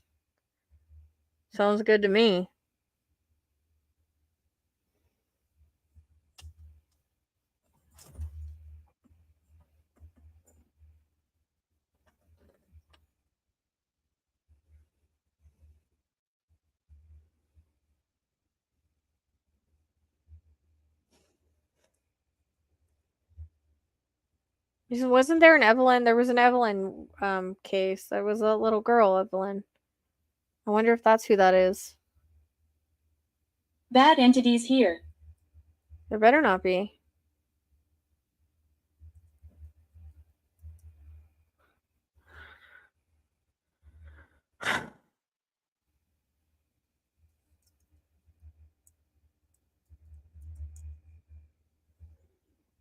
Sounds good to me. Wasn't there an Evelyn? There was an Evelyn case. There was a little girl, Evelyn. I wonder if that's who that is. Bad entities here. There better not be.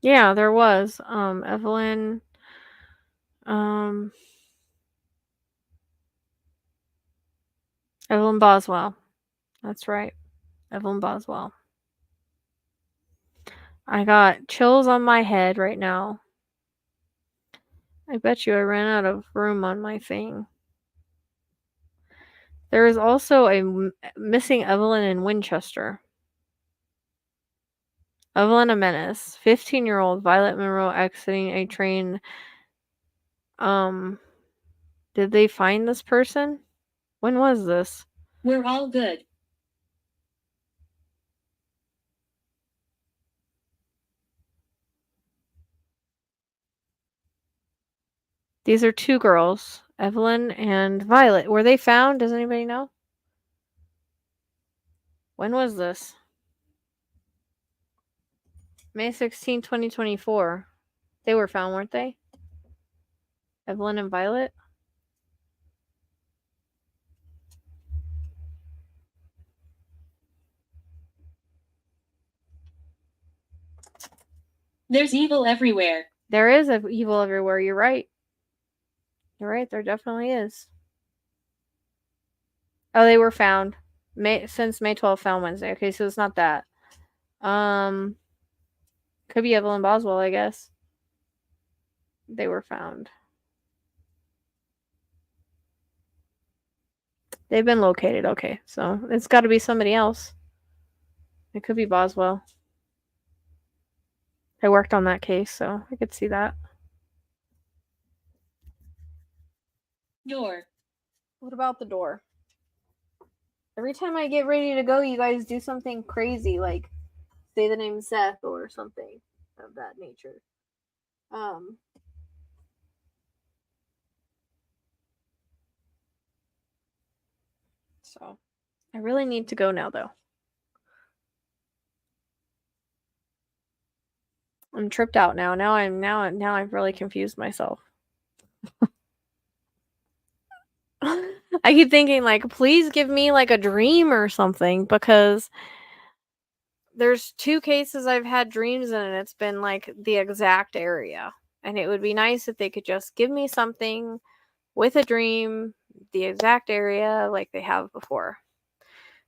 Yeah, there was. Evelyn. Evelyn Boswell. That's right. Evelyn Boswell. I got chills on my head right now. I bet you I ran out of room on my thing. There is also a missing Evelyn in Winchester. Evelyn a menace. 15-year-old Violet Monroe exiting a train. Did they find this person? When was this? We're all good. These are two girls, Evelyn and Violet. Were they found? Does anybody know? When was this? May 16, 2024. They were found, weren't they? Evelyn and Violet? There's evil everywhere. There is evil everywhere. You're right. You're right. There definitely is. Oh, they were found. Since May 12th, found Wednesday. Okay, so it's not that. Could be Evelyn Boswell, I guess. They were found. They've been located. Okay, so it's got to be somebody else. It could be Boswell. I worked on that case, so I could see that. Door. What about the door? Every time I get ready to go, you guys do something crazy, like say the name Seth or something of that nature. So I really need to go now, though. I'm tripped out now. Now I've really confused myself. I keep thinking, like, please give me like a dream or something, because there's 2 cases I've had dreams in, and it's been like the exact area. And it would be nice if they could just give me something with a dream, the exact area like they have before.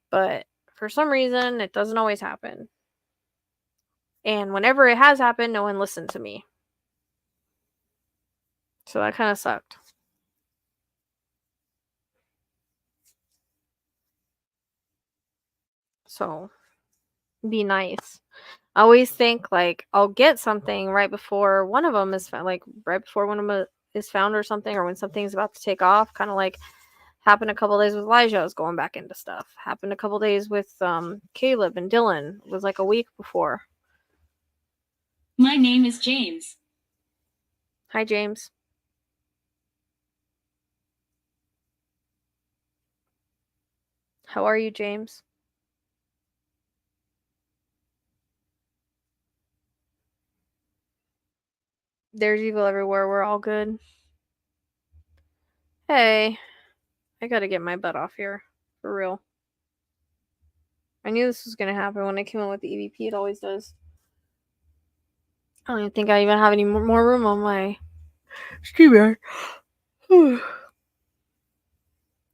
But for some reason, it doesn't always happen. And whenever it has happened, no one listened to me. So that kind of sucked. So, be nice. I always think, like, I'll get something right before one of them is found, like, right before one of them is found or something, or when something's about to take off. Kind of like happened a couple days with Elijah. I was going back into stuff. Happened a couple days with Caleb and Dylan. It was like a week before. My name is James. Hi, James. How are you, James? There's evil everywhere. We're all good. Hey, I gotta get my butt off here. For real. I knew this was gonna happen when I came in with the EVP. It always does. I don't even think I even have any more room on my StreamYard.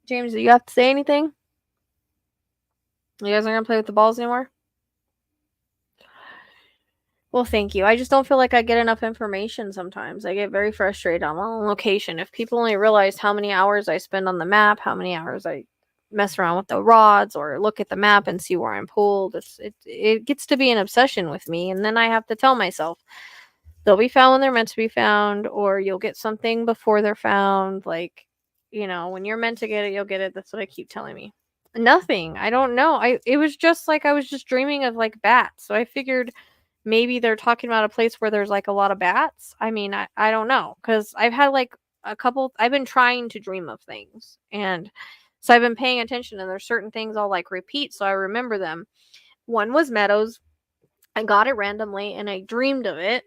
James, do you have to say anything? You guys aren't gonna play with the balls anymore? Well, thank you. I just don't feel like I get enough information sometimes. I get very frustrated on my own location. If people only realized how many hours I spend on the map, how many hours I mess around with the rods, or look at the map and see where I'm pulled, it gets to be an obsession with me. And then I have to tell myself, they'll be found when they're meant to be found, or you'll get something before they're found. Like, when you're meant to get it, you'll get it. That's what I keep telling me. Nothing. I don't know. It was just like I was just dreaming of like bats. So I figured maybe they're talking about a place where there's like a lot of bats. I mean, I don't know, because I've had like I've been trying to dream of things, and so I've been paying attention, and there's certain things I'll like repeat so I remember them. One was meadows. I got it randomly and I dreamed of it,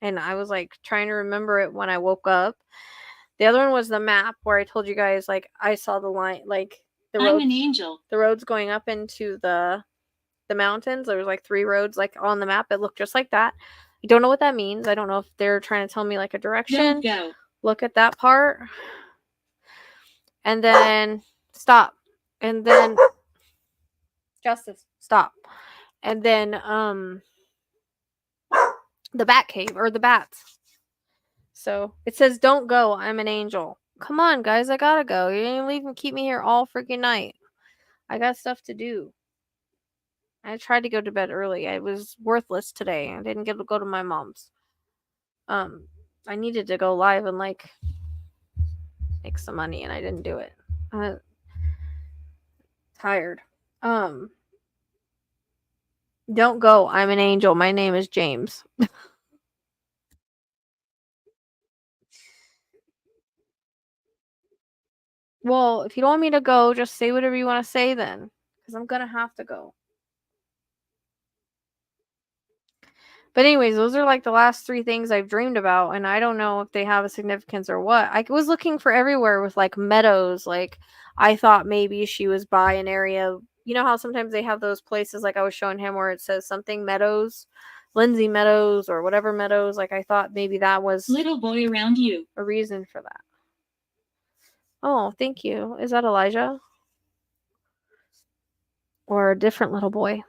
and I was like trying to remember it when I woke up. The other one was the map, where I told you guys like I saw the line, like the roads, I'm an angel. the roads going up into the mountains. There was like 3 roads like on the map. It looked just like that. I don't know what that means. I don't know if they're trying to tell me like a direction. Don't go. Look at that part. And then stop. And then Justice, stop. And then the bat cave, or the bats. So it says don't go, I'm an angel. Come on, guys, I gotta go. You didn't leave and keep me here all freaking night. I got stuff to do. I tried to go to bed early. I was worthless today. I didn't get to go to my mom's. I needed to go live and like make some money, and I didn't do it. Tired. Don't go. I'm an angel. My name is James. Well, if you don't want me to go, just say whatever you want to say then, because I'm gonna have to go. But anyways, those are like the last 3 things I've dreamed about, and I don't know if they have a significance or what. I was looking for everywhere with like meadows. Like I thought maybe she was by an area. You know how sometimes they have those places, like I was showing him, where it says something Meadows, Lindsay Meadows, or whatever Meadows. Like I thought maybe that was Little boy around you. a reason for that. Oh, thank you. Is that Elijah? Or a different little boy?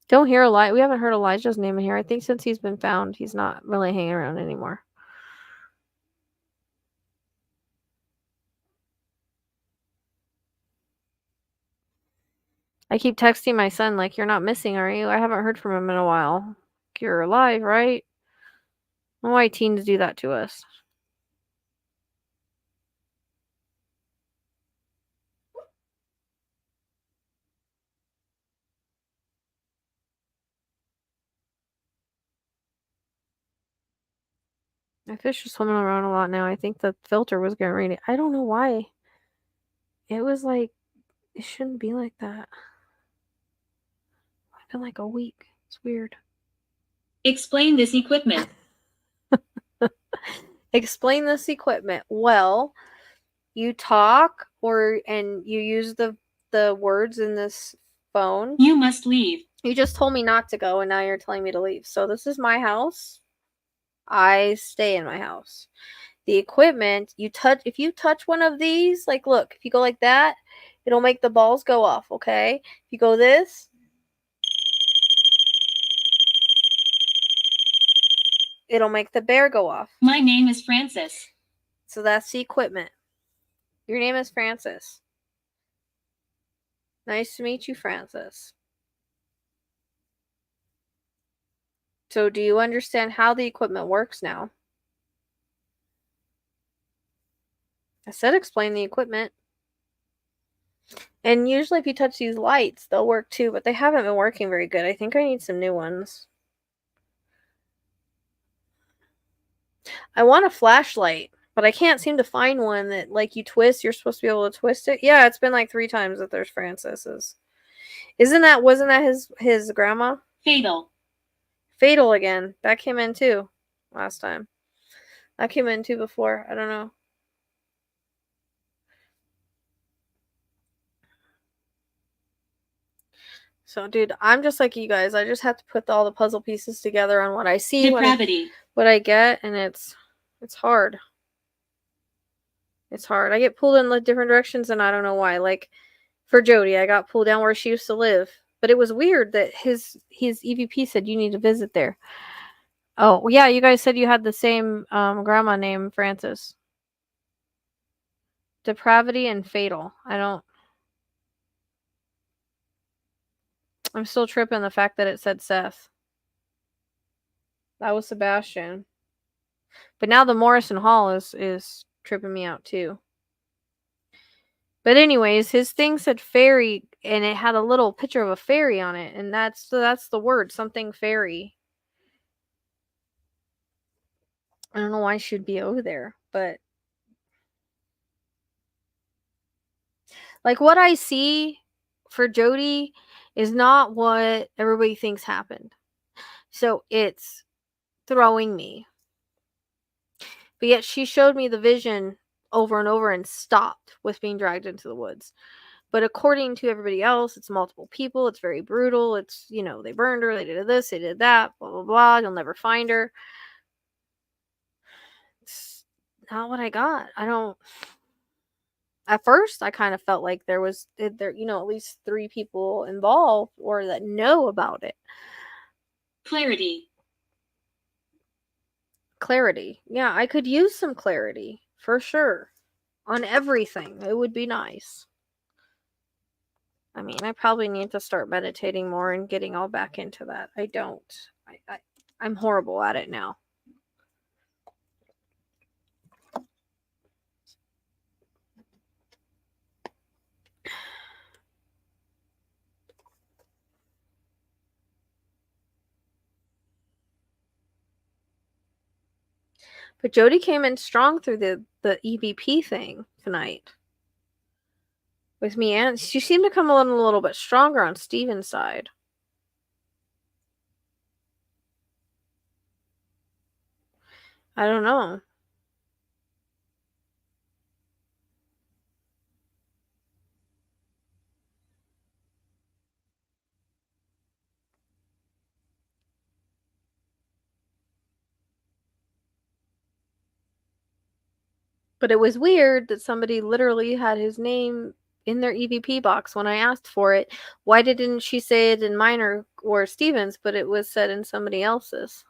Don't hear Elijah. We haven't heard Elijah's name in here. I think since he's been found, he's not really hanging around anymore. I keep texting my son, like, you're not missing, are you? I haven't heard from him in a while. You're alive, right? I don't know why teens do that to us. My fish are swimming around a lot now. I think the filter was getting ready. I don't know why. It was like, it shouldn't be like that. It's been like a week. It's weird. Explain this equipment. Explain this equipment. Well, you talk and you use the words in this phone. You must leave. You just told me not to go, and now you're telling me to leave. So this is my house. I stay in my house. The equipment, if you touch one of these, like look, if you go like that, it'll make the balls go off, okay? If you go this, it'll make the bear go off. My name is Francis. So that's the equipment. Your name is Francis. Nice to meet you, Francis. So do you understand how the equipment works now? I said explain the equipment. And usually if you touch these lights, they'll work too, but they haven't been working very good. I think I need some new ones. I want a flashlight, but I can't seem to find one that, like, you twist. You're supposed to be able to twist it. Yeah, it's been like 3 times that there's Francis's. Wasn't that his grandma? Fatal. Fatal again. That came in too last time. That came in too before. I don't know. So, dude, I'm just like you guys. I just have to put all the puzzle pieces together on what I see, Depravity. what I get, and it's hard. It's hard. I get pulled in different directions, and I don't know why. Like, for Jody, I got pulled down where she used to live. But it was weird that his EVP said you need to visit there. Oh, yeah, you guys said you had the same grandma named Francis. Depravity and fatal. I'm still tripping the fact that it said Seth. That was Sebastian. But now the Morrison Hall is tripping me out too. But anyways, his thing said fairy, and it had a little picture of a fairy on it, and that's the word, something fairy. I don't know why she'd be over there, but like what I see for Jody is not what everybody thinks happened. So it's throwing me. But yet she showed me the vision over and over and stopped with being dragged into the woods. But according to everybody else, it's multiple people. It's very brutal. It's, they burned her. They did this. They did that. Blah, blah, blah. You'll never find her. It's not what I got. At first, I kind of felt like there was, at least 3 people involved or that know about it. Clarity. Clarity. Yeah, I could use some clarity for sure on everything. It would be nice. I mean, I probably need to start meditating more and getting all back into that. I don't. I'm horrible at it now. But Jody came in strong through the EVP thing tonight. With me, and she seemed to come a little bit stronger on Steven's side. I don't know. But it was weird that somebody literally had his name in their EVP box when I asked for it. Why didn't she say it in mine or Steven's, but it was said in somebody else's?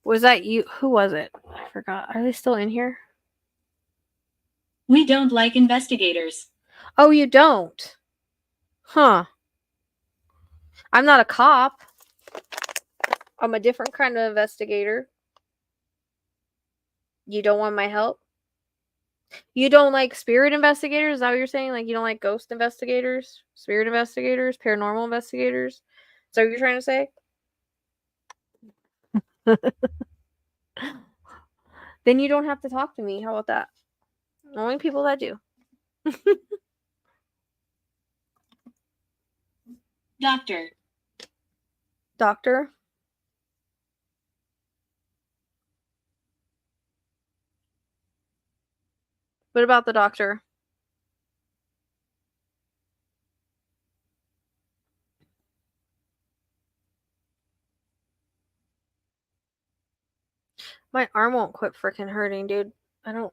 Was that you? Who was it? I forgot. Are they still in here? We don't like investigators. Oh, you don't? Huh. I'm not a cop. I'm a different kind of investigator. You don't want my help? You don't like spirit investigators? Is that what you're saying? Like, you don't like ghost investigators? Spirit investigators? Paranormal investigators? Is that what you're trying to say? Then you don't have to talk to me. How about that? Only people that do. Doctor. Doctor. What about the doctor? My arm won't quit freaking hurting, dude. I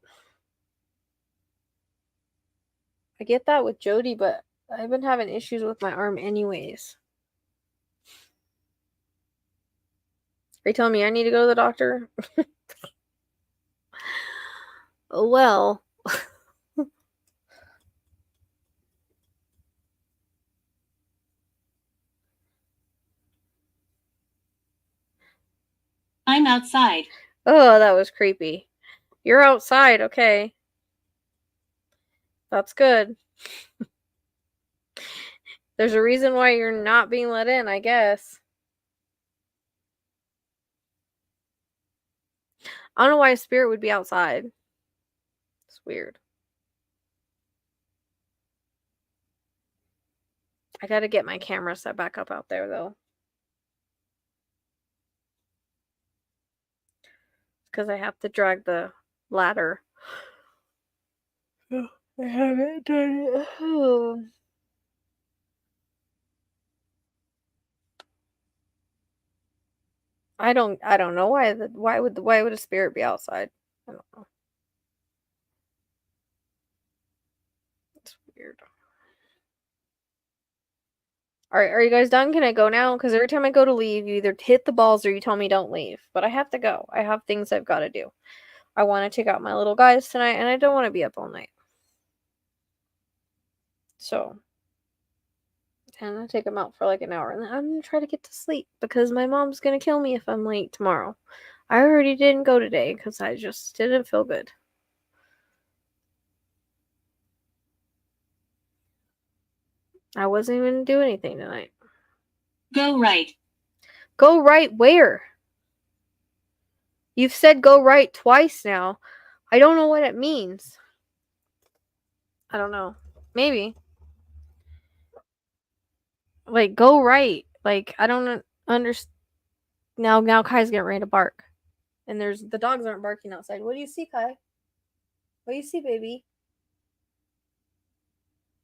get that with Jody, but I've been having issues with my arm anyways. Are you telling me I need to go to the doctor? Well. I'm outside. Oh, that was creepy. You're outside, okay. That's good. There's a reason why you're not being let in, I guess. I don't know why a spirit would be outside. It's weird. I gotta get my camera set back up out there, though. Because I have to drag the ladder. I haven't done it. I don't know why would a spirit be outside? I don't know. It's weird. Alright, are you guys done? Can I go now? Because every time I go to leave, you either hit the balls or you tell me don't leave. But I have to go. I have things I've got to do. I want to take out my little guys tonight, and I don't want to be up all night. So, and I take them out for like an hour, and then I'm going to try to get to sleep because my mom's going to kill me if I'm late tomorrow. I already didn't go today because I just didn't feel good. I wasn't even going to do anything tonight. Go right. Go right where? You've said go right twice now. I don't know what it means. I don't know. Maybe. Like, go right. Like, I don't understand. Now Kai's getting ready to bark. And the dogs aren't barking outside. What do you see, Kai? What do you see, baby?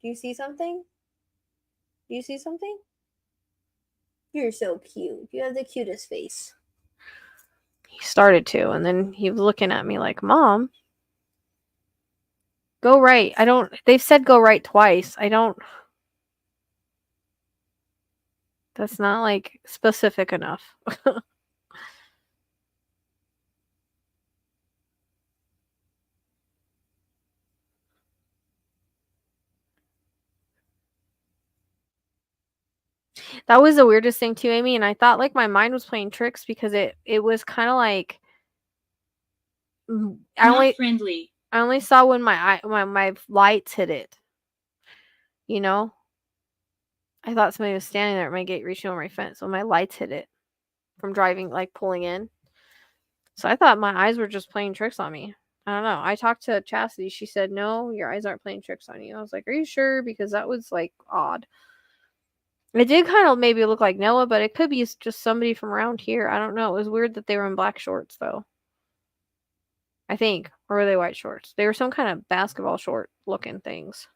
Do you see something? Do you see something? You're so cute. You have the cutest face. He started to, and then he was looking at me like, Mom, go right. They've said go right twice. That's not like specific enough. That was the weirdest thing too, Amy, and I thought like my mind was playing tricks because it was kind of like Not friendly. I only saw when my lights hit it. You know? I thought somebody was standing there at my gate reaching over my fence when my lights hit it from driving, like pulling in. So I thought my eyes were just playing tricks on me. I don't know. I talked to Chastity. She said, no, your eyes aren't playing tricks on you. I was like, are you sure? Because that was like odd. It did kind of maybe look like Noah, but it could be just somebody from around here. I don't know. It was weird that they were in black shorts, though. I think. Or were they white shorts? They were some kind of basketball short looking things.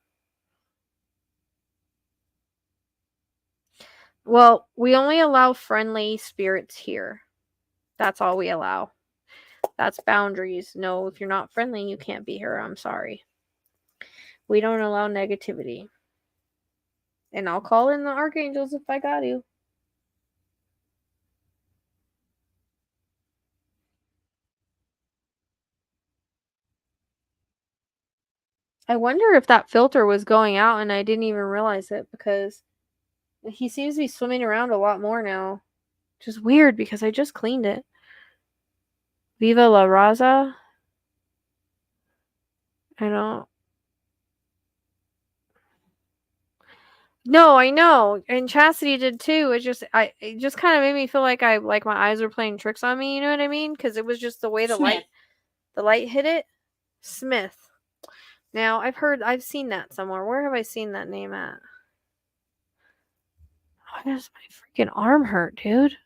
Well, we only allow friendly spirits here. That's all we allow. That's boundaries. No, if you're not friendly, you can't be here. I'm sorry. We don't allow negativity. And I'll call in the archangels if I got to. I wonder if that filter was going out and I didn't even realize it because he seems to be swimming around a lot more now. Which is weird because I just cleaned it. Viva la Raza. I don't. No, I know. And Chastity did too. It just kind of made me feel like my eyes were playing tricks on me, you know what I mean? Because it was just the way the light. The light hit it. Smith. Now, I've seen that somewhere. Where have I seen that name at? Why does my freaking arm hurt, dude?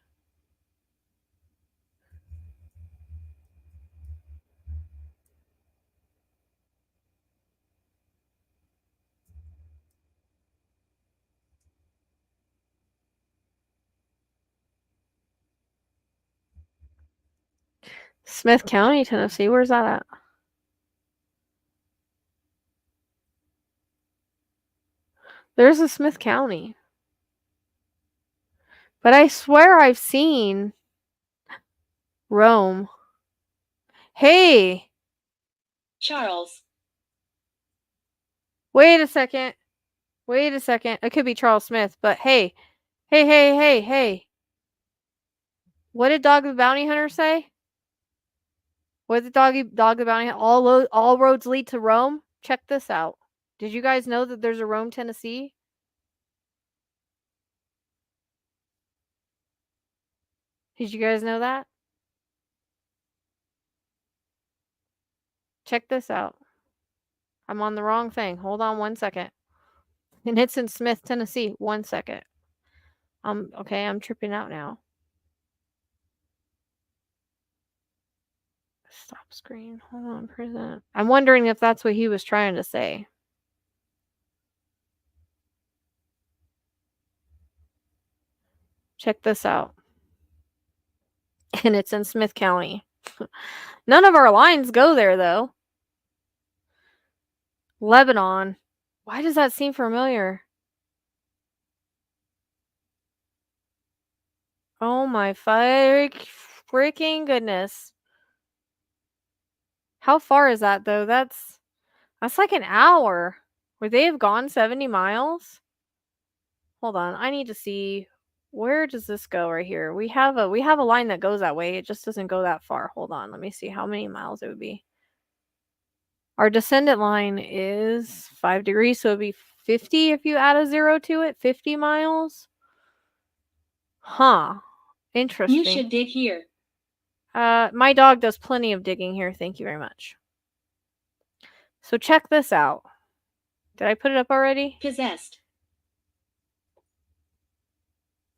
Smith County, Tennessee. Where's that at? There's a Smith County. But I swear I've seen Rome. Hey, Charles. wait a second. Wait a second. It could be Charles Smith, but hey. Hey. What did Dog the Bounty Hunter say? What did Dog the Bounty Hunter? All roads lead to Rome? Check this out. Did you guys know that there's a Rome, Tennessee? Did you guys know that? Check this out. I'm on the wrong thing. Hold on 1 second. And it's in Smith, Tennessee. 1 second. Okay, I'm tripping out now. Stop screen. Hold on, present. I'm wondering if that's what he was trying to say. Check this out. And it's in Smith County. None of our lines go there, though. Lebanon. Why does that seem familiar? Oh my freaking goodness. How far is that, though? That's like an hour. Would they have gone 70 miles? Hold on. I need to see. Where does this go right here? We have a line that goes that way. It just doesn't go that far. Hold on. Let me see how many miles it would be. Our descendant line is 5 degrees, so it would be 50 if you add a 0 to it. 50 miles. Huh. Interesting. You should dig here. My dog does plenty of digging here. Thank you very much. So check this out. Did I put it up already? Possessed.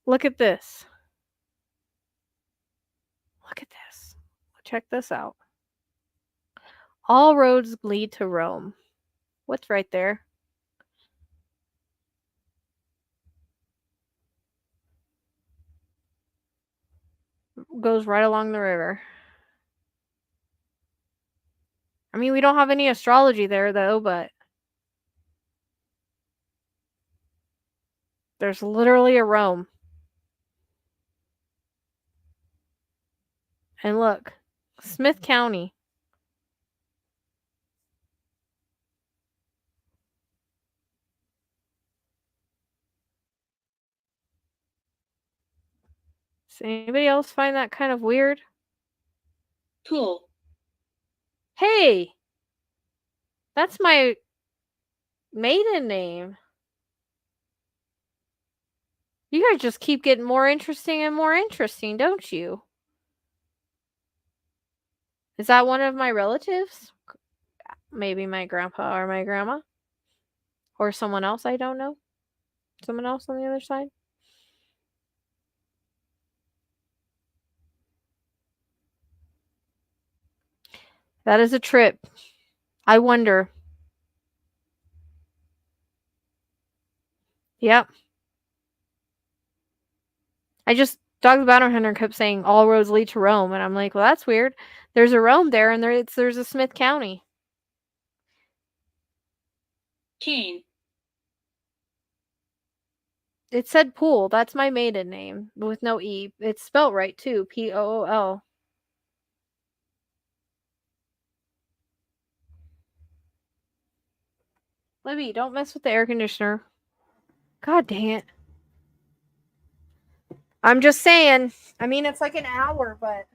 Look at this. Look at this. Check this out. All roads lead to Rome. What's right there? Goes right along the river. I mean, we don't have any astrology there, though, but there's literally a Rome. And look, Smith County. Does anybody else find that kind of weird? Cool. Hey! That's my maiden name. You guys just keep getting more interesting and more interesting, don't you? Is that one of my relatives? Maybe my grandpa or my grandma? Or someone else I don't know? Someone else on the other side? That is a trip. I wonder. Yep. Dog the Bounty Hunter kept saying all roads lead to Rome, and I'm like, well, that's weird. There's a Rome there, and there's a Smith County. King. It said Pool. That's my maiden name with no E. It's spelled right too. Pool. Libby, don't mess with the air conditioner. God dang it. I'm just saying. I mean, it's like an hour, but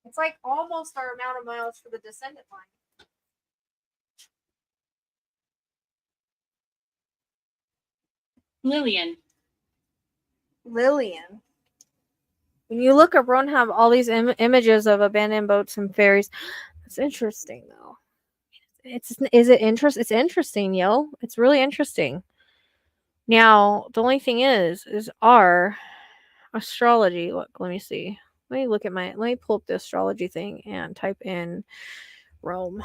it's like almost our amount of miles for the descendant line. Lillian. Lillian. When you look up, Ron have all these images of abandoned boats and ferries. It's interesting though. Is it interest? It's interesting, yo. It's really interesting. Now, the only thing is our astrology. Look, let me see. Let me pull up the astrology thing and type in Rome.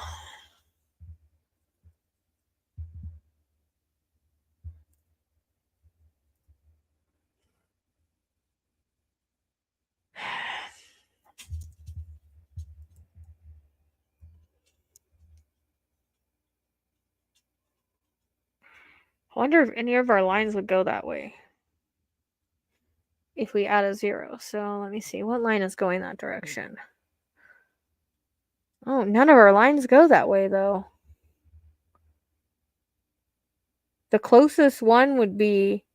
I wonder if any of our lines would go that way. If we add a 0. So let me see. What line is going that direction? Oh, none of our lines go that way, though. The closest one would be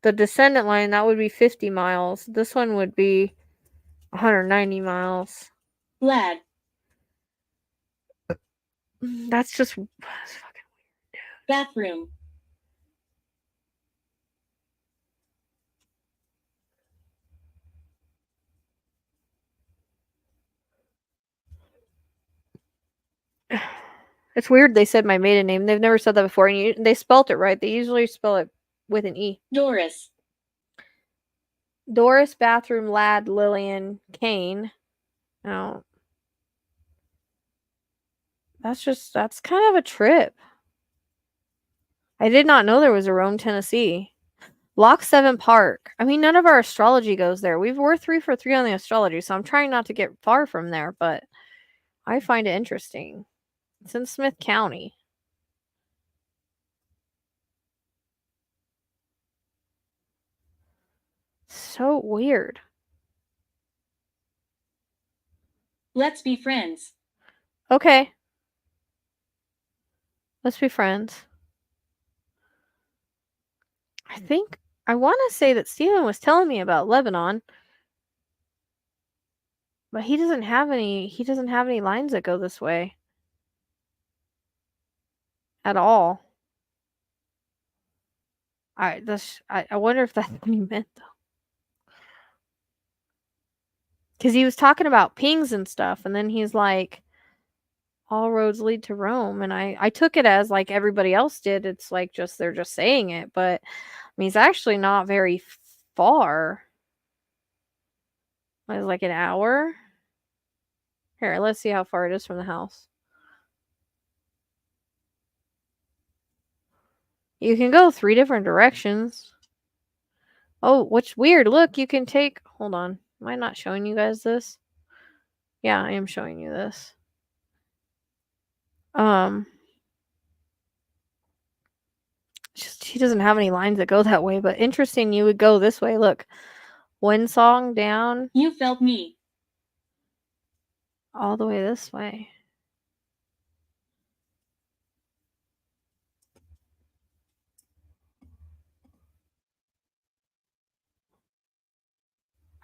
the descendant line. That would be 50 miles. This one would be 190 miles. Lad. That's just fucking Bathroom. It's weird they said my maiden name. They've never said that before, and they spelt it right. They usually spell it with an E. Doris. Doris, bathroom, lad, Lillian, Kane. Oh. That's kind of a trip. I did not know there was a Rome, Tennessee. Lock 7 Park. I mean, none of our astrology goes there. We're 3 for 3 on the astrology, so I'm trying not to get far from there, but I find it interesting. It's in Smith County. So weird. Let's be friends. Okay. Let's be friends. I think I want to say that Steven was telling me about Lebanon, but he doesn't have any lines that go this way at all. I wonder if that's what he meant though. Because he was talking about pings and stuff, and then he's like, all roads lead to Rome. And I took it as like everybody else did. It's like they're just saying it, but I mean, it's actually not very far. It was like an hour. Here, let's see how far it is from the house. You can go 3 different directions. Oh, what's weird. Look, you can take... Hold on. Am I not showing you guys this? Yeah, I am showing you this. He doesn't have any lines that go that way, but interesting you would go this way. Look. One song down. You felt me. All the way this way.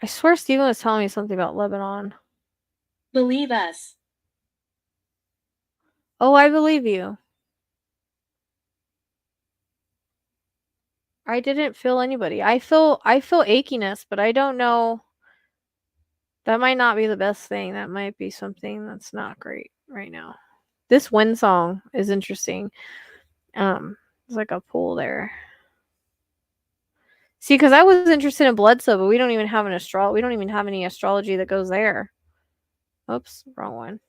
I swear Steven was telling me something about Lebanon. Believe us. Oh, I believe you. I didn't feel anybody. I feel achiness, but I don't know. That might not be the best thing. That might be something that's not great right now. This wind song is interesting. There's like a pool there. See, because I was interested in Bledsoe, but we don't even have we don't even have any astrology that goes there. Oops, wrong one.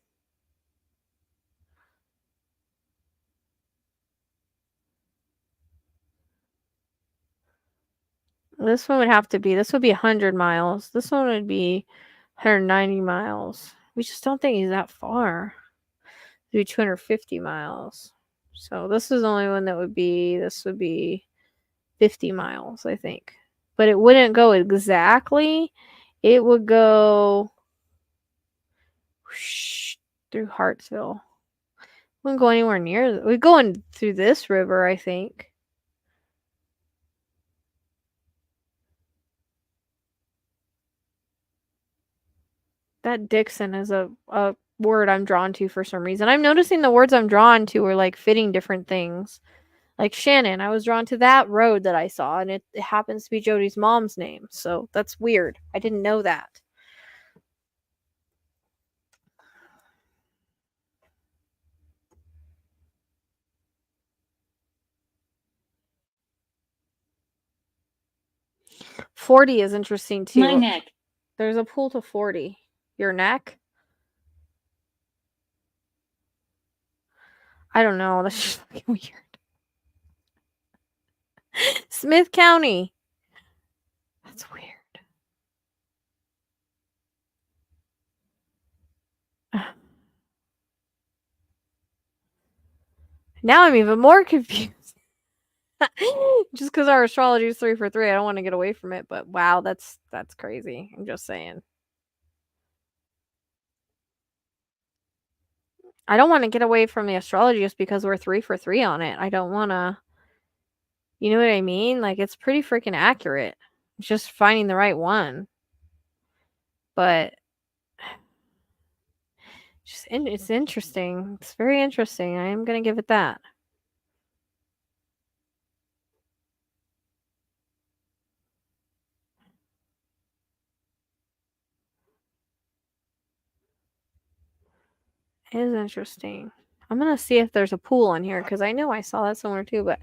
This one would have to be, this would be 100 miles. This one would be 190 miles. We just don't think he's that far. It'd be 250 miles. So this is the only one that would be, this would be 50 miles, I think. But it wouldn't go exactly. It would go whoosh, through Hartsville. Wouldn't go anywhere near. We're going through this river, I think. That Dixon is a word I'm drawn to for some reason. I'm noticing the words I'm drawn to are like fitting different things. Like Shannon, I was drawn to that road that I saw, and it happens to be Jody's mom's name. So that's weird. I didn't know that. 40 is interesting too. My neck. There's a pool to 40. Your neck? I don't know. That's just fucking weird. Smith County. That's weird. Now I'm even more confused. Just because our astrology is 3 for 3, I don't want to get away from it. But wow, that's crazy. I'm just saying. I don't want to get away from the astrology just because we're 3 for 3 on it. I don't want to. You know what I mean? Like, it's pretty freaking accurate. It's just finding the right one. But it's interesting. It's very interesting. I am going to give it that. It is interesting. I'm going to see if there's a pool in here because I know I saw that somewhere too, but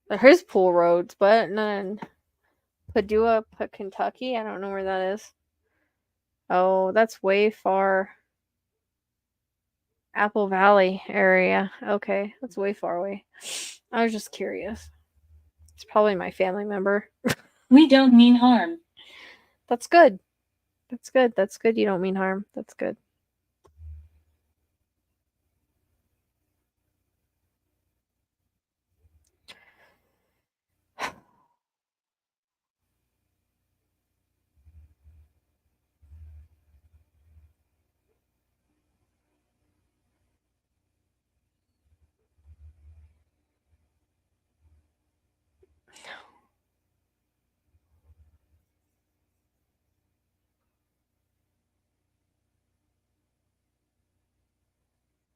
there is pool roads, but none. Padua, Kentucky. I don't know where that is. Oh, that's way far. Apple Valley area. Okay, that's way far away. I was just curious. It's probably my family member. We don't mean harm. That's good. That's good. That's good. You don't mean harm. That's good.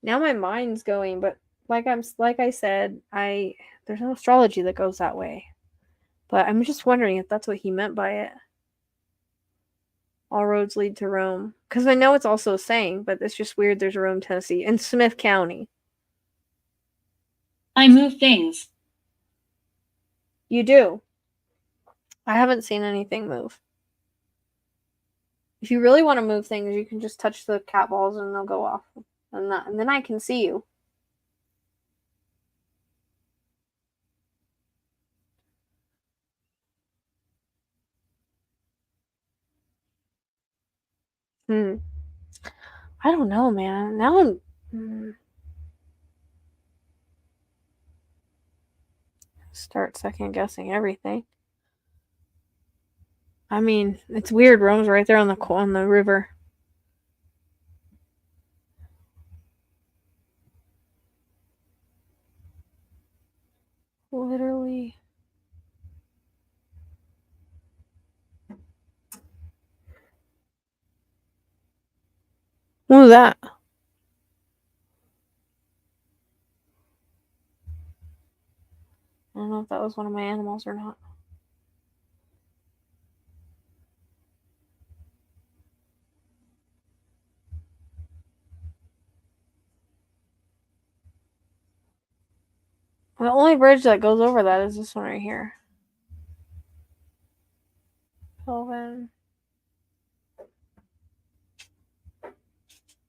Now my mind's going, but like I said, there's no astrology that goes that way. But I'm just wondering if that's what he meant by it. All roads lead to Rome. Because I know it's also a saying, but it's just weird there's a Rome, Tennessee, in Smith County. I move things. You do. I haven't seen anything move. If you really want to move things, you can just touch the cat balls and they'll go off. And then I can see you. I don't know, man. Now I'm start second guessing everything. I mean, it's weird. Rome's right there on the river. Literally. What was that? I don't know if that was one of my animals or not. The only bridge that goes over that is this one right here. Kelvin.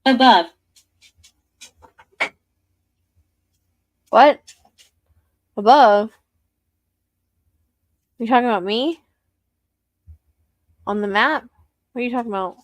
Above. What? Above? You talking about me? On the map? What are you talking about?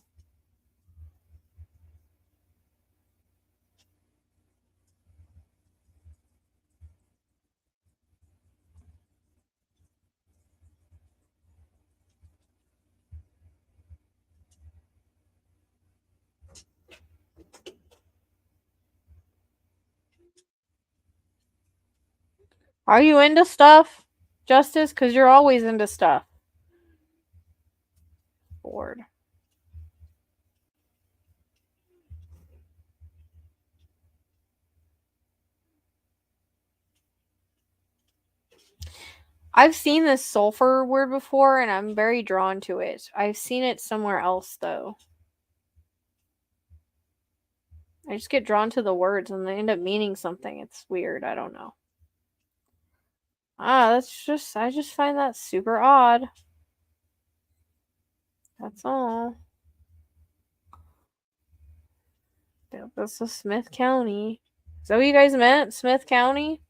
Are you into stuff, Justice? Because you're always into stuff. Bored. I've seen this sulfur word before, and I'm very drawn to it. I've seen it somewhere else, though. I just get drawn to the words and they end up meaning something. It's weird. I don't know. I just find that super odd. That's all. This is Smith County. Is that what you guys meant? Smith County?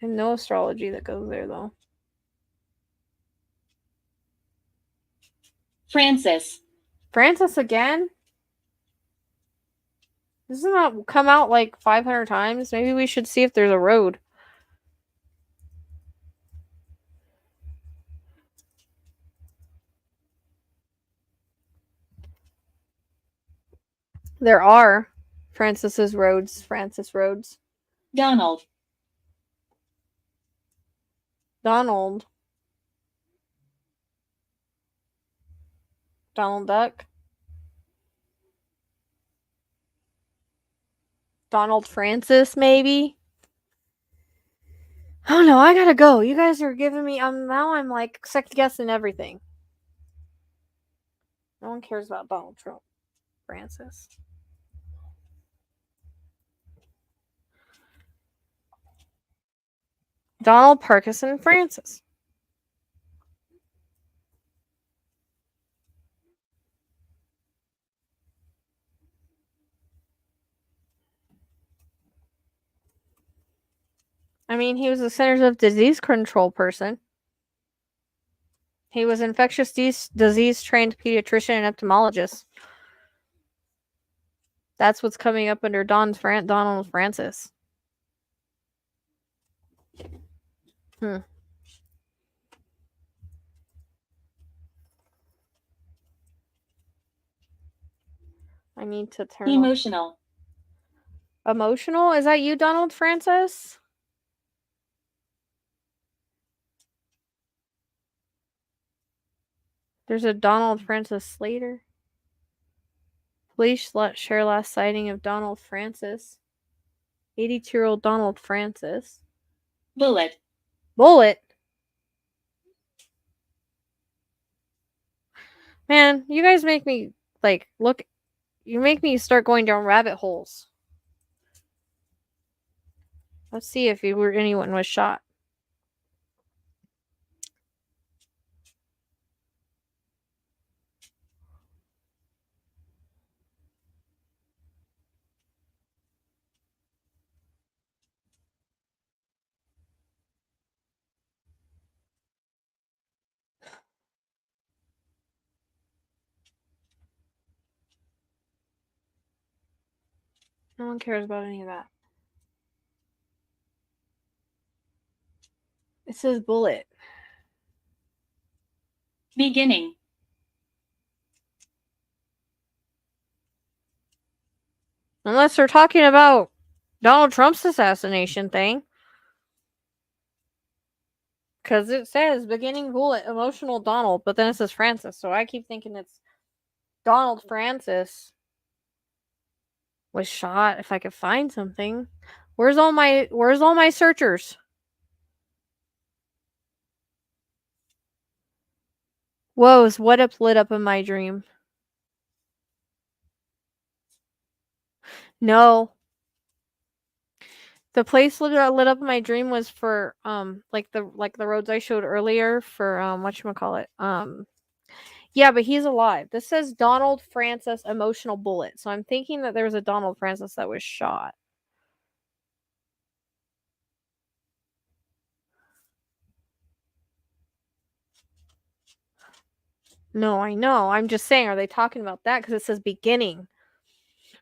And no astrology that goes there, though. Francis. Francis again? This has not come out like 500 times. Maybe we should see if there's a road. There are Francis roads. Donald. Donald Duck. Donald Francis, maybe? Oh no, I gotta go. You guys are giving me. Now I'm like second guessing everything. No one cares about Donald Trump. Francis. Donald Parkinson Francis. I mean, he was a Centers of Disease Control person. He was infectious disease trained pediatrician and entomologist. That's what's coming up under Donald Francis. I need to turn Emotional. Emotional? Is that you, Donald Francis? There's a Donald Francis Slater. Police share last sighting of Donald Francis. 82-year-old Donald Francis. Bullet. Man, you guys make me look. You make me start going down rabbit holes. Let's see if anyone was shot. No one cares about any of that. It says bullet. Beginning. Unless they're talking about Donald Trump's assassination thing. Because it says beginning bullet, emotional Donald, but then it says Francis. So I keep thinking it's Donald Francis was shot. If I could find something. Where's all my searchers? Whoa, is what up lit up in my dream? No. The place lit up in my dream was for like the roads I showed earlier for whatchamacallit. Yeah, but he's alive. This says Donald Francis emotional bullet. So I'm thinking that there was a Donald Francis that was shot. No, I know. I'm just saying, are they talking about that? Because it says beginning.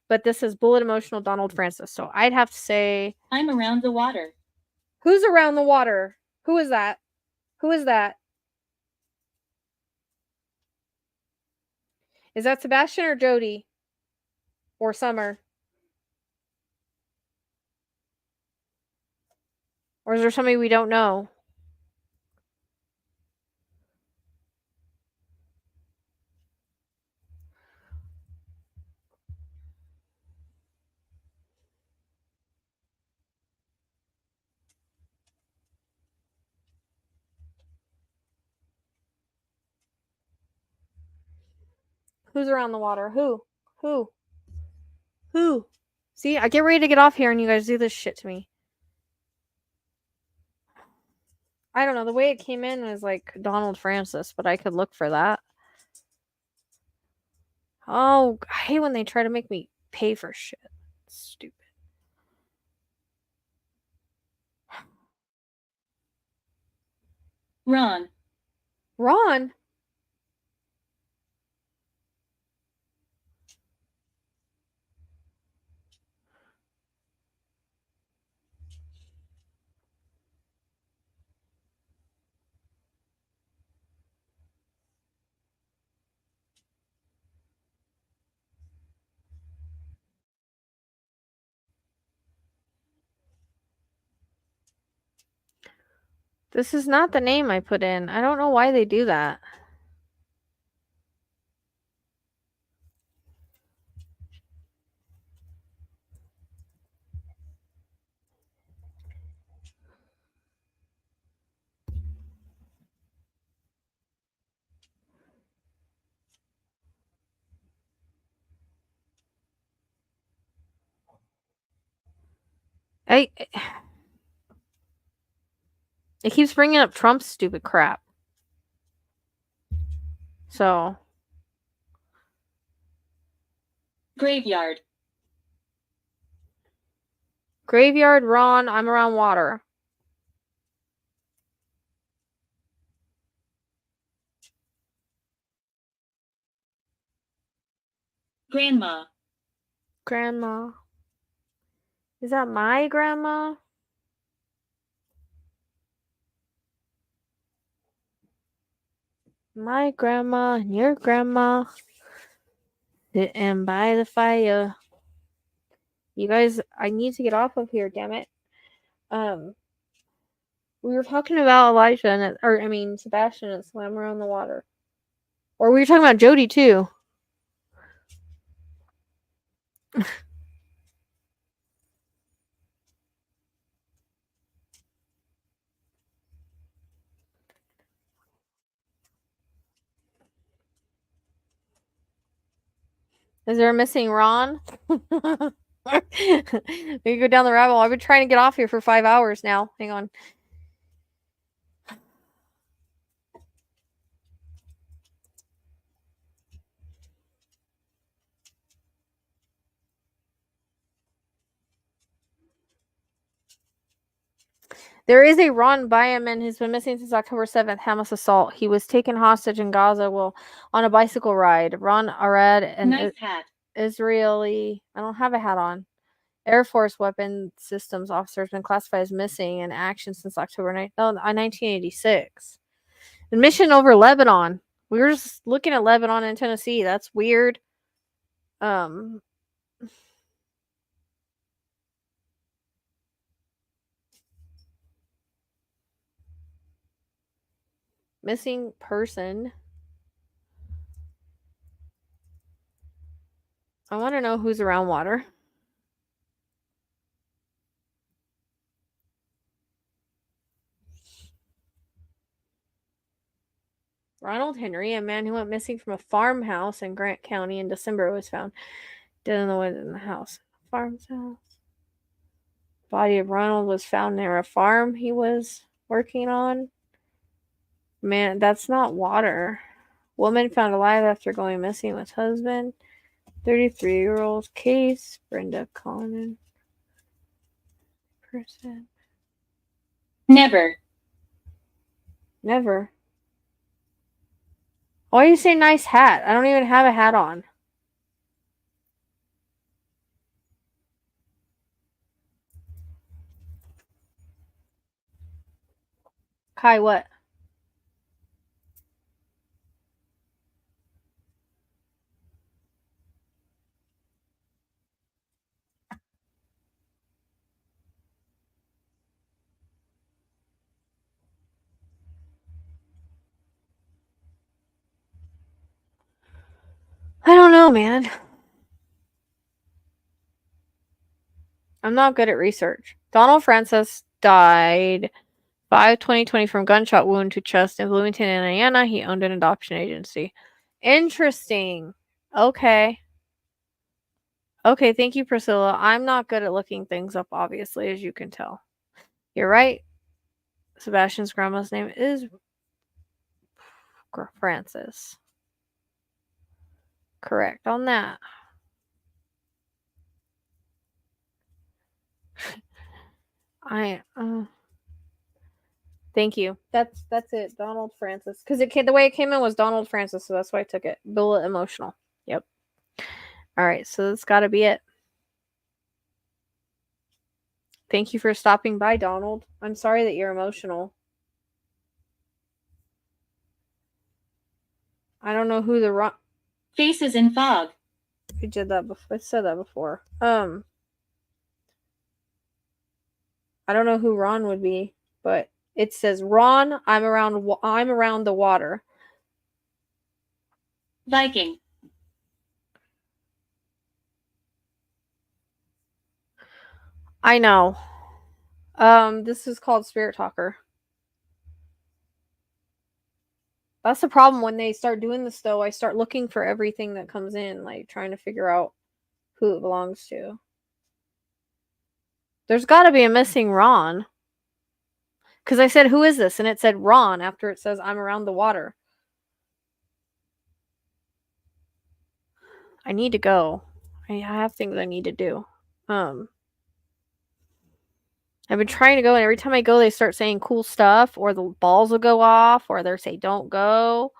But this is bullet emotional Donald Francis. So I'd have to say I'm around the water. who's around the water? Who is that? Who is that? Is that Sebastian or Jody? Or Summer? Or is there somebody we don't know? Who's around the water? Who? Who? Who? See, I get ready to get off here and you guys do this shit to me. I don't know. The way it came in was like Donald Francis, but I could look for that. Oh, I hate when they try to make me pay for shit. Stupid. Ron. Ron? This is not the name I put in. I don't know why they do that. It keeps bringing up Trump's stupid crap. So, Graveyard. graveyard, Ron, I'm around water. Grandma. Grandma. Is that my grandma? My grandma and your grandma sitting by the fire. You guys, I need to get off of here, damn it. We were talking about Elijah and Sebastian and Swam Around the Water. Or we were talking about Jody too. Is there a missing Ron? We can go down the rabbit hole. I've been trying to get off here for 5 hours now. Hang on. There is a Ron Byaman who's been missing since October 7th, Hamas assault. He was taken hostage in Gaza while on a bicycle ride. Ron Arad, an Nice hat. Israeli, I don't have a hat on, Air Force Weapon Systems officer has been classified as missing in action since October 1986. The mission over Lebanon. We were just looking at Lebanon and Tennessee. That's weird. Missing person. I want to know who's around water. Ronald Henry, a man who went missing from a farmhouse in Grant County in December, was found dead in the woods in the house. Farmhouse. Body of Ronald was found near a farm he was working on. Man, that's not water. Woman found alive after going missing with husband. 33-year-old case. Brenda Conan. Person. Never. Never. Why do you say nice hat? I don't even have a hat on. Kai, what? I don't know, man. I'm not good at research. Donald Francis died 5/20/20 from gunshot wound to chest in Bloomington, Indiana. He owned an adoption agency. Interesting. Okay. Okay, thank you, Priscilla. I'm not good at looking things up, obviously, as you can tell. You're right. Sebastian's grandma's name is Frances. Correct on that. Thank you. That's it. Donald Francis. Because the way it came in was Donald Francis, so that's why I took it. Bullet emotional. Yep. All right, so that's got to be it. Thank you for stopping by, Donald. I'm sorry that you're emotional. I don't know who the wrong. Faces in fog. We did that before. I said that before. I don't know who Ron would be, but it says Ron. I'm around the water. Viking. I know. This is called Spirit Talker. That's the problem when they start doing this, though. I start looking for everything that comes in, like trying to figure out who it belongs to. There's got to be a missing Ron. Because I said, who is this? And it said Ron after it says, I'm around the water. I need to go. I have things I need to do. I've been trying to go, and every time I go, they start saying cool stuff, or the balls will go off, or they say don't go.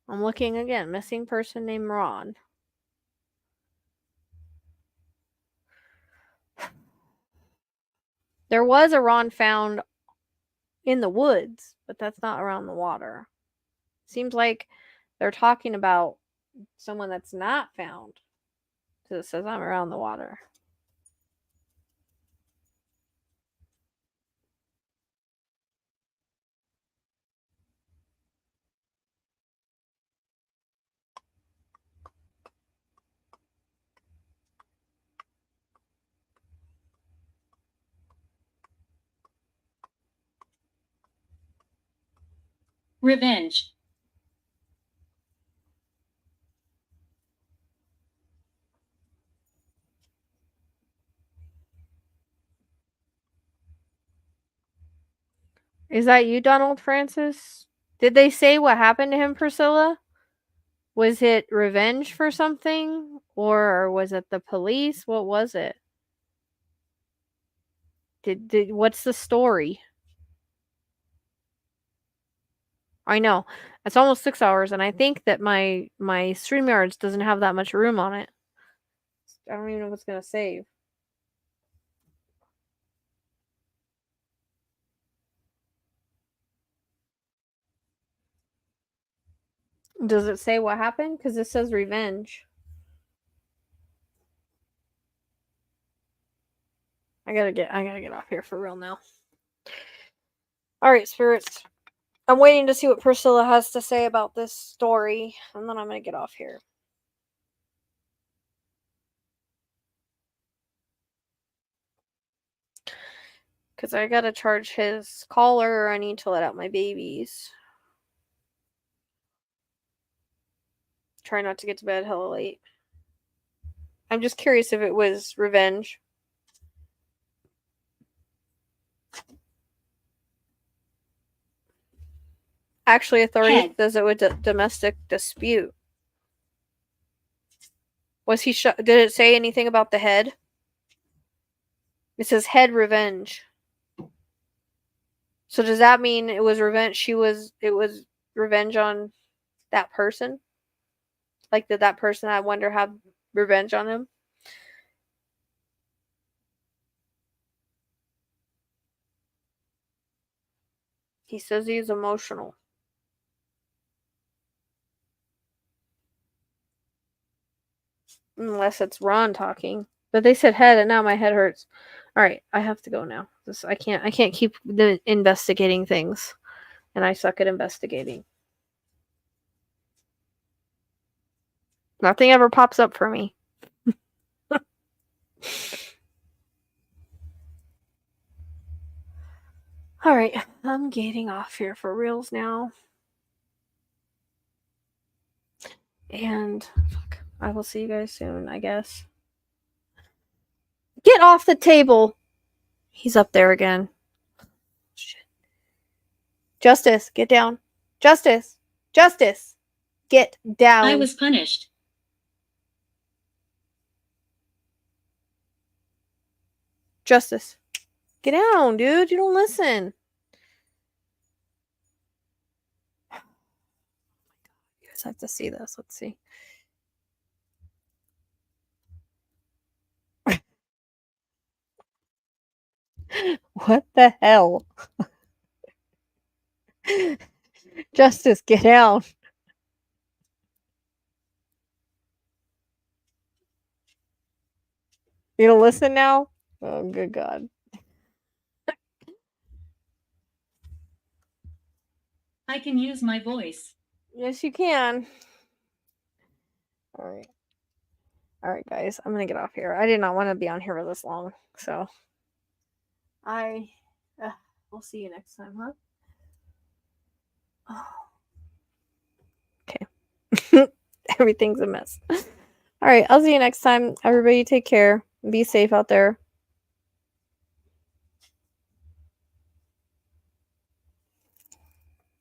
I'm looking again. Missing person named Ron. There was a Ron found in the woods, but that's not around the water. Seems like they're talking about someone that's not found. Because it says I'm around the water. Revenge. Is that you, Donald Francis? Did they say what happened to him, Priscilla? Was it revenge for something? Or was it the police? What was it? What's the story? I know. It's almost 6 hours, and I think that my StreamYards doesn't have that much room on it. I don't even know if it's gonna save. Does it say what happened? Because it says revenge. I gotta get off here for real now. Alright, spirits. I'm waiting to see what Priscilla has to say about this story, and then I'm gonna get off here. Because I gotta charge his collar, or I need to let out my babies. Try not to get to bed hella late. I'm just curious if it was revenge. Actually, authority says it was a domestic dispute. Was he shot? Did it say anything about the head? It says head revenge. So does that mean it was revenge? It was revenge on that person? Like, did that person, I wonder, have revenge on him? He says he's emotional. Unless it's Ron talking. But they said head, and now my head hurts. All right, I have to go now. I can't keep investigating things, and I suck at investigating. Nothing ever pops up for me. All right, I'm getting off here for reals now. And fuck, I will see you guys soon, I guess. Get off the table. He's up there again. Shit. Justice, get down. Justice. Justice. Get down. I was punished. Justice. Get down, dude. You don't listen. You guys have to see this. Let's see. What the hell? Justice, get down. You don't listen now? Oh, good God. I can use my voice. Yes, you can. All right. All right, guys. I'm going to get off here. I did not want to be on here for this long. So, we'll see you next time, huh? Oh. Okay. Everything's a mess. All right. I'll see you next time. Everybody take care. Be safe out there.